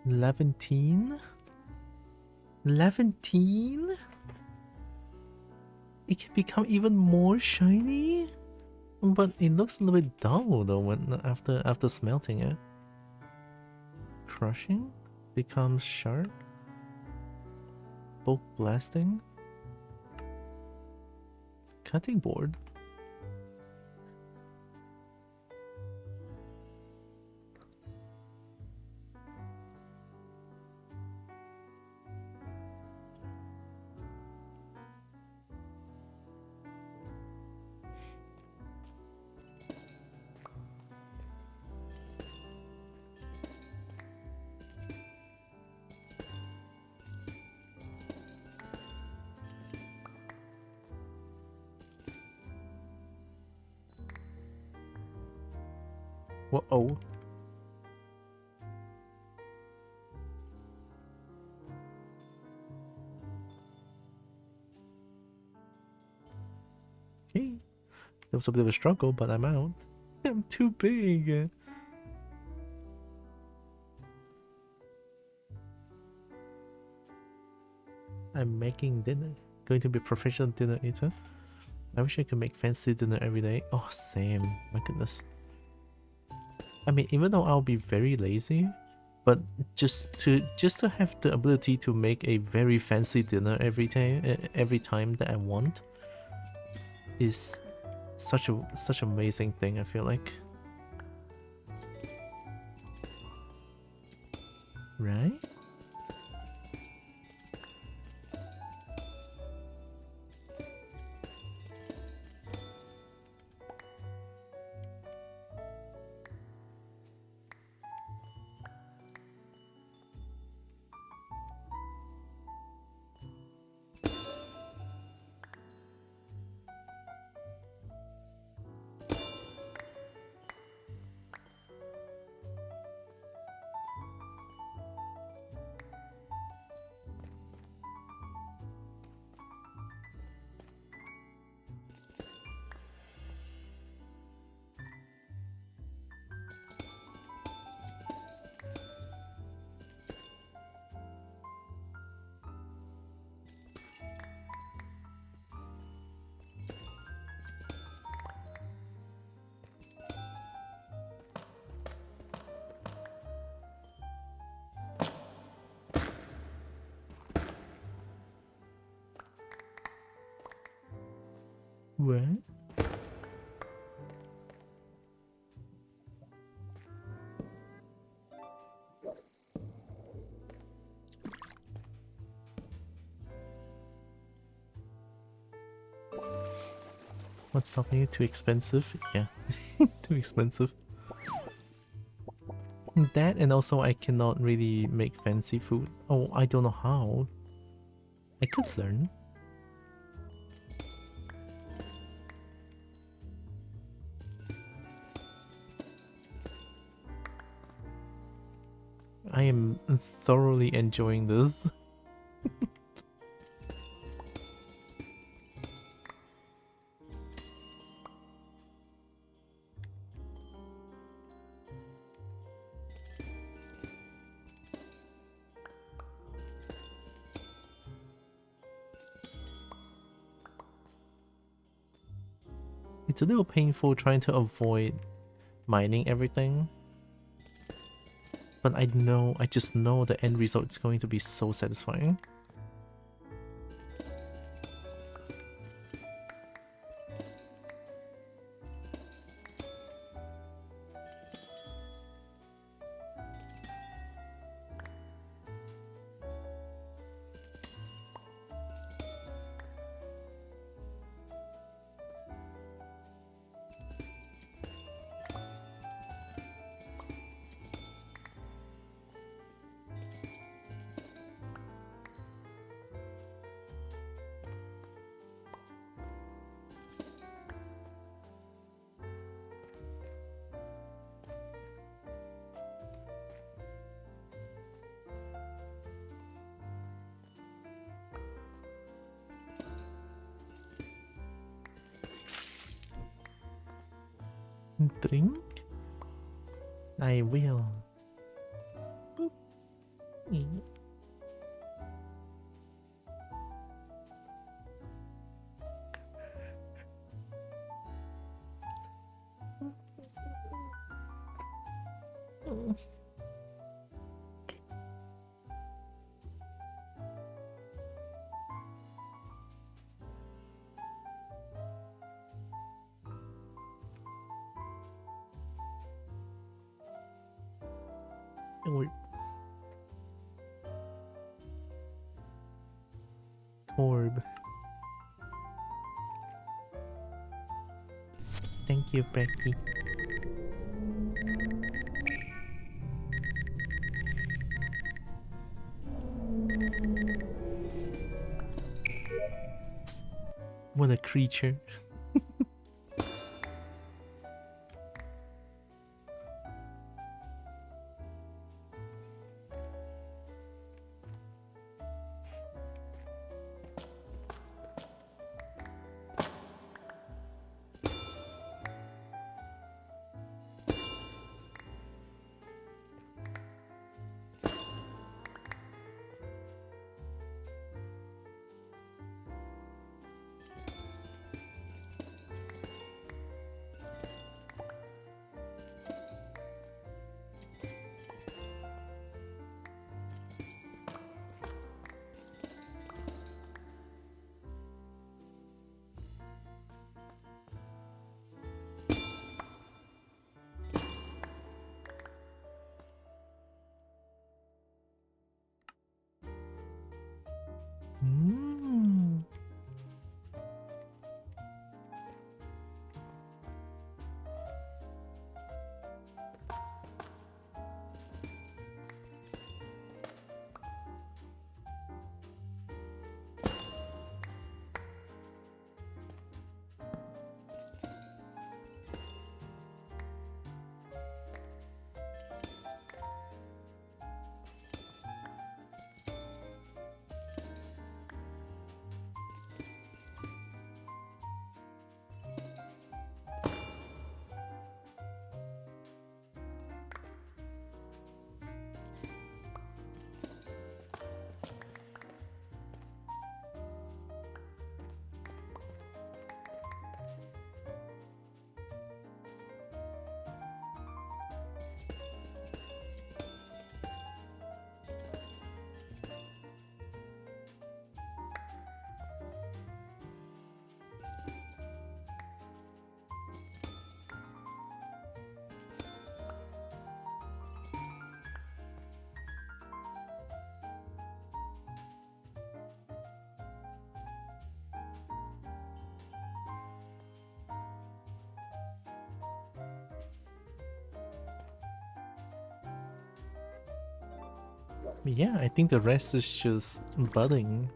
Speaker 1: Levantine? Levantine? It can become even more shiny? But it looks a little bit dull though when after smelting it. Crushing becomes sharp. Bulk blasting. Cutting board. Whoa. Okay. It was a bit of a struggle, but I'm out. I'm too big. I'm making dinner. Going to be a professional dinner eater. I wish I could make fancy dinner every day. Oh, same. My goodness. I mean, even though I'll be very lazy, but just to have the ability to make a very fancy dinner every time that I want is such amazing thing, I feel like. Right? What? What's stopping you? Too expensive? Yeah. Too expensive. That, and also I cannot really make fancy food. Oh, I don't know how. I could learn. I am thoroughly enjoying this. It's a little painful trying to avoid mining everything. But I just know the end result is going to be so satisfying. Drink? I will. Orb. Thank you, Becky. What a creature. Yeah, I think the rest is just budding.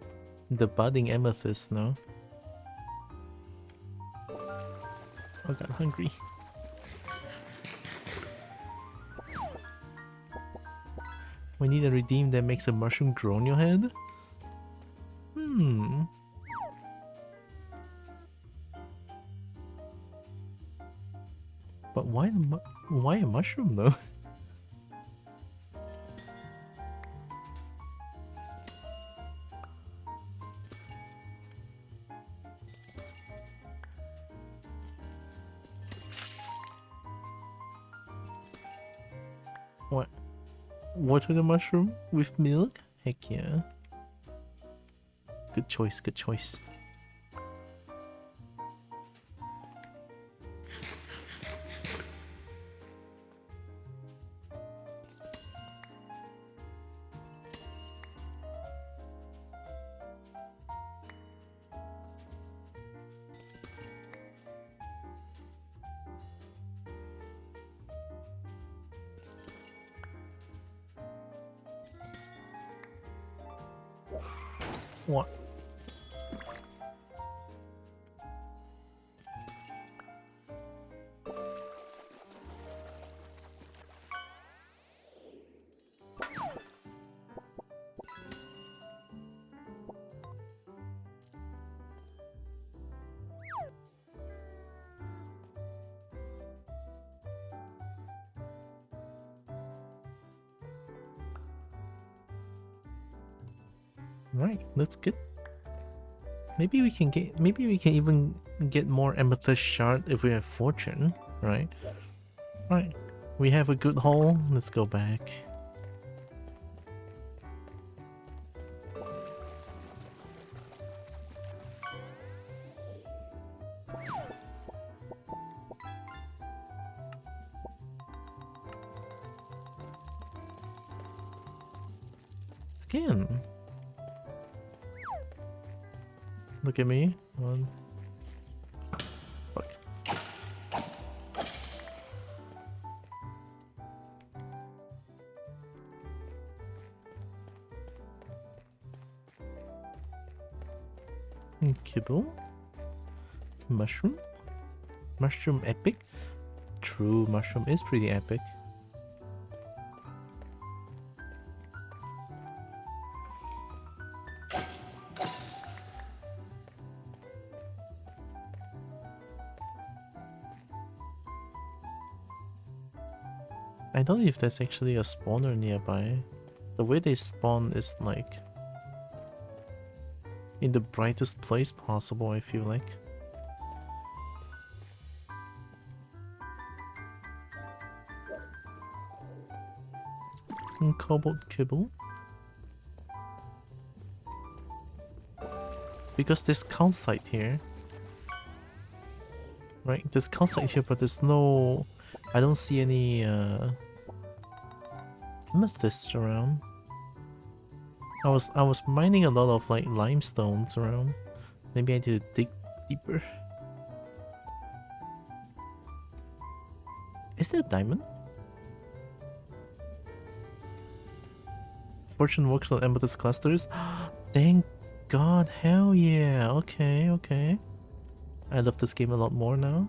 Speaker 1: The budding amethyst, no? I got hungry. We need a redeem that makes a mushroom grow on your head? Hmm. But why a mushroom though? What? Water the mushroom with milk? Heck yeah. Good choice, good choice. What? Right, that's good. Maybe we can even get more amethyst shard if we have fortune, right? Right. We have a good haul. Let's go back. Again. Look at me. One. Fuck. Kibble. Mushroom. Mushroom epic. True, mushroom is pretty epic. I don't know if there's actually a spawner nearby. The way they spawn is like in the brightest place possible, I feel like. Cobalt kibble. Because there's calcite here. Right, there's calcite here, but there's no... I don't see any amethyst around. I was mining a lot of like limestones around. Maybe I need to dig deeper. Is there a diamond? Fortune works on amethyst clusters. Thank God, hell yeah. Okay, okay. I love this game a lot more now.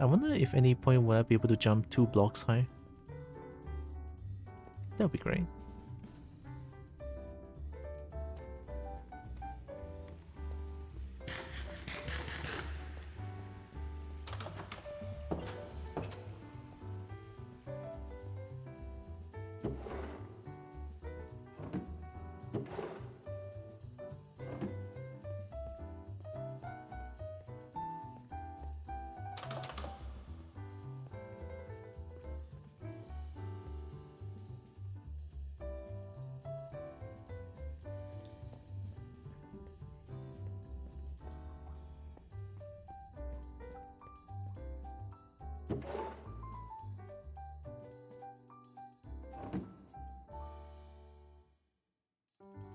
Speaker 1: I wonder if any point will I be able to jump 2 blocks high. That would be great.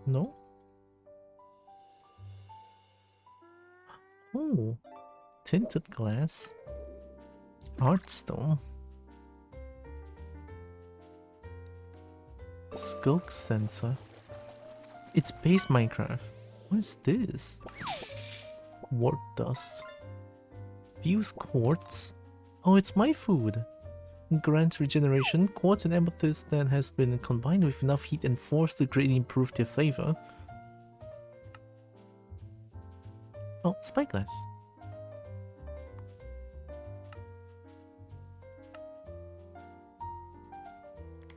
Speaker 1: No? Oh, tinted glass. Heartstone. Skulk sensor. It's base Minecraft. What is this? Wart dust. Fuse quartz. Oh, it's my food. Grants regeneration. Quartz and amethyst that has been combined with enough heat and force to greatly improve their flavor. Oh, spyglass.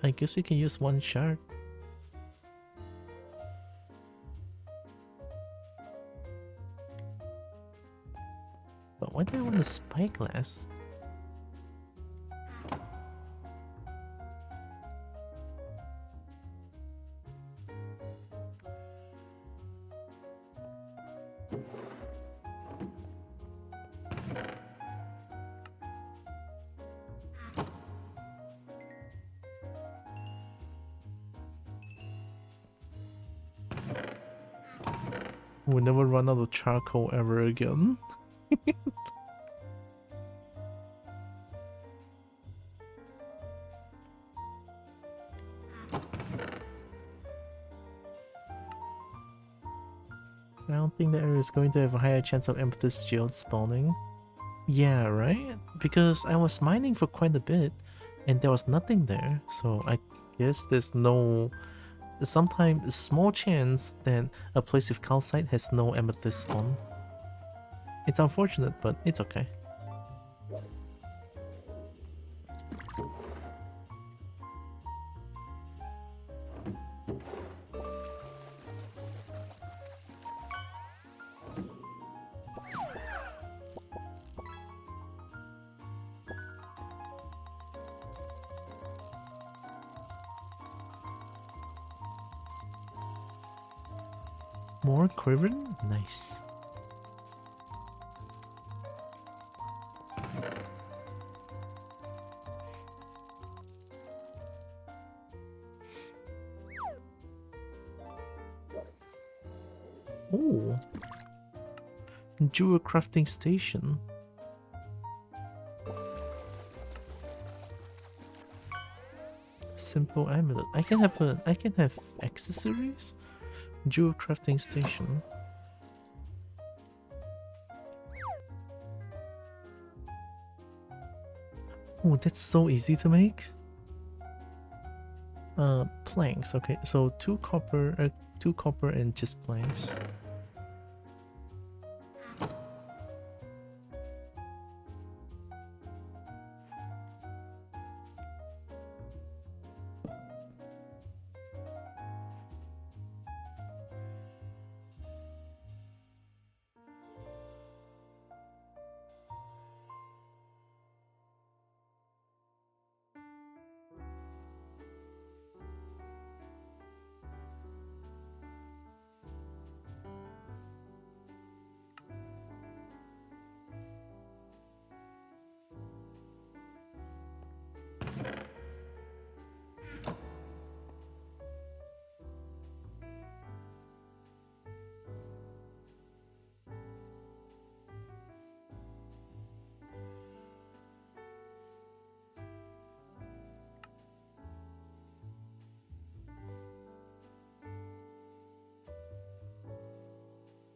Speaker 1: I guess we can use one shard. But why do I want a spyglass? We'll never run out of charcoal ever again. I don't think the area is going to have a higher chance of amethyst geodes spawning. Yeah, right? Because I was mining for quite a bit and there was nothing there, so I guess there's no... Sometimes a small chance that a place with calcite has no amethyst spawn. It's unfortunate, but it's okay. More quivering? Nice. Oh, jewel crafting station. Simple amulet. I can have accessories. Jewel crafting station. Oh, that's so easy to make. Planks. Okay, so two copper and just planks.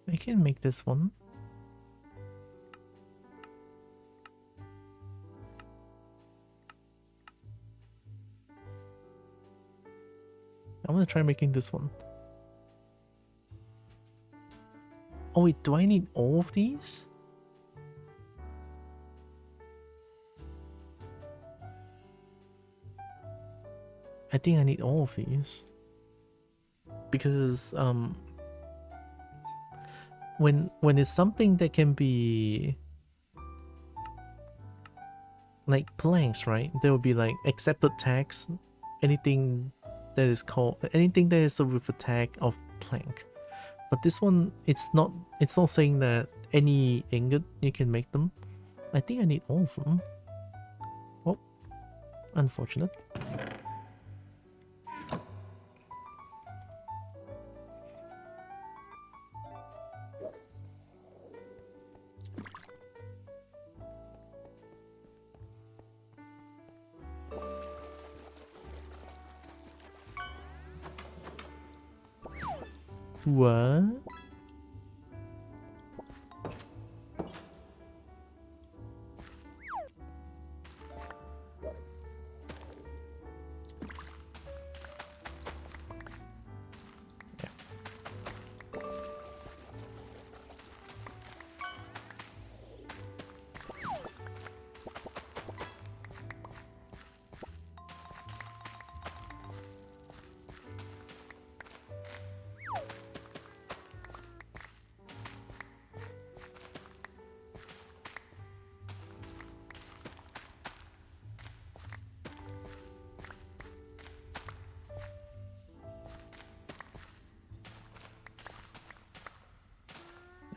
Speaker 1: I can make this one. I'm gonna try making this one. Oh wait, do I need all of these? I think I need all of these. Because when it's something that can be like planks, right? There will be like accepted tags, anything that is with a tag of plank. But this one, it's not saying that any ingot you can make them. I think I need all of them. Oh, unfortunate. What?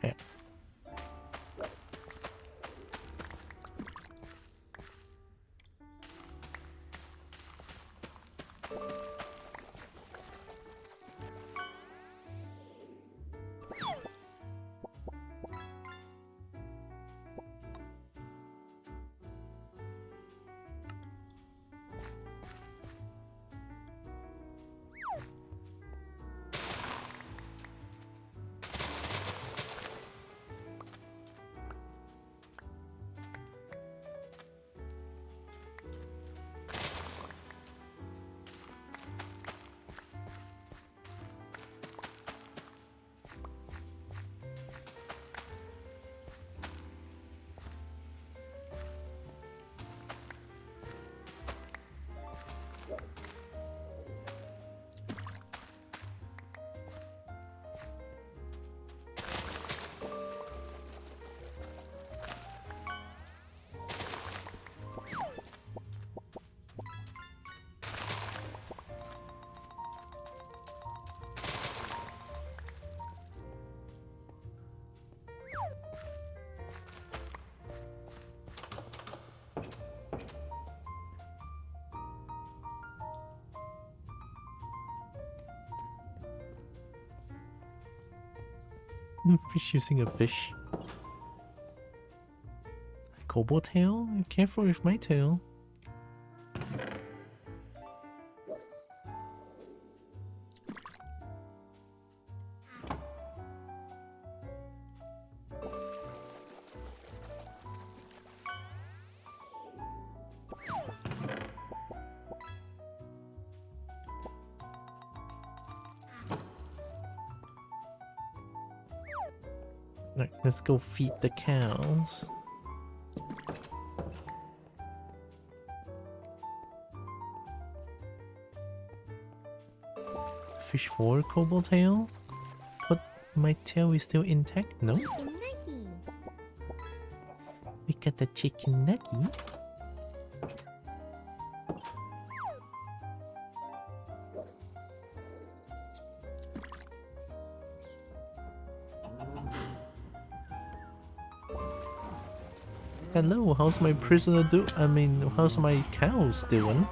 Speaker 1: Yeah. Fish using a fish. Kobo tail? Careful with my tail. Right, let's go feed the cows. Fish for Kobo tail? But my tail is still intact? No?
Speaker 3: Chicken nuggy.
Speaker 1: We got the chicken nugget. Hello, how's my prisoner how's my cows doing?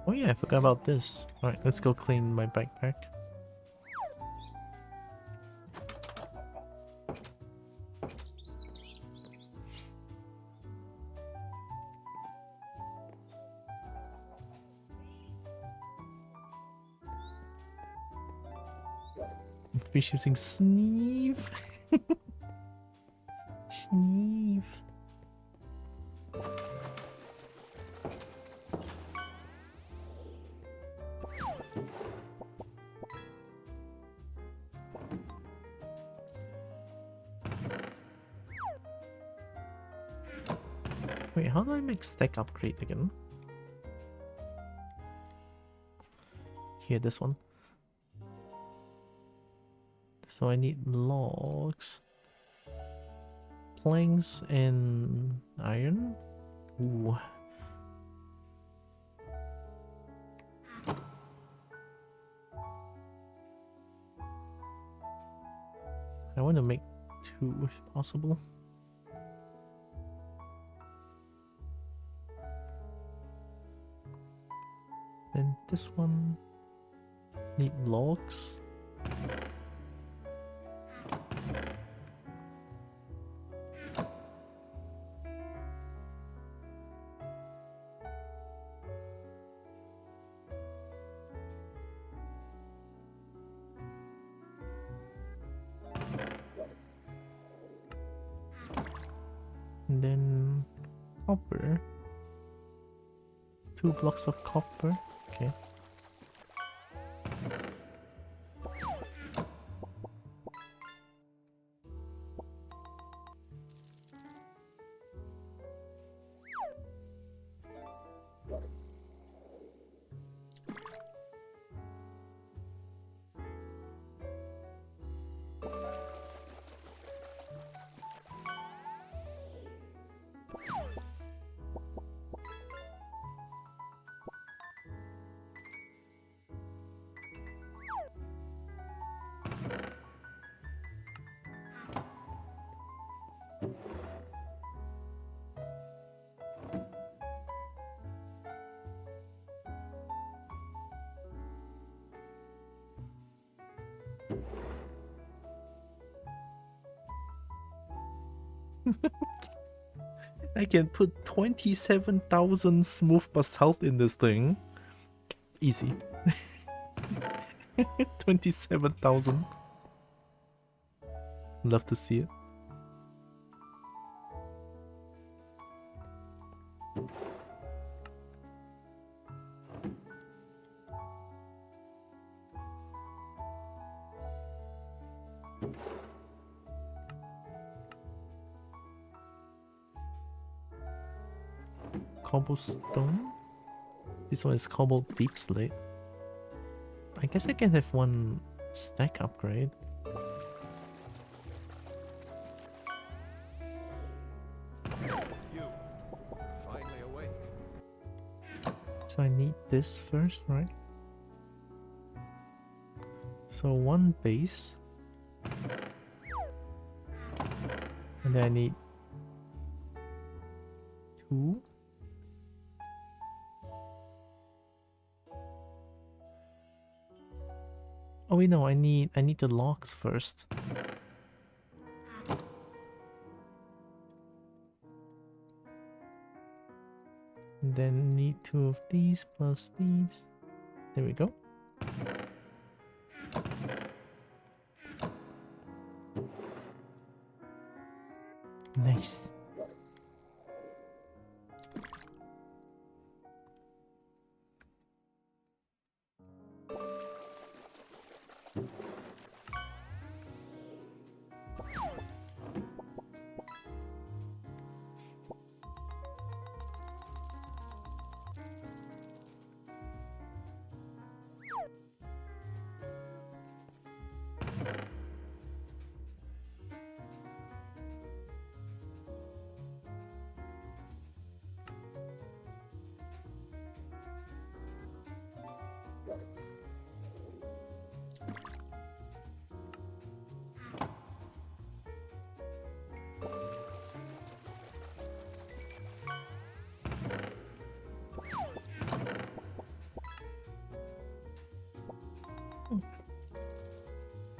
Speaker 1: Oh yeah, I forgot about this. Alright, let's go clean my backpack. Fish using Sneeve. Sneeve. Wait, how do I make stack upgrade again? Here, this one. So I need logs, planks, and iron. Ooh. I want to make 2 if possible. Then this one need logs. And then copper. 2 blocks of copper. Okay. I can put 27,000 smooth basalt in this thing. Easy. 27,000. Love to see it. Cobblestone. This one is cobble deep slate. I guess I can have 1 stack upgrade.
Speaker 2: You, finally awake.
Speaker 1: So I need this first, right? So 1 base. And then I need 2. Oh wait, no, I need the logs first. And then need 2 of these plus these. There we go. Nice.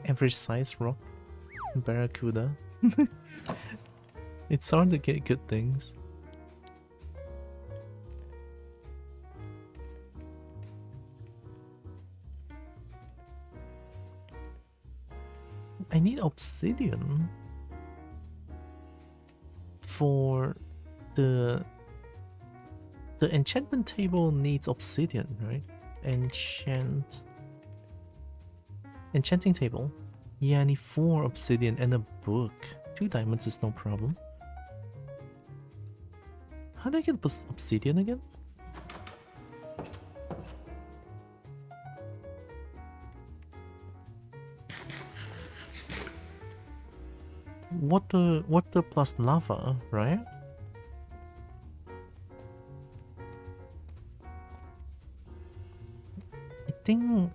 Speaker 1: Average size rock. Barracuda. It's hard to get good things. I need obsidian for the enchantment table needs obsidian, right? Enchanting table. Yeah, I need 4 obsidian and a book. 2 diamonds is no problem. How do I get obsidian again? Water plus lava, right?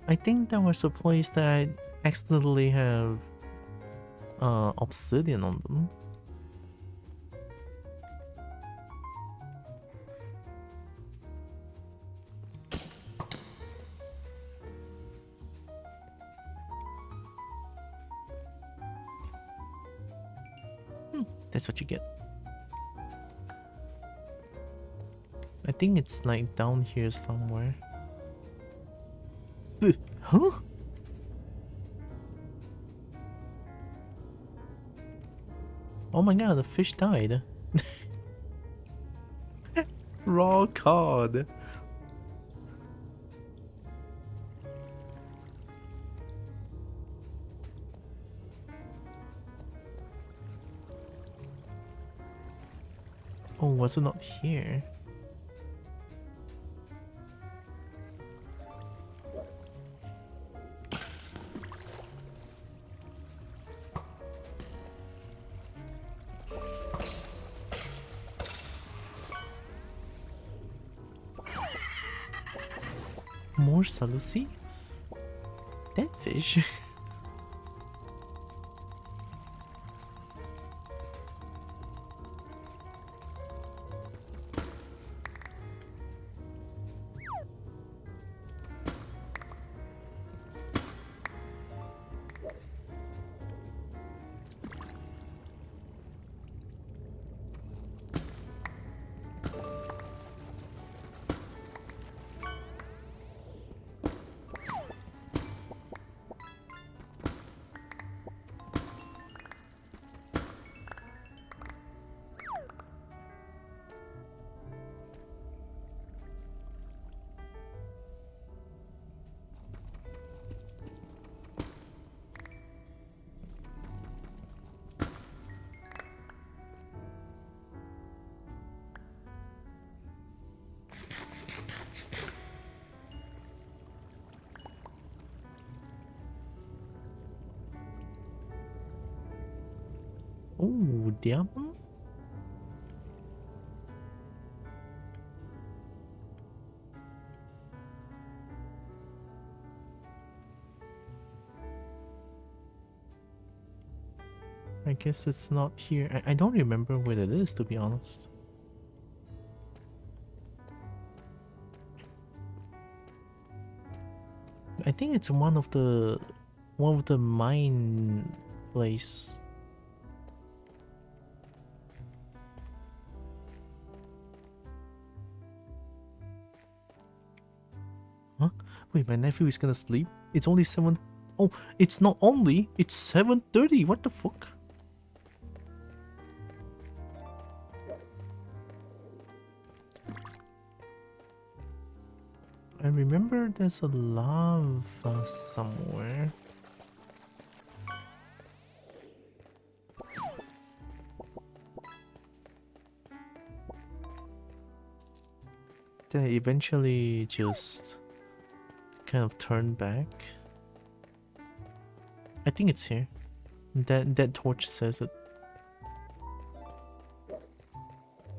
Speaker 1: I think there was a place that I accidentally have obsidian on them. That's what you get. I think it's like down here somewhere. Huh? Oh my god, the fish died. Raw cod. Oh, was it not here? More Salusi? Dead fish? Oh, diamond? I guess it's not here. I don't remember where it is, to be honest. I think it's one of the mine place. Huh? Wait, my nephew is gonna sleep? It's only 7. Oh, it's not only, it's 7:30. What the fuck? I remember there's a lava somewhere. They eventually just kind of turn back. I think it's here. That torch says it.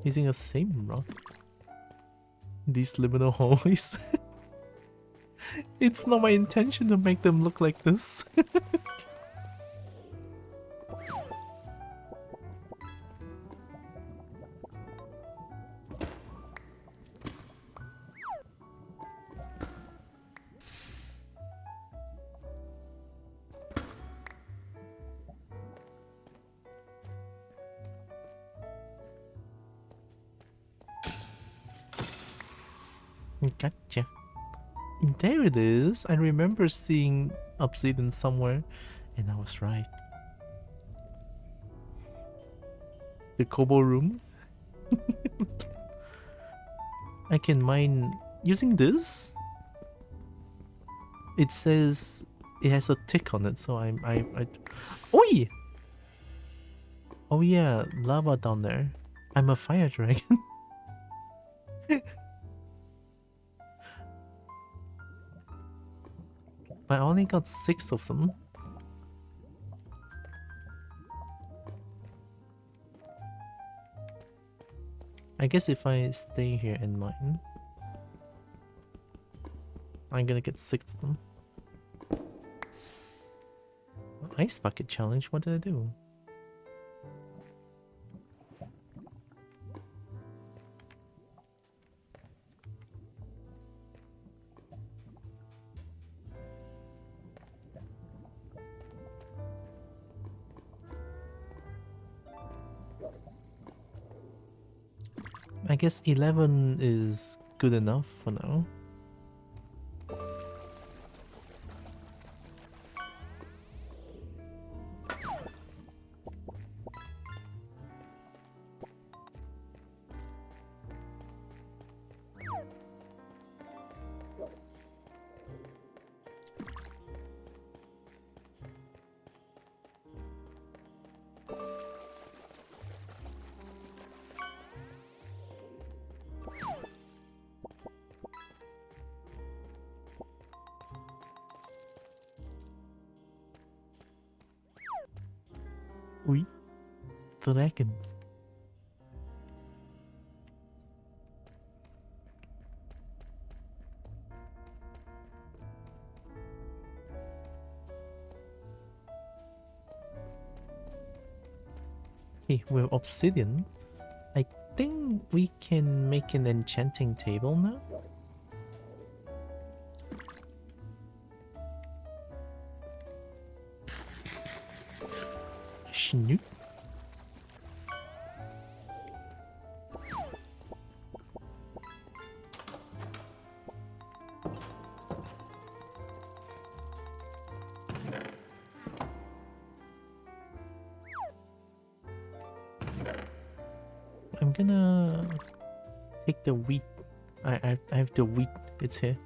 Speaker 1: Using a same rod. These liminal hallways. It's not my intention to make them look like this. Gotcha. There it is. I remember seeing obsidian somewhere, and I was right. The Kobo room. I can mine using this. It says it has a tick on it, so I. Oi! Oh yeah, lava down there. I'm a fire dragon. I only got 6 of them. I guess if I stay here and mine, I'm gonna get 6 of them. ice bucket challenge. What did I do? I guess 11 is good enough for now. Oui, dragon. Hey, we're obsidian. I think we can make an enchanting table now. Snoop. I'm gonna take the wheat. I have the wheat. It's here.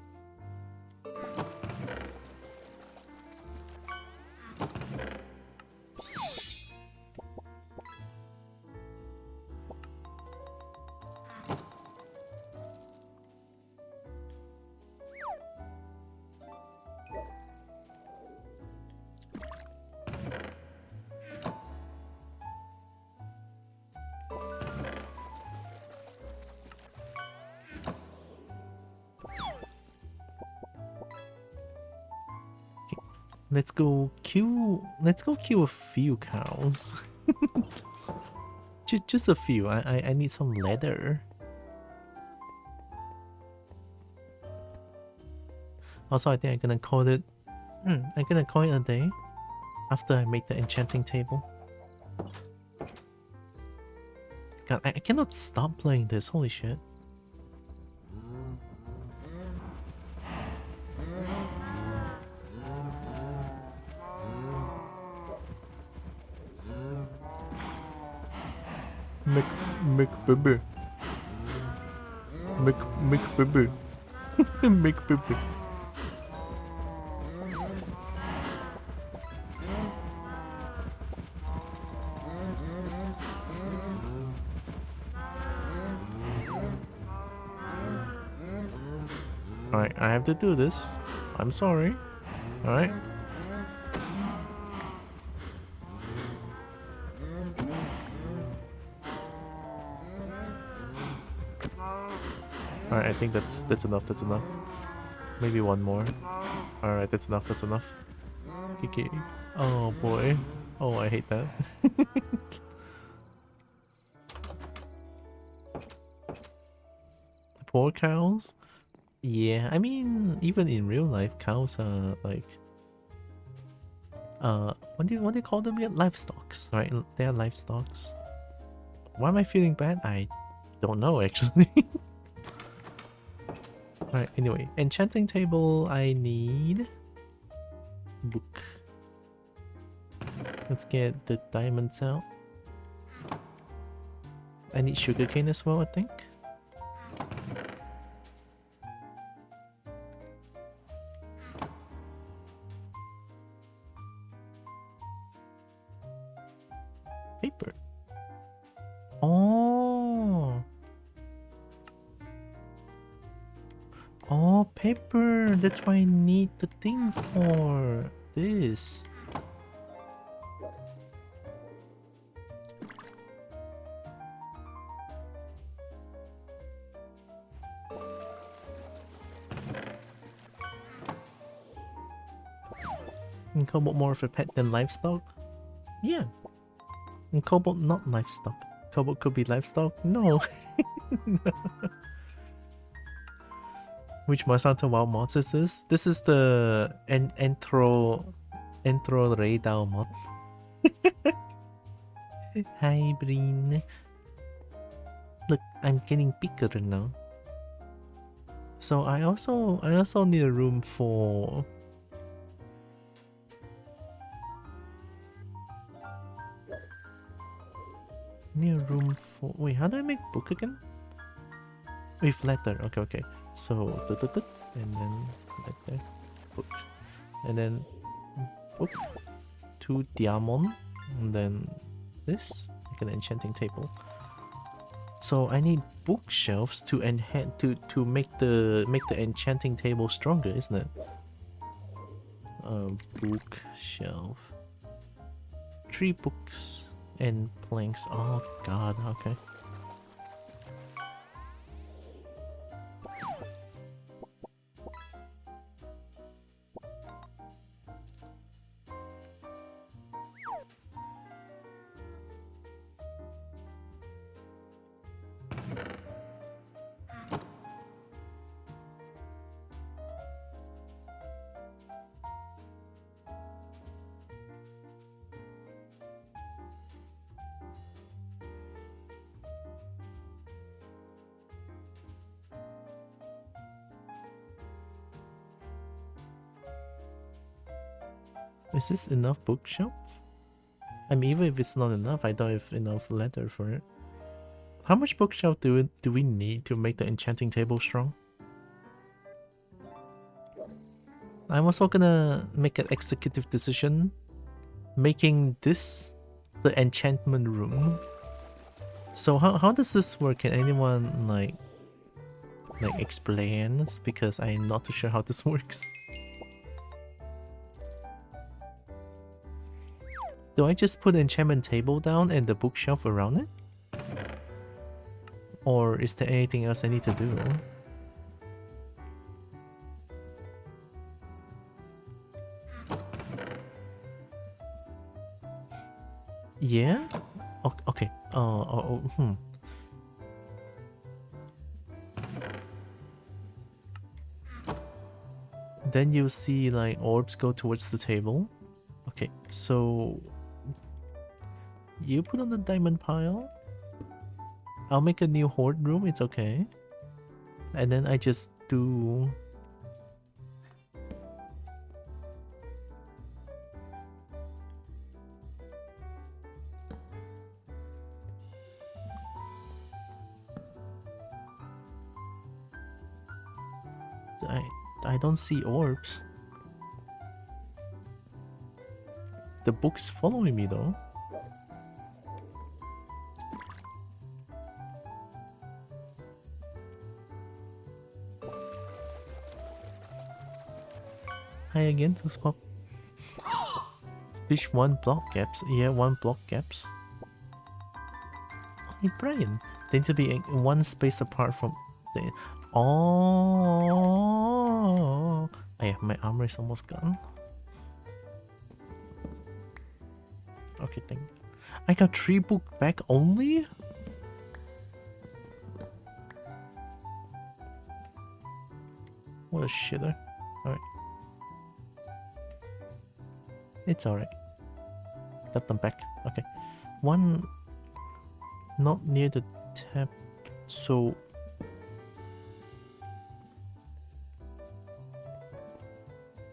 Speaker 1: Let's go kill a few cows. Just a few. I need some leather. Also, I think I'm gonna call it a day after I make the enchanting table. God, I cannot stop playing this. Holy shit. Make baby. Make baby. Make baby. Alright, I have to do this. I'm sorry. Alright. Alright, I think that's enough, that's enough. Maybe one more. Alright, that's enough, that's enough. Okay. Oh boy. Oh, I hate that. Poor cows? Yeah, I mean, even in real life, cows are like... what do you call them again? Livestocks, right? They are livestocks. Why am I feeling bad? I don't know, actually. Alright, anyway. Enchanting table, I need... book. Let's get the diamonds out. I need sugarcane as well, I think. Paper. Oh. Oh, paper. That's why I need the thing for this. And Kobo more of a pet than livestock? Yeah. And Kobo not livestock. Kobo could be livestock? No. Which Monsanto WoW mods is this? This is the Entro Radar mod. Hi Breen. Look, I'm getting bigger now. So I also need a room for wait, how do I make book again? With letter. Okay. So and then letter book. And then book to diamond and then this like an enchanting table. So I need bookshelves to enhance to make the enchanting table stronger, isn't it? Bookshelf. 3 books and planks. Oh god, okay. Is this enough bookshelf? I mean, even if it's not enough, I don't have enough leather for it. How much bookshelf do we need to make the enchanting table strong? I'm also gonna make an executive decision, making this the enchantment room. So how does this work? Can anyone like explain? Because I'm not too sure how this works. Do I just put the enchantment table down and the bookshelf around it? Or is there anything else I need to do? Yeah? Okay. Then you see like orbs go towards the table. Okay, so you put on the diamond pile. I'll make a new HOARD room, it's okay. And then I just do... I don't see orbs. The book is following me though. Hi again, Suspop. Fish 1 block gaps. Yeah, 1 block gaps. Hey Brian, they need to be 1 space apart from the... Oh, yeah, my armor is almost gone. Okay, thank you. I got 3 book back only? What a shitter. Alright. It's alright. Got them back. Okay. 1 not near the tap, so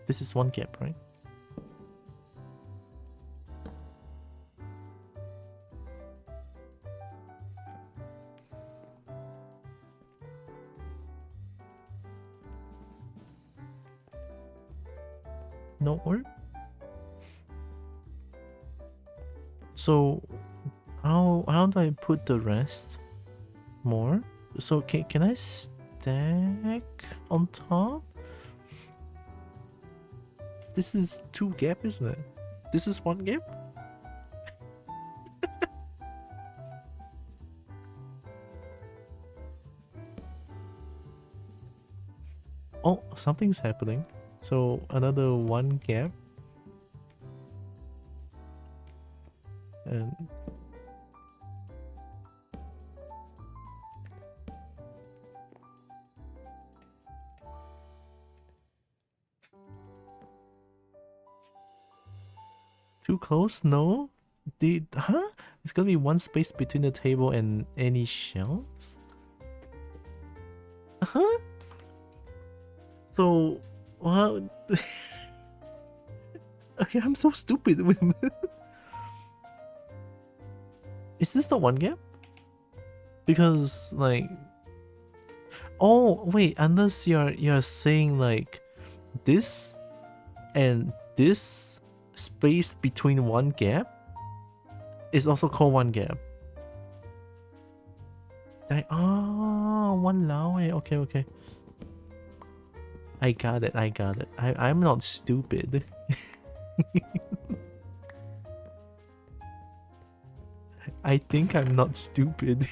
Speaker 1: this is 1 gap, right? No orb? So how do I put the rest more? So can I stack on top? This is 2 gap, isn't it? This is 1 gap? Oh, something's happening. So another 1 gap. Too close? No? Huh? It's gonna be one space between the table and any shelves? Huh? So, what? Okay, I'm so stupid. Wait a minute. Is this the one gap? Because, like... Oh, wait, unless you're saying, like, this and this space between one gap is also called one gap. Oh, one lao. Okay, okay. I got it, I got it. I'm not stupid. I think I'm not stupid.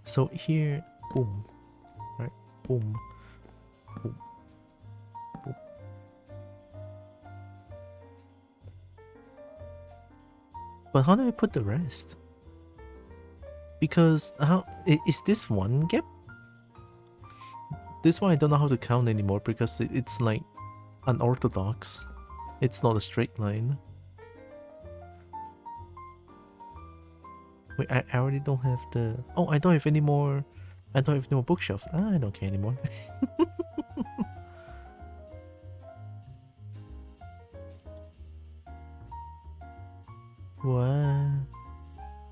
Speaker 1: So here, boom, right? Boom, boom, boom. But how do I put the rest? Because is this one gap? This one I don't know how to count anymore because it's like unorthodox. It's not a straight line. Wait, I already don't have the... Oh, I don't have any more... I don't have any more bookshelf. Ah, I don't care anymore. What?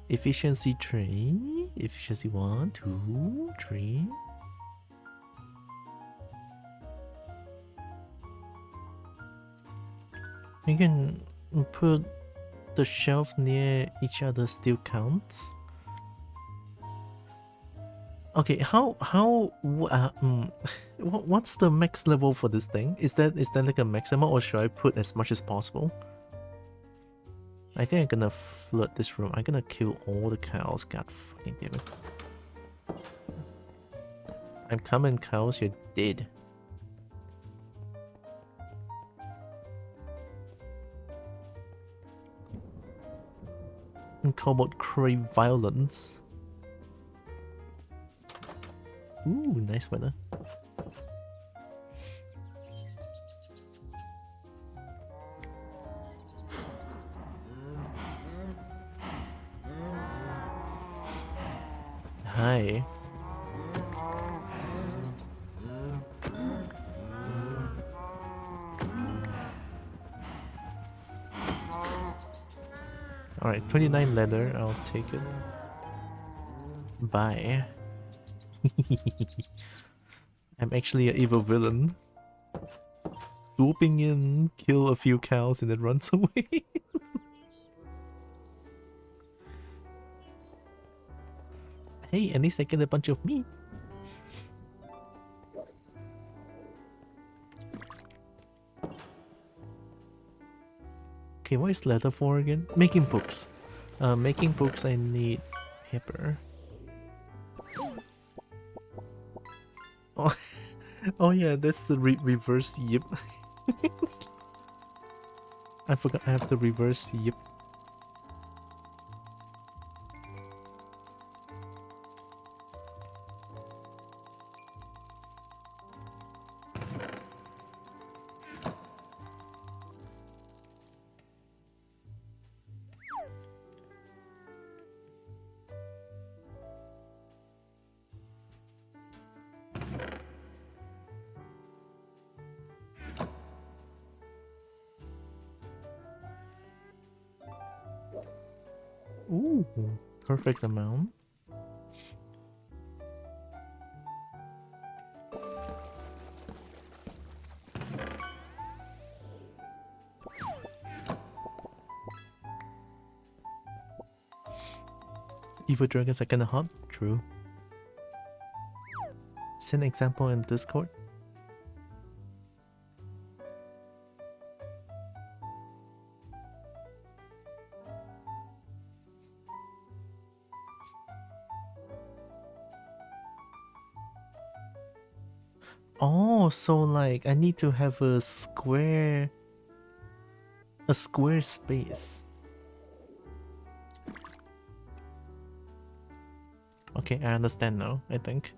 Speaker 1: Efficiency 3? Efficiency 1, 2, 3? You can put the shelf near each other still counts. Okay, what's the max level for this thing? Is that like a maximum, or should I put as much as possible? I think I'm gonna flood this room. I'm gonna kill all the cows. God fucking damn it! I'm coming, cows. You're dead. And Cobalt crave violence. Ooh, nice weather. Hi. Alright, 29 leather, I'll take it. Bye. I'm actually an evil villain. Swooping in, kill a few cows, and then runs away. Hey, at least I get a bunch of meat. Okay, what is leather for again? Making books. Making books I need paper. Oh, oh yeah, that's the reverse yip. I forgot I have the reverse yip. Ooh, perfect amount. Evil dragons are kinda hot? True. Send example in Discord. Oh, so like I need to have a square space. Okay, I understand now, I think.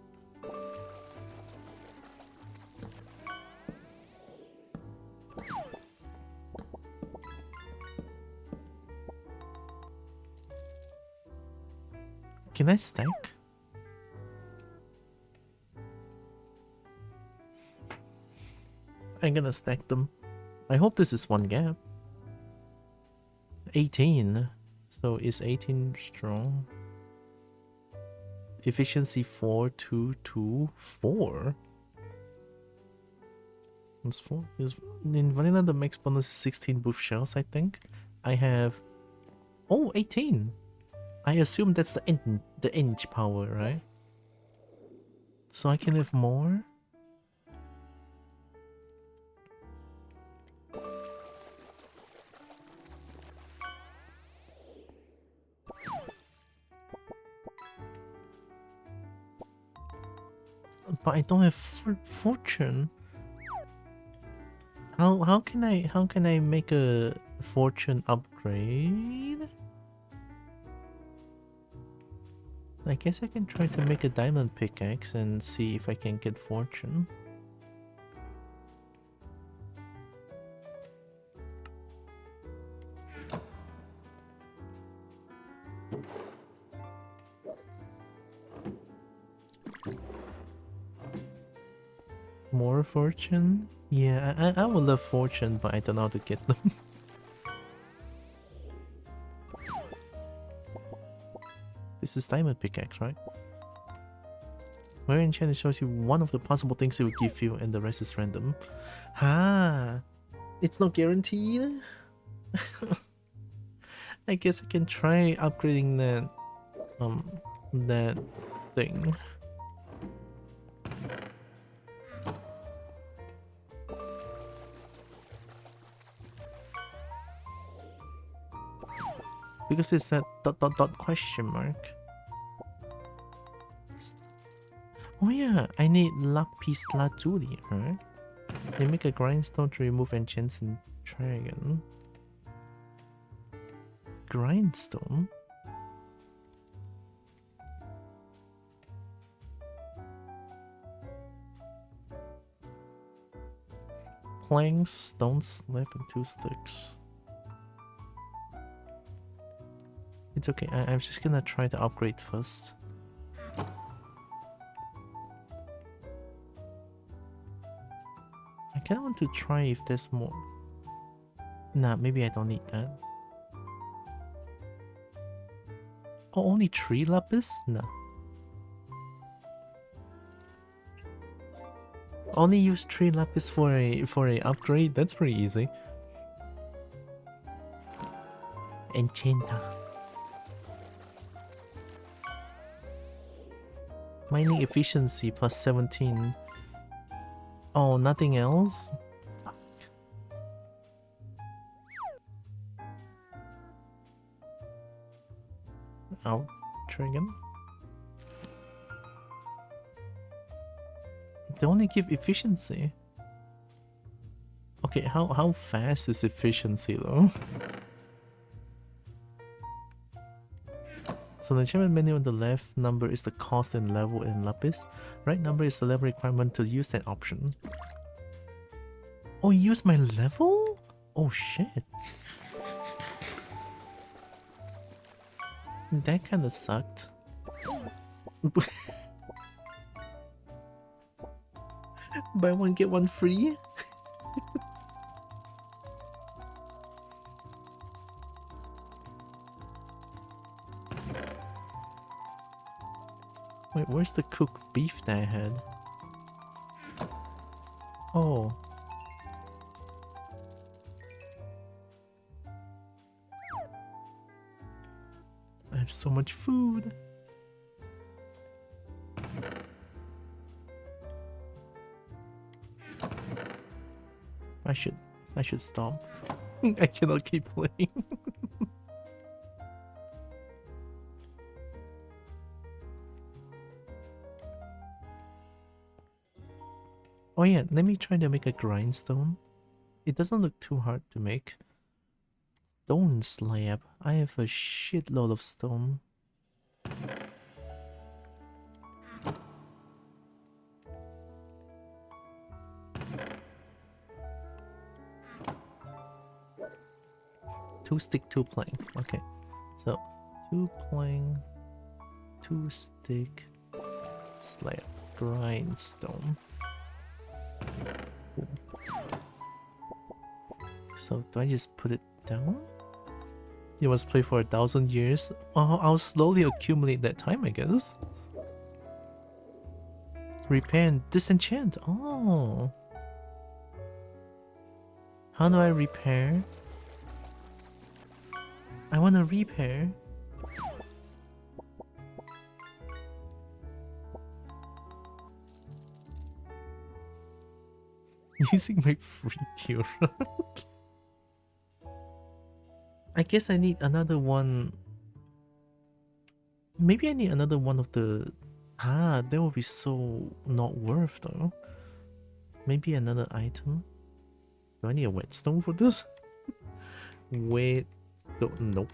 Speaker 1: Can I stack? I'm gonna stack them. I hope this is one gap. 18. So is 18 strong? Efficiency 4, 2, 2, 4. It's 4. In vanilla, the max bonus is 16 booth shells, I think. I have... Oh, 18. I assume that's the inch power, right? So I can have more? But I don't have fortune. How can I make a fortune upgrade? I guess I can try to make a diamond pickaxe and see if I can get fortune. More fortune? Yeah, I would love fortune, but I don't know how to get them. This is diamond pickaxe, right? Where enchanted shows you one of the possible things it will give you, and the rest is random. Ah, it's not guaranteed. I guess I can try upgrading that thing. Because it's that ... question mark. Oh yeah, I need lapis lazuli, right? They make a grindstone to remove enchants in dragon. Grindstone? Planks, stone slab, and 2 sticks. It's okay, I'm just gonna try to upgrade first. I kinda want to try if there's more. Nah, maybe I don't need that. Oh, only 3 lapis? No. Only use 3 lapis for a upgrade? That's pretty easy. Enchanter. Mining efficiency plus 17. Oh, nothing else? I'll try again. They only give efficiency. Okay, how fast is efficiency though? So the achievement menu on the left number is the cost and level in lapis. Right number is the level requirement to use that option. Oh, use my level? Oh shit. That kinda sucked. Buy one get one free? Wait, where's the cooked beef that I had? Oh. I have so much food. I should stop. I cannot keep playing. Oh yeah, let me try to make a grindstone. It doesn't look too hard to make. Stone slab. I have a shitload of stone. Two stick, two plank. Okay. So, two plank, two stick, slab, grindstone. Boom. So, do I just put it down? You must play for 1,000 years. Oh, I'll slowly accumulate that time, I guess. Repair and disenchant. Oh. How do I repair? I want to repair. Using my free tier. I guess I need another one. Maybe I need another one of the... Ah, that would be so not worth though. Maybe another item. Do I need a whetstone for this? Wait. Nope.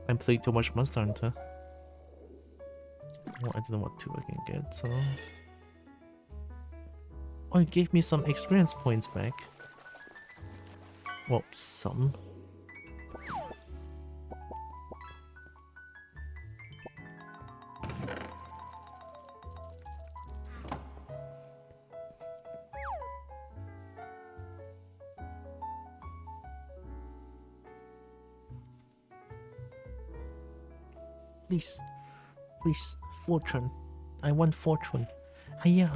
Speaker 1: I'm playing too much Monster Hunter. Oh, I don't know what two I can get, so... Oh, it gave me some experience points back. Well, some. Please. Please. Fortune. I want fortune. Hiya.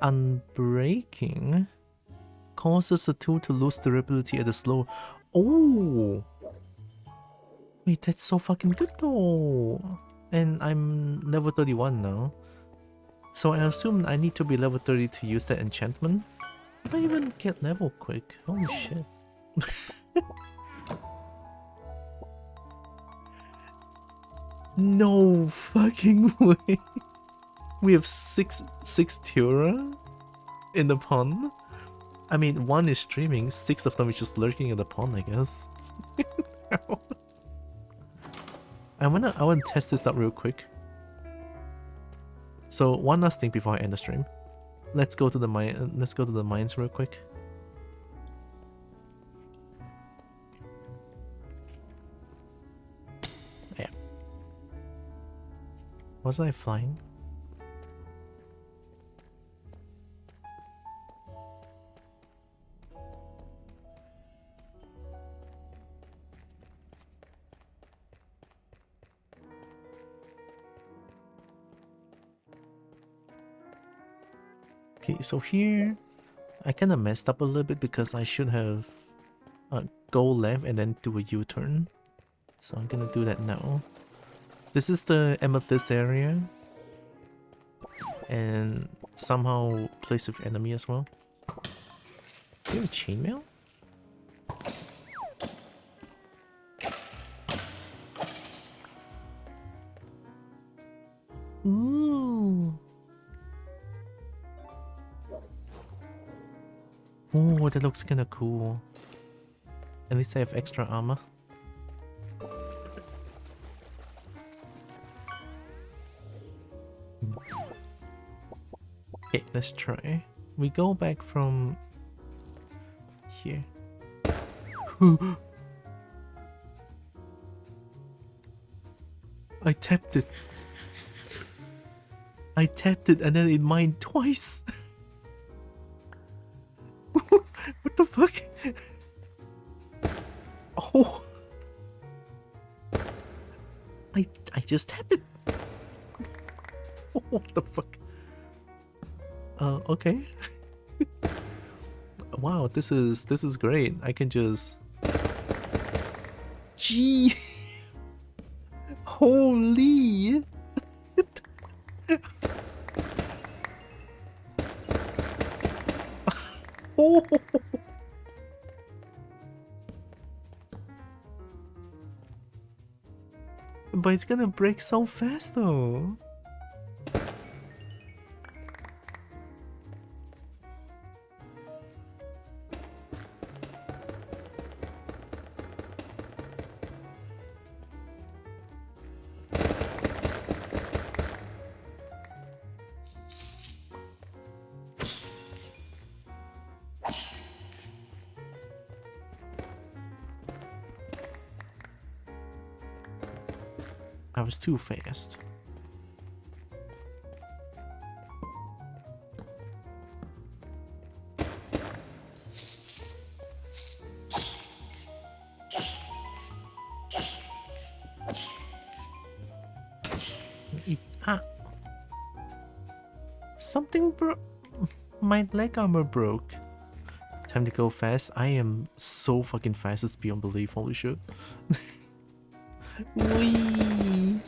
Speaker 1: Unbreaking causes a tool to lose durability at a slow. Oh! Wait, that's so fucking good though! And I'm level 31 now. So I assume I need to be level 30 to use that enchantment. Did I even get level quick? Holy shit. No fucking way. We have six Tura in the pond. I mean, one is streaming, 6 of them is just lurking in the pond, I guess. I wanna test this out real quick. So one last thing before I end the stream. Let's go to the mine. Let's go to the mines real quick. Yeah. Was I flying? Okay, so here I kind of messed up a little bit because I should have go left and then do a U-turn. So I'm gonna do that now. This is the Amethyst area. And somehow place with enemy as well. Do you have a chainmail? Ooh. Oh, that looks kinda cool. At least I have extra armor. Okay, let's try. We go back from here. I tapped it. I tapped it and then it mined twice. What the fuck? Oh. I just tapped it. What the fuck? Okay. Wow, this is great. I can just... Gee! Holy! Oh! But it's gonna break so fast though. I was too fast. Ah. Something broke. My leg armor broke. Time to go fast. I am so fucking fast, it's beyond belief. Holy shit. Wee.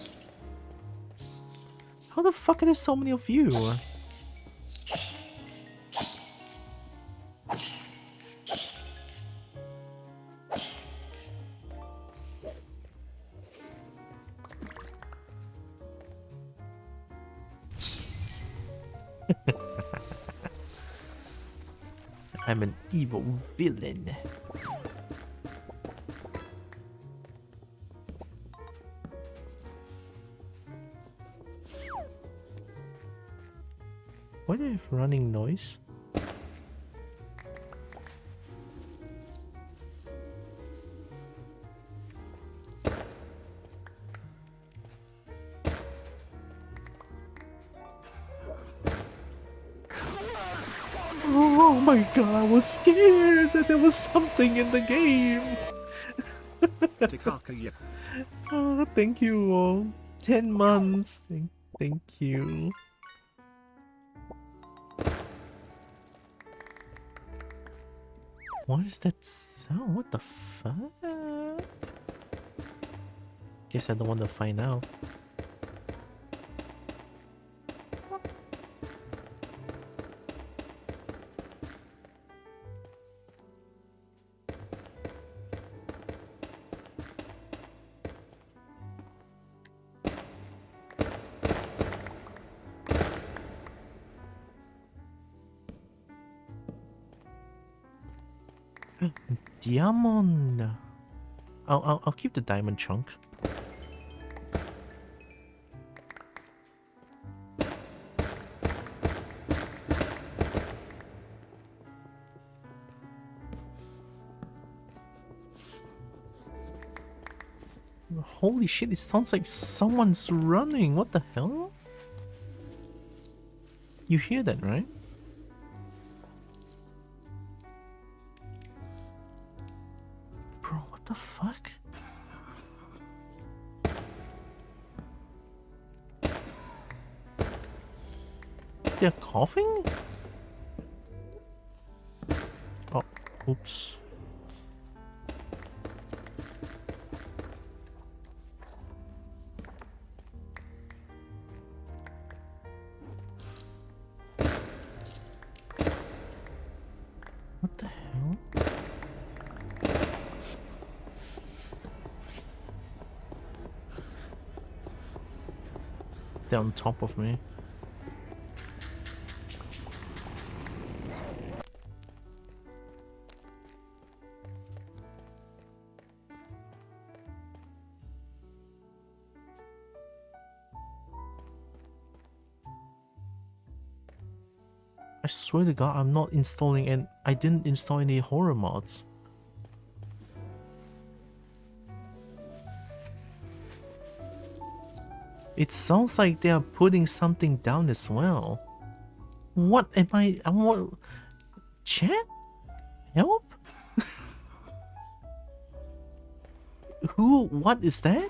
Speaker 1: How the fuck are there so many of you? I'm an evil villain. Why do I have running noise? Oh my god, I was scared that there was something in the game. Oh, thank you all. 10 months. Thank you. What is that sound? What the fuck? Guess I don't want to find out. Diamond. I'll keep the diamond chunk. Holy shit, it sounds like someone's running. What the hell? You hear that, right? Bro, what the fuck? They're coughing? Oh, oops. What the hell? They're on top of me. I swear to God, I'm not installing and I didn't install any horror mods. It sounds like they are putting something down as well. What am I want chat? Help? Who? What is that?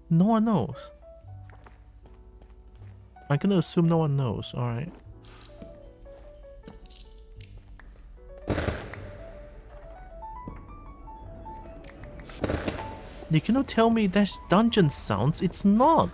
Speaker 1: No one knows. I'm gonna assume no one knows, alright. You cannot tell me that's dungeon sounds, it's not.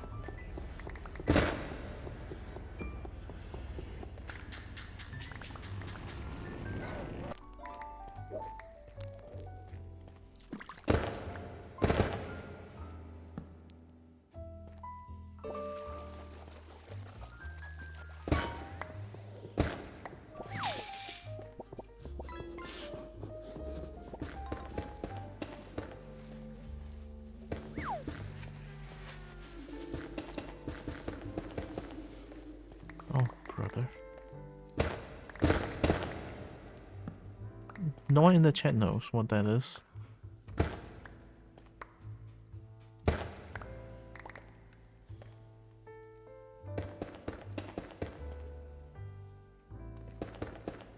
Speaker 1: No one in the chat knows what that is.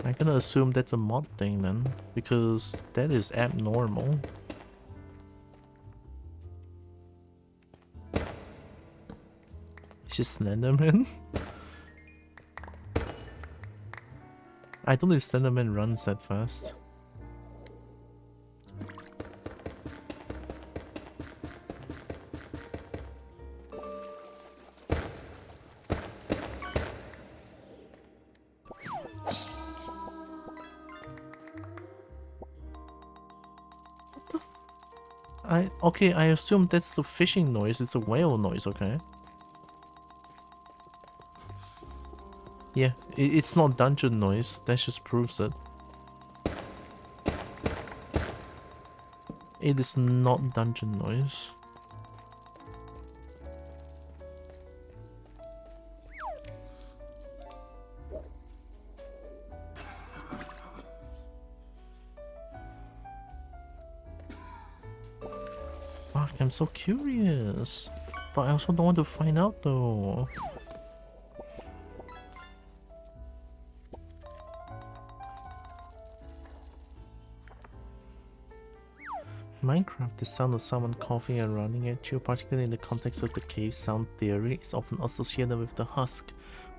Speaker 1: I'm gonna assume that's a mod thing then, because that is abnormal. It's just Slenderman? I don't know if Slenderman runs that fast. Okay, I assume that's the fishing noise, it's a whale noise, okay? Yeah, it's not dungeon noise, that just proves it. It is not dungeon noise. Fuck, I'm so curious. But I also don't want to find out though. Minecraft, the sound of someone coughing and running at you, particularly in the context of the cave sound theory, is often associated with the husk,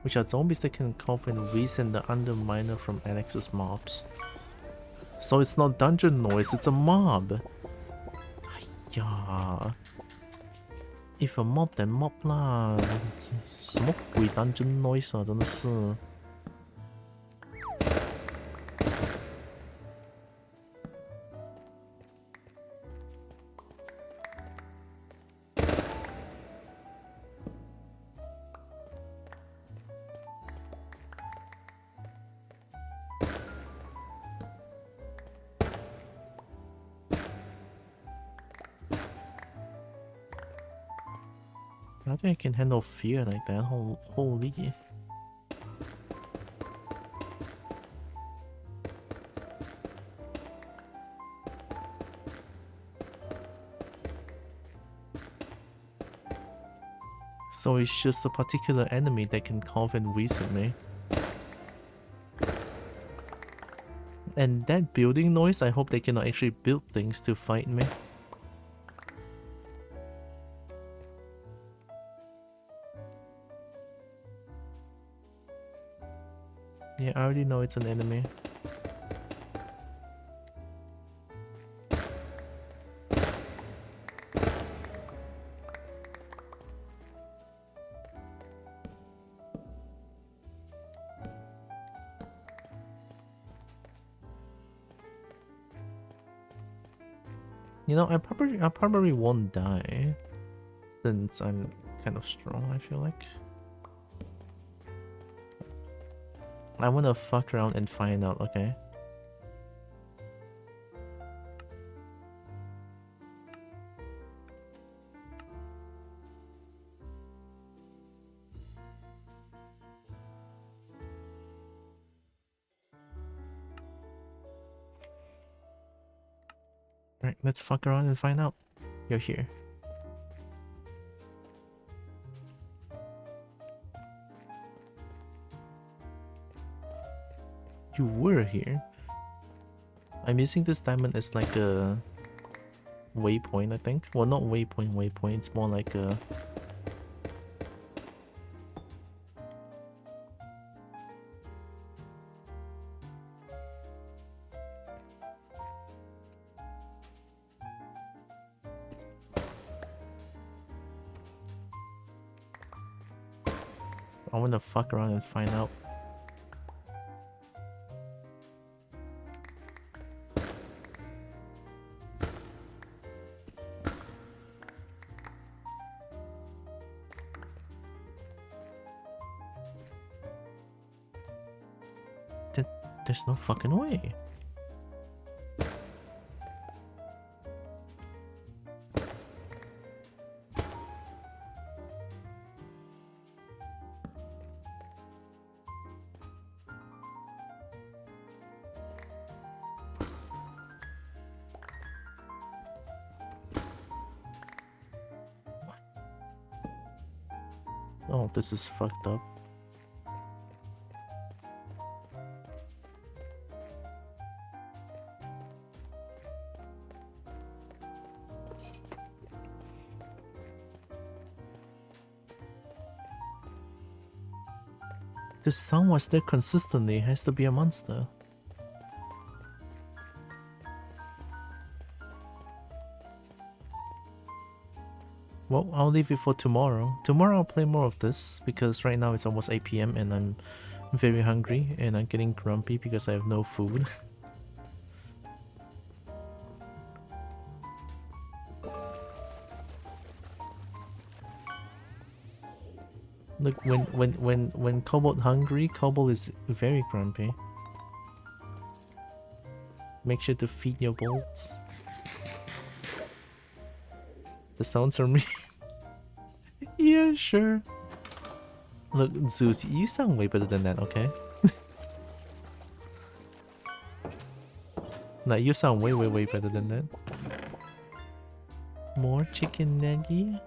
Speaker 1: which are zombies that can cough and wheeze and the underminer from Alex's mobs. So it's not dungeon noise, it's a mob. Yeah. If a mob then mob 啦，什么鬼 dungeon noise 啊，真的是。I think I can handle fear like that. Holy. So it's just a particular enemy that can cough and wheeze at me. And that building noise, I hope they cannot actually build things to fight me. Yeah, I already know it's an enemy. You know, I probably won't die, since I'm kind of strong, I feel like. I wanna fuck around and find out, okay? Right, let's fuck around and find out. You're here. You were here. I'm using this diamond as like a waypoint, I think. Well, not waypoint, it's more like a... I wanna fuck around and find out. There's no fucking way. Oh, this is fucked up. The sun was there consistently, it has to be a monster. Well, I'll leave it for tomorrow. Tomorrow I'll play more of this, because right now it's almost 8 PM and I'm very hungry and I'm getting grumpy because I have no food. Look, when Kobold hungry, Kobold is very grumpy. Make sure to feed your bolts. The sounds are me. Yeah, sure. Look, Zeus, you sound way better than that, okay? Nah, you sound way better than that. More chicken nugget?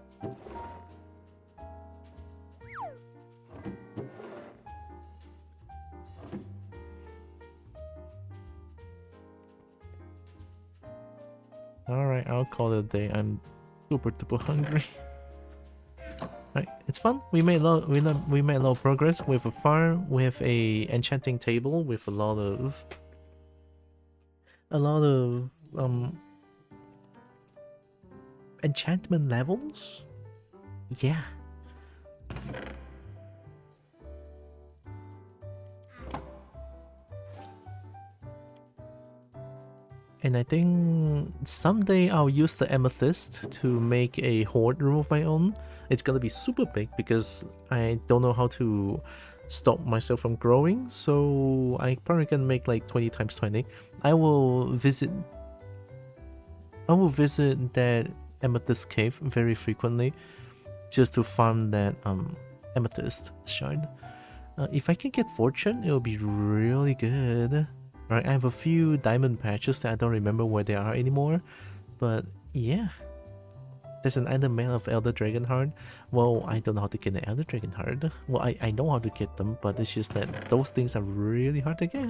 Speaker 1: Alright, I'll call it a day. I'm super duper hungry. Right, it's fun. We made a lot of progress with a farm, with a enchanting table, with a lot of enchantment levels. Yeah. And I think someday I'll use the Amethyst to make a HOARD room of my own. It's gonna be super big because I don't know how to stop myself from growing, so I probably can make like 20 times 20. I will visit that Amethyst cave very frequently just to farm that Amethyst shard. If I can get fortune, it'll be really good. Right, I have a few diamond patches that I don't remember where they are anymore, but yeah. There's an Iron Man of Elder Dragon Heart. Well, I don't know how to get an Elder Dragon Heart. Well, I know how to get them, but it's just that those things are really hard to get.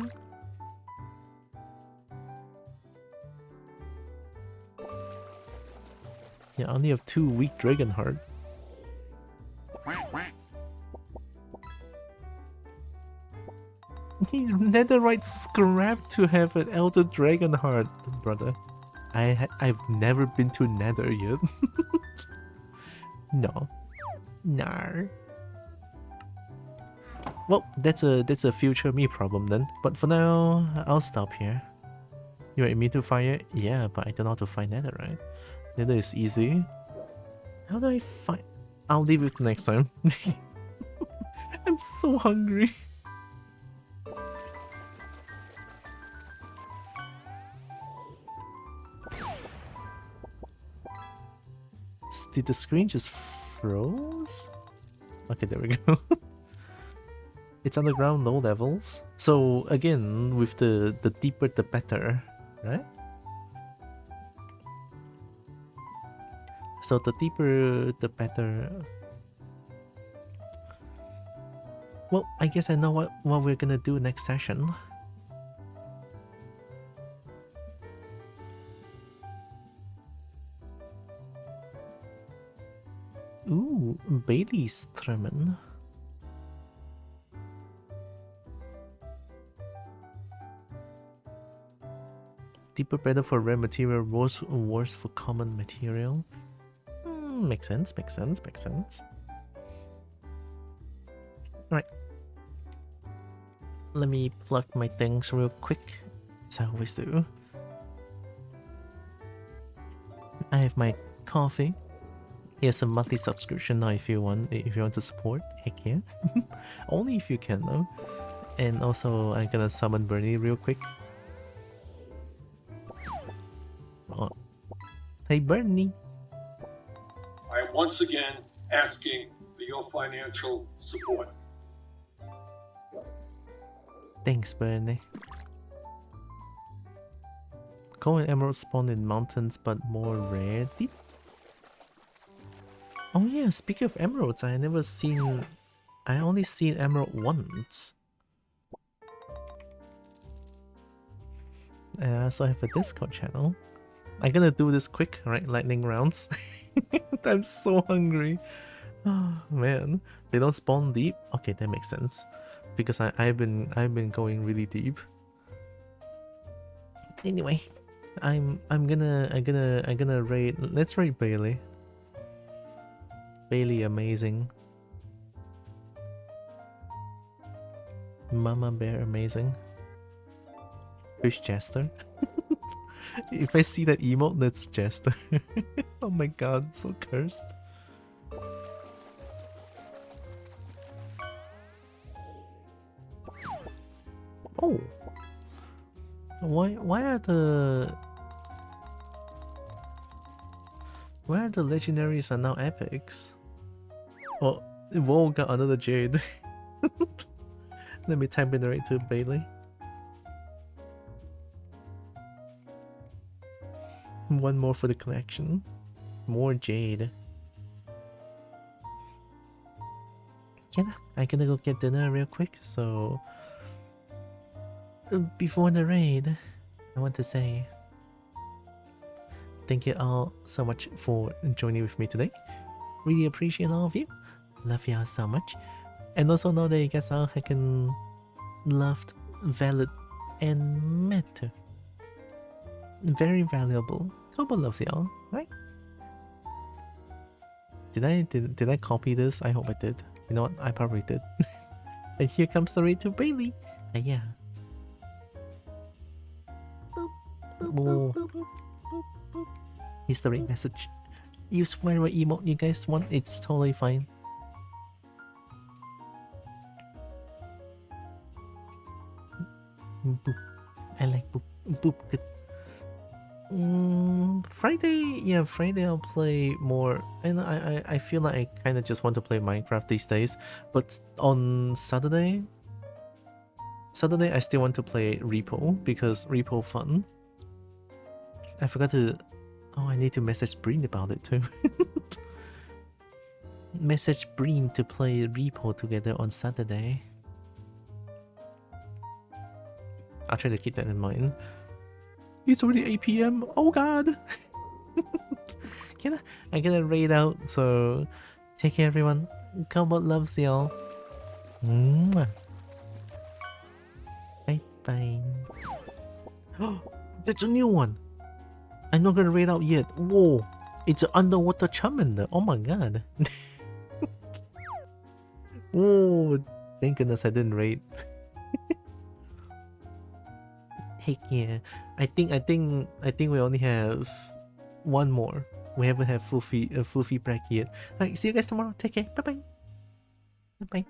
Speaker 1: Yeah, I only have 2 weak Dragon Heart. Netherite scrap to have an Elder Dragon Heart, brother. I've never been to Nether yet. No. Nar. Well, that's a future me problem then. But for now, I'll stop here. You want me to find it? Yeah, but I don't know how to find Nether, right? Nether is easy. How do I find? I'll leave it next time. I'm so hungry. Did the screen just froze? Okay, there we go. It's underground, low levels. So again, with the deeper the better, right? So the deeper the better. Well, I guess I know what we're gonna do next session. Ooh, Bailey's Tremen. Deeper better for rare material, worse for common material. Makes sense, makes sense, makes sense. Alright. Let me plug my things real quick, as I always do. I have my coffee. Here's a monthly subscription now if you want to support. Heck yeah. Only if you can though. And also I'm gonna summon Bernie real quick. Oh. Hey Bernie.
Speaker 4: I am once again asking for your financial support.
Speaker 1: Thanks Bernie. Coal and emerald spawn in mountains but more rare. Deep. Oh yeah, speaking of emeralds, I only seen emerald once. And I also have a Discord channel. I'm gonna do this quick, right? Lightning rounds. I'm so hungry. Oh man, they don't spawn deep. Okay, that makes sense, because I've been going really deep. Anyway, I'm gonna raid. Let's raid Bailey. Bailey, amazing. Mama Bear, amazing. Fish Jester. If I see that emote, that's Jester. Oh my god, so cursed. Oh, why are the legendaries are now epics? Oh, Whoa got another jade. Let me type in right to Bailey. One more for the collection. More jade. Yeah, I'm gonna go get dinner real quick, so before the raid, I want to say thank you all so much for joining with me today. Really appreciate all of you. Love y'all so much. And also know that you guys all heckin' loved, valid, and matter. Very valuable. Kobo loves y'all, right? Did I copy this? I hope I did. You know what? I probably did. And here comes the raid to Bailey. Yeah. Oh. Here's the raid message. Use whatever emote you guys want. It's totally fine. Boop. I like boop. Boop. Good. Friday, yeah, Friday I'll play more, and I feel like I kind of just want to play Minecraft these days. But on Saturday I still want to play Repo because Repo fun. I forgot to. Oh, I need to message Breen about it too. Message Breen to play Repo together on Saturday. I'll try to keep that in mind. It's already 8 PM. Oh god. I'm gonna raid out, so take care everyone. Kobo loves y'all. Mwah. Bye bye. Oh, that's a new one. I'm not gonna raid out yet. Whoa, it's an underwater Charmander. Oh my god. Whoa, thank goodness I didn't raid. Heck yeah. I think we only have one more. We haven't had full feedback yet. Alright, see you guys tomorrow. Take care. Bye bye. Bye bye.